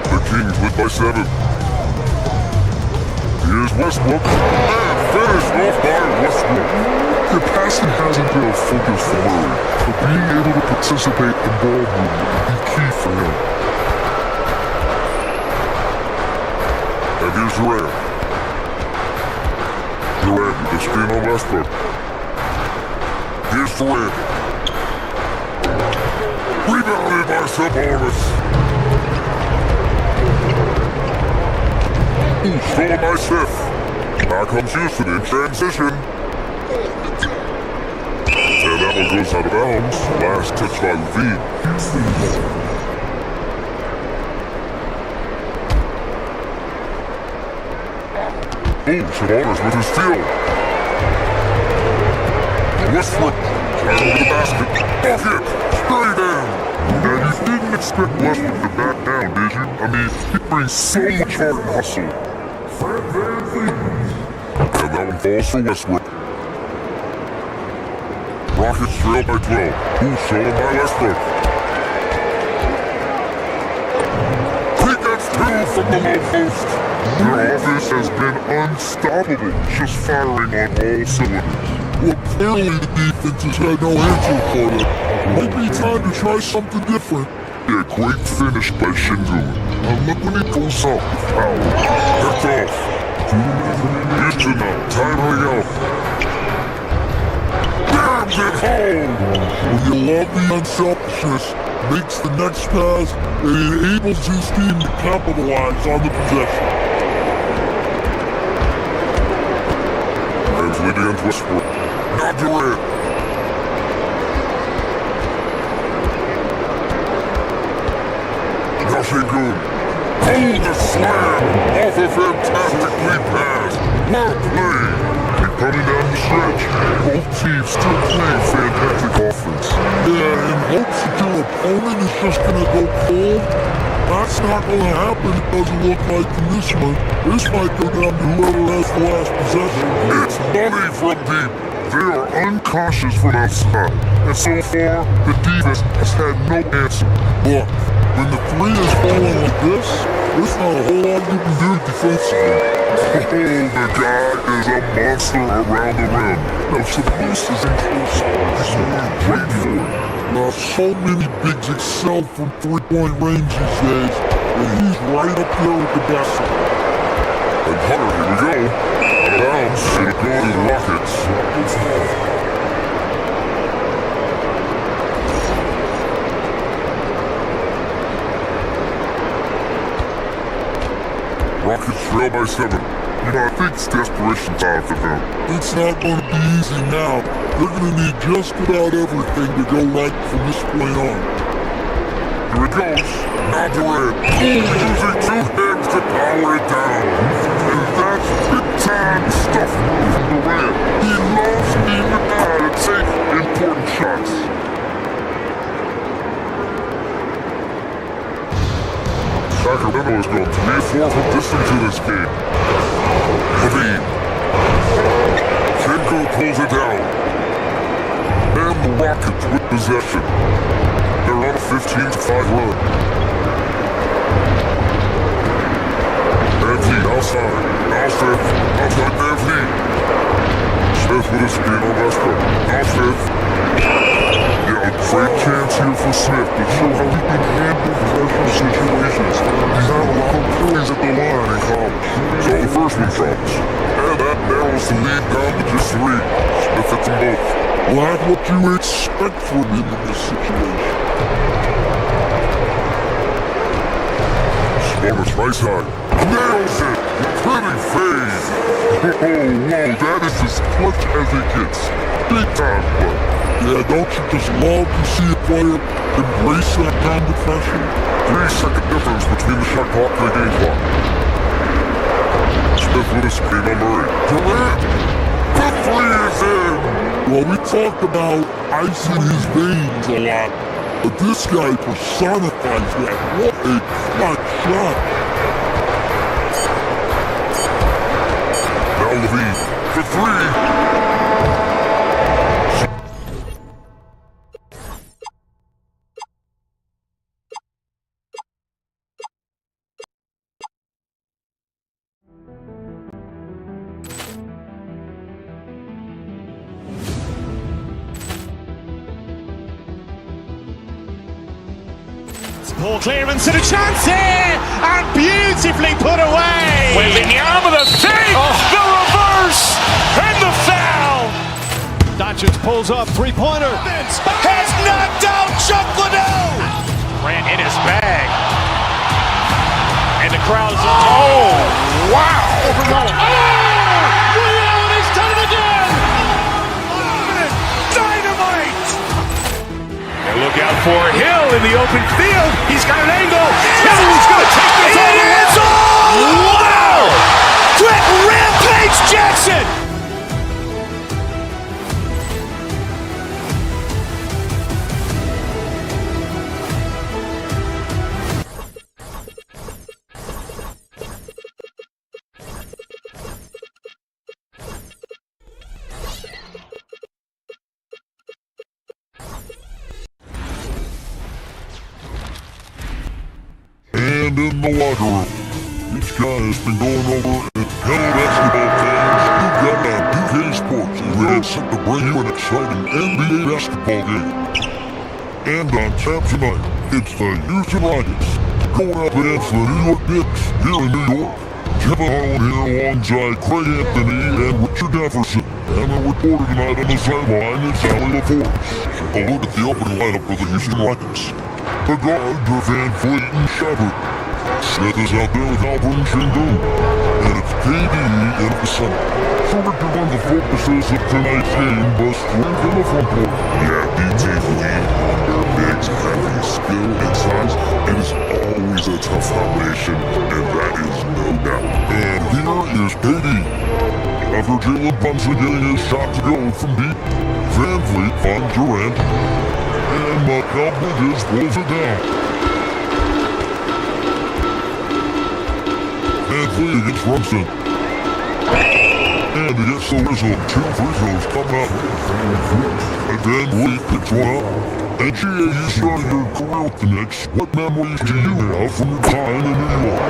The Kings lead by 7. Here's Westbrook. And finished off by Westbrook. The passing hasn't been a focus for Murray, but being able to participate in ball movement will be key for him. And here's Durant. Durant with the screen on Westbrook. Here's Durant. Rebounded by Sabonis. Stolen by Smith. Now comes Houston in transition. And that one goes out of bounds. Last touch by Levine. Sabonis with his steal. Westbrook right over the basket. Bucket! Straight down! Now you didn't expect Westbrook to back down, did you? I mean, he brings so much heart and hustle. And that one falls for Westbrook. Rockets trail by 12. Stolen by Westbrook. He gets 2 from the low post. Their offense has been unstoppable, just firing on all cylinders. Well, clearly the defense has had no answer for it. Might be time to try something different. Yeah, great finish by Shingu. And look when he goes up with power. That's off. Houston now, timeing out. Bams it home! When you love the unselfishness, makes the next pass, and enables his team to capitalize on the possession. Rams leading against Westbrook. Not Durant. Now Shingun. Oh, the slam! Off a fantastically pass. Well played. Keep coming down the stretch. Both teams still playing fantastic offense. Yeah, in hopes that your opponent is just gonna go cold. That's not gonna happen. It doesn't look like in this one. This might go down to whoever has the last possession. It's money from deep. They are uncautious from outside. And so far, the defense has had no answer. Look, when the three is falling like this, there's not a whole lot you can do defensively. Oh, the guy is a monster around the rim. Now, Sabonis is in close. He's great for it. Now, so many bigs excel from three-point range these days, and he's right up there with the best. And Hunter, here we go. Out of bounds, it'll go to the Rockets. Rockets trail by 7. You know, I think it's desperation time for them. It's not going to be easy now. They're going to need just about everything to go right from this point on. Here it goes. Now Durant. Using 2 hands to power it down. And that's big-time stuff from Durant. He loves being the guy to take important shots. Sacramento is going 3-4 from distance to this game. Levine. Shingu pulls it down. And the Rockets with possession. They're on a 15-5 run. Anthony outside. Now Smith. Outside Anthony. Smith with a screen on Westbrook. Now Smith. Yeah, a great chance here for Smith to show how he can handle pressure situations. He's had a lot of plays at the line in college. So the first one drops. And that narrows the lead down to just 3. Smith hits them both. Well, that's what you expect from him in this situation. Sparks right side. Nails it! Pretty fade! Oh, whoa, that is as clutch as it gets. Big time clutch. Yeah, don't you just love to see a player embrace that kind of pressure? 3-second difference between the shot clock and the game clock. Smith with a screen on Murray. Durant! The 3 is in! Well, we talked about ice in his veins a lot, but this guy personifies that. What a clutch shot! Now Levine, for 3! Ball clearance and a chance here, and beautifully put away. Wembanyama the fake, the reverse, and the foul. Doncic pulls up, three-pointer. Has knocked out Chuck Liddell. Ran in his bag. And the crowd is, oh, wow. He's done it again. Dynamite. And look out for Hill in the open field. He's got an angle. He's going to take this all the way. It's all. Wow. Quick Rampage Jackson. And in the locker room, each guy has been going over and hello basketball fans, you've got that 2K Sports is ready set to bring you an exciting NBA basketball game. And on tap tonight, It's the Houston Rockets going up against the New York Knicks here in New York. Kevin Harlan here alongside Craig Anthony and Richard Jefferson. And our reporter tonight on the sideline is Allie LaForce. A look at the opening lineup for the Houston Rockets. The guards are Van Fleet and Shepard. Smith is out there with Alvin Shingun. And it's KD in the center. So Richard, one of the focuses of tonight's game was strength in the front court. Yeah, BT lead on their bigs, having skill and size. It is always a tough combination, and that is no doubt. And here is KD. After Jalen Brunson getting his shot to go from deep, Van Fleet finds Durant, and Mikal Bridges pulls it down. Van Fleet against Brunson. And against the whistle, 2 free throws come up. And Van Fleet picks one up. And GA, you started your career with the Knicks. What memories do you have from your time in New York?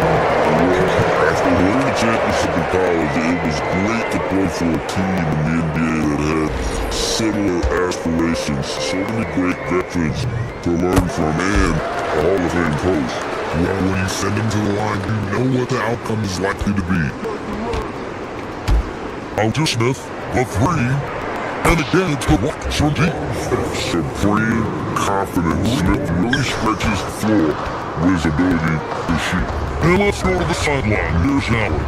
After winning the championship in college, it was great to play for a team in the NBA that had similar aspirations. So many great veterans to learn from, and a Hall of Fame coach. Well, when you send them to the line, you know what the outcome is likely to be. Out to Smith, the three, and again it's the Rockets from deep. Supreme confidence. Smith really stretches the floor with his ability to shoot. And let's go to the sideline. Here's Allen.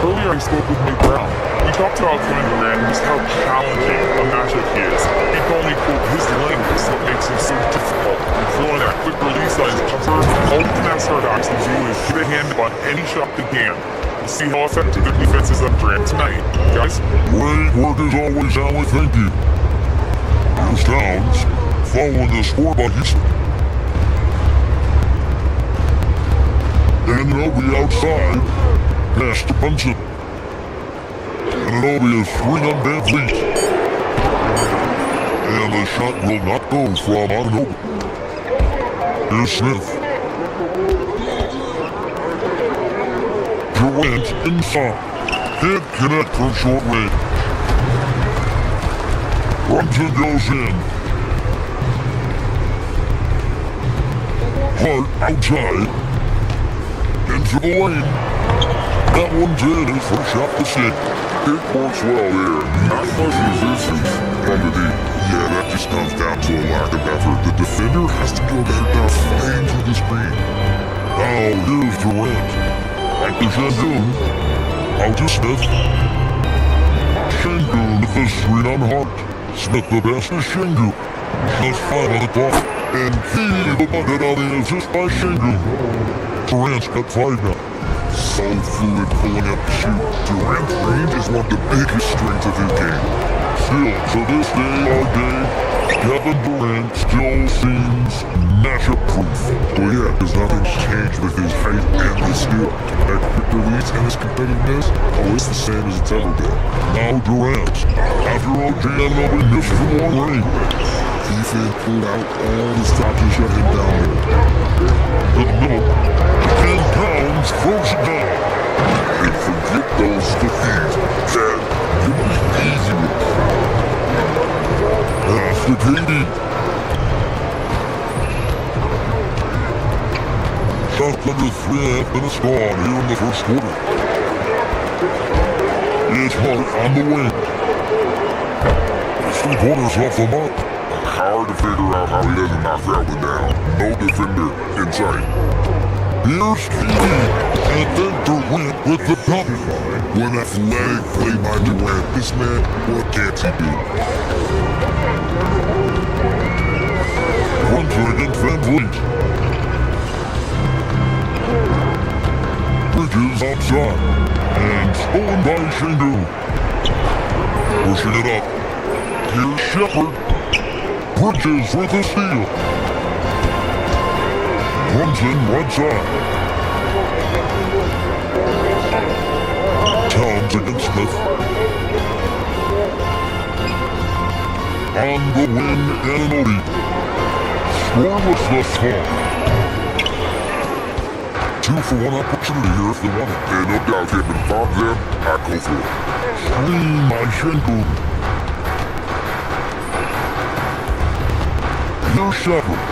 Earlier I spoke with Nate Brown. We talked about Kevin Durant and just how challenging a matchup he is. He told me, quote, his length is what makes him so difficult. And throwing that quick release on his jumper, all he can ask our guys to do is get a hand on any shot they can. We'll see how effective the defense is on Durant tonight. Guys? Great work as always, Allen. Thank you. Here's Towns, following the score by Houston. And it'll be outside, pass to Brunson. And it'll be a swing on Van Fleet. And the shot will not go from out and over. Here's Smith. Durant inside. Can't connect from short range. Brunson goes in. Hart outside. Into the lane. That one's in. His first shot to stick. It works well there. Not much resistance from the deep. Yeah, that just comes down to a lack of effort. The defender has to go back down flying to the screen. Now here's Durant. Back to Shingun. Out to Smith. Shingun with the screen on Hart. Smith the best is Shingun. Just 5 on the clock. And key the bucket on the assist by Shingun. Durant's got 5 now. So fluid pulling up to shoot. Durant's range is one of the biggest strengths of his game. Still, to this day, all day, Kevin Durant still seems matchup proof. Well, yeah, because nothing's changed with his height and his skill. That quick release and his competitiveness, it's the same as it's ever been. Now Durant, after OG Anunoby missed from long range. Defense pulled out all the stops and shut him down there. In the middle, and Towns throws it down. And forget those defeats. Chad, you might be easy with them. Pass to KD. Shot under 3.5 minutes gone here in the first quarter. It's Hart on the wing. His 3 pointers off the mark. Hard to figure out how he doesn't knock that one down. No defender in sight. Here's KD, and then Durant with the dunk. One athletic play by Durant. This man, what can't he do? Brunson against Van Fleet. Bridges outside, and stolen by Shingun. Pushing it up. Here's Shepard. Bridges with a steal. Brunson right side. Towns against Smith. On the wing, Anunoby. Scoreless thus far. 2 for 1 opportunity here if they want it. And no doubt if it bombs them, I go for it. Screen by Shingun. Here's Shepard.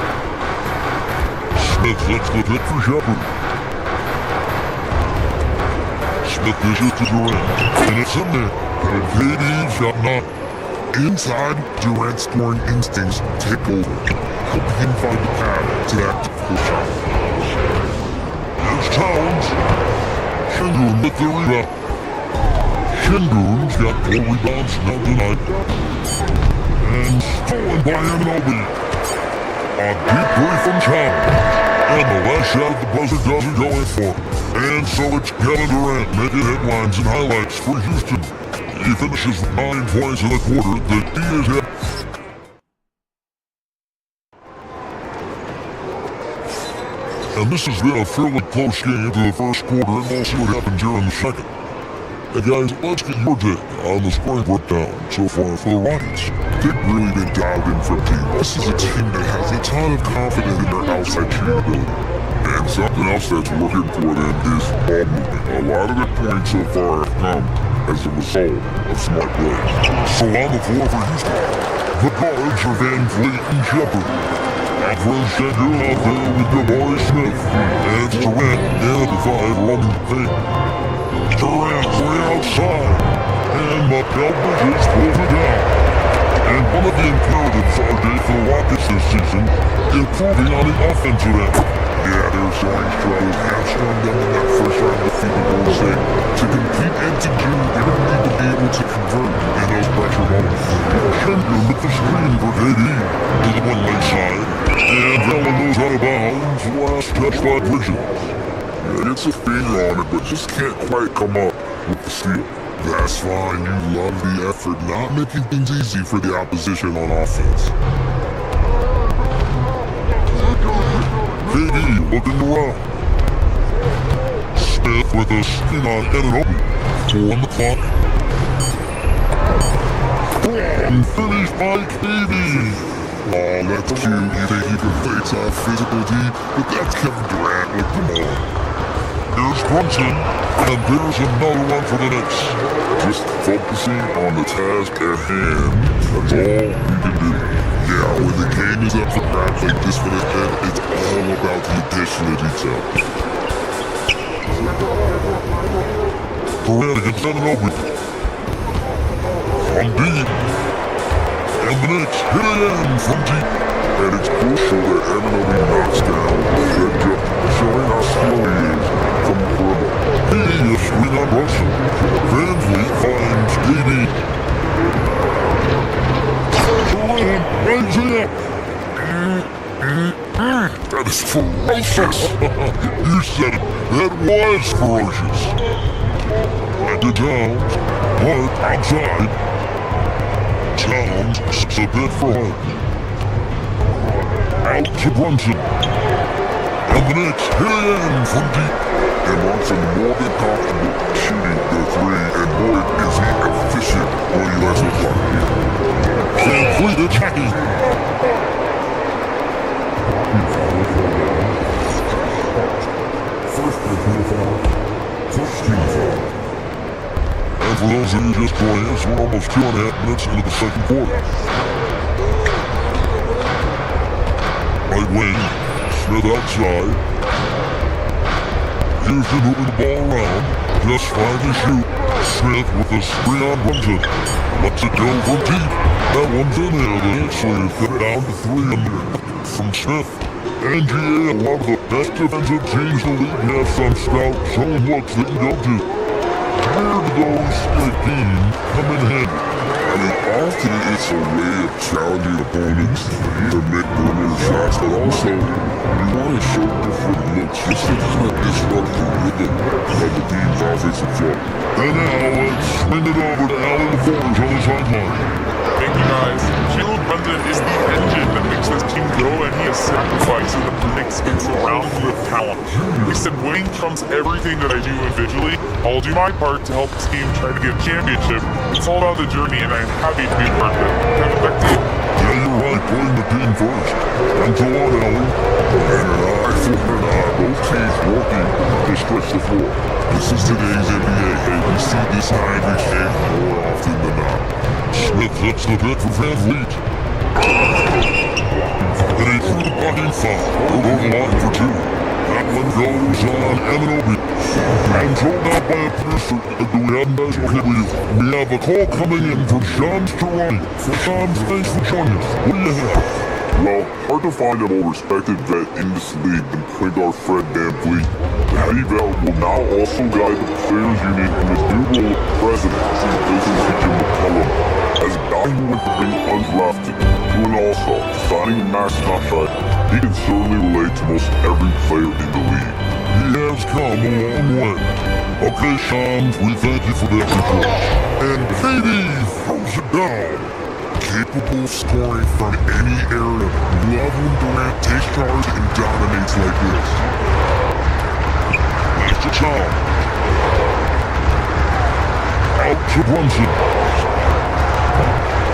Smith lets the pick for Shepard. Smith dishes to Durant, and it's in there. And KD shot not. Inside, Durant's scoring instincts take over, helping him find the path to that difficult shot. There's Towns. Şengün with the rebound. Şengün's got 4 rebounds now tonight. And stolen by Anunoby. A deep three from Towns. And the last shot at the buzzer doesn't go in for him. And so it's Kevin Durant making headlines and highlights for Houston. He finishes with 9 points in the quarter. The D is hit. And this has been a fairly close game to the first quarter, and we'll see what happens here in the second. And guys, let's get your take on the scoring breakdown so far for the Rockets. They've really been dialed in for deep. This is a team that has a ton of confidence in their outside shooting ability. And something else that's working for them is ball movement. A lot of the points so far have come as a result of smart play. So on the floor for Houston, the guards are Van Vliet and Shepard. Alfred Şengün out there with Jabari Smith. And Durant and the 5 running the paint. Durant way outside. And Mikal Bridges pulls it down. And one of the imperatives are day for the Rockets this season, improving on the offensive end. Yeah, their showing struggles hamstrung them in that first round defeat with Golden State. To compete and to do, they're going to need to be able to convert in those pressure moments. Şengün with the screen for KD to the one late side. And that one goes out of bounds. Last catch by Bridges. Yeah, gets a finger on it, but just can't quite come up with the steal. That's fine, you love the effort, not making things easy for the opposition on offense. KD looking around. Smith with a spin on Anunoby. 4 on the clock. And finished by KD. Oh, that's cute. You think you can play tough physical D, but that's Kevin Durant. Like, come on. There's Brunson, and there's another one for the Knicks. Just focusing on the task at hand. That's all we can do. Yeah, when the game is up for grabs like this for the end, it's all about the addition of detail. Durant against Anunoby. From deep. And the Knicks hit again from deep. And it's crucial that Anunoby knocks down that jump, showing how skilled he is from the perimeter. He is swing on Brunson. Van Vliet finds KD. Durant brings it up. That is ferocious. You said it. That was ferocious. And to Towns. Hart outside. Towns sits a bit for Hart. Out to Brunson. And the Knicks hit again from deep. And Brunson more than comfortable shooting the 3, and boy is he efficient when he lets the clock hit. Van Vliet attacking. And for those of you just joining us, we're almost 2.5 minutes into the second quarter. Right wing, Smith outside. Houston moving the ball around, just fine to shoot. Smith with a screen on Brunson. Lets it go from deep. That one's in there. The Knicks lead it down to 3 under from Smith. NGA, a lot of the best defensive teams in the league have some scout zone looks that you don't do. Where do those 15 come in handy? I mean, often it's a way of challenging opponents to make perimeter shots, but also you want to show different looks just to kind of disrupt the rhythm of the team's offensive flow. And now let's swing it over to Allen LaForge on the sideline. Thank you guys. Jalen Brunson is the engine that makes this team go, and he has sacrificed so that the Knicks can surround him with talent. He said, winning trumps everything that I do individually. I'll do my part to help this team try to get a championship. It's all about the journey, and I'm happy to be a part of it. Kevin, back to you. Yeah, you're right, playing the team first. And go on, Allen. And an eye for an eye, both teams working to stretch the floor. This is today's NBA, and we see this in every game more often than not. Smith hits the bit for Van Vliet. and a true blocking foul. We're going to line for two. That one goes on Aminobi. I'm told out by a producer that we have guys okay with you. We have a call coming in from Shams Tarani. Shams, thanks for joining us. What do you have? Well, hard to find a more respected vet in this league than point guard Fred VanVleet. The heavy vet will now also guide the players unit in his new role of president since losing to Jim McCollum. As a guy who went from being undrafted to an all-star, signing a max contract, he can certainly relate to most every player in the league. He has come a long way. Okay, Shams, we thank you for that report. And Katie throws it down. Capable of scoring from any area. Love when Durant takes charge and dominates like this. That's the child. Out to Brunson.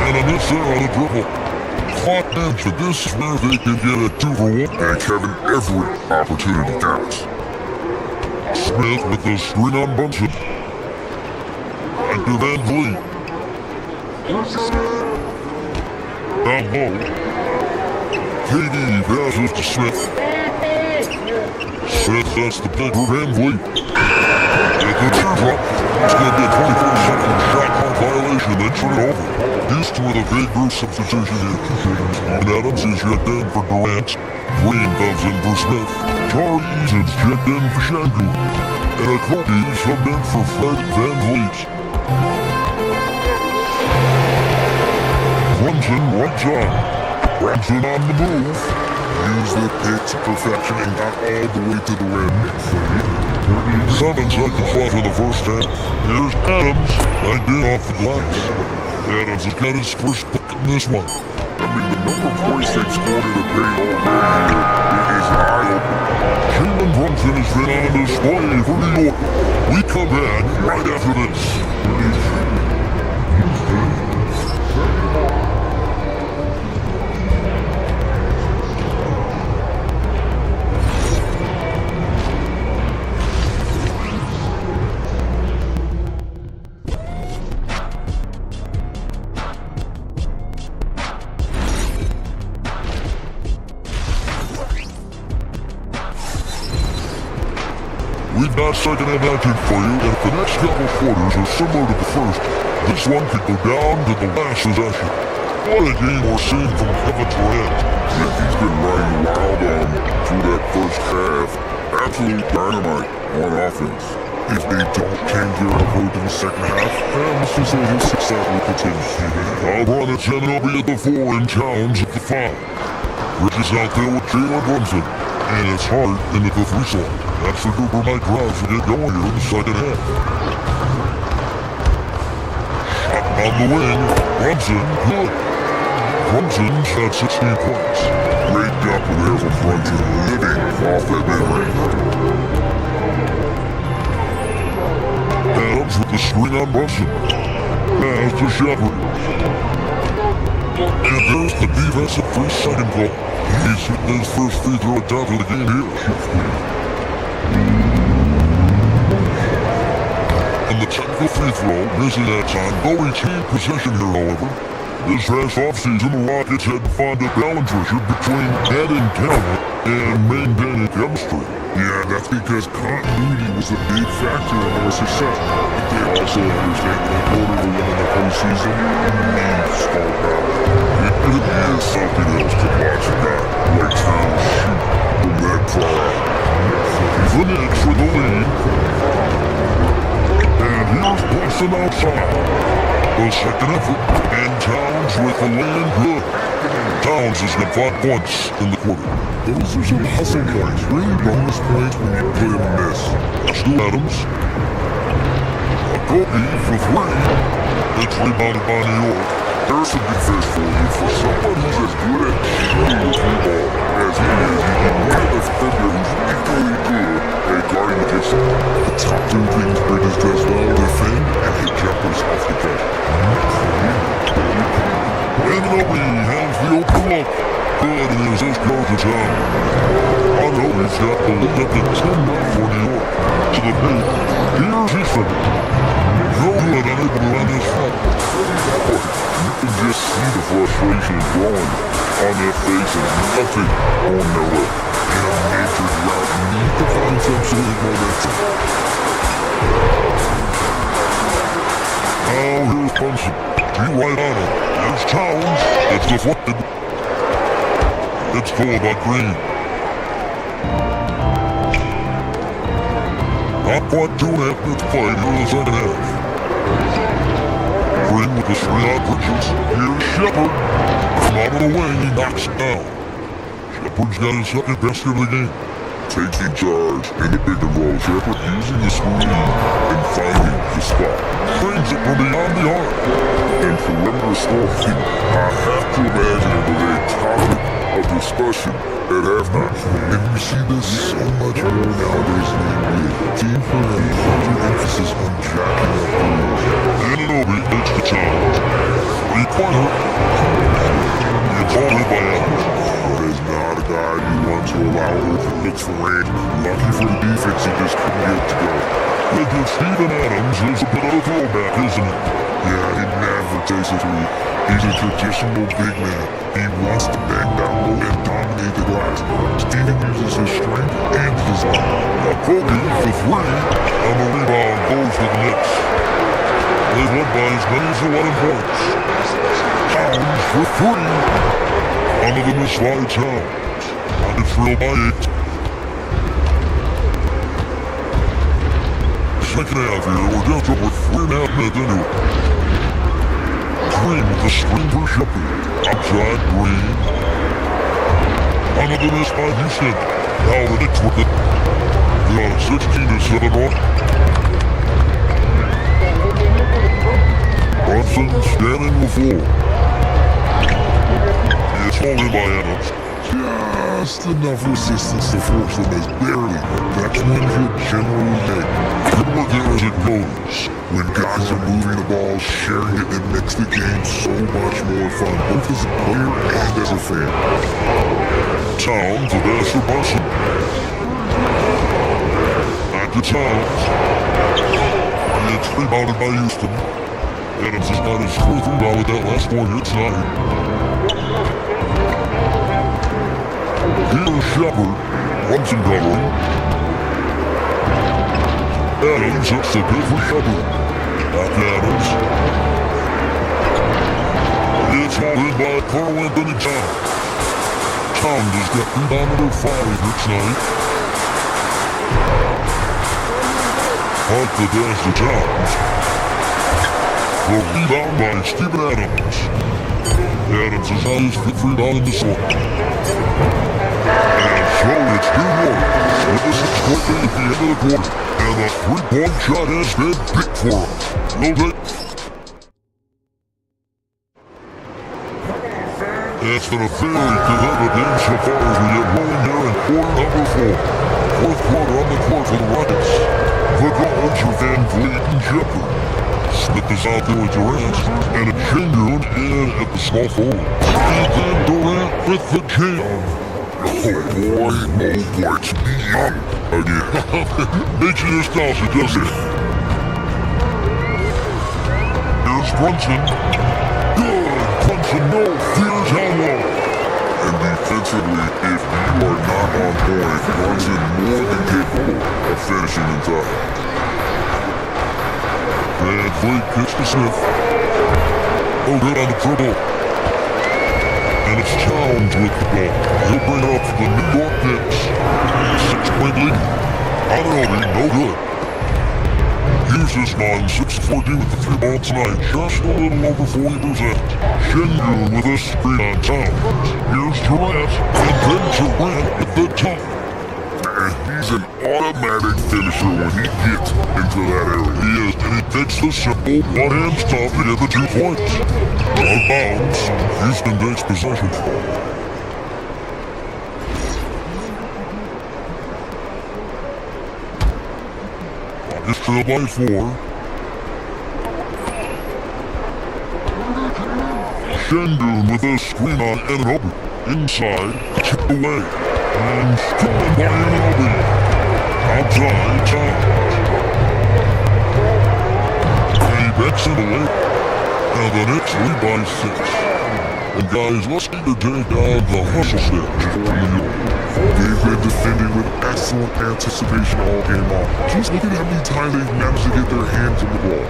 And a miss there on the dribble. Clock mentioned this is where they can get a 2-for-1. And Kevin every opportunity counts. Smith with the screen on Brunson. And to VanVleet. Down low. KD passes to Smith. Smith sets the play for VanVleet. At the teardrop, it's going to be a 24-second shot clock violation, then turn it over. These two are the big group substitution here. And Adams is checked in for Durant. Green comes in for Smith. Tariq is checked in for Shangu. And a Kobe is subbed in for Fred VanVleet. Brunson right side. Brunson on the move. Used the pick to perfection and got all the way to the rim. 7 seconds left in the first half. Here's Adams. Banked off the glass. Adams has got his first pick in this one. I mean, the number of points they've scored in the paint already here is eye-opening. Jalen Brunson has been on display for New York. We come back right after this. We've got second and action for you, and if the next couple quarters are similar to the first, this one could go down to the last possession. What a game we're seeing from Kevin Durant. Yeah, he's been running wild on through that first half. Absolute dynamite on offense. If they don't change their approach in the second half, this is where his success will continue. LeBron and Sheminobi at the 4 and Towns at the 5. Rich is out there with Jalen Brunson, and it's hard into the 3 slot. That's the Cooper Mike drives to get going here in the second half. Shot on the wing, Brunson, good. Brunson's got 16 points. Great job there for Brunson, living off that mid-range. Adams with the screen on Brunson. Pass to Shepard. And there's the defensive 3-second call. He's hitting his first free throw attempt of the game here. And the technical free throw, missing that time. No retain possession here, however. This past offseason, the Rockets had to find a balance between adding talent and maintaining chemistry. Yeah, that's because continuity was a big factor in their success. But they also understand that in order to win in the postseason, you need star power. It is something else to watch a guy like Towns shoot from that far out. The Knicks with the lead. And here's Brunson outside. The second effort. And Towns with the lane good. Towns has got 5 points in the quarter. Those are some hustle points, really bonus points when you play them in this. Let's do Adams. A Kobe for 3. It's rebounded by New York. There's some defense for you. For someone who's as good at shooting the free ball as he is, you can win a defender who's equally good at guarding against the top 2 things Bridges does well: defend and hit jumpers off the catch. Ananobi has the open look. Good, and there's his coach's hand. I know he's got the lead up to 10 for New York. To the paint. Here's Easton. No good, unable to run this front. You can just see the frustration growing on their faces, nothing on their lip. In a major drought, need to find some sort of momentum. Now here's Clemson. Be right on it. There's Towns. It's deflected. It's called by Green. Not quite 2.5 minutes played here in the second half. Green with the straight-out bridges. Here's Shepard. From out of the wing, he knocks it down. Shepard's got his second basket of the game. Taking charge in the pick and roll. Shepard using the screen and finding the spot. Brings it from beyond the arc. And perimeter scoring, I have to imagine it was a topic of discussion at halftime. And you see this so much more nowadays in the NBA. Team perimeter, putting emphasis on jacking up threes. Ananobi takes the challenge. Three-pointer. It's all in by Adams. But is not a guy you want to allow open looks for range. Lucky for the defense, he just couldn't get it to go. Against Steven Adams is a bit of a throwback, isn't it? Yeah, he never takes a three. He's a traditional big man. He wants to bang down low and dominate the glass. Steven uses his strength and his line. Now Kobe for three, and the rebound goes to the Knicks. They've led by as many as 11 points. Towns for three. Under the misslide Towns. And it's trailed by 8. Second half here, we're down to over 3.5 minutes into it. Green with the screen for Shepard. Outside Green. Under the miss by Houston. Now the Knicks with it. They're on 16-7 run. Brunson scanning the floor. It's all in by Adams. Just enough resistance to force the miss. Barely. That's when you generally make. Good work there as it goes. When guys are moving the ball, sharing it, it makes the game so much more fun, both as a player and as a fan. Towns with Asher Brunson. Back to Towns. It's rebounded by Houston. Adams has got his fourth rebound with that last 4 hits tonight. Here's Shepard. Brunson covering. Adams hits the big for Shepard. Back to Adams. It's all in by Carl Anthony Towns. Towns has got rebound number 5 here tonight. Off the dash to Towns. The rebound by Steven Adams. Adams has had his 5th rebound in the score. And so it's 2-1. With the 6-point lead at the end of the quarter. And the 3-point shot has been picked for him. Well done. It's been a very competitive game so far as we get rolling here in quarter number 4. Fourth quarter on the court for the Rockets. The guards are Van Vliet and Shepard. Smith is out there with Durant, and a Chingun in at the small forward. And then Durant with the jam. Oh boy, it's me young again. Makes you nostalgic, doesn't it? Here's Brunson. Good! Brunson, no fears how long. And defensively, if you are not on point, Brunson more than capable of finishing inside. Van Vliet kicks to Smith. Oh, good on the dribble. And it's Towns with the ball. He'll bring it up for the New York Knicks. 6-point lead. Anunoby, no good. Hughes is on 6-14 with the 3-ball tonight. Just a little over 40%. Shingun with a screen on Towns. Here's Durant. And then Durant at the top. And he's an automatic finisher when he gets into that area. He is, and he takes the simple one-hand stop to get the 2 points. Out of bounds, Houston takes possession. It's trailed by 4. Shingun with a screen on Anunoby. Inside, chipped away. And stolen by Anunoby. Outside, Towns. And he backs it away. And the Knicks lead by 6. And guys, let's get the day down the hustle steps for you. They've been defending with excellent anticipation all game long. Just look at how many times they've managed to get their hands on the ball.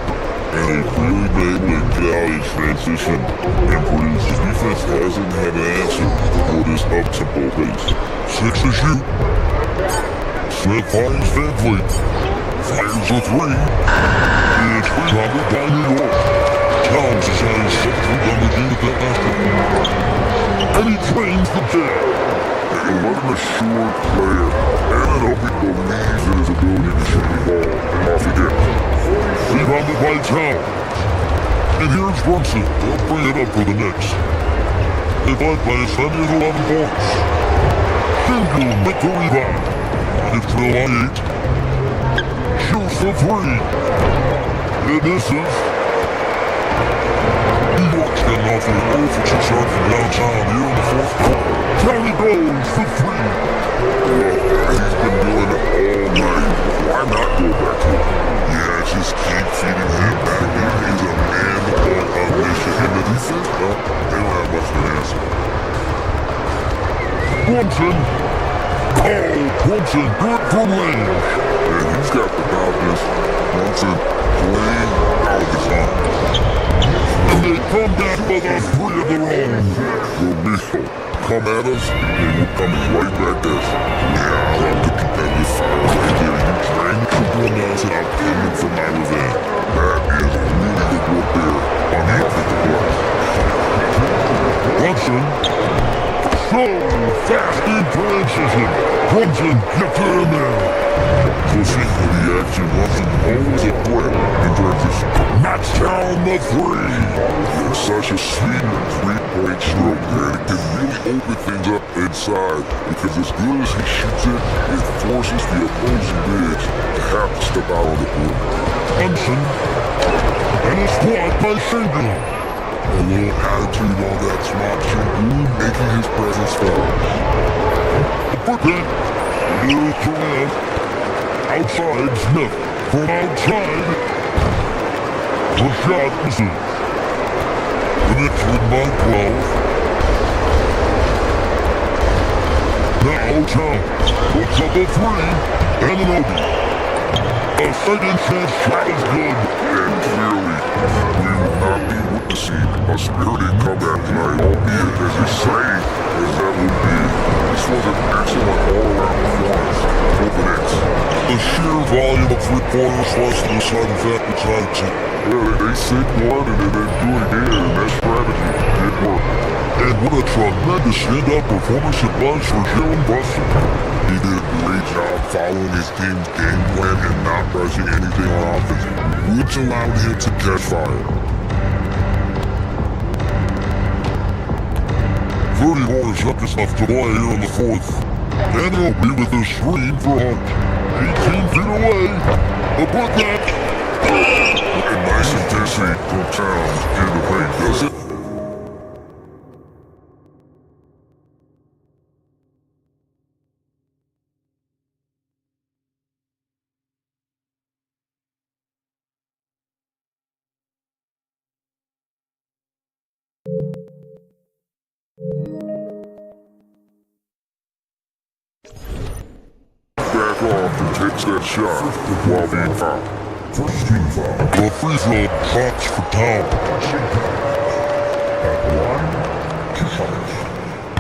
And he really made a galley transition and produce. His defense hasn't had an answer for this up-tempo pace. 6 to shoot. Smith finds Van Vliet. Fires a 3. It's rebounded by New York. Towns is on his 6th rebound again at that last one. And he trains the jab. An 11-assured player, and an open believes in his ability to shoot the ball off again. Rebounded by Towns. And here's Brunson. They'll bring it up for the Knicks. They led by as many as 11 points. Single with the rebound. It's trail on 8. Shoots the 3. It misses. New York's getting off an 0 for 2 shot from downtown here in the 4th quarter. County goes for 3. He's been doing it all night. Why not go back to it? Yeah, just keep feeding him back in. He's a man-on mission. And the defense, well, they don't have much of an answer. Brunson. Oh, Brunson, good from range. And he's got the confidence. Brunson playing out of his arm. And they come back with a 3 of their own. Romeo, come at us, and we're coming right back at us. Yeah, I love the competitive fire right there. You train the people announced and I'm coming for my revenge. That is really good work there on the offensive glass. Brunson. So fast in transition. Brunson, get to him there. Pushing for the action, Brunson always a threat in transition. Knocks down the 3. It's such a sweet three-point stroke there. It can really open things up inside because as good as he shoots it, it forces the opposing bigs to have to step out on the court. Brunson. And it's blocked by Single. A little attitude on that smart shooter, making his presence felt. Put it. Here's Durant. Outside Smith. From outside. The shot misses. The Knicks win by 12. Now Towns puts up a 3 and an OB. A second chance shot is good. And clearly, we will not be witnessing a spirited comeback tonight, albeit as exciting as that would be. This was an excellent all-around performance for the Knicks. The sheer volume of 3-pointers was the deciding factor tonight too. Yeah, they sink one and then they do it again, and that strategy did work. And what a tremendous stand-up performance it was for Jalen Brunson. He did a great job following his team's game plan and not rushing anything on offense, which allowed him to catch fire. 30 more seconds left to play here in the 4th. And he'll be with his screen for Hunt. 18 feet away. The putback. And nice intensity from Towns in the paint, does it? Back off and takes that shot while being fouled. First team foul. The free throw drops for Towns.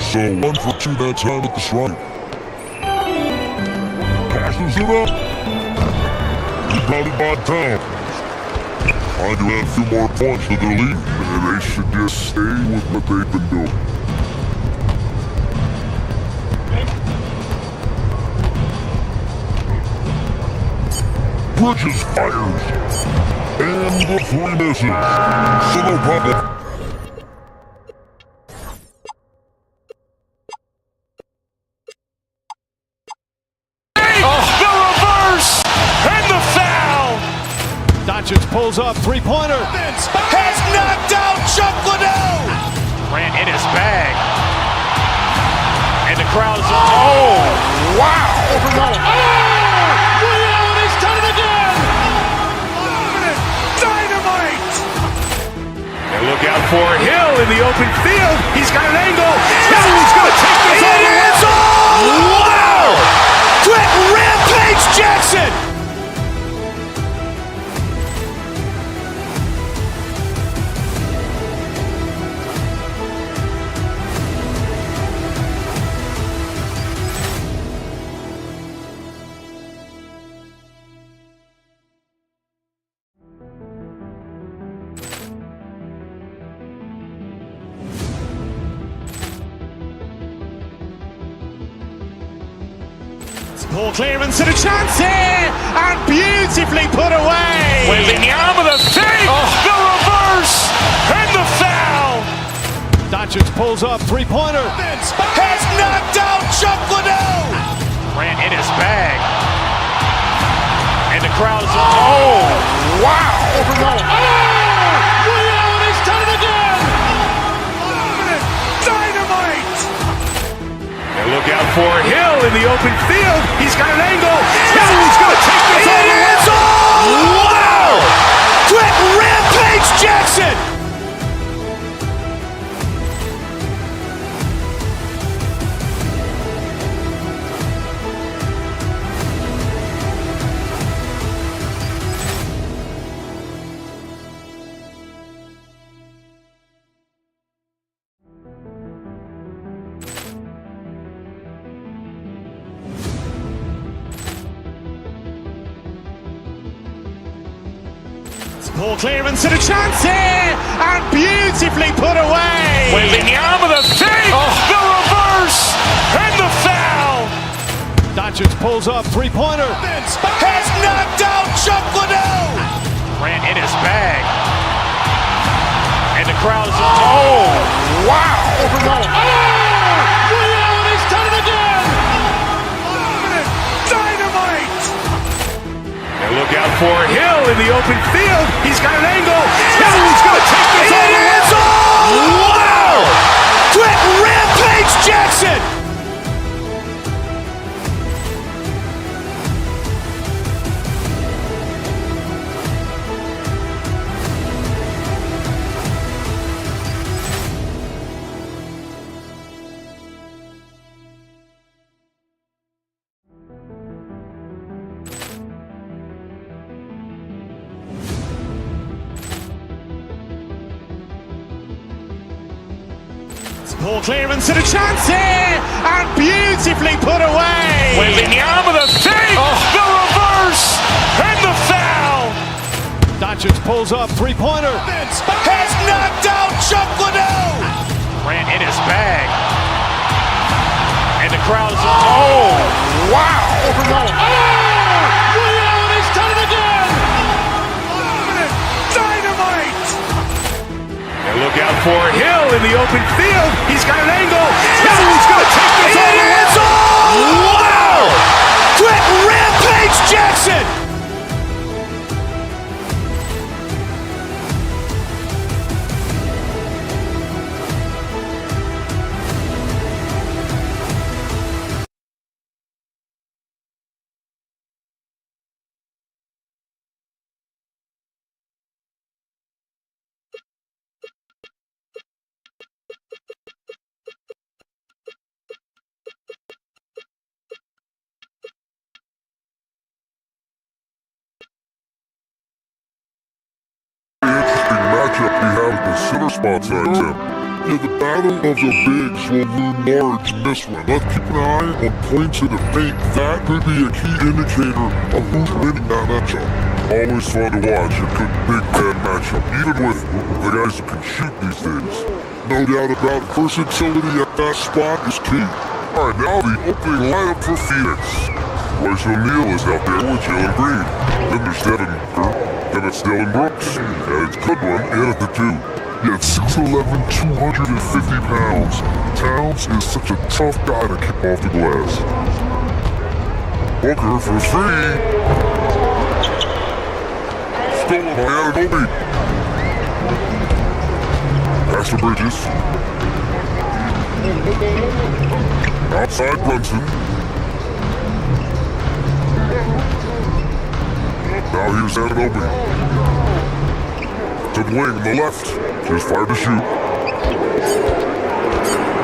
So 1 for 2 that time at the stripe. Passes it up. Rebounded by Towns. Trying to add a few more points to their lead. And they should just stay with what they've been doing. Bridges fires. And the 3 misses. So no problem. The reverse and the foul. Doncic pulls up, three-pointer. Has knocked out Chuck Liddell. Ran in his bag. And the crowd is, oh, wow. Reality's done it again! Dynamite. And look out out for Hill in the open field. He's got an angle. He's going to take this all the way. Wow! Quick rampage Jackson! Poor clearance and a chance here, and beautifully put away. Wembanyama the fake, the reverse, and the foul. Doncic pulls up, three-pointer. Has knocked out Chuck Liddell. Grant in his bag. And the crowd is, oh, wow. Ray Allen has done it again. Dynamite. And look out for Hill in the open field. He's got an angle. He's going to take this all the way. Wow. Quick rampage Jackson. Poor clearance and a chance here, and beautifully put away. Wembanyama the fake, the reverse, and the foul. Doncic pulls up, three-pointer. Has knocked out Chuck Liddell. Grant in his bag. And the crowd is, oh, wow. Ray Allen has done it again. Dynamite. And look out for Hill in the open field. He's got an angle. He's going to take this all the way. Wow. Quick rampage Jackson. Poor clearance and a chance here, and beautifully put away. Wembanyama the fake, the reverse, and the foul. Doncic pulls up, three-pointer. Has knocked out Chuck Liddell. Grant in his bag. And the crowd is, oh, wow. Ray Allen has done it again. Dynamite. And look out for Hill in the open field. He's got an angle. He's going to take this all the way. Wow. Quick rampage Jackson. Interesting matchup we have at the center spot tonight, Tim. Yeah, the battle of the bigs will loom large in this one. Let's keep an eye on points in the paint. That could be a key indicator of who's winning that matchup. Always fun to watch a good big man matchup, even with the guys who can shoot these days. No doubt about it, versatility at that spot is key. Alright, now the opening lineup for Phoenix. Royce O'Neal is out there with Jalen Green. Then there's Devin Booker. Then it's Dylan Brooks. And it's Goodwin in at the 2. At 6'11", 250 pounds, Towns is such a tough guy to keep off the glass. Booker for 3. Stolen by Anunoby. Pass to Bridges. Outside Brunson. Now here's Anunoby. to the wing on the left. Just fired to shoot.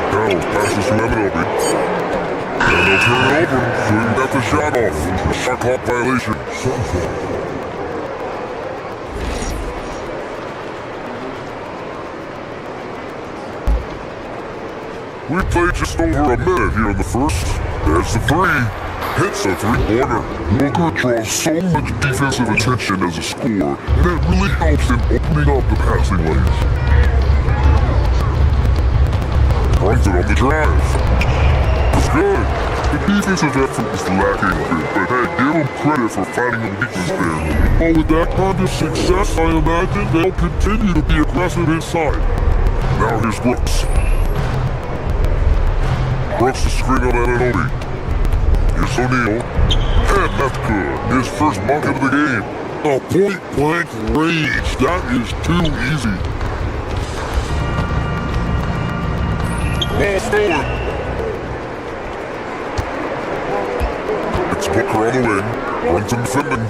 Downs passes to Aminobi. And they'll turn it over so he can get the shot off. A shot clock violation. We played just over a minute here in the first. There's the three. Hits a three-pointer. Booker draws so much defensive attention as a scorer, and it really helps in opening up the passing lanes. Runs it on the drive. It's good. The defensive effort was lacking a bit, but hey, give them credit for finding a weakness there. But with that kind of success, I imagine they'll continue to be aggressive inside. Now here's Brooks. Brooks to screen on Ananobi. Here's O'Neal. And that's good. His first bucket of the game. A point-blank range. That is too easy. Ball stolen. It's Booker on the wing. Runs and defending.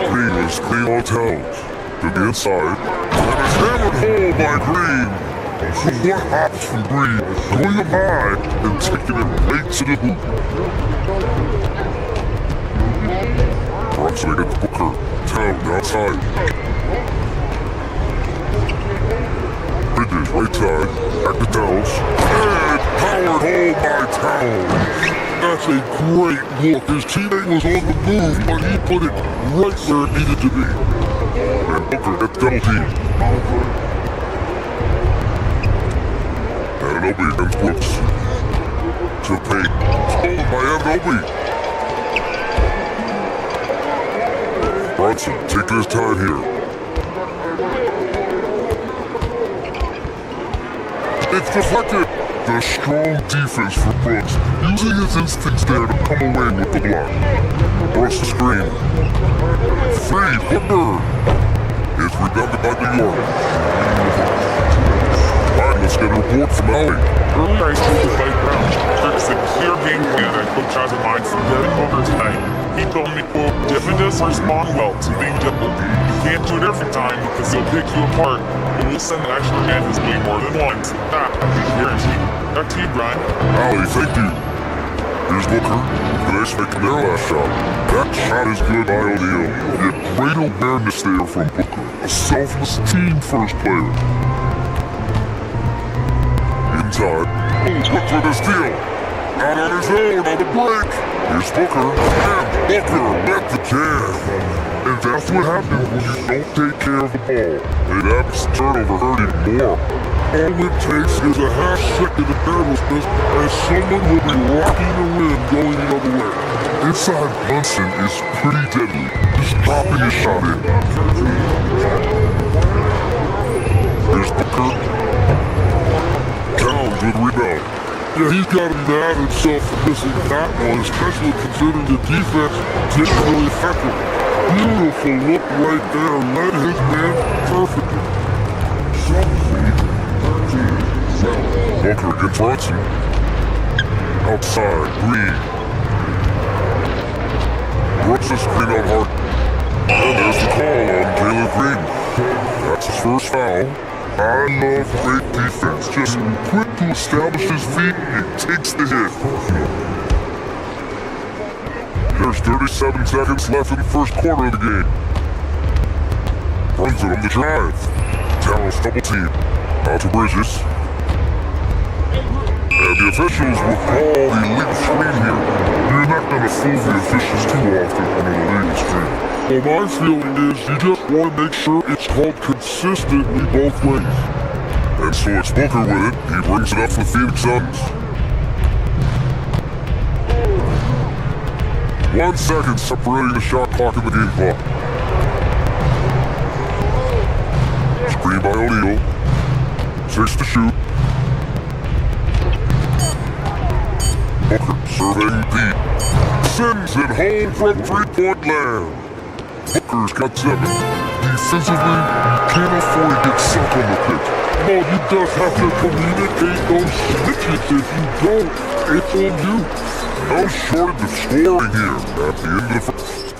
Green is clean on Towns. To the inside. And it's hammered home by Green. So what happens from Green? Going up high and taking it right to the hoop. Brunson against Booker. Towns outside. Bridges right side. Back to Towns. And powered home by Towns. That's a great look. His teammate was on the move, but he put it right where it needed to be. And Booker gets double teamed. Ananobi against Brooks. To the paint. Stolen by Ananobi. Brunson taking his time here. It's deflected. The strong defense for Brooks, using his instincts there to come away with the block. Brooks the screen. Free Hooker. It's rebounded by New York. Alright, let's get a report from Allie. Earlier I spoke with Mike Brown. There's a clear game plan that Coach has in mind for Devin Booker tonight. He told me, quote, Devin does respond well to being doubled. You can't do it every time because he'll pick you apart, but we'll send an extra man his way more than once. That I can guarantee. Back to you, Brian. Allie, thank you. Here's Booker. Nice making their last shot. That shot is good by O'Neal. Yet great awareness there from Booker. A selfless team first player. Inside. Look for the steal. Out on his own on the break. Here's Booker. And Booker met the jam. And that's what happens when you don't take care of the ball. It happens to turnover hurting more. All it takes is a half second of nervousness and someone will be rocking the rim going the other way. Inside Brunson is pretty deadly. He's dropping his shot in. Here's Booker. Towns with the rebound. Yeah, he's got to be mad at himself for missing that one, especially considering the defense didn't really affect him. Beautiful look right there, led his man perfectly. Booker against Brunson. Outside, Green. Brooks is screen out hard. And there's the call on Taylor Green. That's his first foul. I love great defense. Just quick to establish his feet and takes the hit. There's 37 seconds left in the first quarter of the game. Runs it on the drive. Towns double team. Out to Bridges. And the officials will call the illegal screen here. You're not going to fool the officials too often on an illegal screen. Well, my feeling is you just want to make sure it's called consistently both ways. And so it's Booker with it. He brings it up for the Phoenix Suns. 1 second separating the shot clock and the game clock. Screen by O'Neal. 6 to shoot. Booker surveying deep. Sends it home from three-point land. Booker's got 7. Defensively, can't afford to get sunk on the pitch. No, you just have to communicate those snitches. If you don't, it's on you. No shortage of scoring here at the end of the first.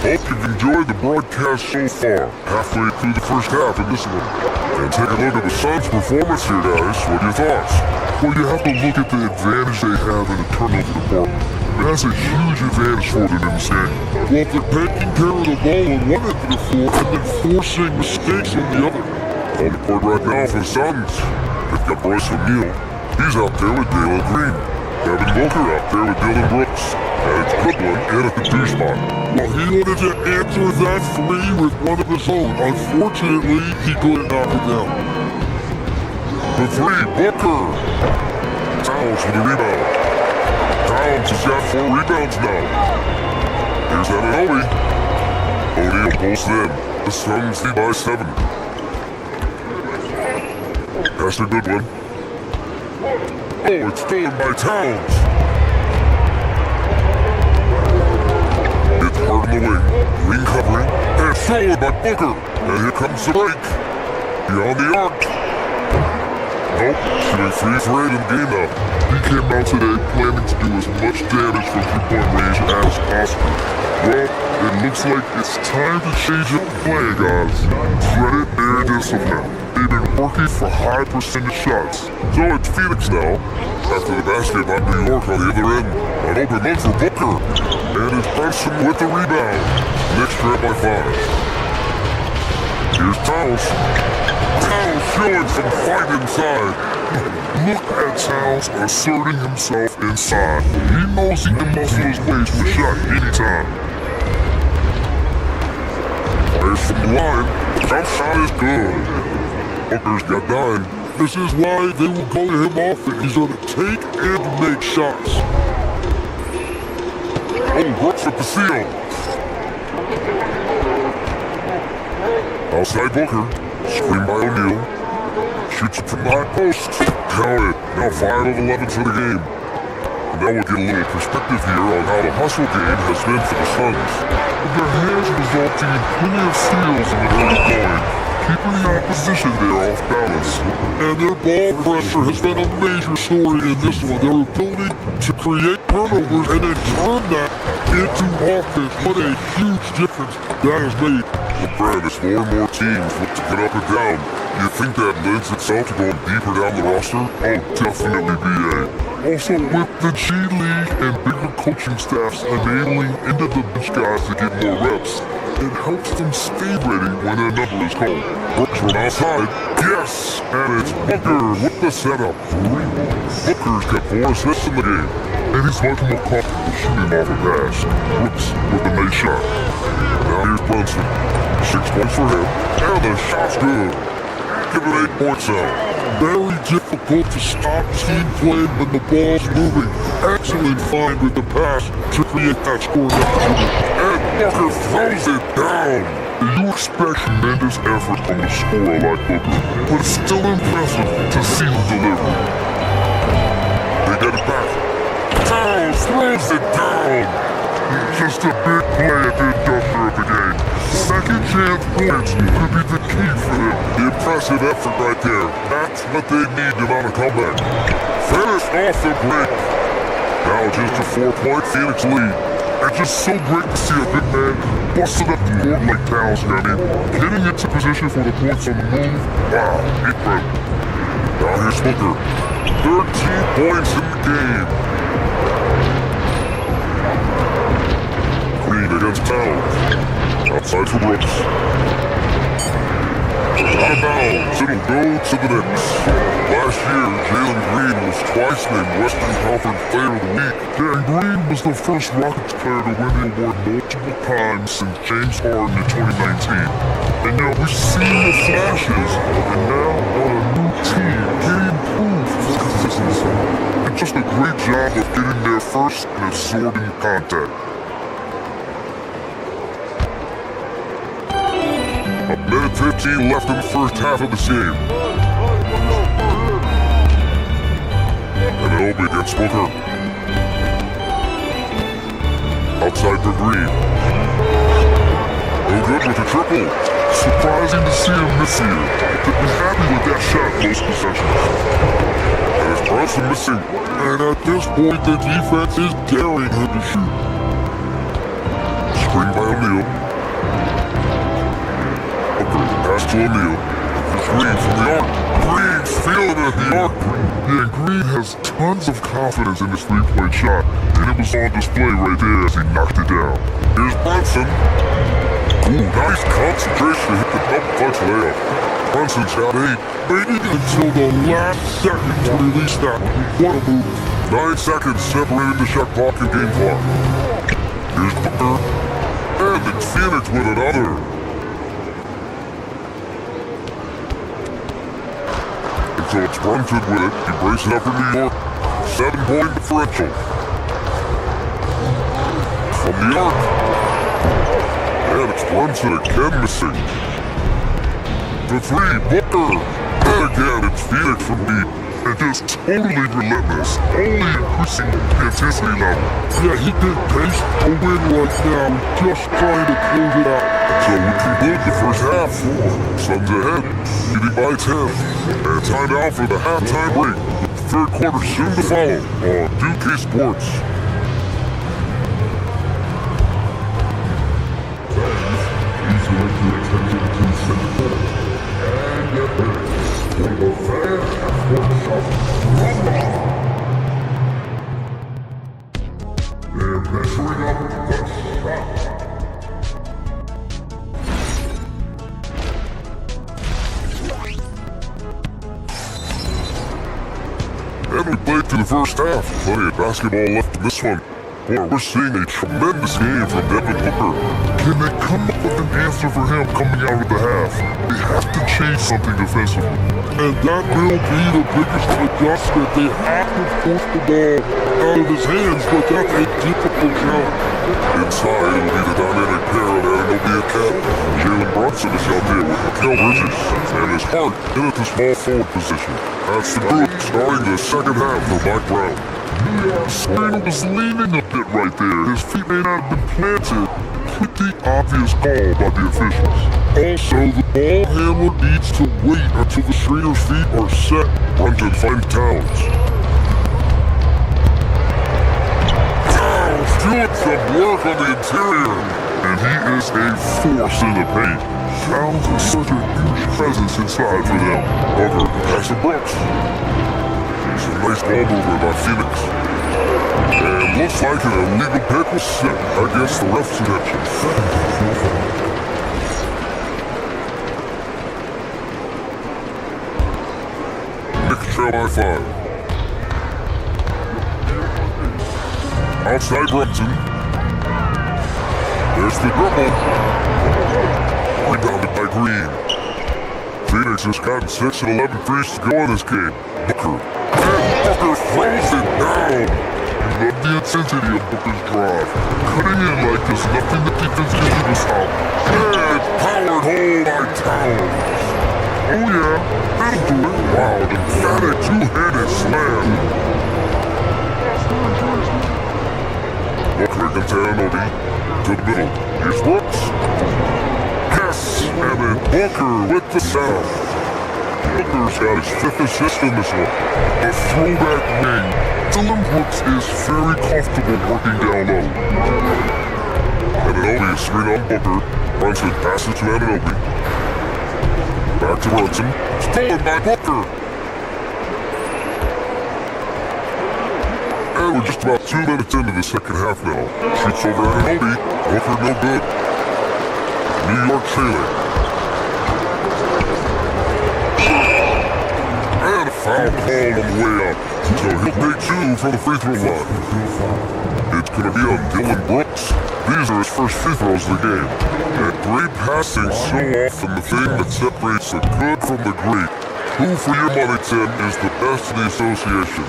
Hope you've enjoyed the broadcast so far, halfway through the first half of this one. And take a look at the Suns' performance here, guys. What are your thoughts? Well, you have to look at the advantage they have in the turnover department. That's a huge advantage for them in this game. Well, if they're taking care of the ball on one end of the floor and then forcing mistakes on the other. On the court right now for the Suns, they've got Bryce O'Neal. He's out there with Jalen Green. Devin Booker out there with Dylan Brooks. And it's Goodwin in at the 2 spot. Well, he wanted to answer that three with one of his own. Unfortunately, he couldn't knock it down. The 3, Booker. Towns for the rebound. Towns has got 4 rebounds now. Here's Anunoby. O'Neal pulls them. The Suns lead by 7. Pass to Goodwin. Oh, it's stolen by Towns. It's hard in the wing. Green covering. And stolen by Booker. And here comes the break. Beyond the arc. Nope. Shooting 3 for 8 in the game now. He came out today planning to do as much damage from 3-point range as possible. Well, it looks like it's time to change up the play, guys. Credit their discipline. They've been working for high percentage shots. So it's Phoenix now. After the basket by New York on the other end. An open look for Booker. And it's Brunson with the rebound. Next grab by 5. Here's Towns. Towns showing some fight inside. Look at Towns asserting himself inside. He knows he can muscle his way to the shot anytime. Fires from the line. Jump shot is good. Booker's got 9. This is why they will go to him often. He's going to take and make shots. Oh, Brooks with the seal. Outside Booker. Screen by O'Neal. Shoots it from the high post. Count it. Now 5 of 11 for the game. And now we'll get a little perspective here on how the hustle game has been for the Suns. Their hands resulting in plenty of steals in the early going, keeping the opposition there off balance. And their ball pressure has been a major story in this one. Their ability to create turnovers and then turn that into offense. What a huge difference that has made. Well, Brad, as more and more teams look to get up and down, you think that lends itself to going deeper down the roster? Oh, definitely, BA. Also, with the G League and bigger coaching staffs enabling end-of-the-bench guys to get more reps, it helps them stay ready when a number is called. Brooks from outside. Yes! And it's Booker with the setup. Booker's got 4 assists in the game. And he's much more comfortable shooting off a pass. Brooks with a nice shot. Now here's Brunson. 6 points for him. And the shot's good. Give it 8 points out. Very difficult to stop team play when the ball's moving. Excellent find with the pass to create that scoring opportunity. And Booker throws it down. You expect tremendous effort from a scorer like Booker, but it's still impressive to see him deliver. They get it back. Towns throws it down. Just a big play at the inductor of the game. Second chance points could be the key for them. Impressive effort right there. That's what they need to mount a comeback. Finish off the break. Now just a 4-point Phoenix lead. It's just so great to see a big man busting up the court like Towns, getting into position for the points on the move. Wow, incredible. Now here's Booker. 13 points in the game. Green against Towns. Outside for Brooks. Out of bounds. It'll go to the Knicks. Last year, Jalen Green was twice named Western Conference Player of the Week. Dan Green was the first Rockets player to win the award multiple times since James Harden in 2019. And now we've seen the flashes, and now on a new team, he improved his consistency. And just a great job of getting there first and absorbing contact. A minute 15 left in the first half of this game. Anunoby against Booker. Outside for Green. No good with a triple. Surprising to see him this year. But he's happy with that shot close possessions. And it's Brunson missing. And at this point, the defense is daring him to shoot. Screen by O'Neal. O'Neal. Booker, pass to O'Neal. There's Green from the arc. Green's feeling it at the arc. Yeah, Green has tons of confidence in his three-point shot, and it was on display right there as he knocked it down. Here's Brunson. Ooh, nice concentration to hit the double clutch layup. Brunson's got 8, waiting until the last second to release that. What a move. 9 seconds separating the shot clock and game clock. Here's Booker, and it's Phoenix with another. So it's Brunson with it. He breaks it up in New York. 7-point differential. From the arc. And it's Brunson again missing. The 3, Booker. And again, it's Phoenix from deep. And just totally relentless. Only increasing the intensity level. Yeah, he did pace a win right now, just trying to close it out. So we conclude the first half. Suns ahead, leading by 10. And time now for the halftime break. The third quarter soon to follow on 2K Sports. Please direct your attention to the center court. And get ready for the fans sports shot. They're measuring up the shot. And we played through the first half. Plenty of basketball left in this one. Boy, we're seeing a tremendous game from Devin Booker. Can they come up with an answer for him coming out of the half? They have to change something defensively. And that will be the biggest adjustment. They have to force the ball out of his hands, but that's a difficult challenge. Inside, it'll be the dynamic pair of Anunoby and Cat. Jalen Brunson is out there with Mikal Bridges and his heart in at the small forward position. That's the group starting the second half for Mike Brown. Swing was leaning a bit right there. His feet may not have been planted. Pretty obvious call by the officials. Also, the ball handler needs to wait until the screener's feet are set. Brunson finds Towns. Towns doing some work on the interior. And he is a force in the paint. Towns is such a huge presence inside for them. Booker, pass to Brooks. Some nice ball movement by Phoenix. And looks like an illegal pick was set against the ref's attention. Knicks trail by 5. Outside Brunson. There's the dribble. Rebounded by Green. Phoenix has gotten 6 and 11 threes to go in this game. Booker. And Booker throws it down. You love the intensity of Booker's drive. Cutting in like there's nothing the defense can do to stop. And powered home by Towns. Oh yeah, that'll do it. Wow, an emphatic two-handed slam. Booker against Anunoby. To the middle. Here's Brooks. Yes, and then Booker with the sound. Booker's got his 5th assist in this one. A throwback wing. Dylan Brooks is very comfortable working down low. Anunoby screen on Booker. Brunson passes to Anunoby. Back to Brunson. Stolen by Booker. And we're just about 2 minutes into the second half now. Shoots over Anunoby. Booker no good. New York trailing. And a foul call on the way up. So he'll make 2 from the free throw line. It's going to be on Dylan Brooks. These are his first free throws of the game. And great passing so often the thing that separates the good from the great. Who for your money, Tim, is the best in the association?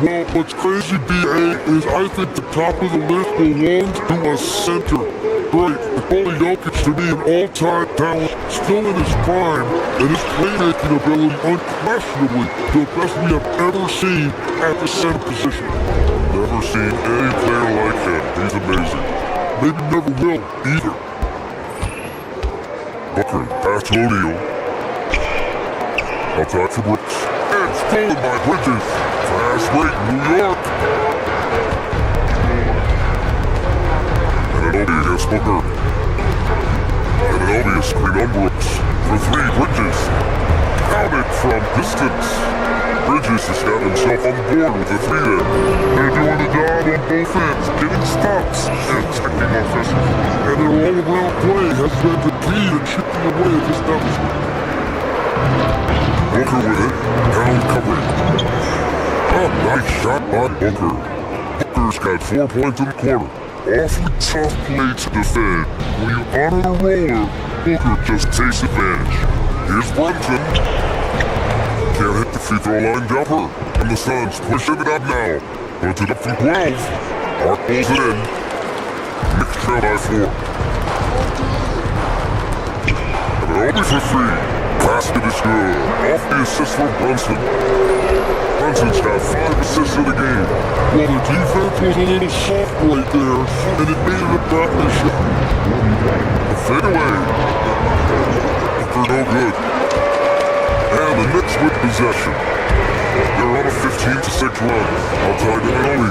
Well, what's crazy, B.A., is I think the top of the list belongs to a center. Right, Nikola Jokic to be an all-time talent, still in his prime, and his playmaking ability unquestionably the best we have ever seen at the center position. Never seen any player like him. He's amazing. Maybe never will, either. Booker, pass to O'Neal. Outside for Brooks. And stolen by Bridges. Fast break, New York. Anunoby against Booker. Anunoby a screen on Brooks. For three, Bridges. Counted from distance. Bridges has got himself on board with a three there. They're doing the job on both ends, getting stops and attacking offensively. And their all-around play has been the key to chipping away at this deficit. Booker with it. Down covering. Oh, nice shot by Booker. Booker's got 4 points in the quarter. Awfully tough play to defend. When you honor the roller, Booker just takes advantage. Here's Brunson. Can't hit the free throw line jumper. And the Suns pushing it up now. Puts it up from 12. Hart pulls it in. Knicks trail by 4. Anunoby for 3. Basket is good. Off the assist from Brunson. Brunson's got 5 assists in the game. Well, the defense was a little soft right there, and it made it a partnership. The fadeaway. Booker no good. And the Knicks with possession. They're on a 15-6 run. Outside to Anunoby.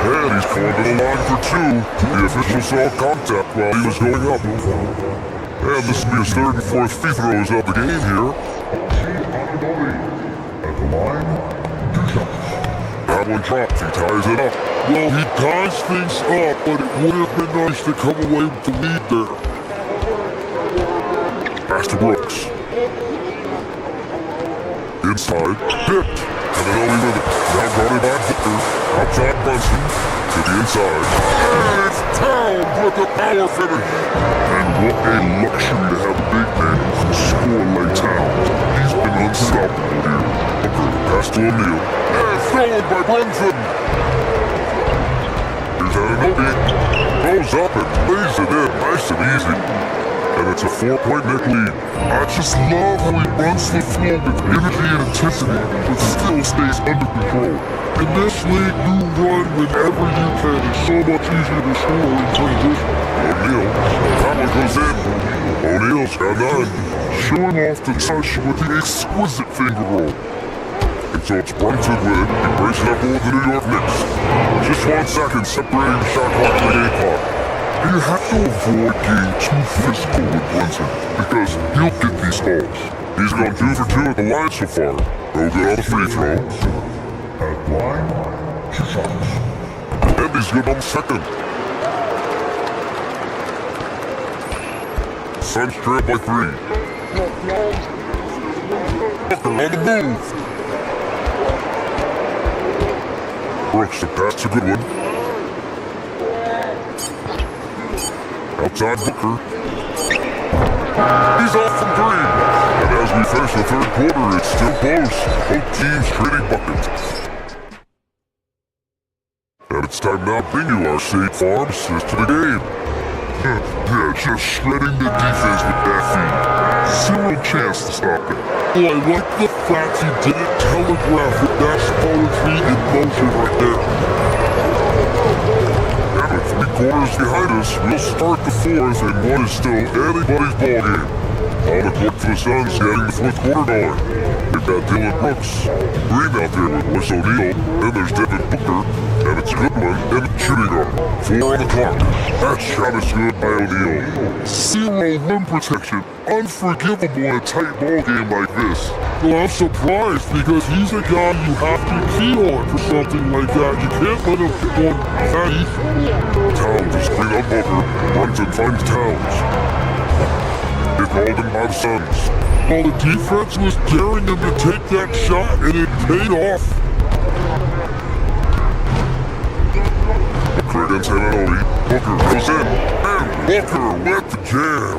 And he's called to the line for 2. The official saw contact while he was going up. And this will be his 3rd and 4th free throws of the game here. At the line, 2 shots. That one dropped. He ties it up. Well, he ties things up, but it would have been nice to come away with the lead there. Pass to Brooks. Inside. Dipped. Anunoby with it. Now guarded by Booker. Outside Brunson. To the inside. And it's Towns with a power finish. And what a luxury to have a big man who can score like Towns. He's been unstoppable here. Booker. Pass to O'Neal. And thrown by Brunson. Here's Anunoby. Goes up and lays it in. Nice and easy. And it's a 4-point Knick lead. I just love how he runs the floor with energy and intensity, but still stays under control. In this league, you run whenever you can. It's so much easier to score in transition. O'Neal. That one goes in. O'Neal's got 9. Showing off the touch with the exquisite finger roll. And so it's Brunson with it. He breaks it up over the New York Knicks. Just 1 second separating the shot clock from the game clock. You have to avoid getting too physical with Brunson, because he'll get these balls. He's gone 2 for 2 at the line so far. No good on the free throw. At line, 2 shots. And he's good on the second. Suns trail by 3. Booker on the move. Brooks, the pass, a good one. Outside Booker. He's off from 3. And as we finish the 3rd quarter, it's still close. Both teams trading buckets. And it's time now to bring you our State Farm assist to the game. Yeah, just shredding the defense with that feed. 0 chance to stop it. Oh, I like the fact he didn't telegraph with that poetry in motion right there. And with 3 quarters behind us, we'll start the 4th, and one is still anybody's ballgame. On the court for the Suns, getting the 4th quarter going. They've got Dylan Brooks, Green out there with Wes O'Neal, then there's Devin Booker, and it's Goodman and shooting guard. 4 on the clock. That shot is good by O'Neal. 0 rim protection. Unforgivable in a tight ball game like this. Well, I'm surprised because he's a guy you have to key on for something like that. You can't let him get one that easy. Towns is screen on Booker. Brunson finds Towns. They called him by the Suns. Well, the defense was daring him to take that shot, and it paid off. Booker against Anunoby. Booker goes in. And Booker with the jam.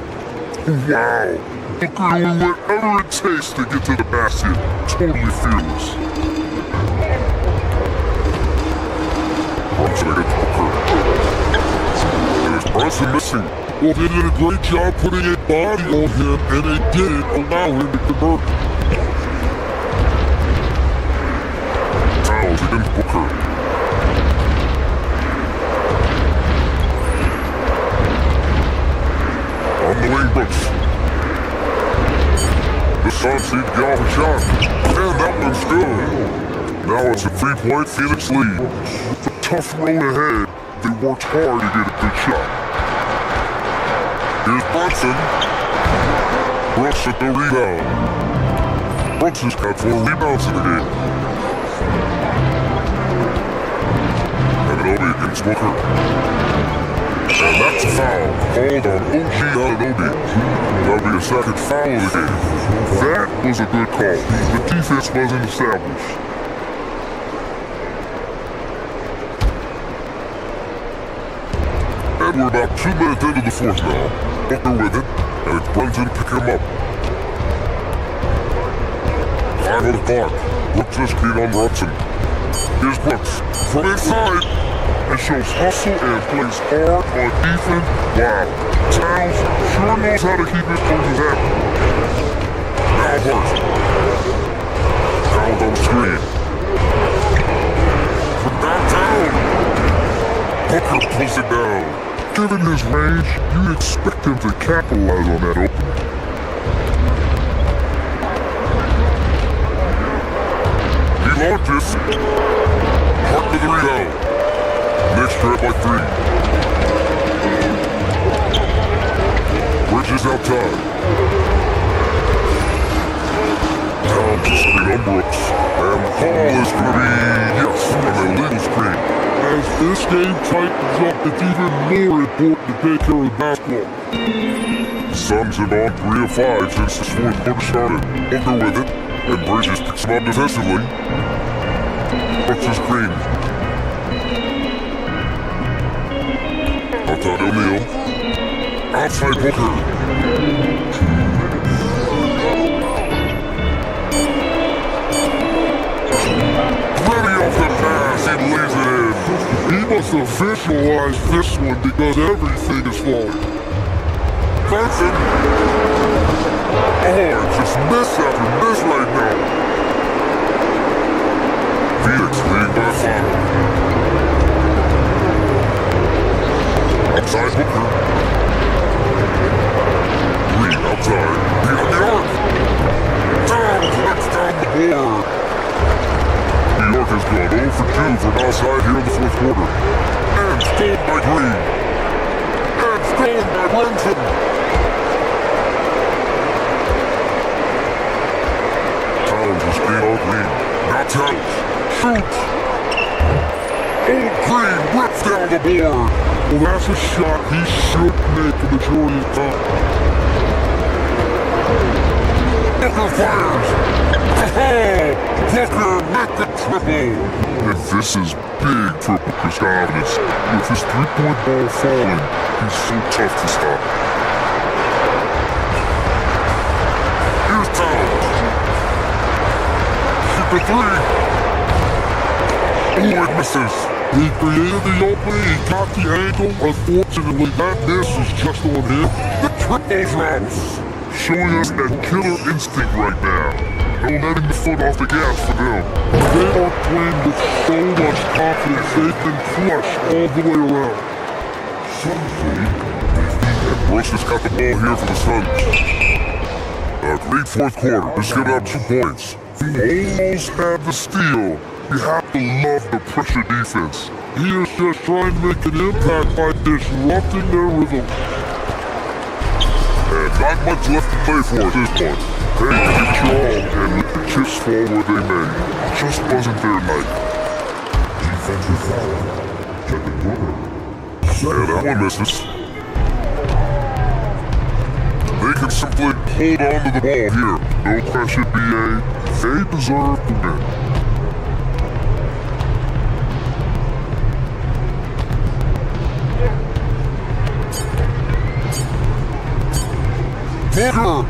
Wow. Booker doing whatever it takes to get to the basket. Totally fearless. Brunson against Booker. And it's Brunson missing. Well, they did a great job putting a body on him, and they didn't allow him to convert. Towns against Booker. On the wing, Brooks. The Suns need to get off a shot. And that one's good. Now it's a 3-point Phoenix lead. It's a tough road ahead, They worked hard to get a good shot. Here's Brunson. Brooks at the rebound. Brooks has got 4 rebounds in the game. Anunoby against Booker. And that's a foul. Called on OG Anunoby. That'll be the second foul of the game. That was a good call. The defense wasn't established. And we're about 2 minutes into the fourth now. Booker with it, and it's Brunson picking him up. 5 on the clock. Brooks is keen on Brunson. Here's Brooks from inside. And shows hustle and plays hard on defense. Wow. Towns sure knows how to keep his coaches happy. Now Hart. Down on the screen. From downtown. Booker pulls it down. Given his range, you'd expect him to capitalize on that opening. He launches. Hart to the rebound. Next trap by 3. Bridges outside. Down to screen on Brooks. And the call is going to be, yes, an illegal screen. As this game tightens up, it's even more important to take care of the basketball. Suns have on 3 of 5 since this fourth quarter started. Booker with it, and Bridges picks him up defensively. Brooks is screen. Outside O'Neal. Outside Booker. Ready off the pass, he lays it in. He must have visualized this one because everything is falling. Benson. Oh, just miss after miss right now. Phoenix leading by 5. Outside Booker. 3 outside. Behind the arc. Down, knocks down the board. New York has gone 0 for 2 from outside here in the fourth quarter. And stolen by Green. And stolen by Brunson. Towns is being all Green. Now Towns. Shoots. Old Green rips down the board. Well, that's a shot he should make the majority of the time. Booker fires! Booker make the triple! And this is big for Booker's confidence. With his 3-point ball falling, he's so tough to stop. Here's Towns. Shoot the 3. Oh, it misses. He created the opening, he got the angle. Unfortunately, that miss is just on him. The triple drops, showing us that killer instinct right now. No letting the foot off the gas for them. They are playing with so much confidence, they can flush all the way around. And Brooks has got the ball here for the Suns. A great fourth quarter, just giving up 2 points. Almost had the steal. You have to love the pressure defense. He is just trying to make an impact by disrupting their rhythm. And not much left to play for at this point. Hey, give it your all and let the chips fall where they may. Just wasn't their night. Defensive foul. Kevin Booker. Yeah, that one misses. They can simply hold on to the ball here. No question, BA. They deserve to win. Booker!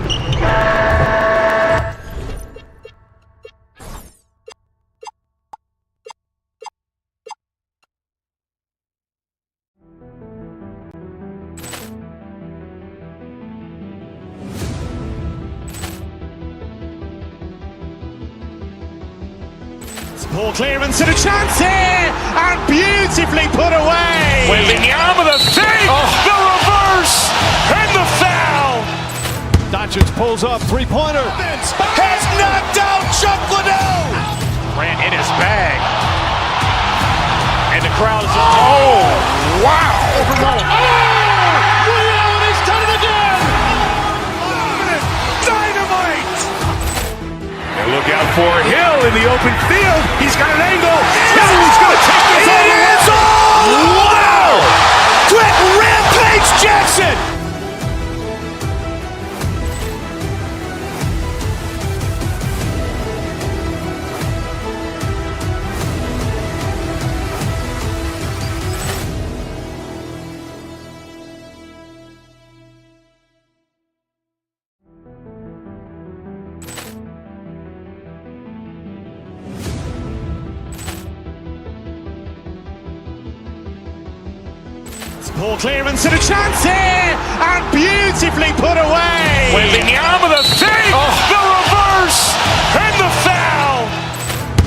Ball clearance and a chance here, and beautifully put away. Wembanyama the fake, the reverse, and the foul. Doncic pulls up, 3-pointer. Has knocked out Chuck Liddell. Ran in his bag. And the crowd is, wow! Over Nolan. Ray Allen has done it again! Dynamite! And look out for Hill in the open field. He's got an angle. He's going to take this all the way. Wow! Quick Rampage Jackson! Poor clearance and a chance here, and beautifully put away. Wembanyama the fake, the reverse, and the foul.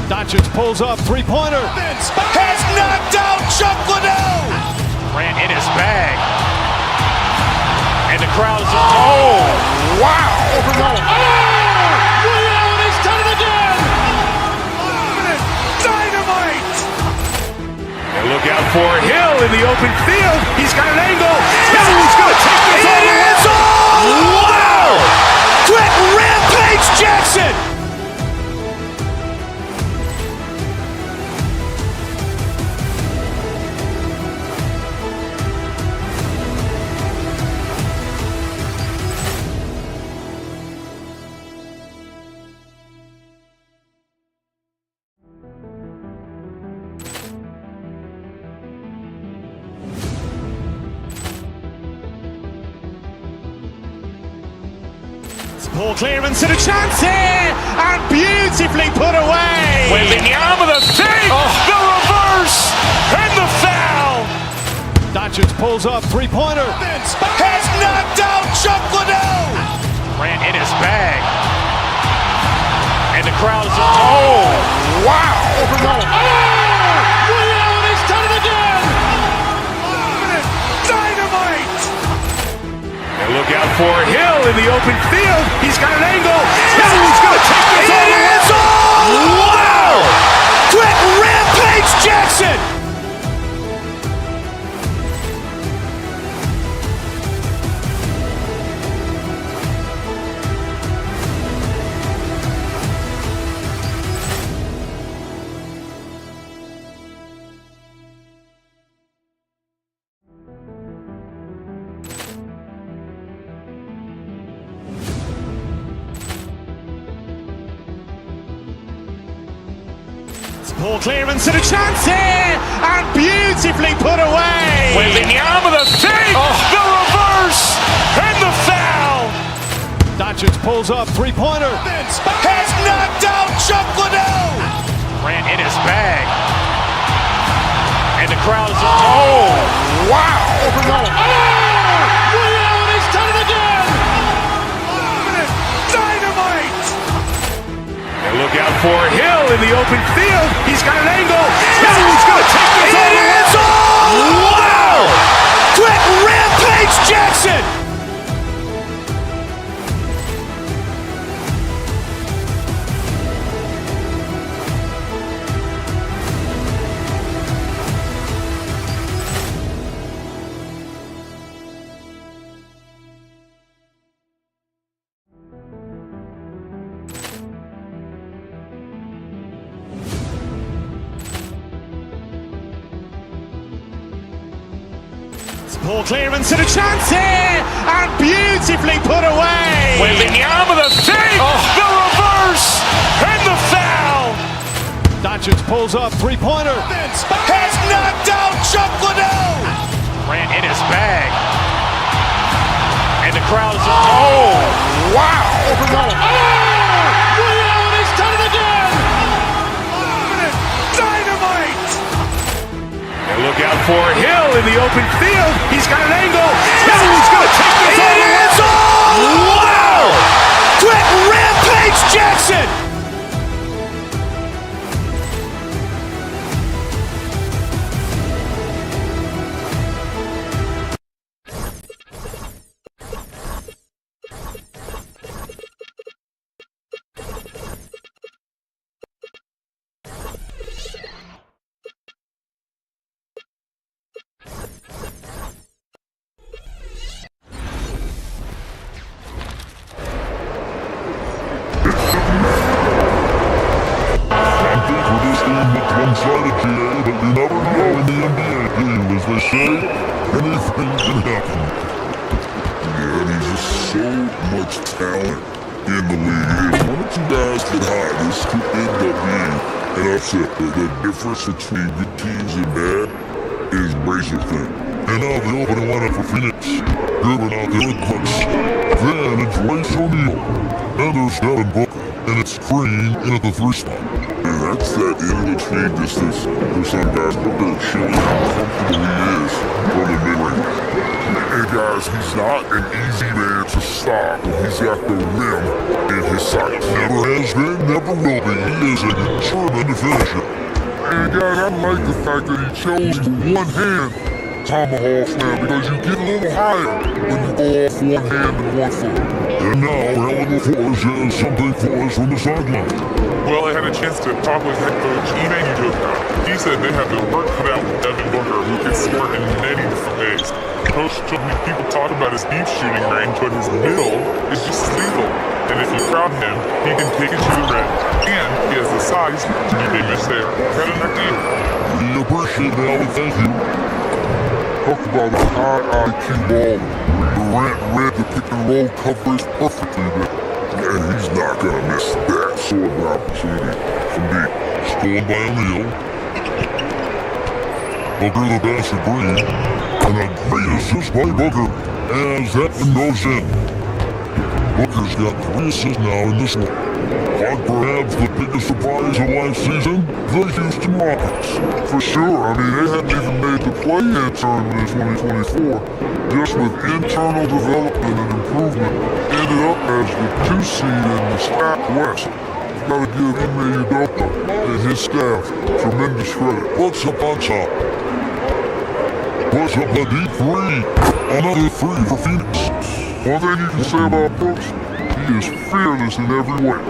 Doncic pulls up, three-pointer. Has knocked out Chuck Liddell. Ran in his bag. And the crowd is, oh, wow. Over Nolan. Ray Allen has done it again! Dynamite. And look out for Hill in the open field. He's got an angle. He's going to take this all the way. Wow. Quick Rampage Jackson. Poor clearance and a chance here, and beautifully put away. Wembanyama the fake, the reverse, and the foul. Doncic pulls up, three-pointer. Has knocked out Chuck Liddell. Ran in his bag. And the crowd is, oh, wow. Over Nolan. Ray Allen has done it again! Dynamite. And look out for Hill in the open field. He's got an angle. He's going to take this all the way. Wow. Quick Rampage Jackson. Poor clearance and a chance here, and beautifully put away. Wembanyama the fake, the reverse, and the foul. Doncic pulls up, three-pointer. Has knocked out Chuck Liddell. Ran in his bag. And the crowd is, oh, wow. Over Nolan. Ray Allen has done it again! Dynamite. And look out for Hill in the open field. He's got an angle. He's going to take this all the way. Wow. Quick Rampage Jackson. Poor clearance and a chance here, and beautifully put away. Wembanyama the fake, the reverse, and the foul. Doncic pulls up, three-pointer. Has knocked out Chuck Liddell. Ran in his bag. And the crowd is, oh, wow. Over Nolan. Ray Allen has done it again! Dynamite. And look out for Hill in the open field. He's got an angle. He's going to take this all the way. Wow. Quick Rampage Jackson. one-sided, GA, but you never know in the NBA game, as they say, anything can happen. Yeah, and he's just so much talent in the league. If one or two guys get hot, this could end up being an upset. The difference between good teams and bad is razor thin. And now the opening lineup for Phoenix. Goodwin out there with Brooks. Then it's Royce O'Neal. And there's Devin Booker. And it's Green in at the 3 spot. And that's that in-between distance for some guys. Booker showing how comfortable he is from the mid-range. And guys, he's not an easy man to stop when he's got the rim in his sights. Never has been, never will be. He is a determined finisher. And guys, I like the fact that he chose the one-hand tomahawk slam because you get a little higher when you go off one hand and 1 foot. And now, Alan LaForce has something for us from the sideline. Well, I had a chance to talk with head coach Ime Udoka. He said they have their work cut out with Devin Booker, who can score in many different ways. Coach told me people talk about his deep shooting range, but his middle is just lethal. And if you crowd him, he can take it to the rim. And he has the size to be a miss there. Credit to you. We appreciate it, Alan. Thank you. Talk about a high IQ ball. Durant read the pick and roll coverage perfectly there. And he's not gonna miss that sort of opportunity from me. Stolen by O'Neal. Booker the basket Green. And a great assist by Booker as that one goes in. Booker's got 3 assists now in this one. On perhaps the biggest surprise of last season, the Houston Rockets. For sure, I mean, they haven't even made the play-in tournament in 2024. Just with internal development and improvement, ended up as the 2 seed in the Stack West. You've got to give Ime Udoka and his staff tremendous credit. Bucks up on top. Puts up a deep 3. Another 3 for Phoenix. One thing you can say about Brooks, he is fearless in every way.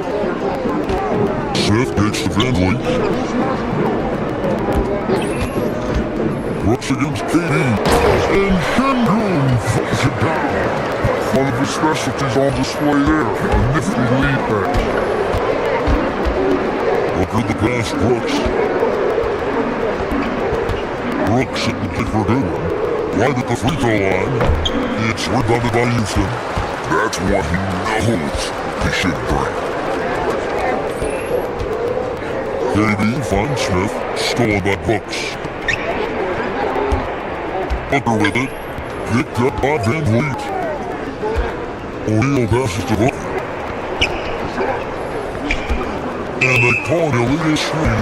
Smith takes the Van Vliet. Brooks against KD. And Shengun falls it down. One of his specialties on display there, a nifty lead pass. Booker the pass, Brooks. Brooks hit the kick for Goodwin. Right at the free throw line. It's rebounded by Houston. That's what he knows he should bring. KD finds Smith, stolen by Brooks. Booker with it, picked up by Van Vliet. O'Neal passes to Booker. And they call an illegal screen.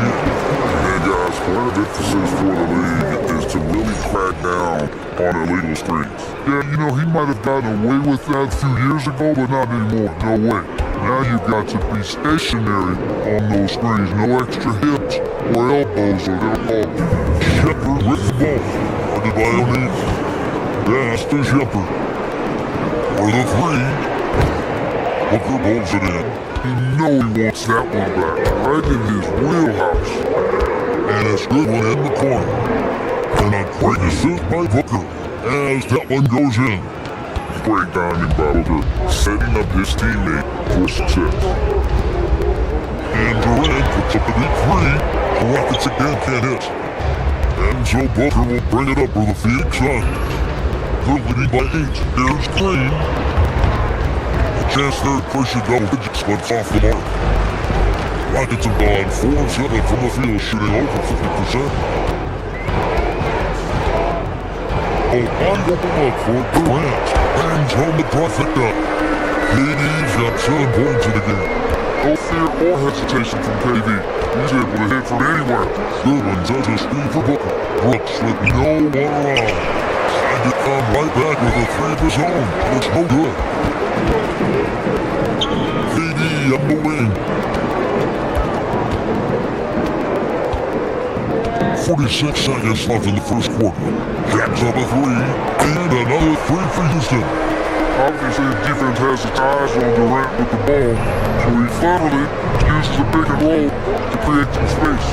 And guys, one of the emphasis for the league is to really crack down on illegal screens. Yeah, you know, he might have gotten away with that a few years ago, but not anymore. No way. Now you've got to be stationary on those screens. No extra hips or elbows or they'll call. Shepard with the ball. Guarded by O'Neal. Pass to Shepard. For the 3. Booker bowls it in. You know he wants that one back. Right in his wheelhouse. And it's Goodwin in the corner. And a great assist by Booker as that one goes in. Great timing by Booker, setting up his teammate for success. And Durant puts up a deep 3. The Rockets again can't hit. And so Booker will bring it up for the Phoenix Suns. They're leading by 8. Here's Green. A chance there to push it double digits, but it's off the mark. Rockets have gone 4-7 from the field, shooting over 50%. Oh, wide open look for Durant. Bangs home the trifecta. KD's got 7 points in the game. No fear or hesitation from KD. He's able to hit from anywhere. Goodwin does a screen for Booker. Brooks with no one around. Tried to come right back with a 3 of his own. It's no good. KD on the wing. 46 seconds left in the first quarter. Jacks up a 3, and another 3 for Houston. Obviously, the defense has its eyes on Durant with the ball, so he cleverly uses a pick and roll to create some space.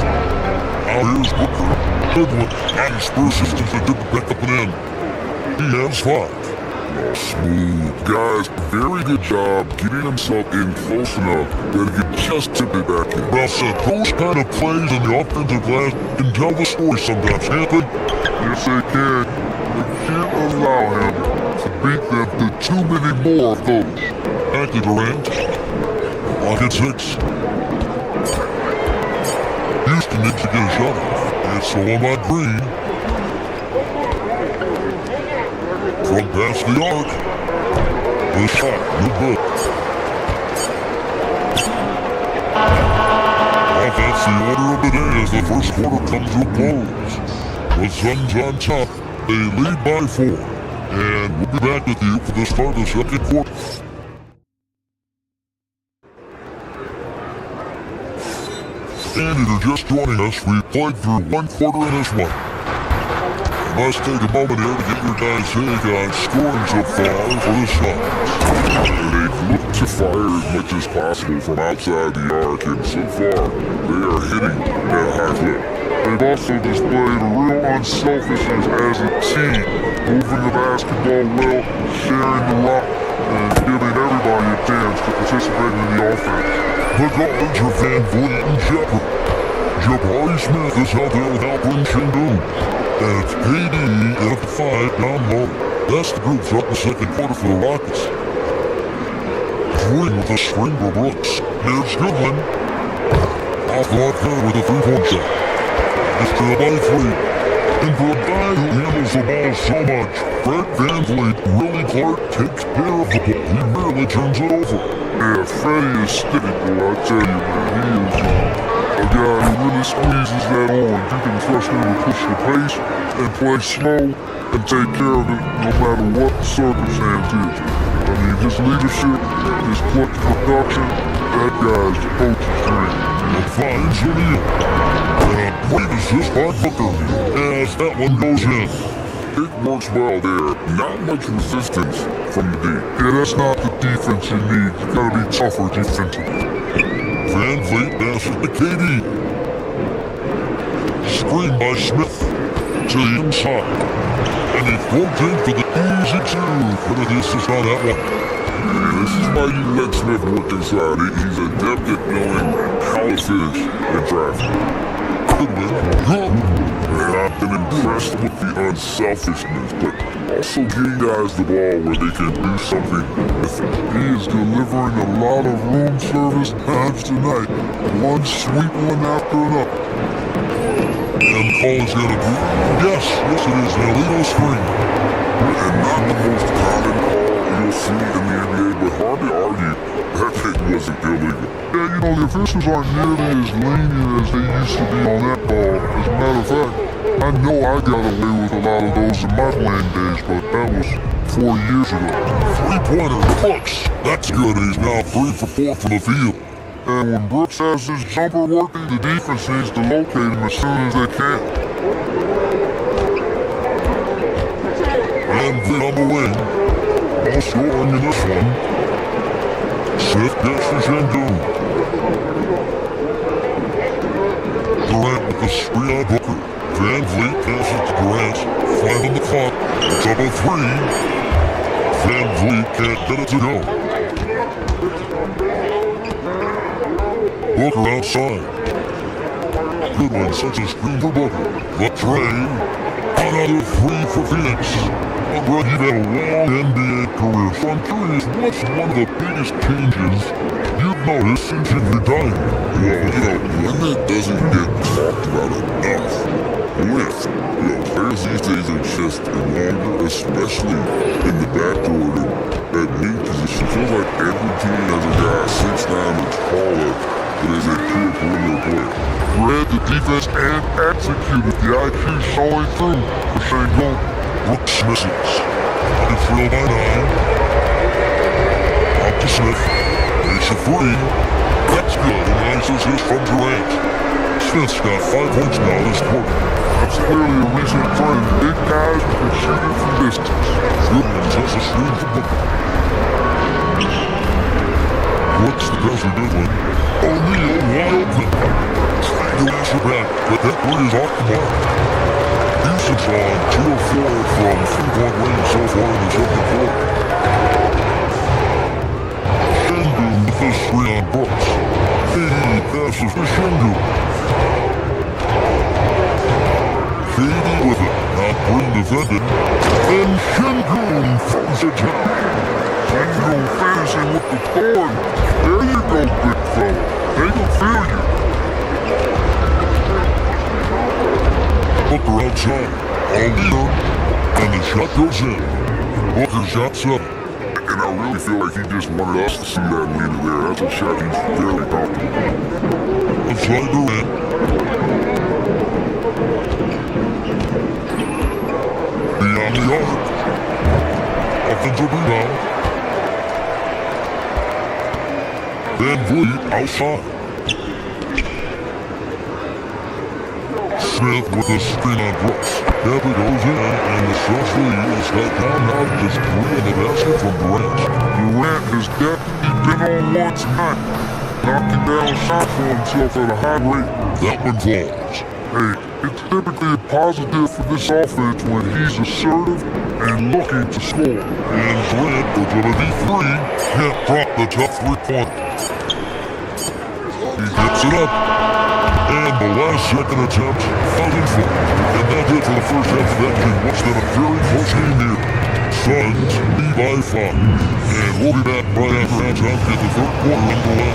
Now here's Booker. Goodwin and Spurs systems that didn't pick up and in. He has 5. Smooth. Guys, very good job getting himself in close enough that he could just tip it back in. Well said. Those kind of plays in the offensive glass can tell the story sometimes, can't they? Yes, they can. They can't allow him to beat them to too many more of those. Thank you, Durant. Lock at 6. Houston needs to get a shot off. It's all about Green. From past the arc. The shot, no good. That's the order of the day as the first quarter comes to a close. The Suns on top. They lead by 4. And we'll be back with you for the start of the second quarter. And if you're just joining us, we've played through one quarter in this one. Let's take a moment here to get your guys' take on scoring so far for the Suns. They've looked to fire as much as possible from outside the arc, and so far, they are hitting at high clip. They've also displayed a real unselfishness as a team, moving the basketball well, sharing the rock, and giving everybody a chance to participate in the offense. The guards are Van Vliet and Jabari. Jabari Smith is out there without Bryn Shingun. And it's KD at the 5 down low. That's the group throughout the second quarter for the Rockets. Green with a screen for Brooks. Here's Goodwin. Off the lock there with a 3-point shot. It's to the by 3. And for a guy who handles the ball so much, Fred Van Vliet, Willie Clark takes care of the ball. He barely turns it over. Yeah, Freddie is sticky, boy, I tell you, man. He is a guy who really squeezes that on. You can trust him to push the pace and play slow and take care of it no matter what the circumstance is. I mean, his leadership, his clutch production, that guy's the coach's dream. And finds O'Neal. And a great assist by Booker as that one goes in. It works well there. Not much resistance from the D. Yeah, that's not the defense you need. You gotta be tougher defensively. Van Vliet passes to KD. Screen by Smith to the inside. And he floats in for the easy 2. But this is not that one. Yeah, this is why you let Smith work inside. He's adept at knowing how to finish in traffic. And I've been impressed with the unselfishness, but also getting guys the ball where they can do something with it. He is delivering a lot of room service times tonight. One sweet one after another. And call is going to be, yes, it is an illegal screen. And not the most common call you'll see in the NBA, but hard to argue that it wasn't illegal. Yeah, you know, the officials aren't nearly as lenient as they used to be on that ball. As a matter of fact, I know I got away with a lot of those in my playing days, but that was 4 years ago. 3-pointer, Brooks. That's good. He's now 3 for 4 from the field. And when Brooks has his jumper working, the defense needs to locate him as soon as they can. And then on the wing, all scoring in this one. Smith gets to Shingun. Durant with the screen on Booker. Van Vliet passes to Durant. 5 on the clock. It's up a 3. Van Vliet can't get it to go. Booker outside. Goodwin sets a screen for Booker. The train. Another 3 for Phoenix. But he'd had a long NBA career, so I'm curious, what's one of the biggest changes you've noticed since you've retired? Well, you know, one that doesn't get talked about enough. Length. You know, players these days are just longer, especially in the backcourt and at wing position. It feels like every team has a guy 6'9" or taller that is a pure perimeter player. Read the defense and executed the IQ showing through for Shingun. Brooks misses. It's real by 9. Up to Smith. Makes a 3. That's good. A nice assist from Durant. Smith's got 5 points now this quarter. That's clearly a recent trend. Big guys can shoot it from distance. Goodwin sets a screen for Booker. Brooks the best of Goodwin. O'Neal wide open. Trying to answer back, but that 3 is off the mark. usage on 2 of 4 from 3-point range so far in the second quarter. Shingu with the screen on Brooks. KD passes to Shingu. KD with it, not Green defended. And Shingu throws it down. Shingu finishing with the thorn. There you go, big fella. They can feel you. Booker outside, all leader, and the shot goes in. Booker shot 7. And I really feel like he just wanted us to see that leader there. That's a shot he's very comfortable with. Inside Durant. Beyond the arc. Offensive rebound. Van Vliet outside. Smith with a screen on Brooks. Dapper goes in, and the Suns lead is cut down now to just 3 in the basket from Durant. Durant has definitely been on one tonight, knocking down shots for himself at a high rate. That one falls. Hey, it's typically a positive for this offense when he's assertive and looking to score. And Durant for ability 3 can't drop the tough 3-pointer. He gets it up. And the last second attempt out in front. And that's it for the first half of that game. What's been a very close game here. Suns lead by 5. And we'll be back right after halftime to get the third quarter underway.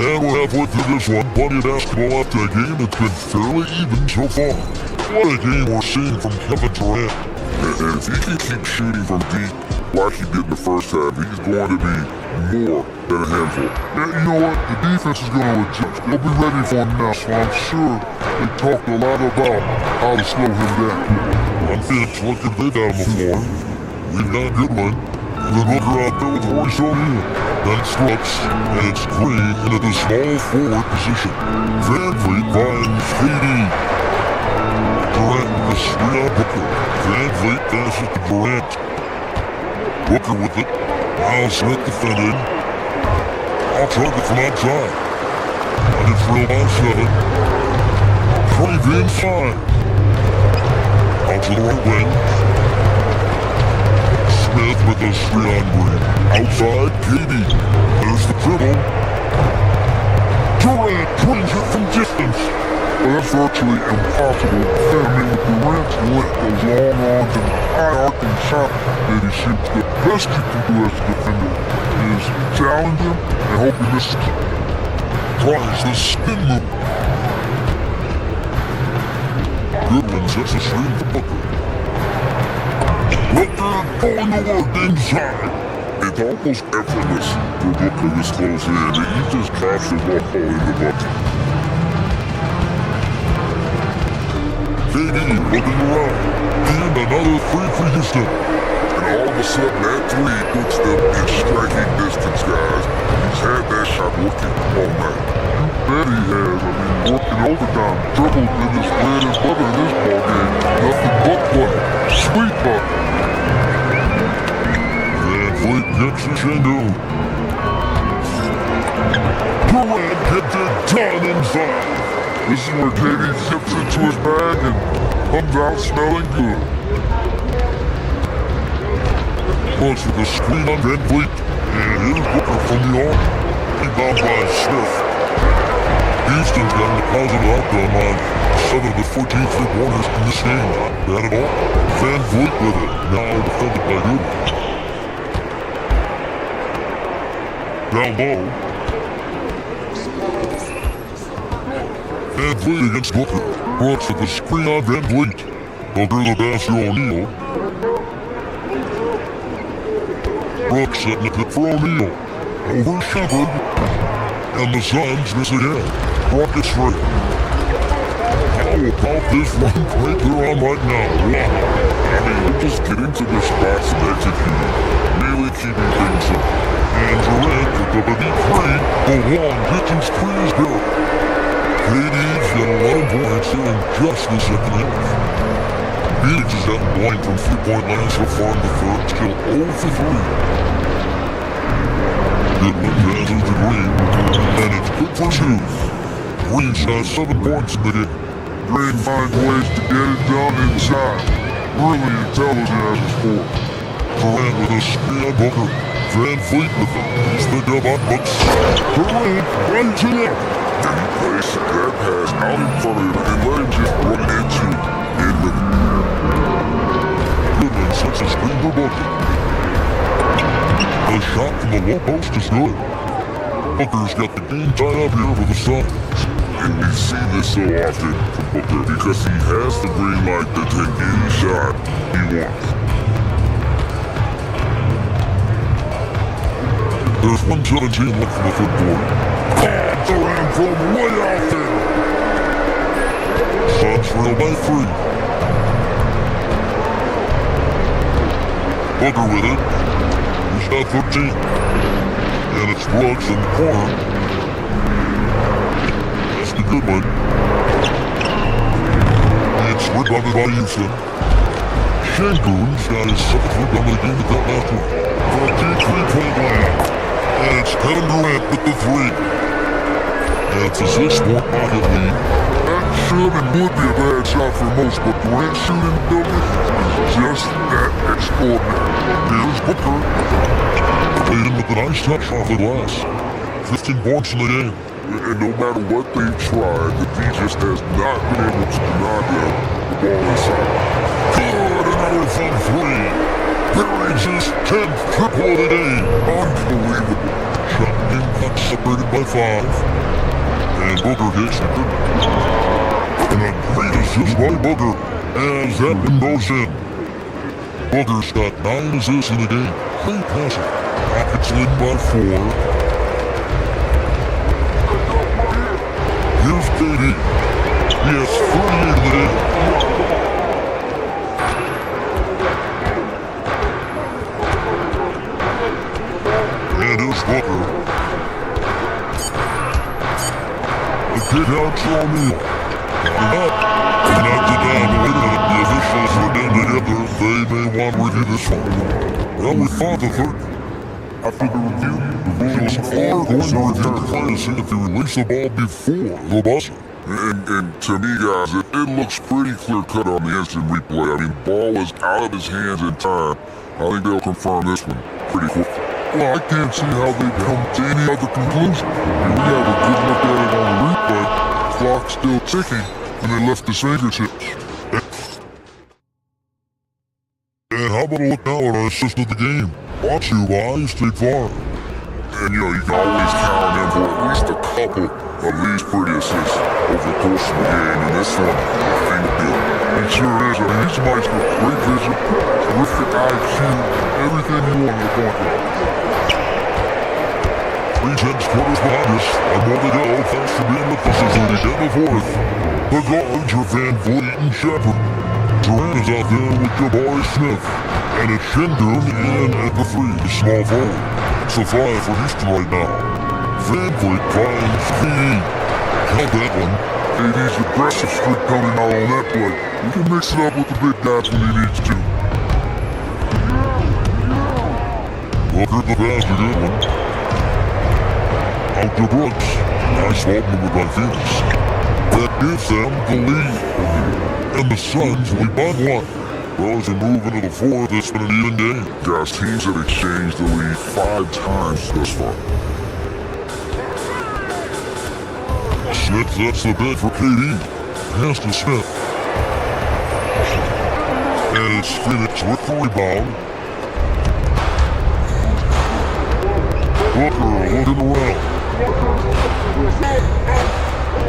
And we're halfway through this one. Plenty of basketball after a game that's been fairly even so far. What a game we're seeing from Kevin Durant. And if he can keep shooting from deep like he did in the first half, he's going to be more than a handful. And you know what? The defense is going to adjust. They'll be ready for him now, so I'm sure they talked a lot about how to slow him down. On Finch, look at they down the floor. We've got a good one. The Booker out there with Royce O'Neal. Then slips, and it's Green into the small forward position. Van Vliet finds KD. Durant with the screen on Booker. Van Vliet passes to Durant. Booker with it. Miles Smith defending. Off target from outside. And it's real by 7. Crave inside. Out to the right wing. Smith with a screen on Green. Outside, KD. There's the dribble. Durant brings it from distance. Well, that's virtually impossible to defend. I mean, with Durant's length, those long arms and the high arcing shot that he shoots, the best you can do as a defender is challenge him and hope he misses. Tries the spin move. Goodwin sets a screen for Booker. Booker going to work inside. It's almost effortless for Booker this close in, and he just drops the ball in the bucket. KD looking around. And another 3 for Houston. And all of a sudden, that 3 puts them in striking distance, guys. He's had that shot working all night. You bet he has. I mean, working overtime, dribbled in his bread and butter in this ballgame. Nothing but butter. Sweet butter. Van Vliet gets the Shingu. Durant gets it done inside. This is where KD zips into his bag and comes out smelling good. Push with the screen on Van Vliet. And here's Booker from the arc. Rebound by Smith. Houston's got a positive outcome on 7 of the 14 3-pointers in this game. That at all. Van Vliet with it. Now defended by Goodwin. Down low. Van Vliet against Booker. Brooks with the screen on Van Vliet. Booker the pass to O'Neal. Brooks setting the pick for O'Neal. Over Shepard. And the Suns miss again. Rockets straight. about this run right there on right now. Wow. I mean, we're just getting to the spots and executing, really keeping things up. And Durant with the big three. The long distance three is good. KD's got a lot of points here in just the second half. Phoenix has gotten blind from 3-point land so far in the third, still 0 for 3. Goodwin passes to Green, and it's good for 2. Green's got 7 points in the game. Green finds ways to get it down inside. Really intelligent as a sport. Durant with a screen on Booker. Van Fleet with him. He's picked up on Bucks. Durant runs it up. Then he plays that pass out in front of him and let him just run into it. Goodwin sets a screen for Booker. The shot from the low post is good. Booker's got the game tied up here with the Suns. And we see this so often from Booker because he has the green light to take any shot he wants. There's 1:17 left in the third quarter. Durant from way out there. Suns trail by 3. Booker with it. He's got 13. And it's Brooks in the corner. That's the good one. It's rebounded by Houston. Shangoon's got his 7th rebound of the game with that last one. For a deep 3-point land. And it's Kevin Durant with the 3. And it's a 6-point pocket lead. That should and would be a bad shot for most, but Durant shooting the building is just that extraordinary. Here's Booker. Played him with a nice touch off the glass. 15 points in the game. And no matter what they've tried, the D just has not been able to deny them the ball inside. Good, another fun 3. Perry's his 10th triple of the day. Unbelievable. Shot game got separated by 5. And Booker hits the good. And a great assist by Booker as that one goes in. Booker's got 9 assists in the game. Great passing. Rockets lead by 4. Here's KD. He has 38 in the day. And here's Booker. The kick out to O'Neal. And knocked it down. Wait a minute. The officials are down together. They may want to review this one. Well, we thought the third. After the review, the Officials rules are going to review the play to see if you release the ball before the buzzer. And to me, guys, it looks pretty clear-cut on the instant replay. I mean, ball is out of his hands in time. I think they'll confirm this one pretty quick. Well, I can't see how they come to any other conclusion. I mean, we have a good look at it on the replay. Clock's still ticking, and they left his fingertips. And how about a look now at our assist of the game? Brought to you by State Farm. And you know, you can always count on them for at least a couple of these pretty assists over the course of the game. And this one, I think, it sure is. I mean, he's somebody with great vision, terrific IQ, everything you want in the point guard. 3 quarters behind us, and more to go thanks to being with us as we get the 4th. The guards are Van Vliet and Shepard. Durant is out there with Jabari Smith, and it's Shingun in at the 3, the small forward. It's a 5 for Houston right now. Van Vliet finds KD. Held that one. KD's aggressive streak coming out on that play. He can mix it up with the big guys when he needs to. Booker the pass, a good one. Out to Brooks. Nice ball movement by Phoenix. That gives them the lead. And the Suns lead by 1. Well, as we move into the 4th, it's been an even game. Guys, teams have exchanged the lead 5 times thus far. Smith sets the bid for KD. Pass to Smith. And it's Phoenix with the rebound. Booker looking around.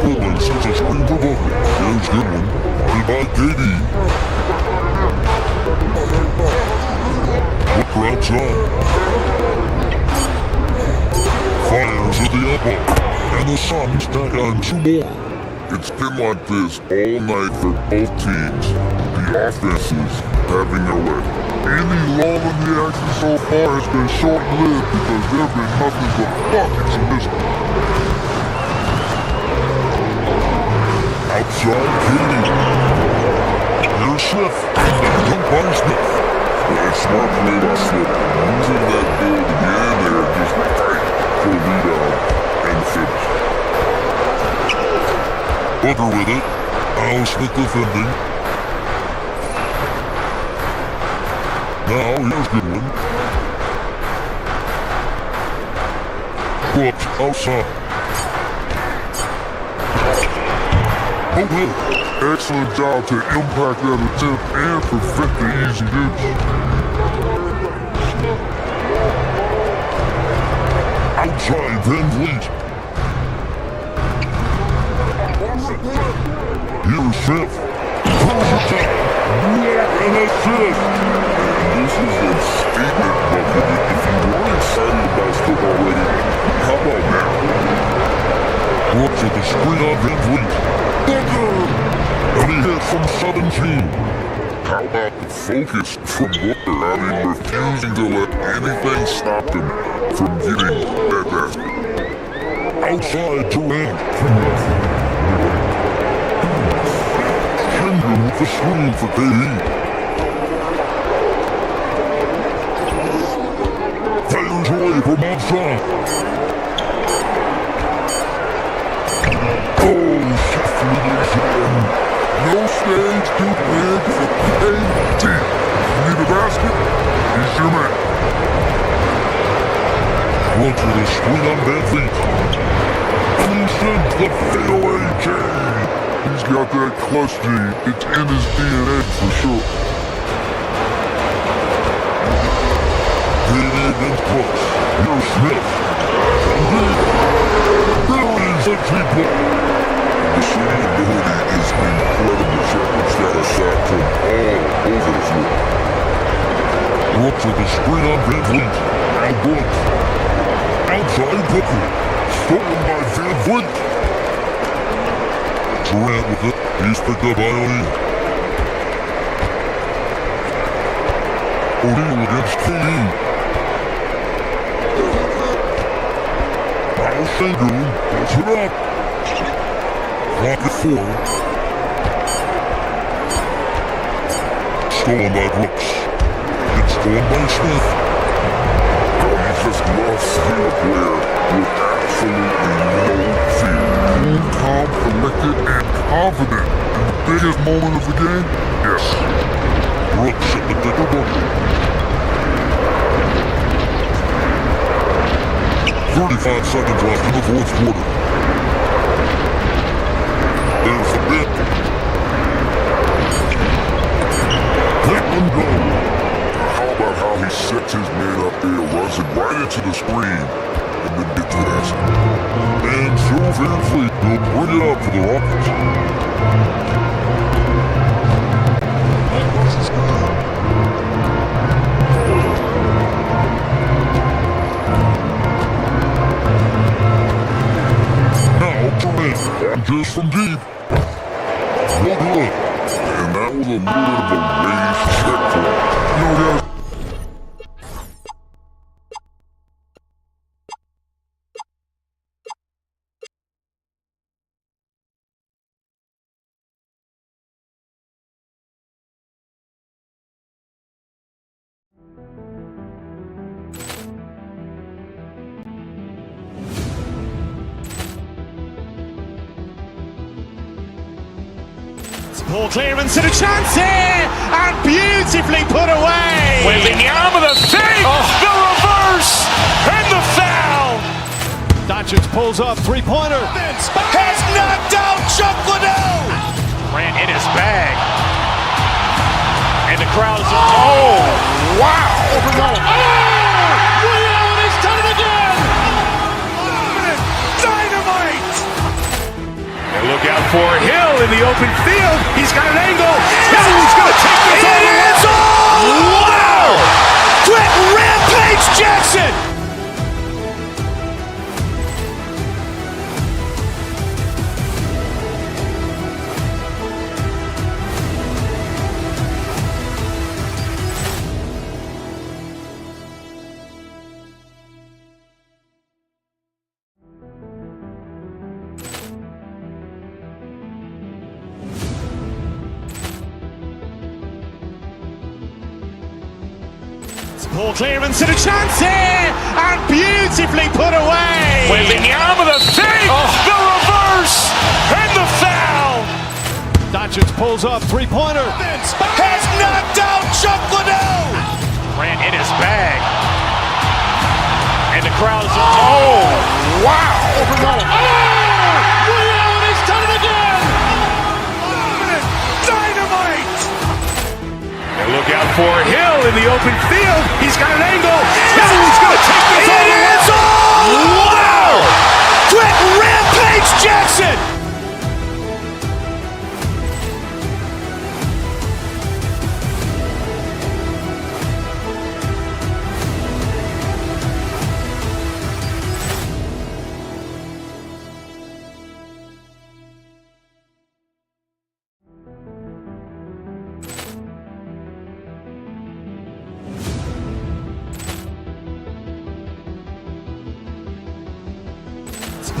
Goodwin sends a screen for Booker. There's Goodwin. Played by KD. Booker outside. Fires at the elbow. And the Suns back on 2 more. It's been like this all night for both teams. The offenses having their way. Any lull in the action so far has been short-lived because there have been nothing but buckets in this one. Outside Katie. Here's Smith. Dunk by Smith. Well, smart play by Smith. Using that build again there, just right for a rebound and finish. Booker with it. Now Smith defending. Now here's a good one. Brooks outside. Oh, good. Excellent job to impact that attempt and perfect the easy dish. Outside Van Vliet. Here's Smith. And assist. This is a statement bucket. If you weren't excited about stuff already, how about now? Brooks with the screen on Van Vliet. And he hits from 17. How about the focus from Booker? I mean, refusing to let anything stop him from getting that basket. Outside Durant. Henry with the screen for KD. Fires away from outside. Oh, no stage too big for KD. Need a basket? He's your man. Brooks with a screen on Van Vliet. And he sends the fadeaway J. He's got that clutch gene. It's in his DNA for sure. KD against Brooks. Here's Smith. Buries a three-point. The shooting ability is incredible. Checkers got a shot from all over the floor. Brooks with a screen on Van Vliet. Now Brooks. Outside Booker. Stolen by Van Vliet. Durant with it. He's picked up by O'Neal. O'Neal against KD. Now Sengun puts it up. Clock at 4. Stolen by Brooks. It's stolen by Smith. He just lost skill player with absolutely no fear. Cool, calm, collected, and confident. In the biggest moment of the game? Yes. Brooks at the bigger Booker. 35 seconds left in the fourth quarter. There's the bit. Let him go. How about how he sets his man up there, runs it right into the screen, and then gets to the basket. And so Van Vliet will bring it up for the Rockets. Now Durant, just from deep. No good. And that was a little bit of a raised checkpoint. Guys. Poor clearance and a chance here, and beautifully put away. Wembanyama the fake, the reverse, and the foul. Doncic pulls up, three-pointer. Has knocked out Chuck Liddell. Ran in his bag. And the crowd is... Oh, wow. Rio, he's done it again. Dynamite. And look out for Hill in the open field. He's got an angle. Hill's going to take this all the way. Wow! Quick Rampage Jackson. Poor clearance and a chance here, and beautifully put away. Wembanyama with a fake, the reverse, and the foul. Doncic pulls up, three-pointer. Has knocked out Chuck Liddell. Grant in his bag. And the crowd is, oh, wow. Ray Allen has done it again. Dynamite. And look out for Hill in the open field. He's got an angle. He's going to take this all the way. Wow. Quick Rampage Jackson.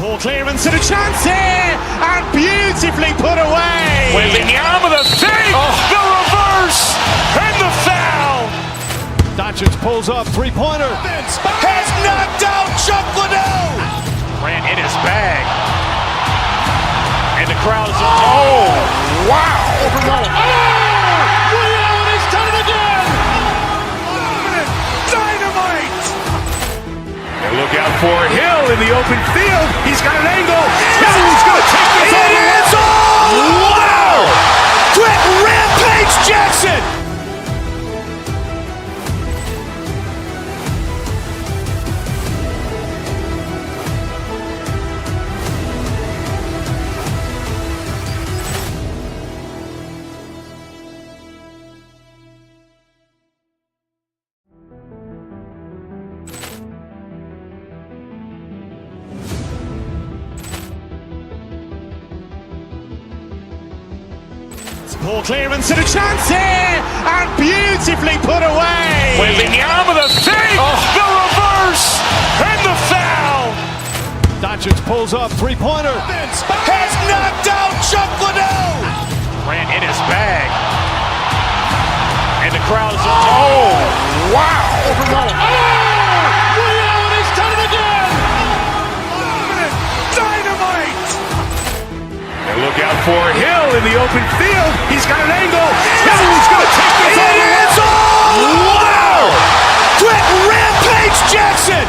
Poor clearance and a chance here, and beautifully put away. Wembanyama with a fake, the reverse, and the foul. Doncic pulls up, three-pointer. Has knocked out Chuck Liddell. Grant in his bag. And the crowd is, oh, wow. Ray Allen has done it again. Dynamite. And look out for Hill in the open field. He's got an angle. He's going to take this all the way. Wow. Quick Rampage Jackson. Poor clearance and a chance here, and beautifully put away. Wembanyama with a fake, the reverse, and the foul. Doncic pulls up, three-pointer. Has knocked out Chuck Liddell. Grant in his bag. And the crowd is, oh, wow. Ray Allen has done it again. Dynamite. And look out for Hill in the open field. He's got an angle. He's going to take this all the way. Wow. Quick Rampage Jackson.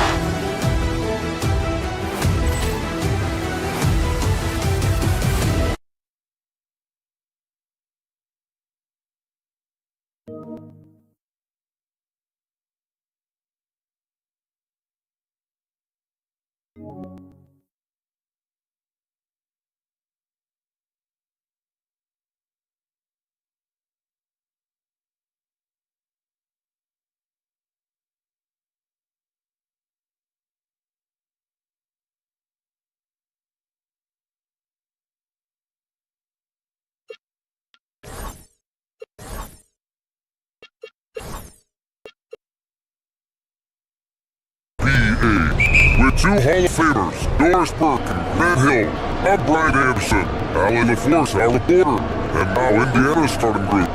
With two Hall of Famers, Doris Burke and Grant Hill, I'm Brian Anderson, Allie LaForce, our reporter, and now Indiana's starting group.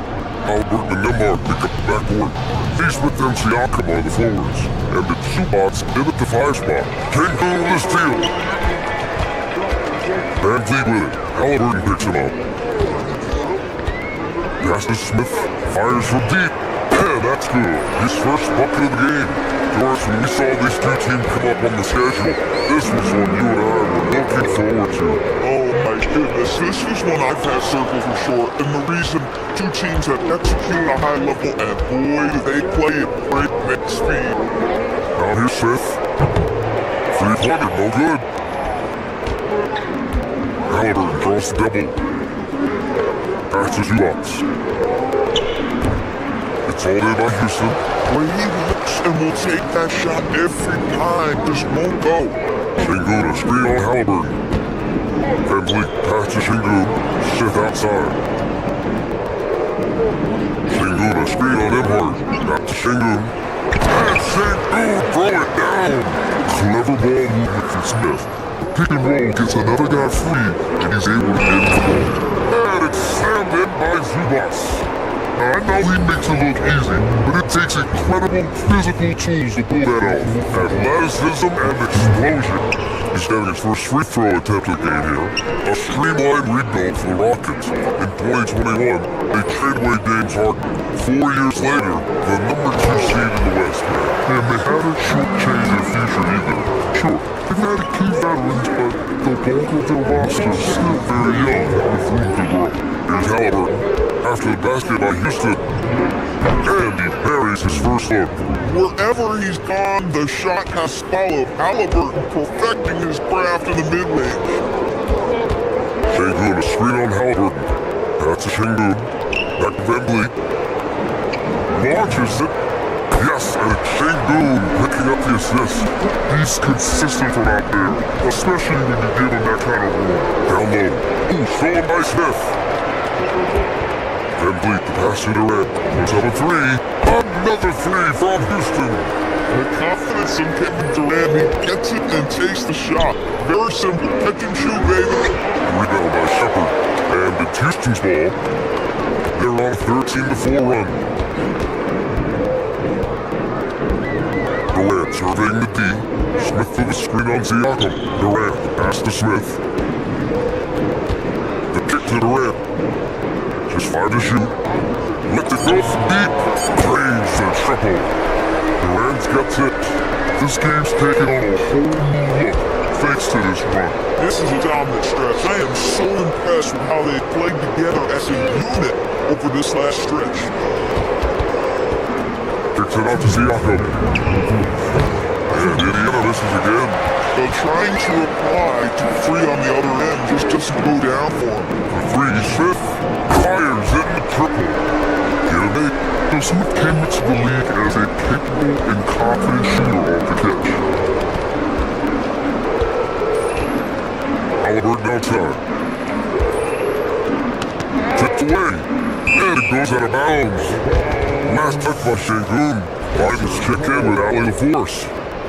Albert and Nembhard pick up the backcourt. Neesmith and Siakam are the forwards, and the Zubats in at the 5 spot. Cancun with his steal. Van Vliet with it. Halliburton picks him up. Gaston Smith fires from deep. Yeah, that's good. His first bucket of the game. Doris, when we saw these two teams come up on the schedule, this was one you and I were looking forward to. Oh my goodness, this is one I've had circled for sure, and the reason two teams that execute at a high level, and boy do they play at breakneck speed. Now here's Smith. 3-pointer, no good. Halliburton draws the double. Back to Zubats. It's all day by Houston. When he looks and will take that shot every time, just won't go. Şengün, a screen on Halliburton. Van Vliet pass to Şengün. Smith outside. Şengün, a screen on Nembhard. Back to Şengün. And Şengün, throw it down. Clever ball movement from Smith. Pick and roll gets another guy free, and he's able to get the ball. And it's slammed in by Zubats. I know he makes it look easy, but it takes incredible physical tools to pull that off. Athleticism and explosion. He's having his first free throw attempt of the game here. A streamlined rebuild for the Rockets. In 2021, they trade away James Harden. 4 years later, the number 2 seed in the West. And they haven't shortchanged their future either. Sure, they've had key veterans, but the bulk of their roster is still very young with room to grow. Here's Halliburton. After the basket by Houston, and he buries his first look. Wherever he's gone, the shot has followed. Halliburton perfecting his craft in the mid-range. Şengün, a screen on Halliburton. That's a Şengün. Back to Van Vliet. Launches it. Yes, and Şengün picking up the assist. He's consistent from out there, especially when you give him that kind of room. Down low. Ooh, stolen by Smith. Van Vliet, the pass to Durant. Puts up a three. Another three from Houston. The confidence in Kevin Durant, he gets it and takes the shot. Very simple. Catch and shoot, baby. Rebound by Shepard. And it's Houston's ball. They're on a 13-4 run. Durant surveying the D. Smith with a screen on Siakam. Durant, the pass to Smith. The kick to Durant. Just 5 to shoot. Let it go from deep. Drains the triple. Durant's got tipped. This game's taking on a whole new look thanks to this run. This is a dominant stretch. I am so impressed with how they played together as a unit over this last stretch. Kicks it out to Siakam. And Indiana misses again. But trying to apply to free on the other end just doesn't go down for him. The three, Smith fires in the triple. So Smith came into the league as a capable and confident shooter off the catch. Halliburton outside. Tipped away. And it goes out of bounds. Last touch by Şengün. Lions check in with Ali LaForce.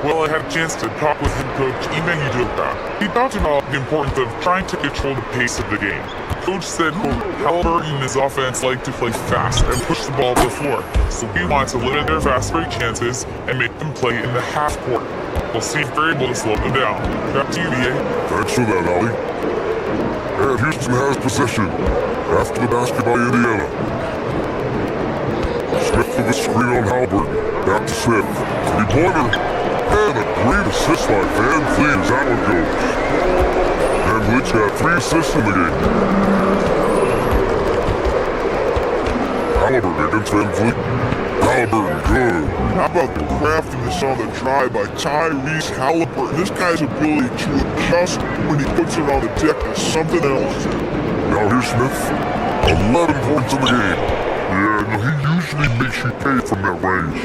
Well, I had a chance to talk with head coach Ime Udoka. He talked about the importance of trying to control the pace of the game. Coach said, quote, Halliburton and his offense like to play fast and push the ball to the floor, so we want to limit their fast break chances and make them play in the half court. We'll see if they're able to slow them down. Back to you, BA. Thanks for that, Ali. And Houston has possession after the basket by Indiana. Smith with a screen on Halliburton. Back to Smith. Three-pointer. And a great assist by Van Vliet as that one goes. Van Vliet's got 3 assists in the game. Halliburton against Van Vliet. Halliburton, good. How about the craftiness on the drive by Tyrese Halliburton? This guy's ability to adjust when he puts it on the deck is something else. Now here's Smith. 11 points in the game. Yeah, no, he usually makes you pay from that range.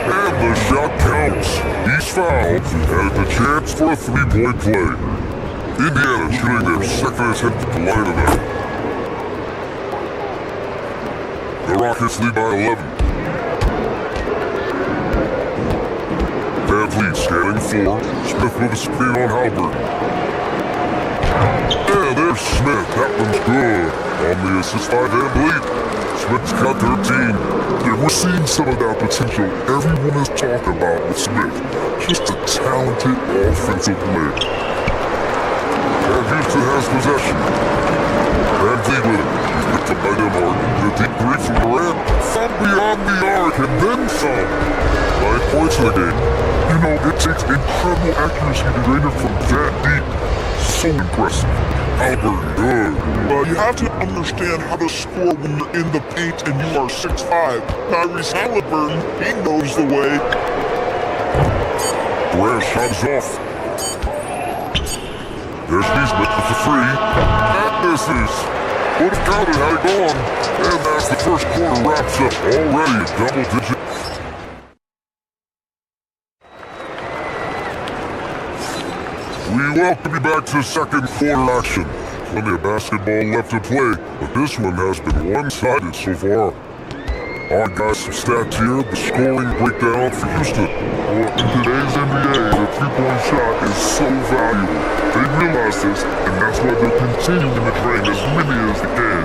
And the shot counts. He's fouled and it's a chance for a 3-point play. Indiana shooting their second attempt at the line tonight. The Rockets lead by 11. Van Vliet scanning 4. Smith with a screen on Halliburton. And there's Smith. That one's good. On the assist by Van Vliet. Smith's got 13. Yeah, we're seeing some of that potential everyone is talking about with Smith. Just a talented offensive player. And Houston has possession. Van Vliet with it. He's picked up by Demar. The deep three from Durant. From beyond the arc and then some. 9 points in the game. You know, it takes incredible accuracy to drain it from that deep. So impressive. Halliburton, good. Well, you have to understand how to score when you're in the paint and you are 6'5". Tyrese Halliburton, he knows the way. Durant shot is off. There's Neesmith with the 3. And this is. Would have counted had it gone. And that's the first quarter wraps up already a double digit. We welcome you back to second quarter action. Plenty of basketball left to play, but this one has been one-sided so far. Alright guys, some stats here. The scoring breakdown for Houston. Well, in today's NBA, the three-point shot is so valuable. They realize this, and that's why they're continuing to drain as many as they can.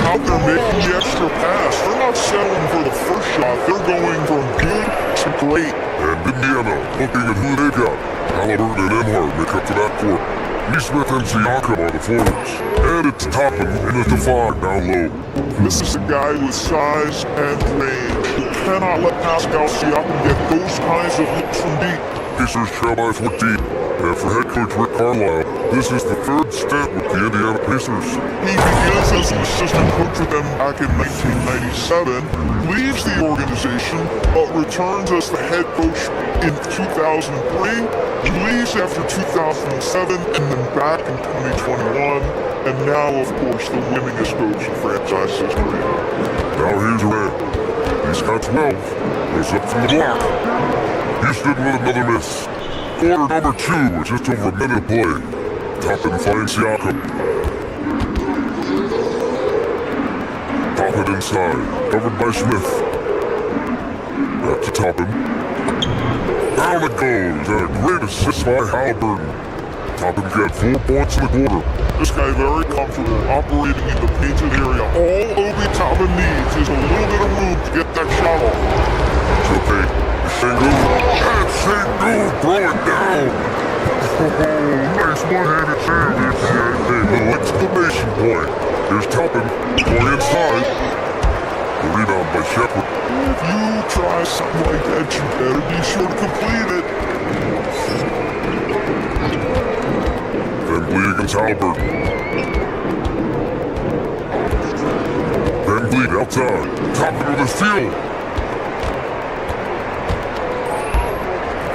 how they're making the extra pass. They're not settling for the first shot. They're going from good to great. And Indiana, looking at who they've got. Halliburton and Emhart make up to that court. Smith and Siakam are the forwards. And it's Toppin in the divide down low. This is a guy with size and range. You cannot let Pascal Siakam get those kinds of looks from deep. Pacers trail by 14. And for head coach Rick Carlisle, this is the third stint with the Indiana Pacers. He begins as an assistant coach with them back in 1997, leaves the organization, but returns as the head coach in 2003, leaves after 2007, and then back in 2021, and now, of course, the winningest coach in franchise history. Now here's Red. He's got 12. Goes up from the block. Houston with another miss. Quarter number 2 with just over a minute of play. Toppin finds Siakam. Toppin inside, covered by Smith. Back to Toppin. Down it goes, and a great assist by Halliburton. Toppin got 4 points in the quarter. This guy very comfortable operating in the painted area. All Obi Toppin needs is a little bit of room to get that shot off. To the paint. Sengun, and Sengun, throw it down. Oh, nice one-handed save. Little exclamation point. Here's Toppin, going inside. The rebound by Shepard. If you try something like that, you better be sure to complete it. Van Vliet against Halliburton. Van Vliet outside. Toppin with his steal.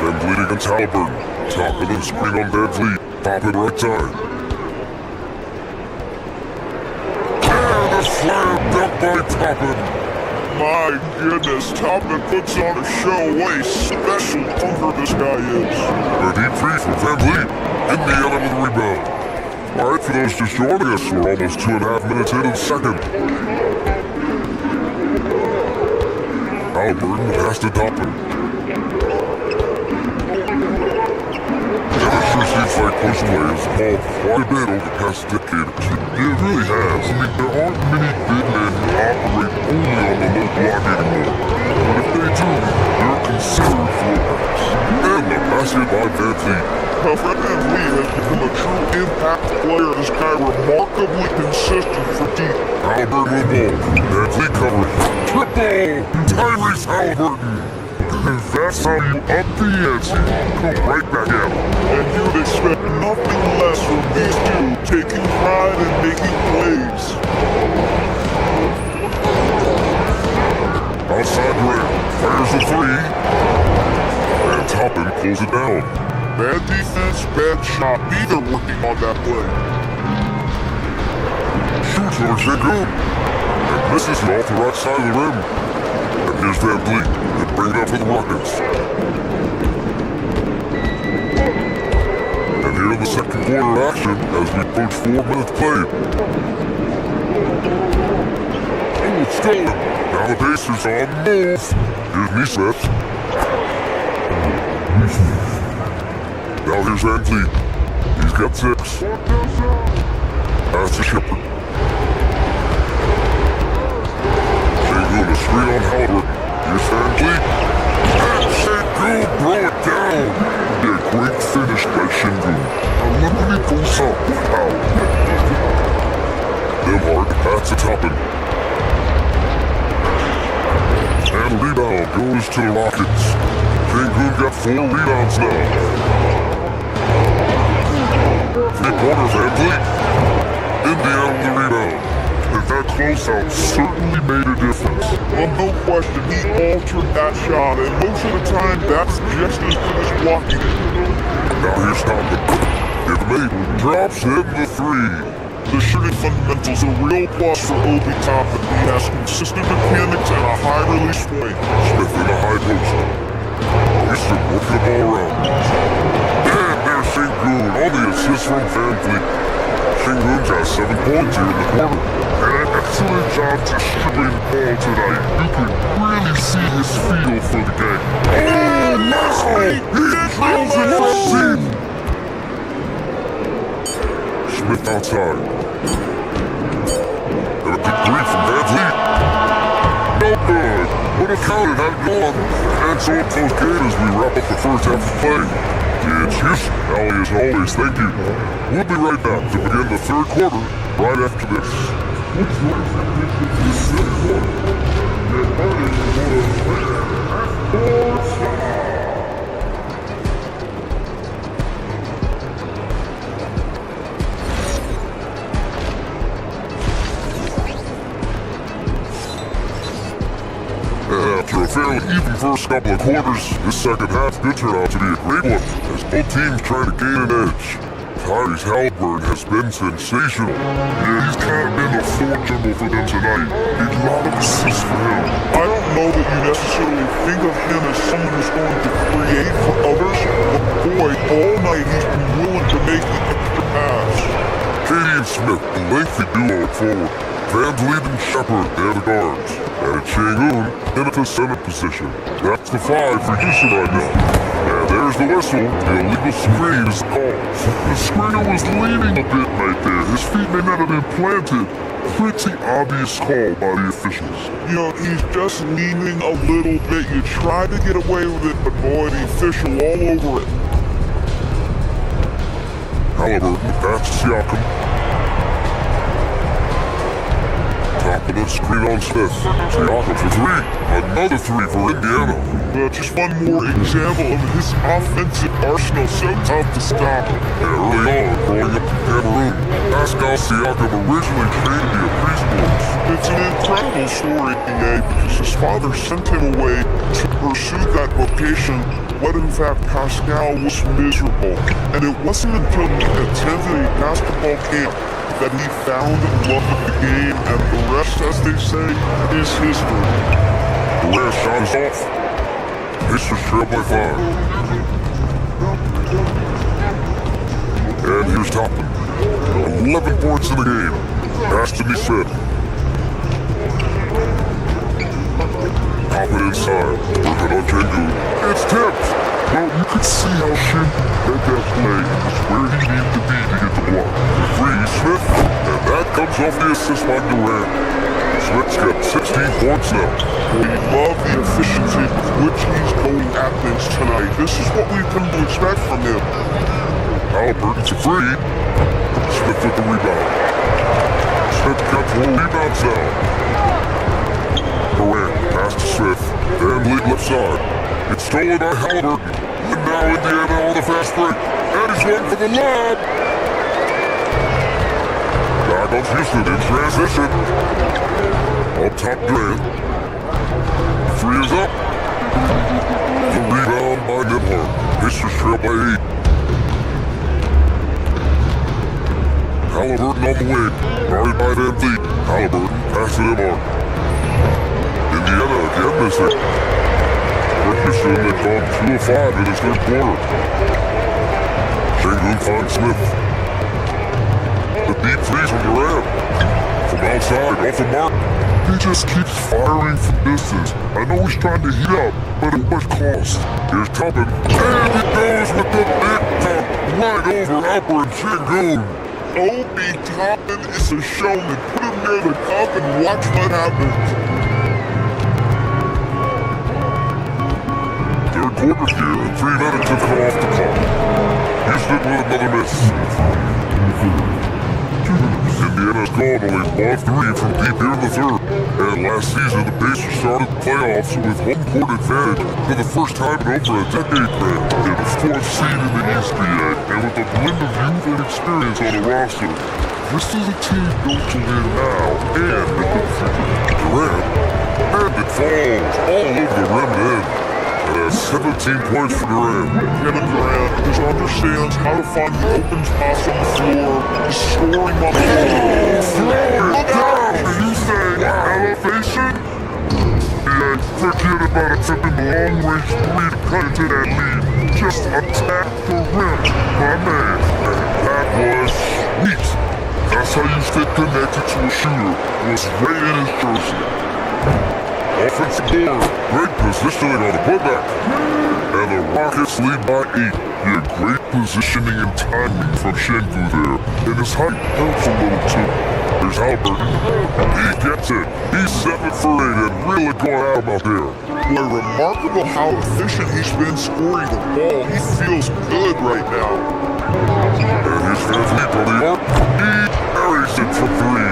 Van Vliet against Halliburton. Toppin and screen on Van Vliet. Toppin right side. And a slam dunked by Toppin. My goodness, Toppin puts on a show. What a special punter this guy is. A deep three from Van Vliet. Indiana with the rebound. Alright, for those just joining us, we're almost 2.5 minutes in the second. Halliburton pass to Toppin. Sure seems like close play has evolved quite a bit over the past decade or two. It really has. I mean, there aren't many big men who operate only on the low block anymore. But if they do, they're considered fullbacks. And the basket by Van Vliet. Fred Van Vliet has become a true impact player. This guy remarkably consistent for deep. Halliburton with ball. Van Vliet covered. Triple! Tyrese Halliburton! That's how you up the ante. Come right back at him. And you'd expect nothing less from these two, taking pride in making plays. Outside rim, fires the 3. And Toppin pulls it down. Bad defense, bad shot, neither working on that play. Shoots over Sengun. And misses it off the right side of the rim. And here's Van Vliet. Bring it up for the Rockets. And here in the second quarter action as we approach 4 minutes played. Oh, it's stolen. Now the Pacers on the move. Here's Nesmith. Now here's Van Vliet. He's got 6. Pass to Shepard. Sengun, a screen on Halliburton. Here's Van Vliet. And Sengun, throw it down. A great finish by Sengun. Eliminate goes up with power. Emhart pass to Toppin. And rebound goes to the Rockets. Sengun got 4 rebounds now. 3-pointer Van Vliet. Indiana with the rebound. And that closeout certainly made a difference. Well, no question, he altered that shot, and most of the time, that's just as good as blocking it. Now here's Toppin. Give him 8. Drops in the 3. The shooting fundamentals are a real plus for Obi Toppin. He has consistent mechanics and a high release point. Smith in the high post. Houston working the ball around. And there's Sengun on the assist from Van Vliet. Sengun got 7 points here in the quarter. And an excellent job distributing the ball tonight. You can really see his feel for the game. Oh, no! He drills it from deep! Smith outside. And a big 3 double counted had gone, and so it goes game as we wrap up the first half of play. It's Houston. Allie, as always, thank you. We'll be right back to begin the third quarter right after this. After a fairly even first couple of quarters, this second half could turn out to be a great one, as both teams try to gain an edge. Tyrese Halliburton has been sensational. Yeah, he's kind of been the fortune for them tonight. A lot of assists for him. I don't know that you necessarily think of him as someone who's going to create for others, but boy, all night he's been willing to make the extra pass. Katie and Smith, the lengthy duo forward. Van Vliet and Shepard, they're the guards. And Chengun in at the center position. That's the 5 for Houston right now. And there's the whistle. The illegal screen is called. The screener was leaning a bit right there. His feet may not have been planted. Pretty obvious call by the officials. You know, he's just leaning a little bit. You try to get away with it, but boy, the official all over it. Halliburton, that's Siakam. Top of the screen on Smith. Siakam for 3. Another 3 for Indiana. Just one more example of his offensive arsenal, so tough to stop. And early on, growing up in Cameroon, Pascal Siakam originally trained to be a preschool. It's an incredible story, EA, because his father sent him away to pursue that vocation, when in fact Pascal was miserable. And it wasn't until he attended a basketball camp that he found love of the game, and the rest, as they say, is history. Durant's shot is off. Pacers trail by 5. And here's Toppin. 11 points in the game. Has to be said. Toppin inside. Working on Chengun. It's tipped. Well, you could see how Shingu had that play and was where he needed to be to get the block. Free Smith. And that comes off the assist by Durant. Smith's got 16 points now. We love the efficiency with which he's going at things tonight. This is what we've come to expect from him. Halliburton for 3. Smith with the rebound. Smith got 4 rebounds now. Durant pass to Smith. Van Vliet left side. It's stolen by Halliburton. And now Indiana on the fast break. And he's one for the lob. Back on Houston in transition. Up top Durant. 3 is up. The rebound by Nembhard. Pacers trail by 8. Halliburton on the wing. Guarded by Van Vliet. Halliburton pass to Nembhard. Indiana again missing. For Houston, they've gone 2 of 5 in his third quarter. Chengun finds Smith. The deep 3's from Durant. From outside, off the mark. He just keeps firing from distance. I know he's trying to heat up, but at what cost? Here's Toppin. And he goes with the big top right over Alper and Chengun. Obi Toppin is a showman. Put him near the cup and watch what happens. Third quarter here, and 3 minutes have come off the clock. Houston with another miss. Indiana's gone only 1-3 from deep here in the third. And last season, the Pacers started the playoffs with home court advantage for the first time in over a decade, man. They're the 4th seed in the East, and with a blend of youth and experience on the roster, this is a team built to win now and in the future. Durant, and it falls all over the rim and in. And that's 17 points for Durant. Kevin Durant just understands how to find the open spots on the floor. He's scoring on the floor. Look out! You say elevation? Yeah, forget about attempting the long-range 3 to cut into that lead. Just attack the rim, my man. And that was sweet. That's how you stay connected to a shooter. Was right in his jersey. Offensive board. Great positioning on the putback. And the Rockets lead by 8. Yeah, great positioning and timing from Shingu there. And his height helps a little too. There's Halliburton. He gets it. He's 7 for 8 and really going at him out there. Boy, remarkable how efficient he's been scoring the ball. He feels good right now. And here's Van Vliet on the arc. He carries it for 3.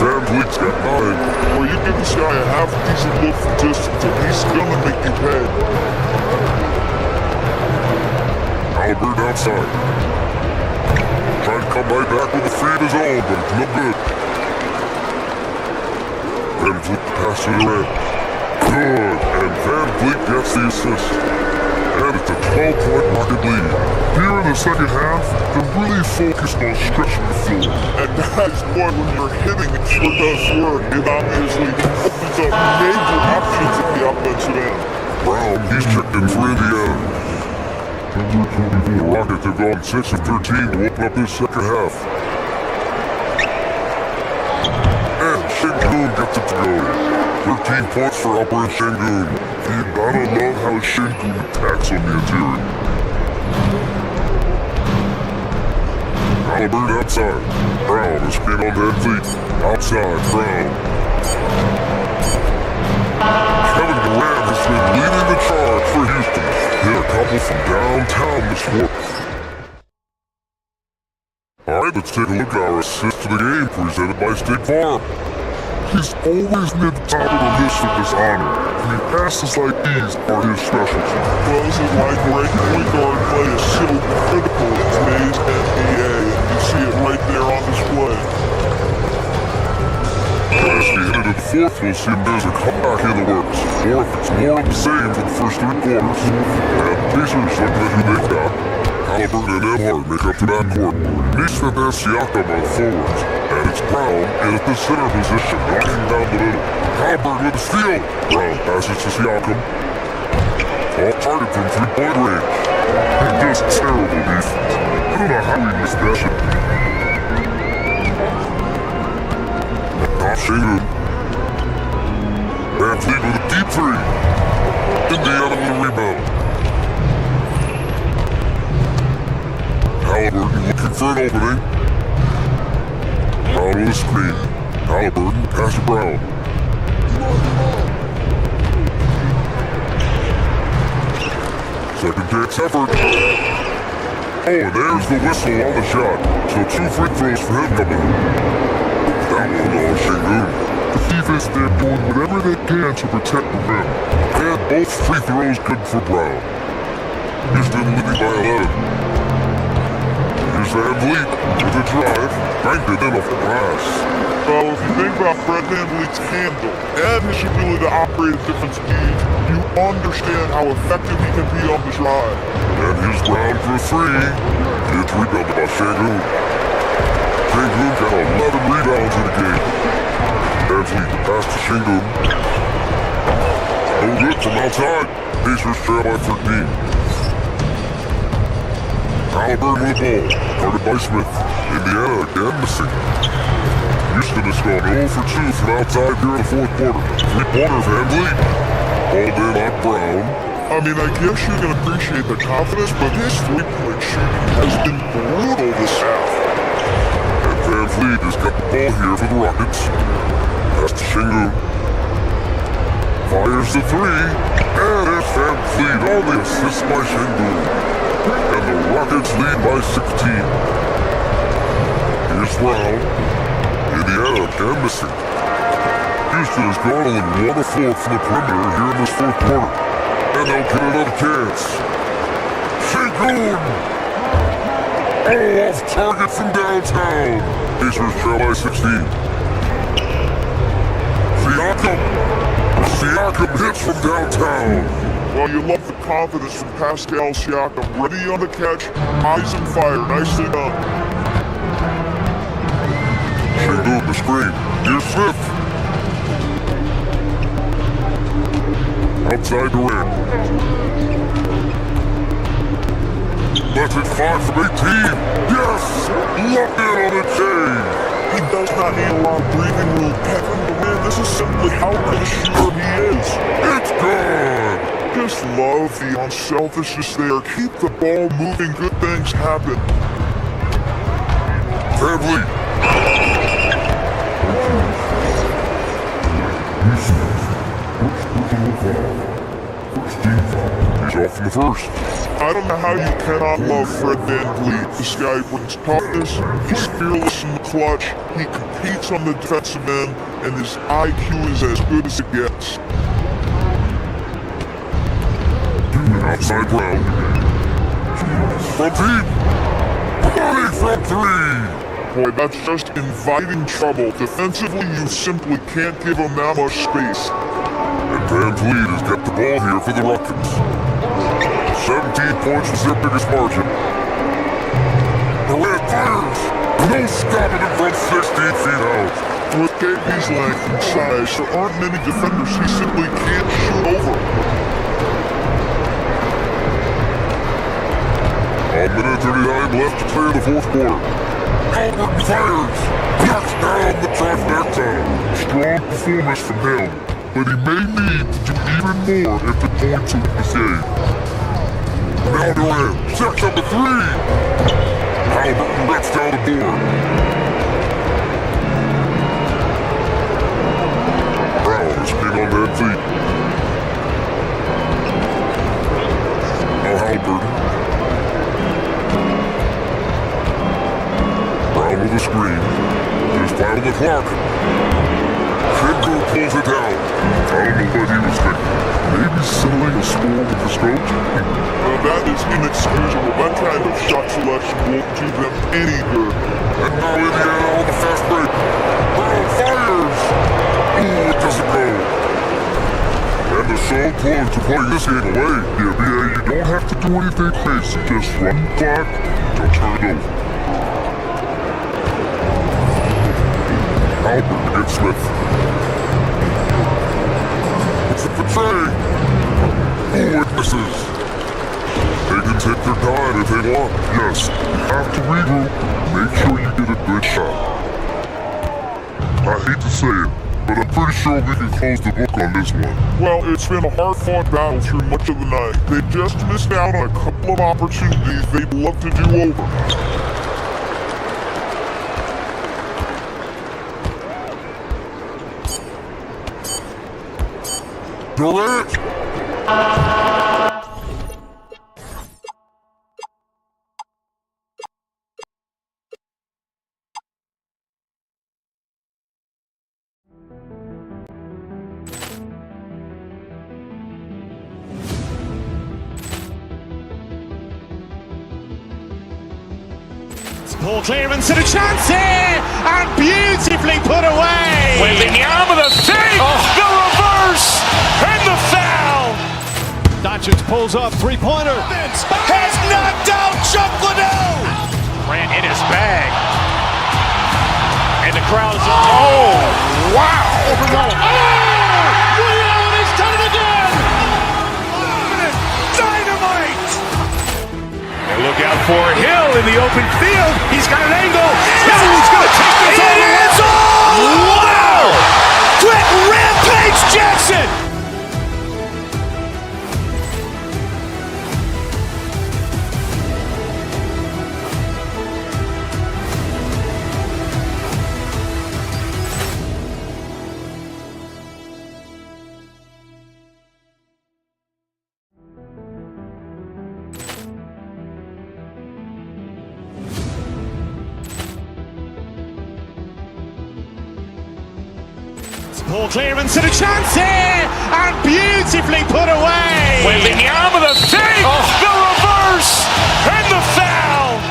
Van Vliet's got 9. Well, you give this guy a half-decent look from distance, and he's gonna make you pay. Halliburton outside. Trying to come right back with a free of his own, but it's no good. Van Vliet passes it around. Good, and Van Vliet gets the assist. And it's a 12-point Rocket lead. Here in the second half, they're really focused on stretching the floor. And that's why when you're hitting, it sure does work. It obviously opens up major options at the offensive end. Brown, he's checked in for Indiana. The Rockets have gone 6 of 13 to open up this second half. And Şengün gets it to go. 13 points for Alperen Şengün. You gotta love how Şengün attacks on the interior. Halliburton outside. Brown is spin on Van Vliet. Outside, Brown. Kevin Durant has been leading the charge for Houston. Hit a couple from downtown this morning. Alright, let's take a look at our assist to the game presented by State Farm. He's always near the top of the list with this honor, and passes like these are his specialty. Throws is why great point guard play is so critical in today's NBA, and you see it right there on display. As we head into the fourth, we'll see if there's a comeback in the works, or if it's more of the same for the first 3 quarters. And the Pacers look at who they've got. Halliburton and Emhart make up the backcourt. Neesmith and Siakam are the forwards. And it's Brown in at the center position, knocking down the middle. Halliburton with the steal. Brown passes to Siakam. All target from 3-point range. And just terrible defense. I don't know how he missed that shot. Off Şengün. Van Vliet with a deep 3. Indiana with a rebound. Halliburton looking for an opening. Brown with a screen. Halliburton pass to Brown. Second chance effort. Oh, and there's the whistle on the shot. So 2 free throws for him coming in. That one on Şengün. The defense, they're doing whatever they can to protect the rim. And both free throws good for Brown. Houston leading by 11. Here's Van Vliet with a drive, banked it in off the glass. Well, if you think about Fred VanVleet's handle and his ability to operate at different speeds, you understand how effective he can be on the drive. And here's Brown for 3. It's rebounded by Şengün. Şengün got 11 rebounds in the game. Van Vliet pass to Şengün. No good from outside. Pacers trail by 13. Halliburton with the ball, guarded by Smith. Indiana again missing. Houston has gone 0 for 2 from outside here in the fourth quarter. 3-pointer Van Vliet. Balled in on Brown. I mean, I guess you can appreciate the confidence, but his 3-point shooting has been brutal this half. And Van Vliet has got the ball here for the Rockets. Pass to Şengün. Fires the 3. And it's Van Vliet on the assist by Şengün. And the Rockets lead by 16. Here's Brown. Indiana again missing. Houston has gone only 1 of 4 from the perimeter here in this fourth quarter. And they'll get another chance. Şengün! Oh, off target from downtown. Pacers trail by 16. Siakam hits from downtown. Well, you love the confidence from Pascal Siakam. Ready on the catch, eyes on fire, nicely done. Şengün the screen. Here's Smith. Outside Durant. Left it 5 from 18. Yes! Locked in on the chain. He does not need a lot of breathing room. Kevin Durant, this is simply how good a shooter he is. It's good! Just love the unselfishness there. Keep the ball moving, good things happen. Van Vliet. in the first. I don't know how you cannot love Fred VanVleet. This guy brings toughness, he's fearless in the clutch, he competes on the defensive end, and his IQ is as good as it gets. Outside Brown. From deep. Money from three. Boy, that's just inviting trouble. Defensively, you simply can't give him that much space. And VanVleet has kept the ball here for the Rockets. 17 points was their biggest margin. Durant fires. No stopping him from 16 feet out. With KP's length and size, there aren't many defenders he simply can't shoot over. A minute 39 left to play in the fourth quarter. Albert fires. Knocks down the trifecta. Strong performance from him, but he may need to do even more if the points are the game. Now Durant checks up the three. Halliburton lets down the board. Brown is king on their feet. Now Halliburton. Brown with a screen. Just out of the clock. Finkel pulls it down. I don't know what he was thinking. Maybe settling a score with the scope? That is inexcusable. That kind of shot selection won't do them any good. And now Indiana on the fast break. Brown fires! Ooh, it doesn't go. And they're so close to playing this game away. The NBA, you don't have to do anything crazy. Just run the clock till turn it over. Albert against Smith. It's a betray. Ooh, it misses. They can take their time if they want. Yes, you have to regroup. Make sure you get a good shot. I hate to say it, but I'm pretty sure we can close the book on this one. Well, it's been a hard-fought battle through much of the night. They just missed out on a couple of opportunities they'd love to do over. Durant! Ball clearance and a chance here, and beautifully put away. Wembanyama the fake, the reverse, and the foul. Doncic pulls up, three-pointer. Has knocked out Chuck Liddell. Ran in his bag. And the crowd is, oh, wow. Liddell, and he's done it again. Dynamite. And look out for Hill in the open field. He's got an angle. Now he's going to take this all the way. Wow. Quick rampage Jackson. Ball clearance and a chance here, and beautifully put away. Wembanyama the fake, the reverse, and the foul.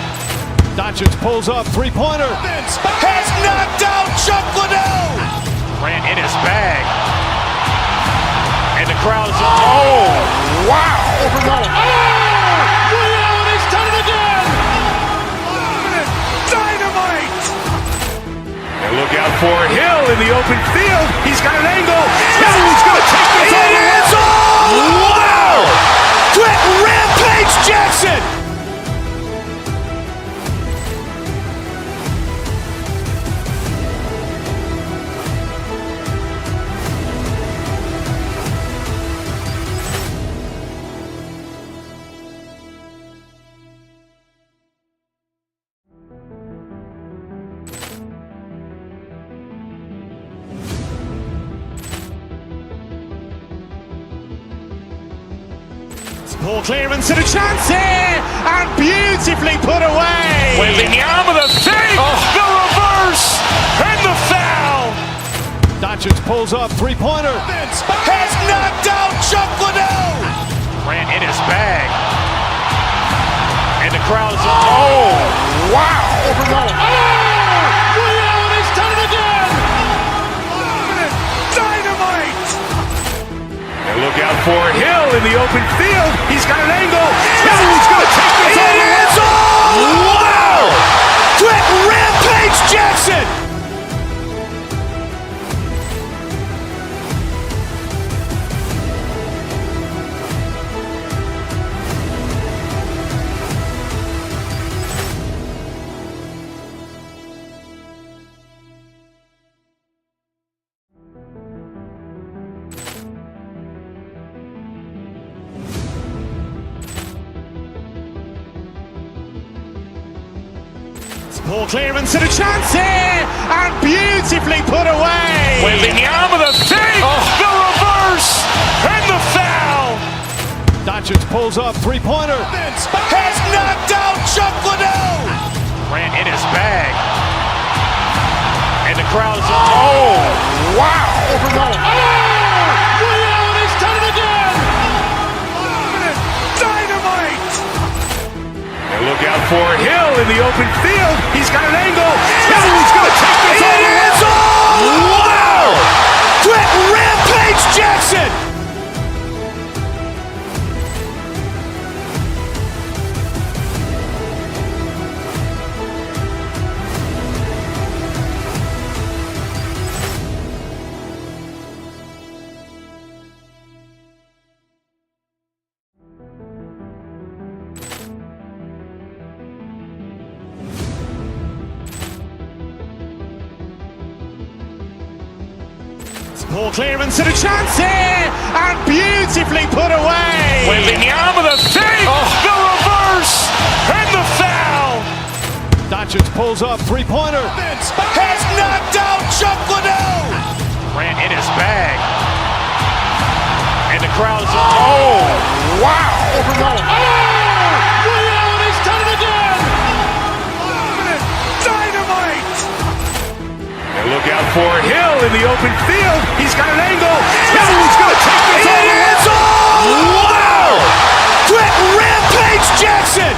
Doncic pulls up, three-pointer. Has knocked out Chuck Liddell. Ran in his bag. And the crowd is, oh, wow. Liddell, and he's done it again. Dynamite. And look out for Hill in the open field. He's got an angle. Now he's going to take this all the way. Wow. Quick rampage Jackson. Poor clearance and a chance here, and beautifully put away. Wembanyama the fake, the reverse, and the foul. Doncic pulls up, three-pointer. Has knocked out Chuck Liddell. Grant in his bag. And the crowd is, oh, wow. Liddell, he's done it again. Dynamite. And look out for Hill in the open field. He's got an angle. He's going to take this all the way. Wow. Quick Rampage Jackson. Poor clearance and a chance here, and beautifully put away. Wembanyama the fake, the reverse, and the foul. Doncic pulls up, three-pointer. Has knocked out Chuck Liddell. Grant in his bag. And the crowd is, oh, wow. Liddell, he's done it again. Dynamite. And look out for Hill in the open field. He's got an angle. He's going to take this all the way. Wow. Quick Rampage Jackson. Poor clearance and a chance here, and beautifully put away. Wembanyama the fake, the reverse, and the foul. Doncic pulls up, three-pointer. Has knocked out Chuck Liddell. Grant in his bag. And the crowd is, oh, wow. Liddell, he's done it again. Dynamite. And look out for Hill in the open field. He's got an angle. He's going to take this all the way. Wow. Quick Rampage Jackson.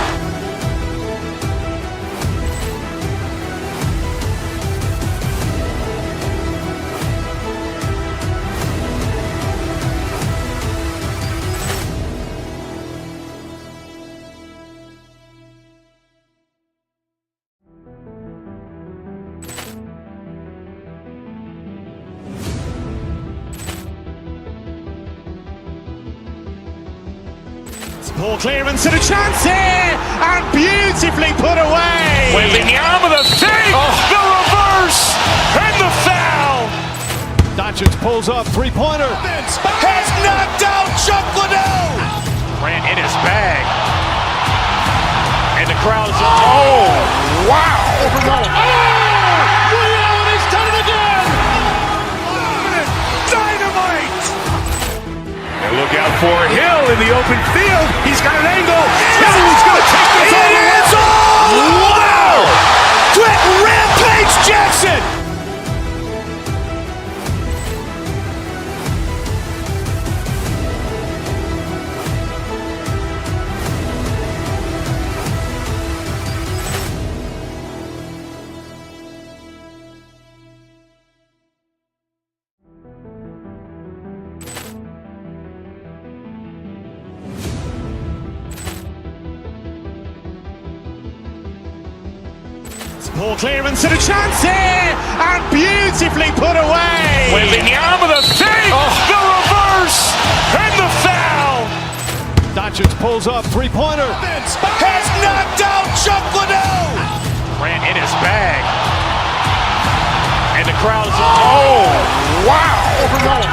Poor clearance and a chance here, and beautifully put away. Wembanyama the fake, the reverse, and the foul. Doncic pulls up, three-pointer. Has knocked out Chuck Liddell. Grant in his bag. And the crowd is, oh, wow. Liddell, he's done it again. Dynamite. And look out for Hill in the open field. He's got an angle. He's going to take this all the way. Wow. Quick Rampage Jackson. Poor clearance and a chance here, and beautifully put away. Wembanyama the fake, the reverse, and the foul. Doncic pulls up, three-pointer. Has knocked out Chuck Liddell. Grant in his bag. And the crowd is, oh, wow. Liddell,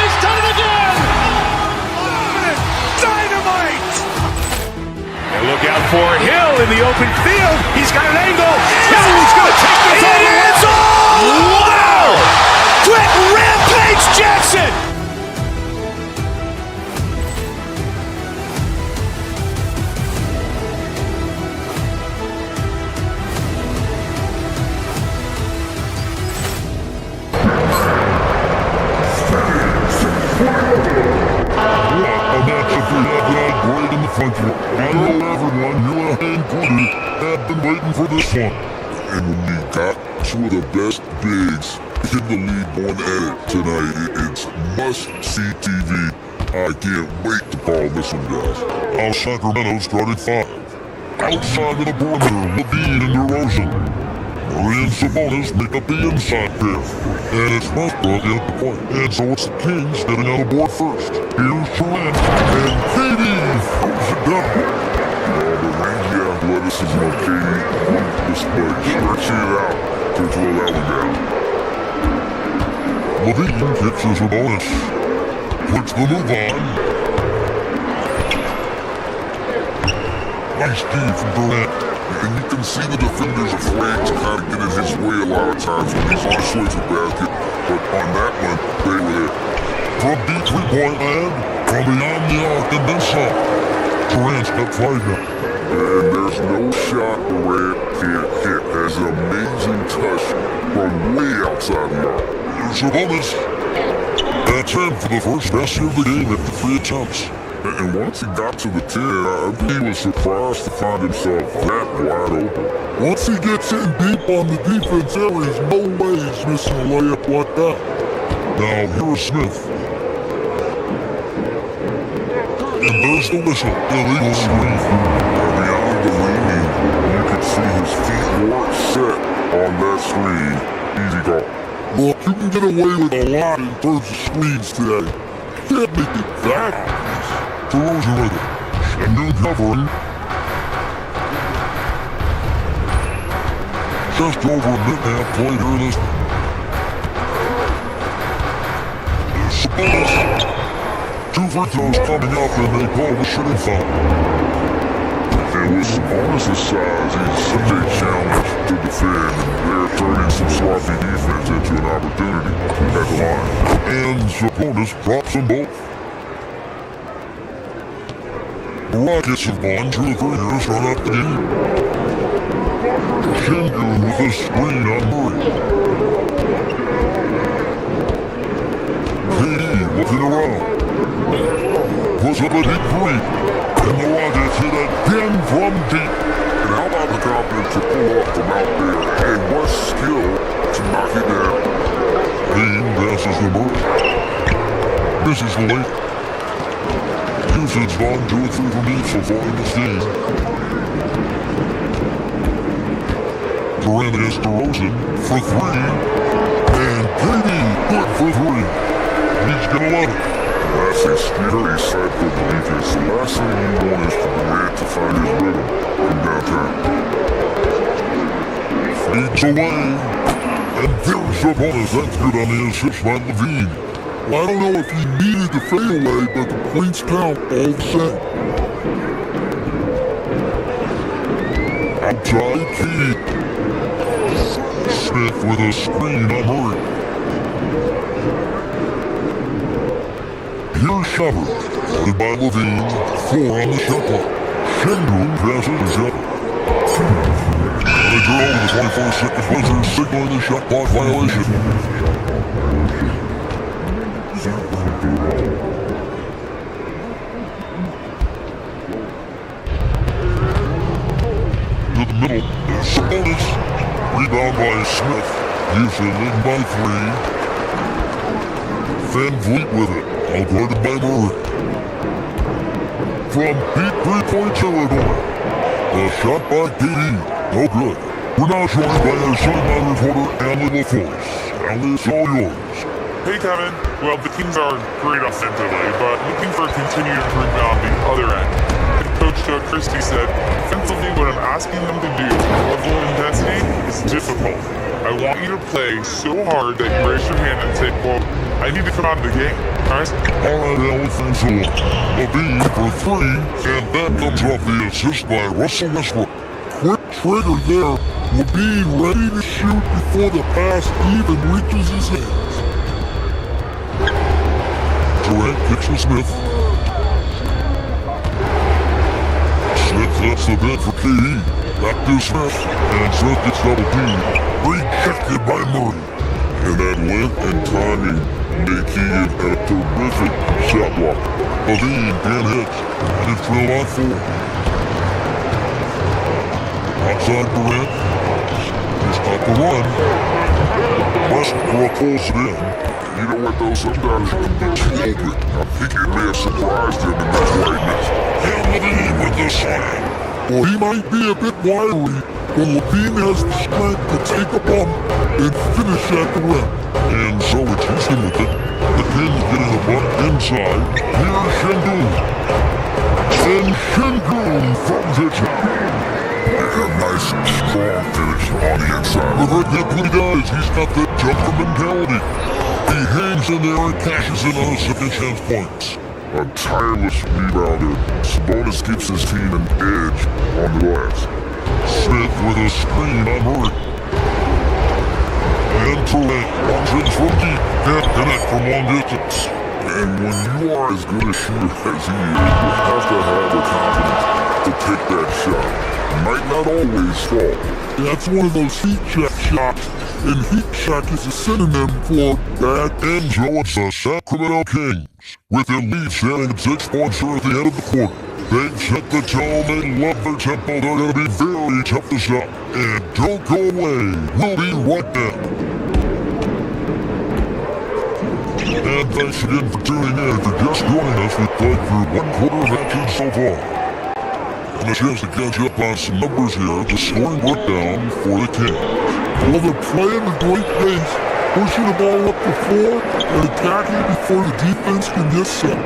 he's done it again. Dynamite. And look out for Hill in the open field. He's got an angle. He's going to take this all the way. Wow. Quick Rampage Jackson. Thank you. I know everyone, you included, have been waiting for this one. And when we got two of the best bigs in the league on edit tonight, it's must-see TV. I can't wait to call this one, guys. Out Sacramento starting 5. Outside of the perimeter, Levine and DeRozan. Murray and Sabonis make up the inside pair. And it's Westbrook at the point. And so it's the Kings getting on the board first. Here's Durant. And KD throws it down. The rangy athleticism of KD on display, stretching it out to throw that one down. Levine kicks his Sabonis. Puts the move on. Nice D from Durant. And you can see the defenders afraid to kind of get in his way a lot of times when he's on switch with basket. But on that one, they were there. From deep three-point land, from beyond the arc and then some. Durant's got 5 now. And there's no shot Durant can't hit. Has an amazing touch from way outside the arc. Here's Sabonis. That's him for the first basket of the game after 3 attempts. And once he got to the 10, I think he was surprised to find himself that wide open. Once he gets in deep on the defense area, there's no way he's missing a layup like that. Now here's Smith. And there's the whistle. Illegal screen. Beyond the leaning, you can see his feet weren't set on that screen. Easy goal. Look, you can get away with a lot in terms of screens today. Can't make it that obvious. DeRozan with it. Shingun covering. Just over a minute and a half played here in this. Sabonis. 2 free throws coming up and they call the shooting foul. And with Sabonis' size, he's such a challenge to defend. They're turning some sloppy defense into an opportunity at the line. And Sabonis drops them both. The Rockets have won 2 of 3 to start out the game. Shingun with a screen on Murray. KD looking around. Puts up a deep 3. And the Rockets hit again from deep. And how about the confidence to pull off from out there? And what skill to knock it down. Dean passes the Murray. Misses the late. Usage gone 2 or 3 from deep so far in this game. Durant against DeRozan for 3. And KD good for 3. He's gonna love it. That's a scary sight for the defense. The last thing you want is for Durant to find his rhythm from downtown. Feeds away. And there's Sabonis. That's good on the assist by Levine. Well, I don't know if he needed the fadeaway, but the points count all the same. Outside KD. Smith with a screen on Murray. Here's Shepard, guarded by Levine. 4 on the shot clock. Shingun passes to Shepard. They draw with the 24-second buzzer, signaling the shot clock violation. To the middle, there's Sabonis. Rebound by Smith. Houston leading by 3. Van Vliet with it. All guarded by Murray. From deep 3-point territory. The shot by KD. No good. We're now joined by our sideline reporter, Allie LaForce. Allie, it's all yours. Hey Kevin, well the Kings are great offensively, but looking for continued improvement on the other end. Head coach Doug Christie said, offensively what I'm asking them to do, level of intensity, is difficult. I want you to play so hard that you raise your hand and say, quote, I need to come out of the game. Alright, Allie, thanks a lot. Levine for 3, and that comes off the assist by Russell Westbrook. Quick trigger there. Levine ready to shoot before the pass even reaches his hands. Durant kicks to Smith. Smith lets the bed for KD. Back to Smith. And Smith gets double teamed. Rejected by Murray. and that length and timing make Keegan a terrific shot block. Levine can hit, and it's real on 4. Outside Durant, he's got the run. Westbrook pulls it in. You know what though, sometimes you can be too open. I think it may have surprised him in that lightness. And Levine with the slam. Well, he might be a bit wiry, but Levine has the strength to take a bump and finish at the rim. And so it's Houston with it. The Kings getting a bunt inside. Here's Şengün. And Şengün from the top. A nice, strong finish on the inside. But like that what he does, he's got that jumper mentality. He hangs in there and cashes in on second chance points. A tireless rebounder. Sabonis keeps his team an edge on the glass. Smith with a screen on Murray. And Durant runs in from deep and hit it from long distance. And when you are as good a shooter as he is, you have to have the confidence to take that shot. Might not always fall. That's one of those heat check shots, and heat check is a synonym for bad. And so it's the Sacramento Kings, with their lead standing at 6 points here at the end of the quarter. They've set the tone, they love their tempo, they're going to be very tough to stop. And don't go away, we'll be right back. And thanks again for tuning in. If you're just joining us, we've played through 1 quarter of action so far. And a chance to catch up on some numbers here, the scoring breakdown for the Kings. Well, they're playing a great pace, pushing the ball up the floor and attacking before the defense can get set.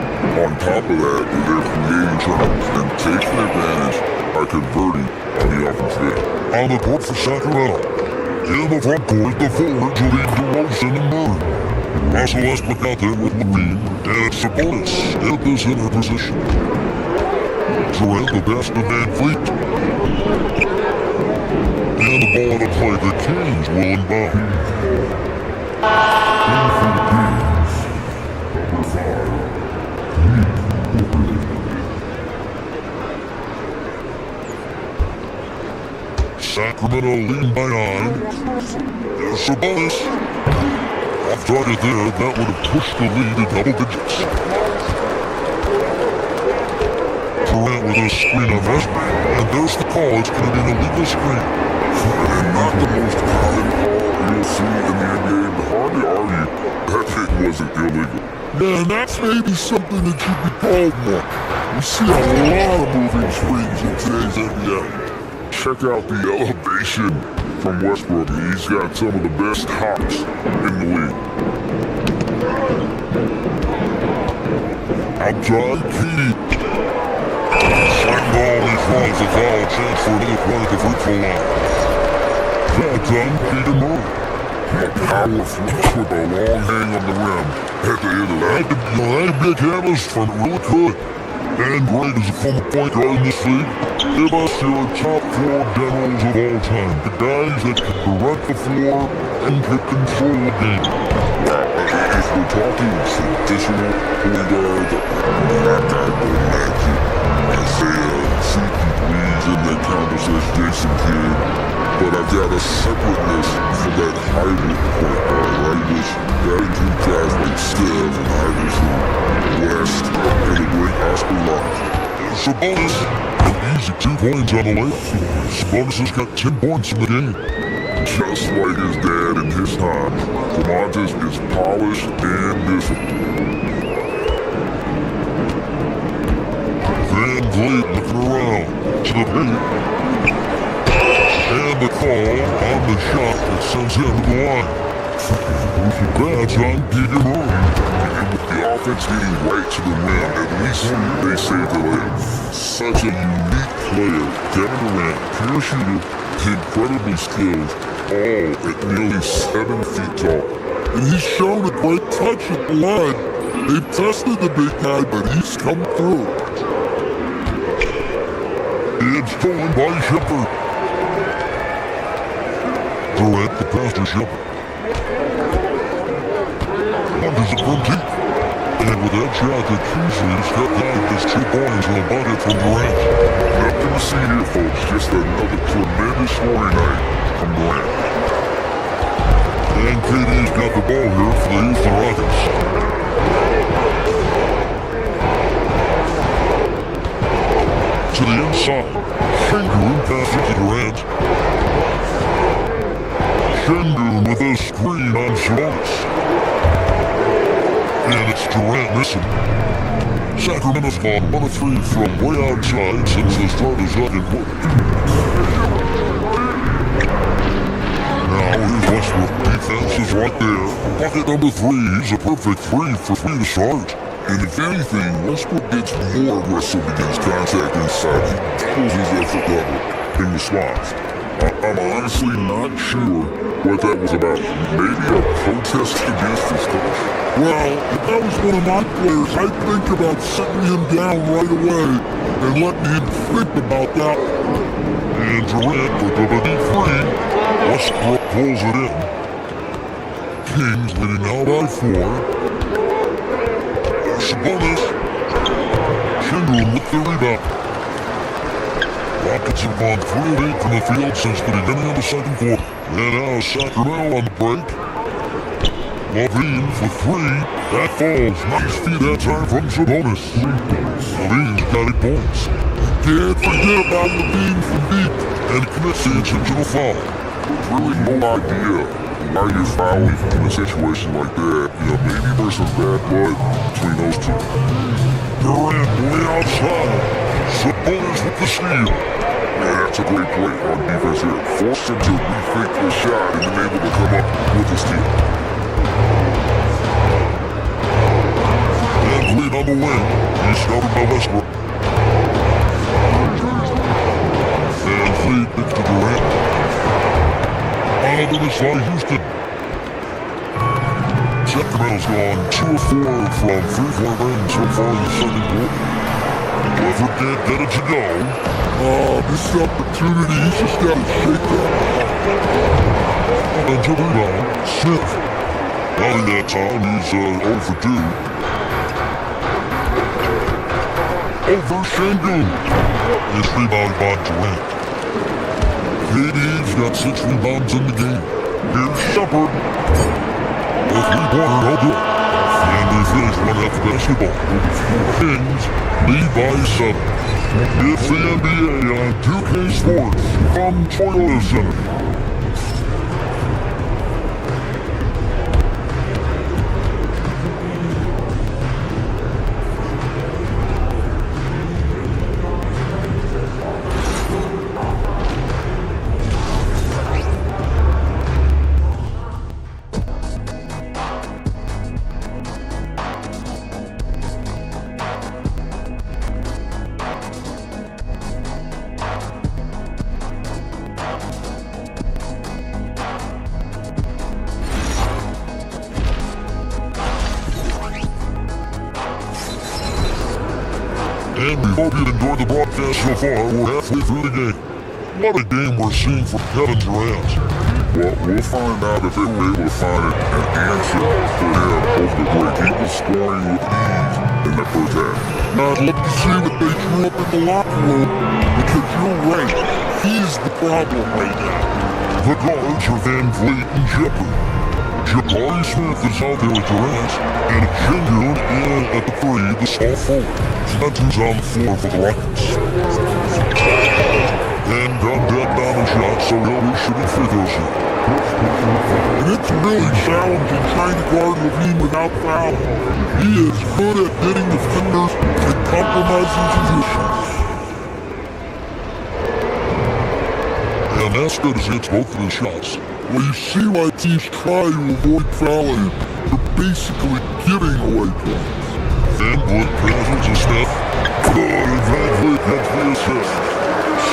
On top of that, they're creating turnovers and taking advantage by converting on the offensive end. On the court for Sacramento. In the front court, the forwards will be DeRozan and Murray. Also Westbrook out there with Levine, and Sabonis in the center position. Durant, the best of Van Fleet. And the ball in play, the Kings will inbound. Sacramento leading by 9. There's Sabonis. Off target there, that would have pushed the lead to double digits. Durant with a screen on Westbrook, and there's the call. It's going to be an illegal screen. And not the most common call you'll see in the NBA, but hard to argue that it wasn't illegal. Yeah, and that's maybe something that should be called more. We see a lot of moving screens in today's NBA. Check out the elevation from Westbrook. He's got some of the best hops in the league. Outside, Key. Slam ball, he falls the foul. Chance for another play at the free throw line. That's on Key to Murray. A power flush with a long hang on the rim at the end of that. That big canvas from it really could. And great as a former point guard in this league. Give us your top 4 demos of all time. The guys that can direct the floor and can control the game. If we're talking traditional point guard, that guy will Magic. Isaiah, CP3's in that conversation, Jason Kidd. But I've got a separateness for that hybrid point guard, right? Which that includes guys like Steph and Iverson, West, and the great Oscar Locke. Sabonis, an easy 2 points on the layup. Sabonis has got 10 points in the game. Just like his dad in his time, Domantas is polished and disciplined. Van Vliet looking around to the paint. And the call on the shot that sends him to the line. That's on Keegan Murray. And with the offense getting right to the rim, at least they saved the layup. Such a unique player, Kevin Durant, pure shooter, incredibly skilled, all at nearly 7 feet tall. And he's shown a great touch at the line. They've tested the big guy, but he's come through. It's stolen by Shepard. Durant, the pass to Shepard. Launches it from deep. And with that shot that easily stepped out, there's 2 points on the bucket from Durant. Nothing to see here, folks. Just another tremendous scoring night from Durant. And KD's got the ball here for the Houston Rockets. To the inside. Şengün passes to Durant. Şengün with a screen on Sabonis. And it's Durant missing. Sacramento's gone 1 of 3 from way outside since the start of the second quarter. Now here's Westbrook. Defense is right there. Bucket number 3. He's a perfect 3 for 3 to start. And if anything, Westbrook gets more aggressive against contact inside. He pulls his effort level in response. I'm honestly not sure what that was about. Maybe a protest against his coach? Well, if that was one of my players, I'd think about sitting him down right away and letting him think about that. And Durant with the deep 3. Westbrook pulls it in. Kings leading now by 4. Sabonis. Şengün with the rebound. Rockets have gone 3 of 8 from the field since the beginning of the second quarter. And now Sacramento on the break. Levine for 3. That falls. Nice feed that time from Sabonis. Levine's got 8 points. Can't forget about Levine from deep. And commits the intentional foul. Really no idea why you're fouling in a situation like that. You know, maybe there's some bad blood between those two. Durant way outside. Sabonis with the steal. Man, that's a great play on defense here. Forced him to rethink the shot and then able to come up with the steal. And lead on the wing. He's scouted by Westbrook. And lead picks to Durant. On the side, Houston. Sacramento's gone 2 of 4 from 3-point range so far in the second quarter. Clifford can't get it to go. This opportunity, he's just got to shake that. And to rebound, Smith. Counting that time, he's 0 for 2. Over Şengün. It's rebounded by Durant. KD's got 6 rebounds in the game. Here's Shepard. A 3-pointer, no good. And they finish 1 half basketball. Kings lead by 7. It's the NBA on 2K Sports from Toyota Center. And we hope you enjoyed the broadcast so far. We're halfway through the game. What a game we're seeing from Kevin Durant. Well, we'll find out if they were able to find an answer for him over the break. He was scoring with ease in the first half. I'd love to see what they drew up in the locker room, because you're right. He's the problem right now. The guards are Van Vliet and Shepard. Jabari Smith is out there with Durant, and Şengün in at the 3, the small forward. Spencer's on the floor for the Rockets. And got that down a shot, so he'll shoot it free throws here. And it's really challenging trying to guard Levine without fouling. He is good at getting defenders and compromising positions. And that's good as he hits both of his shots. Well, you see why teams try to avoid fouling him. They're basically giving away points. Van Vliet passes to Smith. Good, and Van Vliet gets the assist.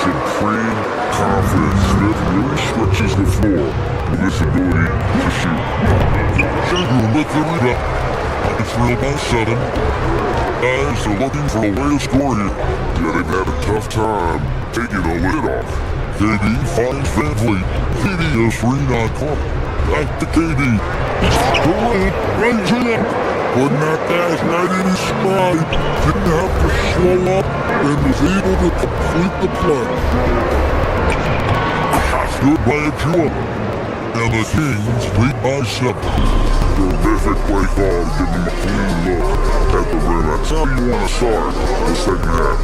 Supreme confidence. Smith really stretches the floor with his ability to shoot. Şengün with the rebound. It's real by 7. Guys are looking for a way to score here. Yeah, they've had a tough time taking the lid off. KD finds Van Vliet. KD is free on corner. Back to KD. Durant runs it up. But that guy's right in his stride. Didn't have to slow up and was able to complete the play. Good by Achua. And the Kings lead by 7. Terrific play call to give him a clean look at the rim. That's how you want to start the second half.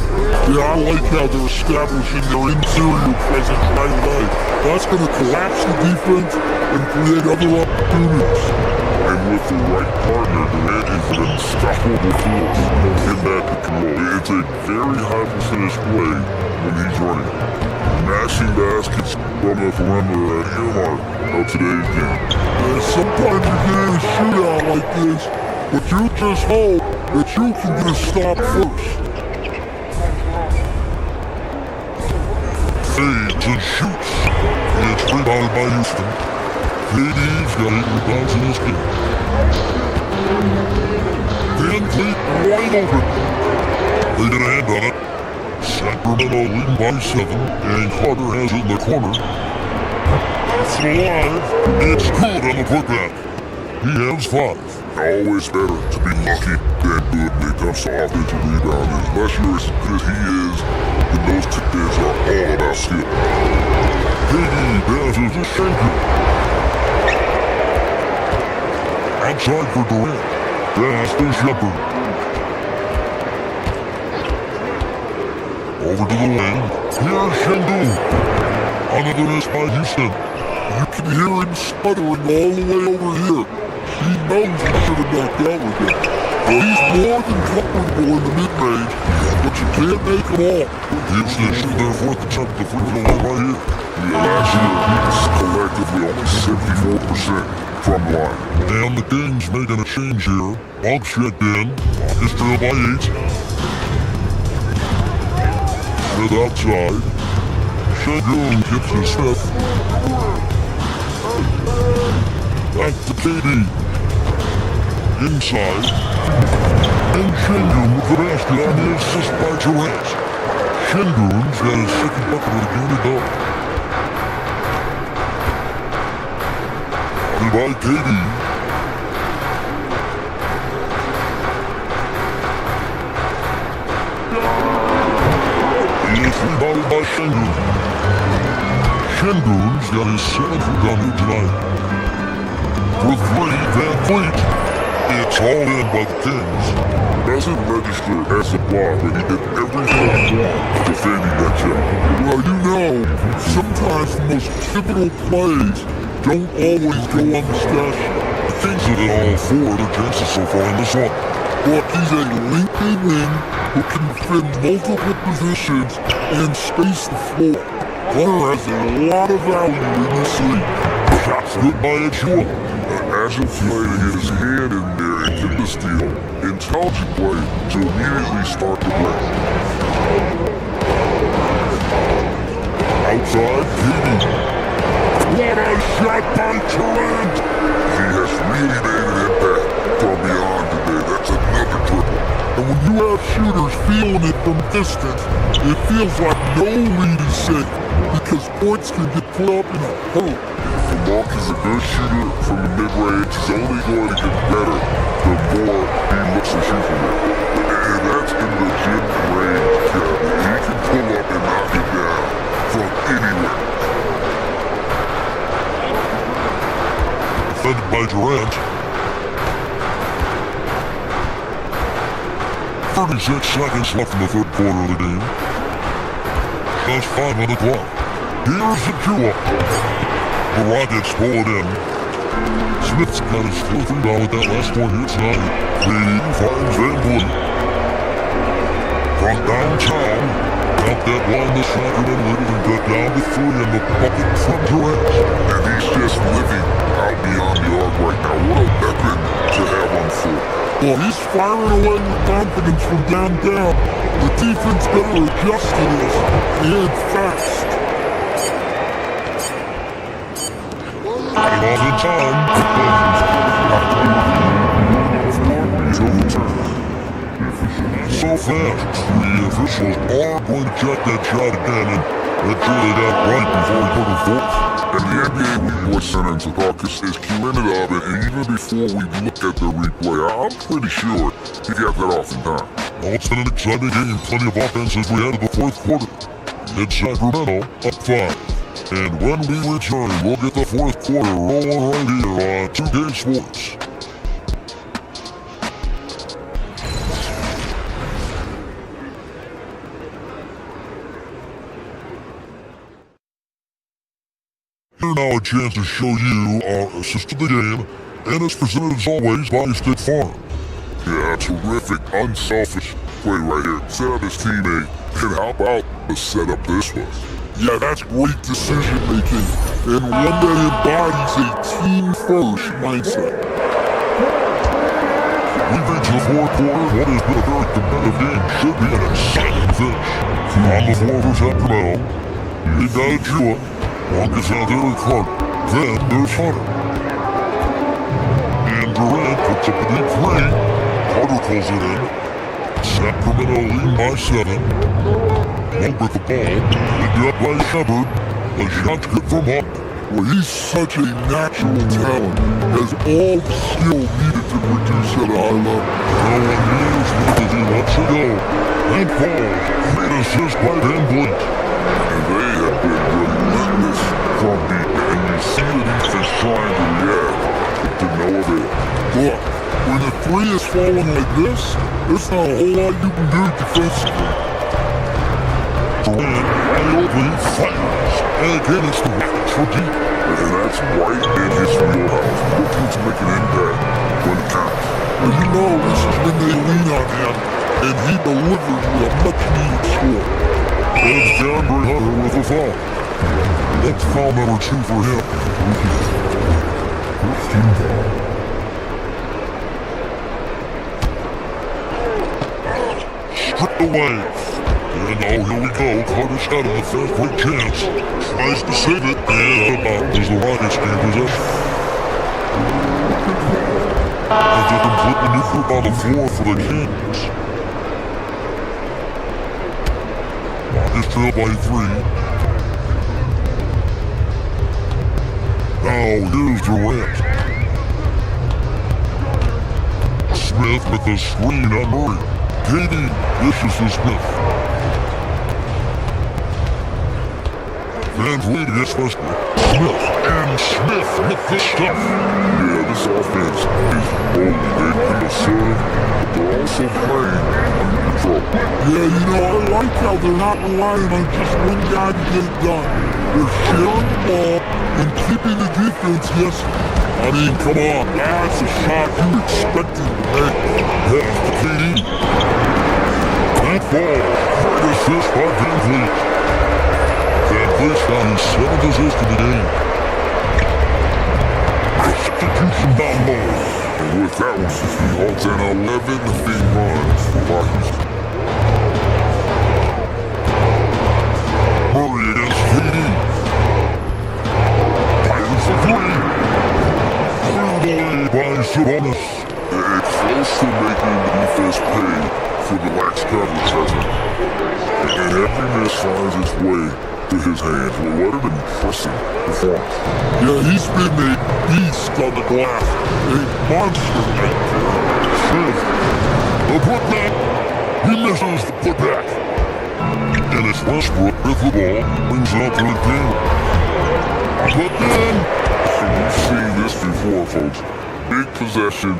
Yeah, I like how they're establishing their interior presence right away. That's going to collapse the defense and create other opportunities. And with the right partner, Durant is an unstoppable force in that pick and roll. It's a very high percentage play when he's running. Mashing baskets from the perimeter at earmark of today's game. And sometimes you get in a shootout like this, but you just hope that you can get a stop first. Fades and shoots. It's rebounded by Houston. KD's got 8 rebounds in this game. Van Fleet wide open. They get a hand on it. Sacramento leading by 7, and Carter has it in the corner. It's alive. It's good on the putback. He has 5. Always better to be lucky than good when it comes to offensive rebounding. Unless you're as good as he is, then those tip-ins are all about skill. KD passes to Schenker. Outside for Durant. Pass to Shepard. Over to the lane. Here's Shendu. Another miss by Houston. You can hear him sputtering all the way over here. He knows he should have knocked out with that. But he's more than comfortable in the mid-range, but you can't make him all. Houston should their 4th attempt at the free throw line right here. Yeah, last year he was collectively only 74% from the line. And the Kings making a change here. Bog checked in. Is trailed by 8. With outside. Şengün gets to Smith. Back to KD. Inside. And Şengün with the basket on the assist by Durant. Şengün's got his second bucket of the game to go. By KD. It's rebounded by Şengün. Şengün's got his 7th rebound here tonight. For 3, Van Fleet. It's all in by the Kings. Doesn't register as a block, but he did everything he wanted defending that shot. Well, you know, sometimes the most pivotal plays don't always go on the stat sheet. The Kings have hit all 4 of their chances so far in this one. But he's a lengthy wing who can defend multiple positions and space the floor. Hunter has a lot of value in this league. Shots good by Achua. Agile play to get his hand in there and get the steal. Intelligent play to immediately start the play. Outside, KD. What a shot by Durant! He has really made an impact from beyond today. That's another triple. And when you have shooters feeling it from distance, it feels like no lead is safe because points can get put up in a hurry. Monk is a good shooter from the mid-range. He's only going to get better the more he looks to shoot from it. And that's in the gym range. He can pull up and knock it down from anywhere. Defended by Durant. 36 seconds left in the 3rd quarter of the game. Just 5 on the clock. Here's Achua. The Rockets pull it in. Smith's got his 4th rebound with that last one here tonight. KD finds Van Fleet. From downtown, out that line the Sacramento leader and got down to 3 in the bucket from Durant. And he's just living out beyond the arc right now. What a weapon to have on foot. Well, he's firing away with confidence from downtown. The defense better adjust to this and fast. It was in time. So fast, the officials are going to check that shot again and make sure they got right before we put it forth. And the NBA reward center in Secaucus is queuing it up, and even before we look at the replay, I'm pretty sure he got that off in time. Well, it's been an exciting game, plenty of offense as we head to the 4th quarter. It's Sacramento up 5. And when we return, we'll get the fourth quarter rolling right here on 2K Sports. Here now a chance to show you our assist of the game, and it's presented as always by State Farm. Yeah, terrific, unselfish play right here. Set up his teammate, and how about the setup this was? Yeah, that's great decision making, and one that embodies a team-first mindset. We've reached the fourth quarter. What has been a very competitive game should be an exciting finish. On the floor for Sacramento, they got a Chua. Long gets out there with Clark. Then there's Hunter. And Durant puts up a deep three. Carter pulls it in. Sacramento lead by 7. Long with the ball. Picked up by Shepard. A shot good from Hunt. Well, he's such a natural talent, has all the skill needed to produce at a high level. No one knows what he wants to go. And falls. Great assist by Van Vliet. And they have been relentless from deep, and you see the defense trying to react, but to no avail. Look, when the three is falling like this, there's not a whole lot you can do defensively. Durant, wildly fires. And again, it's the Rockets for deep. And that's right in his wheelhouse, looking to make an impact when it counts. And you know, this is when they lean on him, and he delivers with a much-needed score. It's DeAndre Hunter with a foul. That's foul number 2 for him. First team foul. Stripped away. And oh, here we go. Carter's got a fast break chance. Tries to save it. And about as the Rockets gain possession. It's a completely new group on the floor for the Kings. Rockets trail by 3. Now here's Durant. Smith with the screen on Murray. Katie dishes to Smith. Van Vliet against Westbrook. Smith and Smith with the stuff. Yeah, this offense is rolling. They've been assertive, but they're also playing under control. Yeah, you know, I like how they're not relying on just one guy to get it done. They're sharing the ball and keeping the defense guessing. I mean, come on, that's a shot you expected to make. Pass to KD. That ball. Great assist by Van Vliet. Van Vliet's got his 7th assist of the game. Execution down low. And with that one, he holds an 11-thing run for Rockets. Murray against KD. Pirates for 3. By Sabonis. It's close to making the defense pay for the lax coverage, hasn't it? And every miss finds its way to his hands. Well, what an impressive performance. Yeah, he's been a beast on the glass. A monster right there. Smith. The putback. He misses the putback. And it's Westbrook with the ball. Brings it up to the game. But then... You've seen this before, folks. Big possession,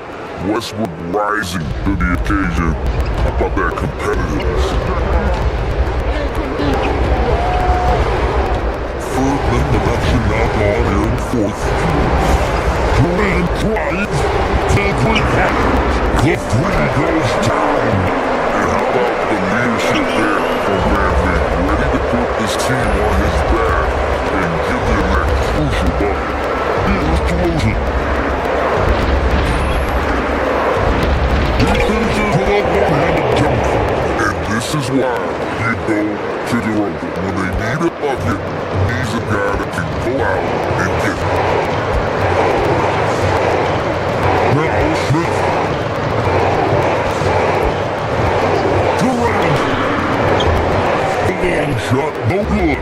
Westbrook rising to the occasion. How about that competitiveness? Third minute of action now gone here in 4th. Durant drives. Van Vliet. The 3 goes down. And how about the leadership there from Van Vliet? Ready to put this team on his back and give them that crucial bucket. Here's DeRozan. He finishes with a one-handed dunk. And this is why you go to DeRozan. When they need a bucket, he's a guy that can go out and get it. Now Smith. Durant. The long shot, no good.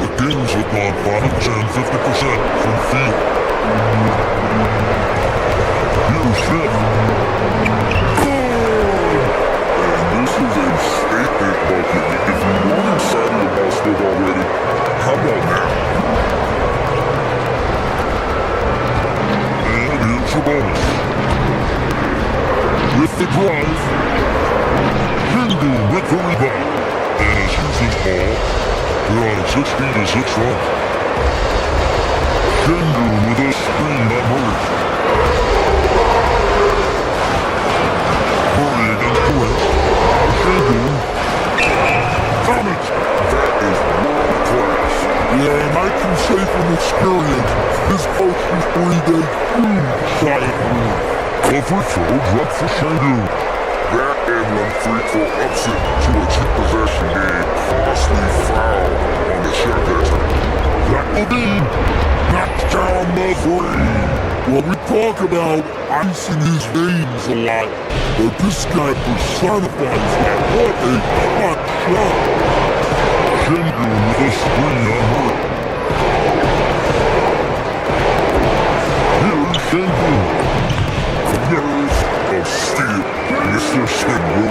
The Kings have gone 5 of 10, 50% from field. with the drive. Shingu with the rebound. And as Houston's ball, they're on a 16-6 run. Shingu with a screen by Murray. Murray against Durant. Shingu. Thomas. That is world class. Yeah, and I can say from experience, this coach was 3-day giant move. The free throw dropped for Shingu. That and one free throw upset to a 2-possession game. Costly foul on the shot that time. That will be knocked down the three. Well, we talk about icing his veins a lot, but this guy personifies that. What a hot shot. Shingu with a screen on her. Here's Shingu. Nerves of steel, Mr. Shingu.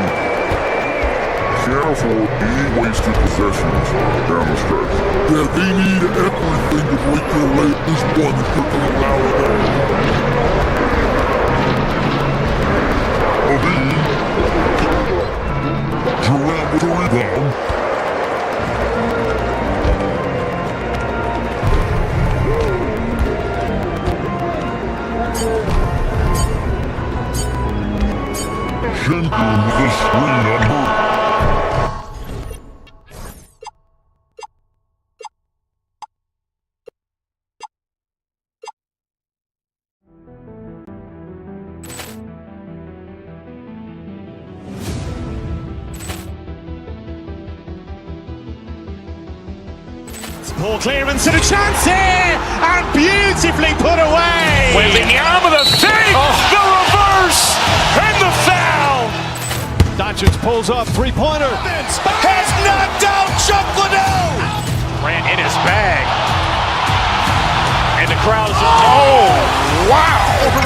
Can't afford any wasted possessions down the stretch. Yeah, they need everything to break their leg. This one is quickly allowing them. Abin. Durant with a rebound. Shingu with a screen on her. Poor clearance and a chance here, and beautifully put away. With the arm of the fake, the reverse, and the foul. Doncic pulls up, three-pointer. Has knocked out Chuck Liddell. Ran in his bag. And the crowd is, oh, wow. He's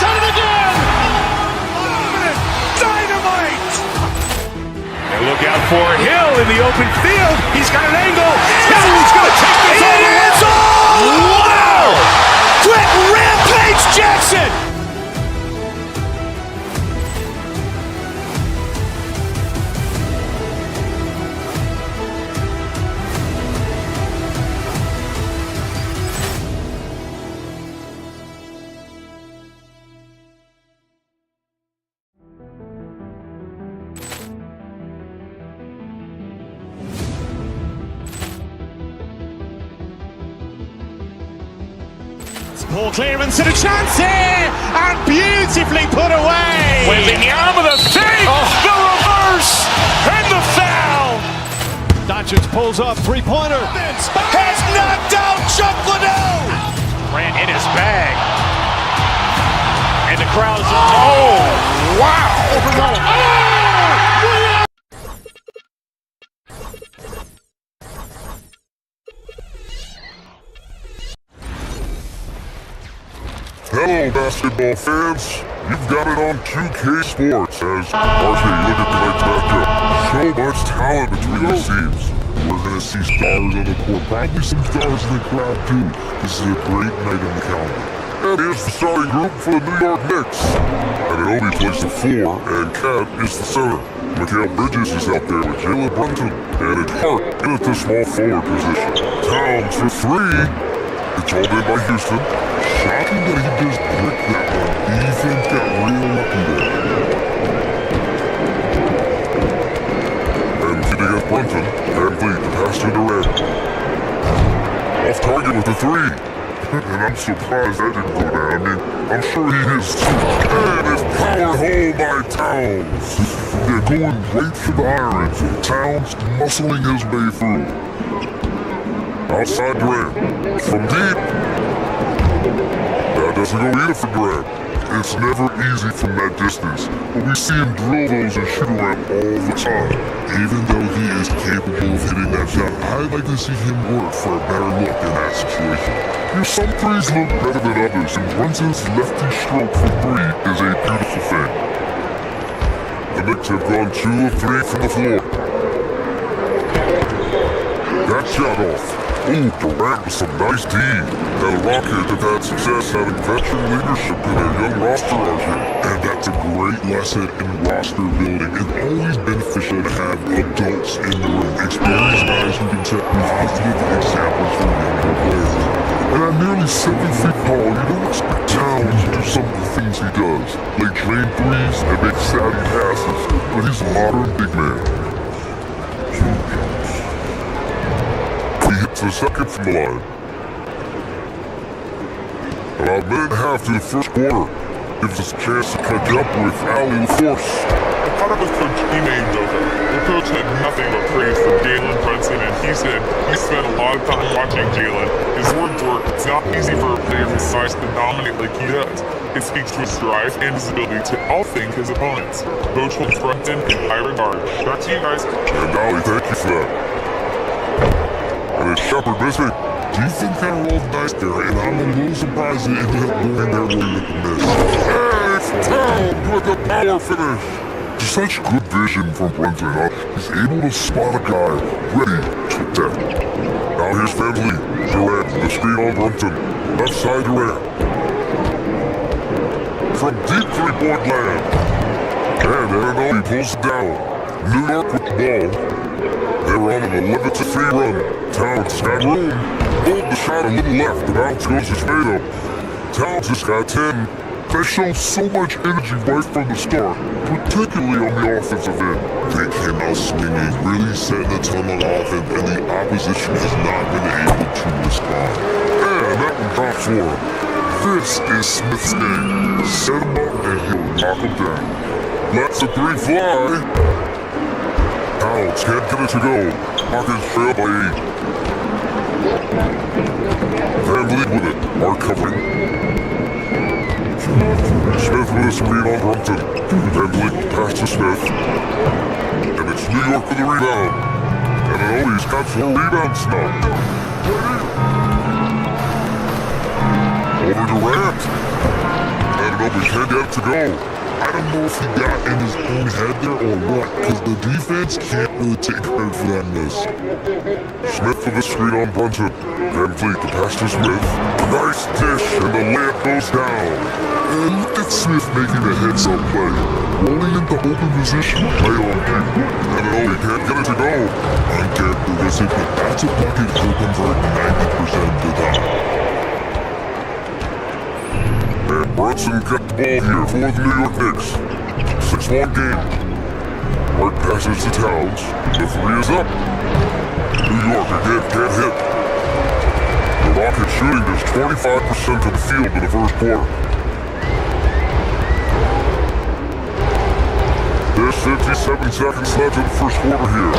done it again. Dynamite. And look out for Hill in the open field. He's got an angle. Hill's going to take this all the way. Wow. Quick Rampage Jackson. Poor clearance and a chance here, and beautifully put away. With the arm of the fake, the reverse, and the foul. Doncic pulls up, three-pointer. Has knocked out Chuck Liddell. Ran in his bag. And the crowd is, oh, wow. Hello, basketball fans. You've got it on 2K Sports as RJ, look at tonight's matchup. So much talent between these teams. We're gonna see stars on the court, probably some stars in the crowd too. This is a great night on the calendar. And here's the starting group for the New York Knicks. Anunoby plays the 4, and Cat is the center. Mikal Bridges is out there with Jalen Brunson, and it's Hart in at the small forward position. Towns for 3. It's all in by Houston. Shocking that he just bricked that one. Defense got real lucky there. And feeding against Brunson. And lead the pass to Durant. Off target with the 3. And I'm surprised that didn't go down. I mean, I'm sure he is too. And it's powered home by Towns. They're going right for the irons. Towns muscling his way through. Outside Durant. From deep. That doesn't go either for Durant. It's never easy from that distance, but we see him drill those and shoot around all the time. Even though he is capable of hitting that shot, I'd like to see him work for a better look in that situation. Some threes look better than others, and Brunson's lefty stroke for 3 is a beautiful thing. The Knicks have gone 2 of 3 from the floor. That shot off. Ooh, Durant with some nice D. Now the Rockets have had success having veteran leadership in their young roster out here. And that's a great lesson in roster building. It's always beneficial to have adults in the room, experienced guys who can set positive examples for younger players. And at nearly 7 feet tall, you don't expect Towns to do some of the things he does, like drain threes and make savvy passes, but he's a modern big man. He hits the second from the line. About a minute and a half to the first quarter. Gives us a chance to catch up with Allie Force. I caught up with Coach Ime Udoka. The coach had nothing but praise for Jalen Brunson, and he said he spent a lot of time watching Jalen. His words were, it's not easy for a player his size to dominate like he does. It speaks to his drive and his ability to outthink his opponents. Coach holds Brunson in high regard. Back to you guys. And Allie, thank you for that. And it's Shepard missing. Defense kind of rolled dice there, and I'm a little surprised it ended up going their way with the miss. Hey, it's Towns with the power finish. Such good vision from Brunson, huh? He's able to spot a guy ready to attack. Now here's Van Vliet. Durant, the screen on Brunson. Left side Durant. From deep three-point land. And Anunoby pulls it down. New York with the ball. They were on an 11-3 run. Towns got room. Pulled the shot a little left. The bounce goes his fade up. Towns just got 10. They show so much energy right from the start, particularly on the offensive end. They came out swinging, really setting a ton on offense, and the opposition has not been able to respond. And that one drops for him. This is Smith's game. Set him up and he'll knock him down. Lets the three fly. Towns can't get it to go. Rockets trail by 8. Van Vliet with it. Hard covering. Smith with a screen on Brunson. Van Vliet pass to Smith. And it's New York for the rebound. And Anunoby's got 4 rebounds now. Over Durant. Anunoby can't get it to go. I don't know if he got in his own head there or what, because the defense can't really take credit for that miss. Smith with the screen on Brunson. Van Vliet the pass to Smith. Nice dish, and the layup goes down. And look at Smith making a heads-up play, rolling into open position, play on deep. Anunoby can't get it to go. Uncharacteristic, but that's a bucket he'll convert 90% of the time. And Brunson got the ball here for the New York Knicks. 6-1 game. Hart passes to Towns. The 3 is up. New York again can't hit. The Rockets shooting just 25% of the field in the first quarter. There's 57 seconds left in the first quarter here.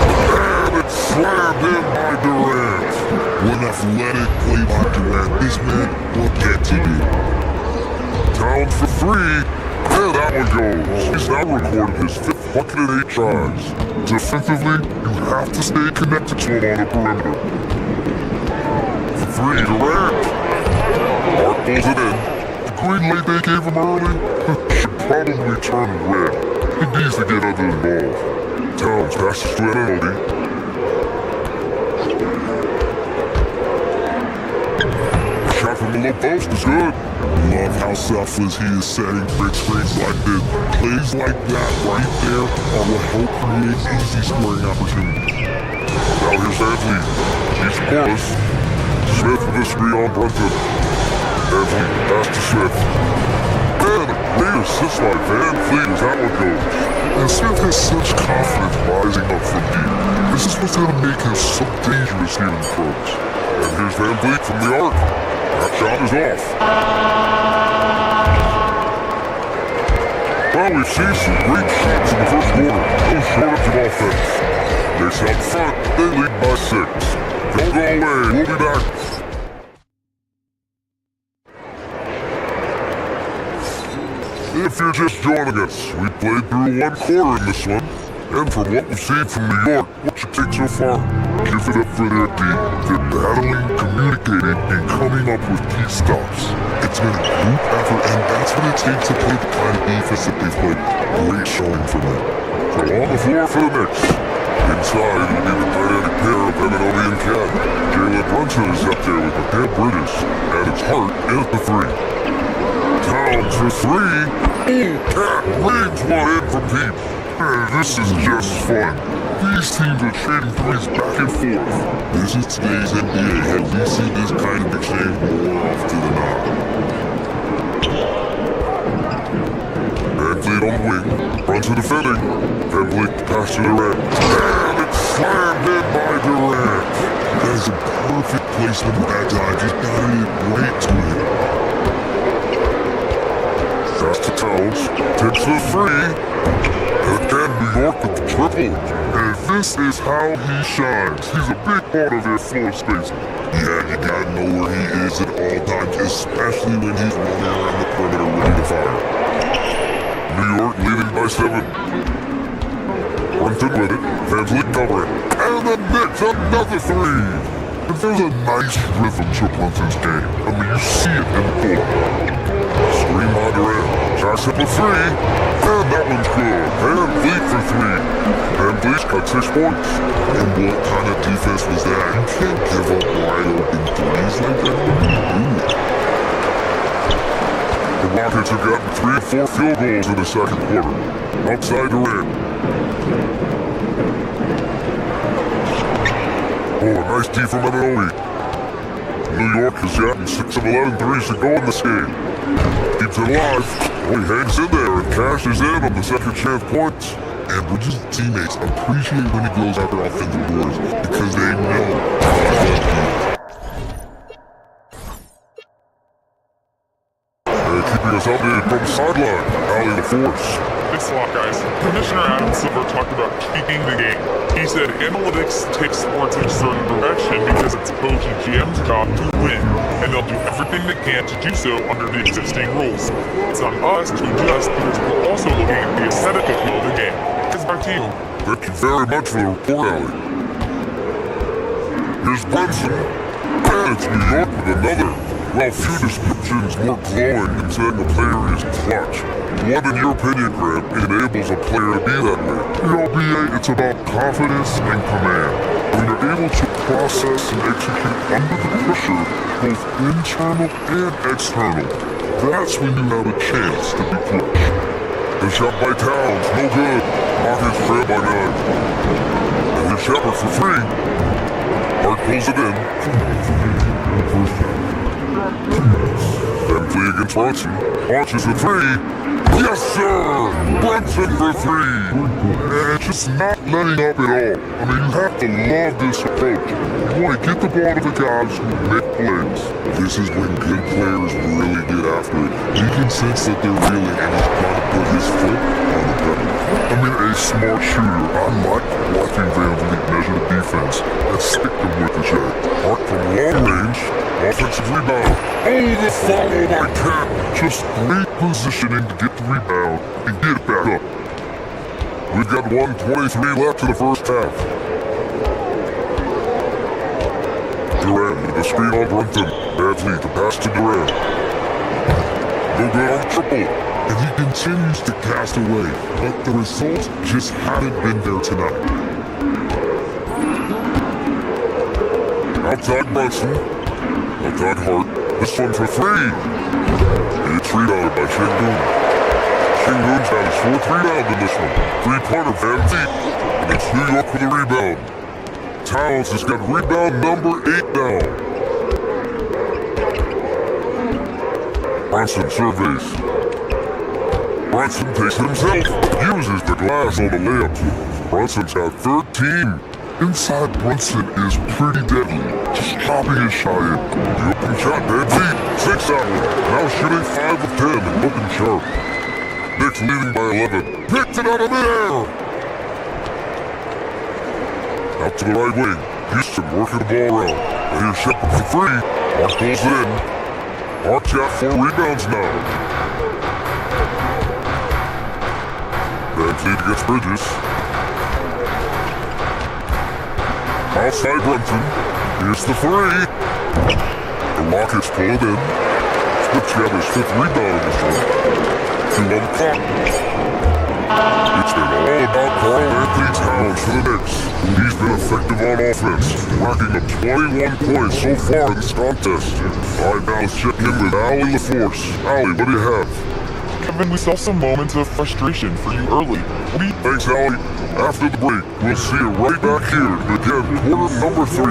And it's slammed in by Durant. One athletic play by Durant. This man will get to do. Towns for 3. And that one goes. He's now recorded his 5th bucket in 8 tries. Defensively, you have to stay connected to him on the perimeter. For 3, Durant. Hart pulls it in. The green light they gave him early should probably turn red. He needs to get others involved. Towns passes to Anunoby. Shot from the low post is good. Love how selfless he is setting big screens like this. Plays like that right there are what help create easy scoring opportunities. Now here's Van Vliet. He's scoreless. Smith with a screen on Brunson. Van Vliet pass to Smith. And a great assist by Van Vliet as that one goes. And Smith has such confidence rising up from deep. This is what's going to make him so dangerous here in the pros. And here's Van Vliet from the arc. That shot is off. Well, we've seen some great shots in the first quarter. No shortage of offense. Knicks out front, they lead by 6. Don't go away, we'll be back. If you're just joining us, we played through 1 quarter in this one. And from what we've seen from New York, what's your take so far? Give it up for their D. They're battling, communicating, and coming up with key stops. It's been a group effort, and that's what it takes to play the kind of defense that they've played. Great showing for them. So on the floor for the Knicks. Inside, it'll be the dynamic pair of Eminobi and Cat. Jalen Brunson is up there with the Cam British, and it's Hart at the three. Towns for three. Oh, Cat reads one in from deep. This is just fun. These teams are trading threes back and forth. This is today's NBA. Have you seen this kind of exchange more often than not? VanVleet on the wing. Brunson defending. VanVleet pass to Durant. And it's slammed in by Durant. That is a perfect placement at that time. Just got it right to him. Fast to Towns. Takes the three. And again, New York with the triple. And this is how he shines. He's a big part of their floor spacing. Yeah, you gotta know where he is at all times, especially when he's running around the perimeter ready to fire. New York leading by 7. Brunson with it. VanVleet covering. And the Knicks another three. And there's a nice rhythm to Brunson's game. I mean, you see it in the court. Screen by Durant. Jacks up a three. And that one's good. VanVleet for three. VanVleet's got 6 points. And what kind of defense was that? You can't give up wide open threes like that. The Rockets have gotten 3 of 4 field goals in the second quarter. Outside Durant. Oh, a nice D from Eminobi. New York has gotten 6 of 11 threes to go in this game. Keeps it alive. Oh, he hangs in there and cashes in on the second chance points. And Bridges' teammates appreciate when he goes after offensive boards because they know keeping us updated from the sideline. Alley the force. Thanks a lot, guys. Commissioner Adam Silver talked about tweaking the game. He said analytics takes sports in a certain direction because it's coach and GM's job to win, and they'll do everything they can to do so under the existing rules. It's on us to adjust because we're also looking at the aesthetic appeal of the game. It's back to you. Thank you very much for the report, Alley. Here's Brunson. And it's New York with another. Well, few descriptions more glowing than saying a player is clutch. What, in your opinion, Grant, enables a player to be that way? You know, BA, it's about confidence and command. When you're able to process and execute under the pressure, both internal and external, that's when you have a chance to be clutch. The shot by Towns, no good. Rockets trail by 9. And here's Shepard for 3. Hart pulls it in. VanVleet against Brunson. Launches a 3. Yes, sir! Brunson for 3. And just not letting up at all. I mean, you have to love this approach. You want to get the ball to the guys who make plays. This is when good players really get after it. You can sense that they're reeling and he's trying to put his foot on the pedal. I mean, a smart shooter. I like watching VanVleet measure the defense and stick them with the shot. Hart from long range. Offensive rebound. Oh, the follow by Cat. Just great positioning to get the rebound and get it back up. We've got 1:23 left in the first half. Durant with the screen on Brunson. VanVleet, the pass to Durant. No good on triple. And he continues to cast away, but the results just haven't been there tonight. Outside Brunson. Outside Hart. This one for 3. It's rebounded by Shingun. Shingun's got his 4th rebound in this one. 3-pointer VanVleet. And it's New York with a rebound. Towns has got rebound number 8 now. Brunson surveys. Brunson takes it himself. Uses the glass on the layup. Brunson's got 13. Inside Brunson is pretty deadly, just dropping his shot in. The open shot, VanVleet, 6 out. Now shooting 5 of 10 and looking sharp. Knicks leading by 11. Picked it out of midair. Out to the right wing. Houston working the ball around. And here's Shepard for 3. Hart pulls it in. Hart's got 4 rebounds now. VanVleet against Bridges. Outside Brunson. Here's the 3. The Rockets pull it in. Smith's got his 5th rebound in this one. 2 on the clock. It's been all about Karl Anthony Towns for the Knicks. He's been effective on offense, racking up 21 points so far in this contest. All right, now let's check in with Allie LaForce. Allie, what do you have? Kevin, we saw some moments of frustration for you early. Thanks, Allie. After the break, we'll see you right back here to begin quarter number 3.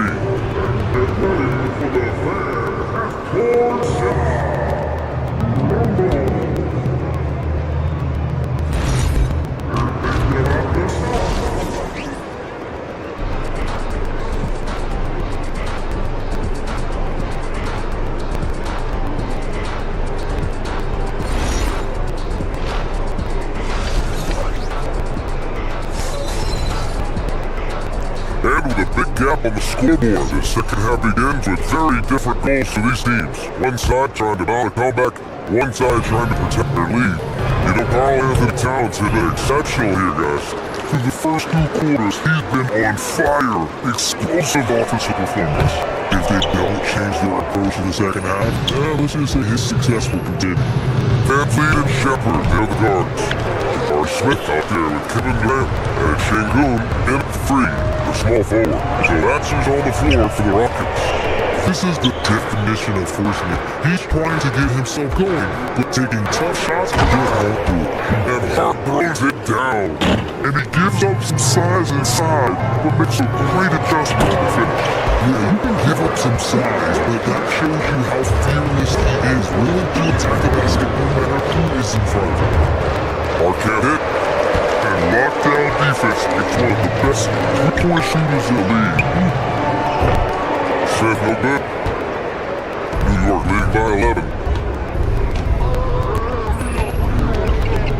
And with a big gap on the scoreboard, the second half begins with very different goals for these teams. One side trying to mount a comeback, one side trying to protect their lead. You know, Karl Anthony Towns has been exceptional here, guys. For the first 2 quarters, he's been on fire. Explosive offensive performance. If they don't change their approach in the second half, let's just say his success will continue. Van Vliet and Shepard, they're the guards. Jabari Smith out there with Kevin Durant and Şengün in at 3, the small forward. So that's who's on the floor for the Rockets. This is the definition of forcing. He's trying to get himself going, but taking tough shots just won't do it. And Hart throws it down. And he gives up some size inside, but makes a great adjustment on the finish. Yeah, you can give up some size, but that shows you how fearless he is, willing to attack the basket no matter who is in front of him. Hart can't hit. And lockdown defense makes one of the best three-point shooters in the league. Smith no good. New York leading by 11.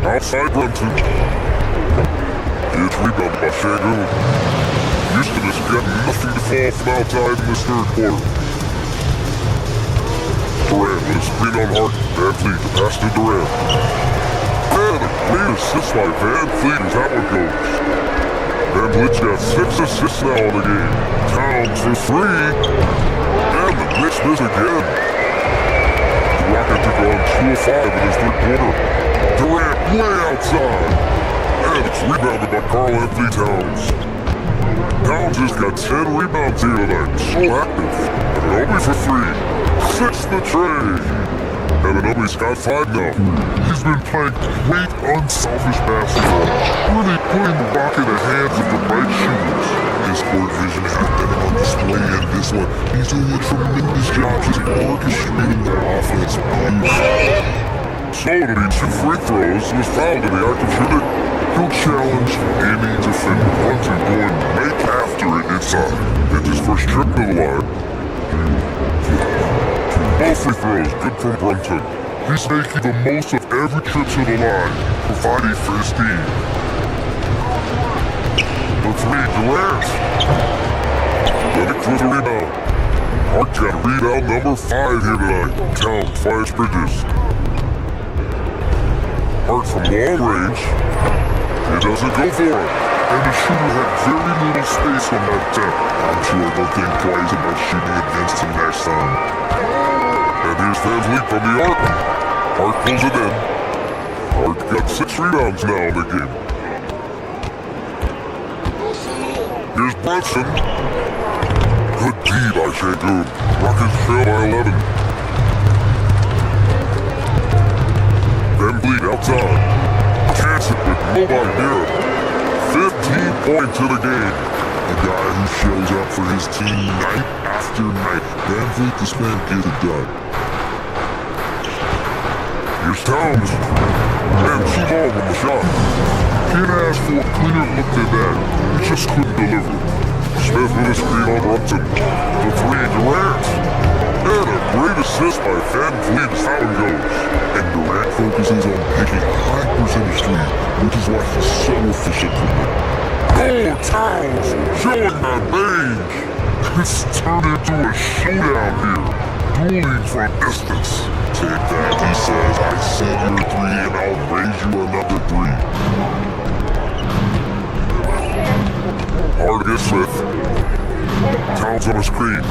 Outside Brunson. It's rebounded by Şengün. Houston has got nothing to fall from outside in this third quarter. Durant with a screen on Hart. Van Vliet to pass to Durant. And a great assist by Van Vliet as that one goes. Van Vliet's got 6 assists now in the game. Towns for 3. And the Knicks miss again. The Rockets have gone 2 of 5 in this third quarter. Durant way outside. And it's rebounded by Karl Anthony Towns. Towns has got 10 rebounds here tonight. So active. And Obi for 3. 6 the trade. And Obi's got 5 now. He's been playing great unselfish basketball, really putting the rock in the hands of the right shooters. His court vision has been on display in this one. He's doing a tremendous job just orchestrating the offense. Slow to be 2 free throws was fouled in the act of shooting. He'll challenge any defender. Brunson going right after it inside. It's his first trip to the line. Both free throws, good from Brunson. He's making the most of every trip to the line, providing for his team. The 3, Durant. Lennox with a rebound. Hart got rebound number 5 here tonight. Towns fires Bridges. Hart from long range. It doesn't go for it. And the shooter had very little space on that attempt. I'm sure he'll think twice about shooting against him next time. And here's Van Vliet from the arc. Hart pulls it in. Hart got 6 rebounds now in the game. Here's Brunson. Good D by Şengün. Rockets trail by 11. Van Vliet outside. Chance it with nobody near him. 15 points in the game. A guy who shows up for his team night after night. Van Vliet, this man get it done. Here's Towns. And too long on the shot. Can't ask for a cleaner look than that. He just couldn't deliver. Smith with a screen on Brunson. The 3, Durant. And a great assist by Van Vliet as that one goes. And Durant focuses on picking high percentage threes, which is why he's so efficient from it. Oh, Towns showing that range. It's turned into a showdown here. Dueling from distance. Take that, he says. I see your 3 and I'll raise you another 3. Hard against Smith. Towns on a screen.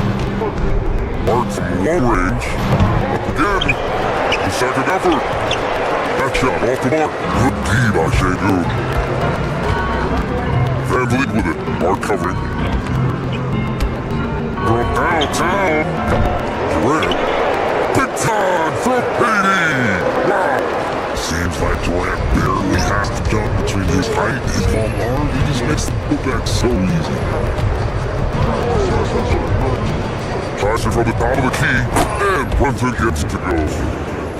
Hart from long range. Up again. The second effort. That shot Shot off the mark. Good D by Şengün. Van Vliet with it. Hard covering. From downtown. Durant. Big time for Haiti. Wow. Seems like Durant barely has to jump between his height and his long arm. He just makes the putback so easy. Tries it from the top of the key, and Brunson gets it to go.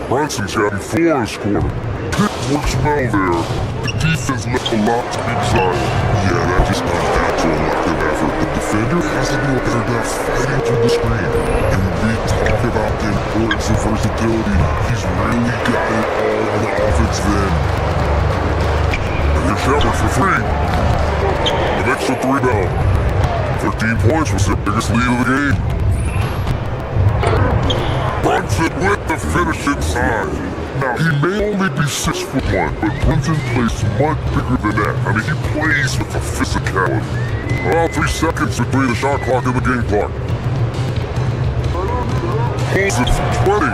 Brunson's gotten 4 this quarter. Pick works well there. The defense left a lot to be desired. Yeah, that's just not natural collective effort. The defender has to do a better job fighting through the screen. And we talk about the importance of versatility. He's really got it all on the offense then. And here's Shepard for 3. The next with 3 down. 13 points was the biggest lead of the game. Brunson with the finish inside. Now, he may only be 6'1", but Brunson plays much bigger than that. I mean, he plays with the physicality. Well, 3 seconds between the shot clock and the game clock. Pulls it for 20.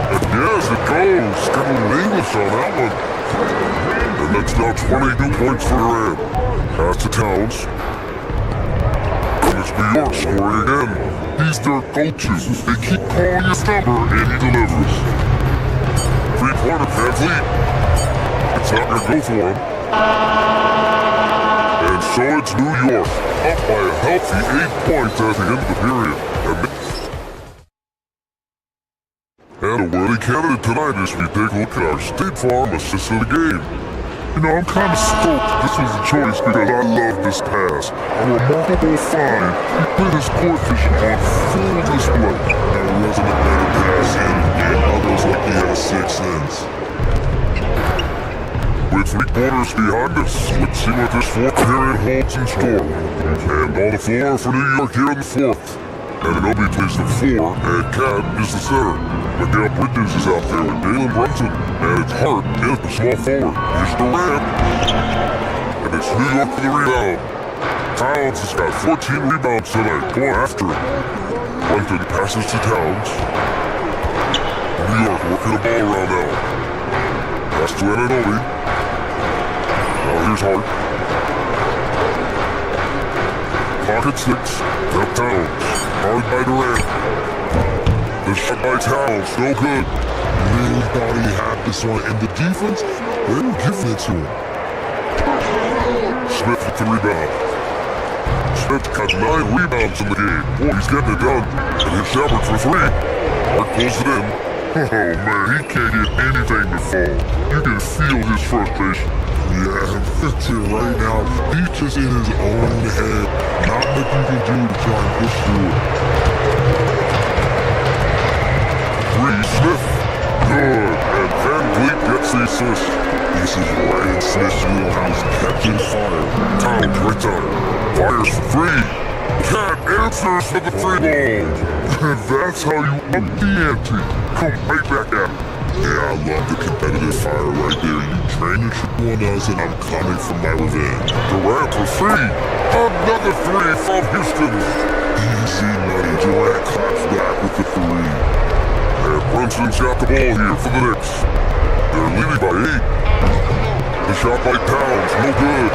And yes, it goes. Got a little English on that one. And that's now 22 points for Durant. Pass to Towns. And it's New York scoring again. He's their go-to. They keep calling his number, and he delivers. 3-pointer, Van Vliet. It's not gonna go for him. And so it's New York, up by a healthy 8 points at the end of the period. And a worthy candidate tonight as we take a look at our State Farm assist of the game. You know, I'm kind of stoked this was a choice because I love this pass. A remarkable find. He put his coefficient on full display. Now, it wasn't a better pass, and others like he had a 6 cents. With 3 quarters behind us, let's see what this 4th period holds in store. And on the floor for New York here in the 4th. And Anobi plays the 4, and Cat is the center. Miguel Bridges is out there with Jalen Brunson, and it's Hart is the small forward. Here's Durant, and it's New York for the rebound. Towns has got 14 rebounds tonight, go after him. Brunson passes to Towns. New York working the ball around now. Pass to Anobi. Now here's Hart. Pocket 6, up Towns. Hard by Durant. The shot by Towns, no good. Really thought he had this one, and the defense, they were giving it to him. Smith with the rebound. Smith got 9 rebounds in the game. Boy, he's getting it done. And his Shepard for 3. Hart pulls it in. Oh man, he can't get anything to fall. You can feel his frustration. Yeah, Victor right now, he's just in his own head. Not much you can do to try and push through it. 3, Smith. Good. And Van Vliet gets the assist. This is Ryan Smith's wheelhouse, catching fire. Towns right time. Fires for 3. Cat answers for the 3 ball. And that's how you up the ante. Come right back at him. Yeah, I love the competitive fire right there. You train your shit on us, and I'm coming for my revenge. Durant for 3. Another 3 from Houston. Easy money. Durant claps back with the 3. And Brunson's got the ball here for the Knicks. They're leading by 8. The shot by Towns, no good.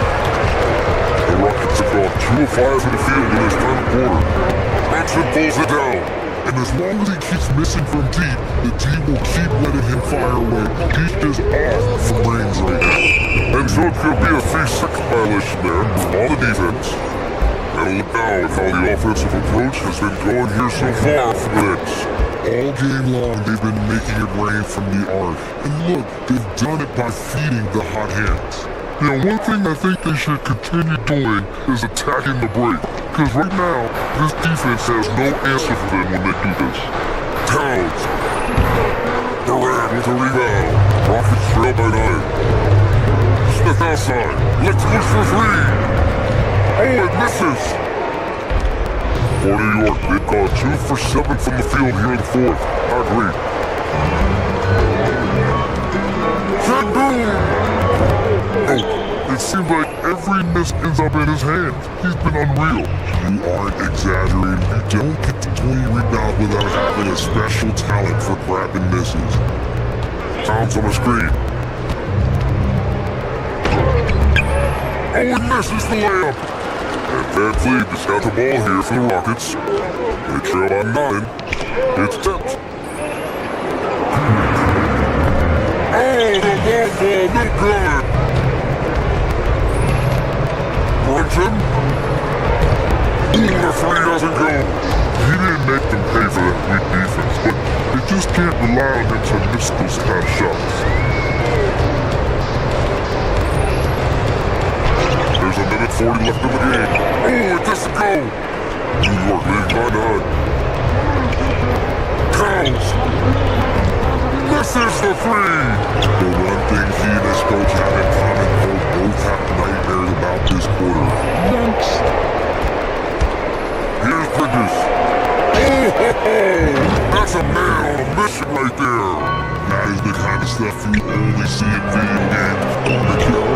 The Rockets have gone 2 of 5 in the field in this 3rd quarter. Brunson pulls it down. And as long as he keeps missing from deep, the team will keep letting him fire away. He is off from range right now. And so it could be a 3-second violation there on the defense. And look now at how the offensive approach has been going here so far for the Knicks. All game long, they've been making it rain from the arc. And look, they've done it by feeding the hot hands. You know, one thing I think they should continue doing is attacking the break. Because right now, this defense has no answer for them when they do this. Towns. Durant with a rebound. Rockets trail by 9. Smith outside. Let's push for 3. Oh, it misses. For New York, they've gone 2 for 7 from the field here in the 4th. I agree. It seems like every miss ends up in his hands. He's been unreal. You aren't exaggerating. You don't get to 20 rebounds without having a special talent for grabbing misses. Towns on the screen. Oh, he misses the layup. And Van Fleet has got the ball here for the Rockets. They trail by 9. It's tipped. Oh, the long ball, no good. Brunson. Ooh, the three doesn't go. He didn't make them pay for that weak defense, but they just can't rely on him to miss those kind of shots. There's a minute 40 left in the game. Oh, it doesn't go. New York leading by 9. Counts. This is the three. The one thing he and his coach have in common, they both have nightmares about this quarter. Dunks. Here's Bridges. Oh, that's a man on a mission right there. That is the kind of stuff you only see in video games. On the kill.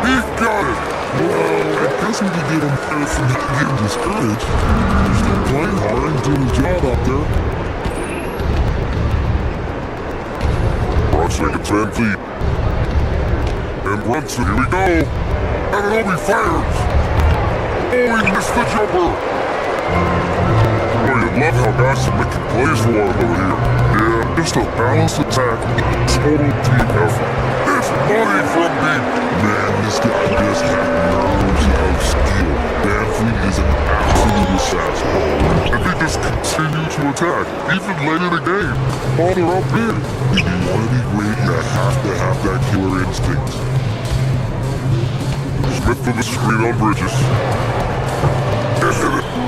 He got it. Well, I guess we could get him there for not getting discouraged. He's still playing hard and doing his job out there. Brunson gets Van Fleet. And Brunson, here we go. Anunoby fires. Oh, he missed the jumper. Oh, you love how guys are making plays for one another here. Yeah, just a balanced attack, total team effort. It's money from me. Man, this guy just had nerves of steel. Van Fleet is an absolute assassin. And they just continue to attack, even late in the game, while they're up big. If you want to be great, you have to have that killer instinct. Smith for the screen on Bridges.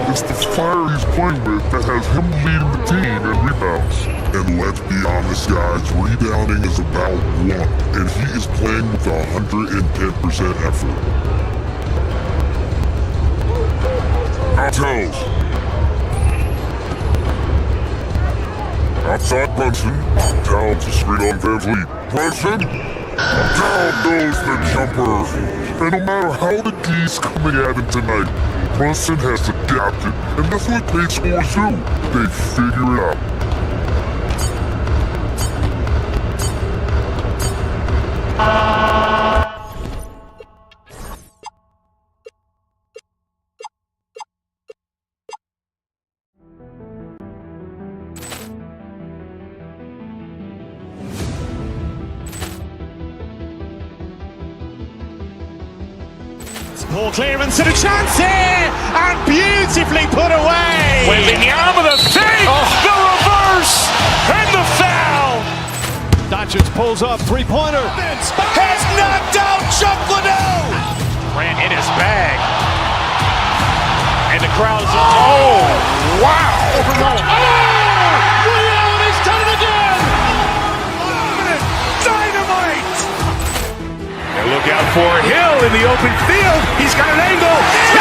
It's the fire he's playing with that has him leading the team in rebounds. And let's be honest, guys, rebounding is about luck, and he is playing with 110% effort. Towns. Outside Brunson. Down to screen on Van Fleet. Brunson. Down goes the jumper. And no matter how the D's coming at him tonight, Brunson has adapted, and that's what great scores do. They figure it out. Poor clearance and a chance here, and beautifully put away. Wembanyama the fake, the reverse, and the foul. Doncic pulls up, three-pointer. Has knocked out Chuck Liddell. Ran in his bag. And the crowd is, oh, wow. Liddell, he's done it again. Dynamite. And look out for Hill in the open field. He's got an angle.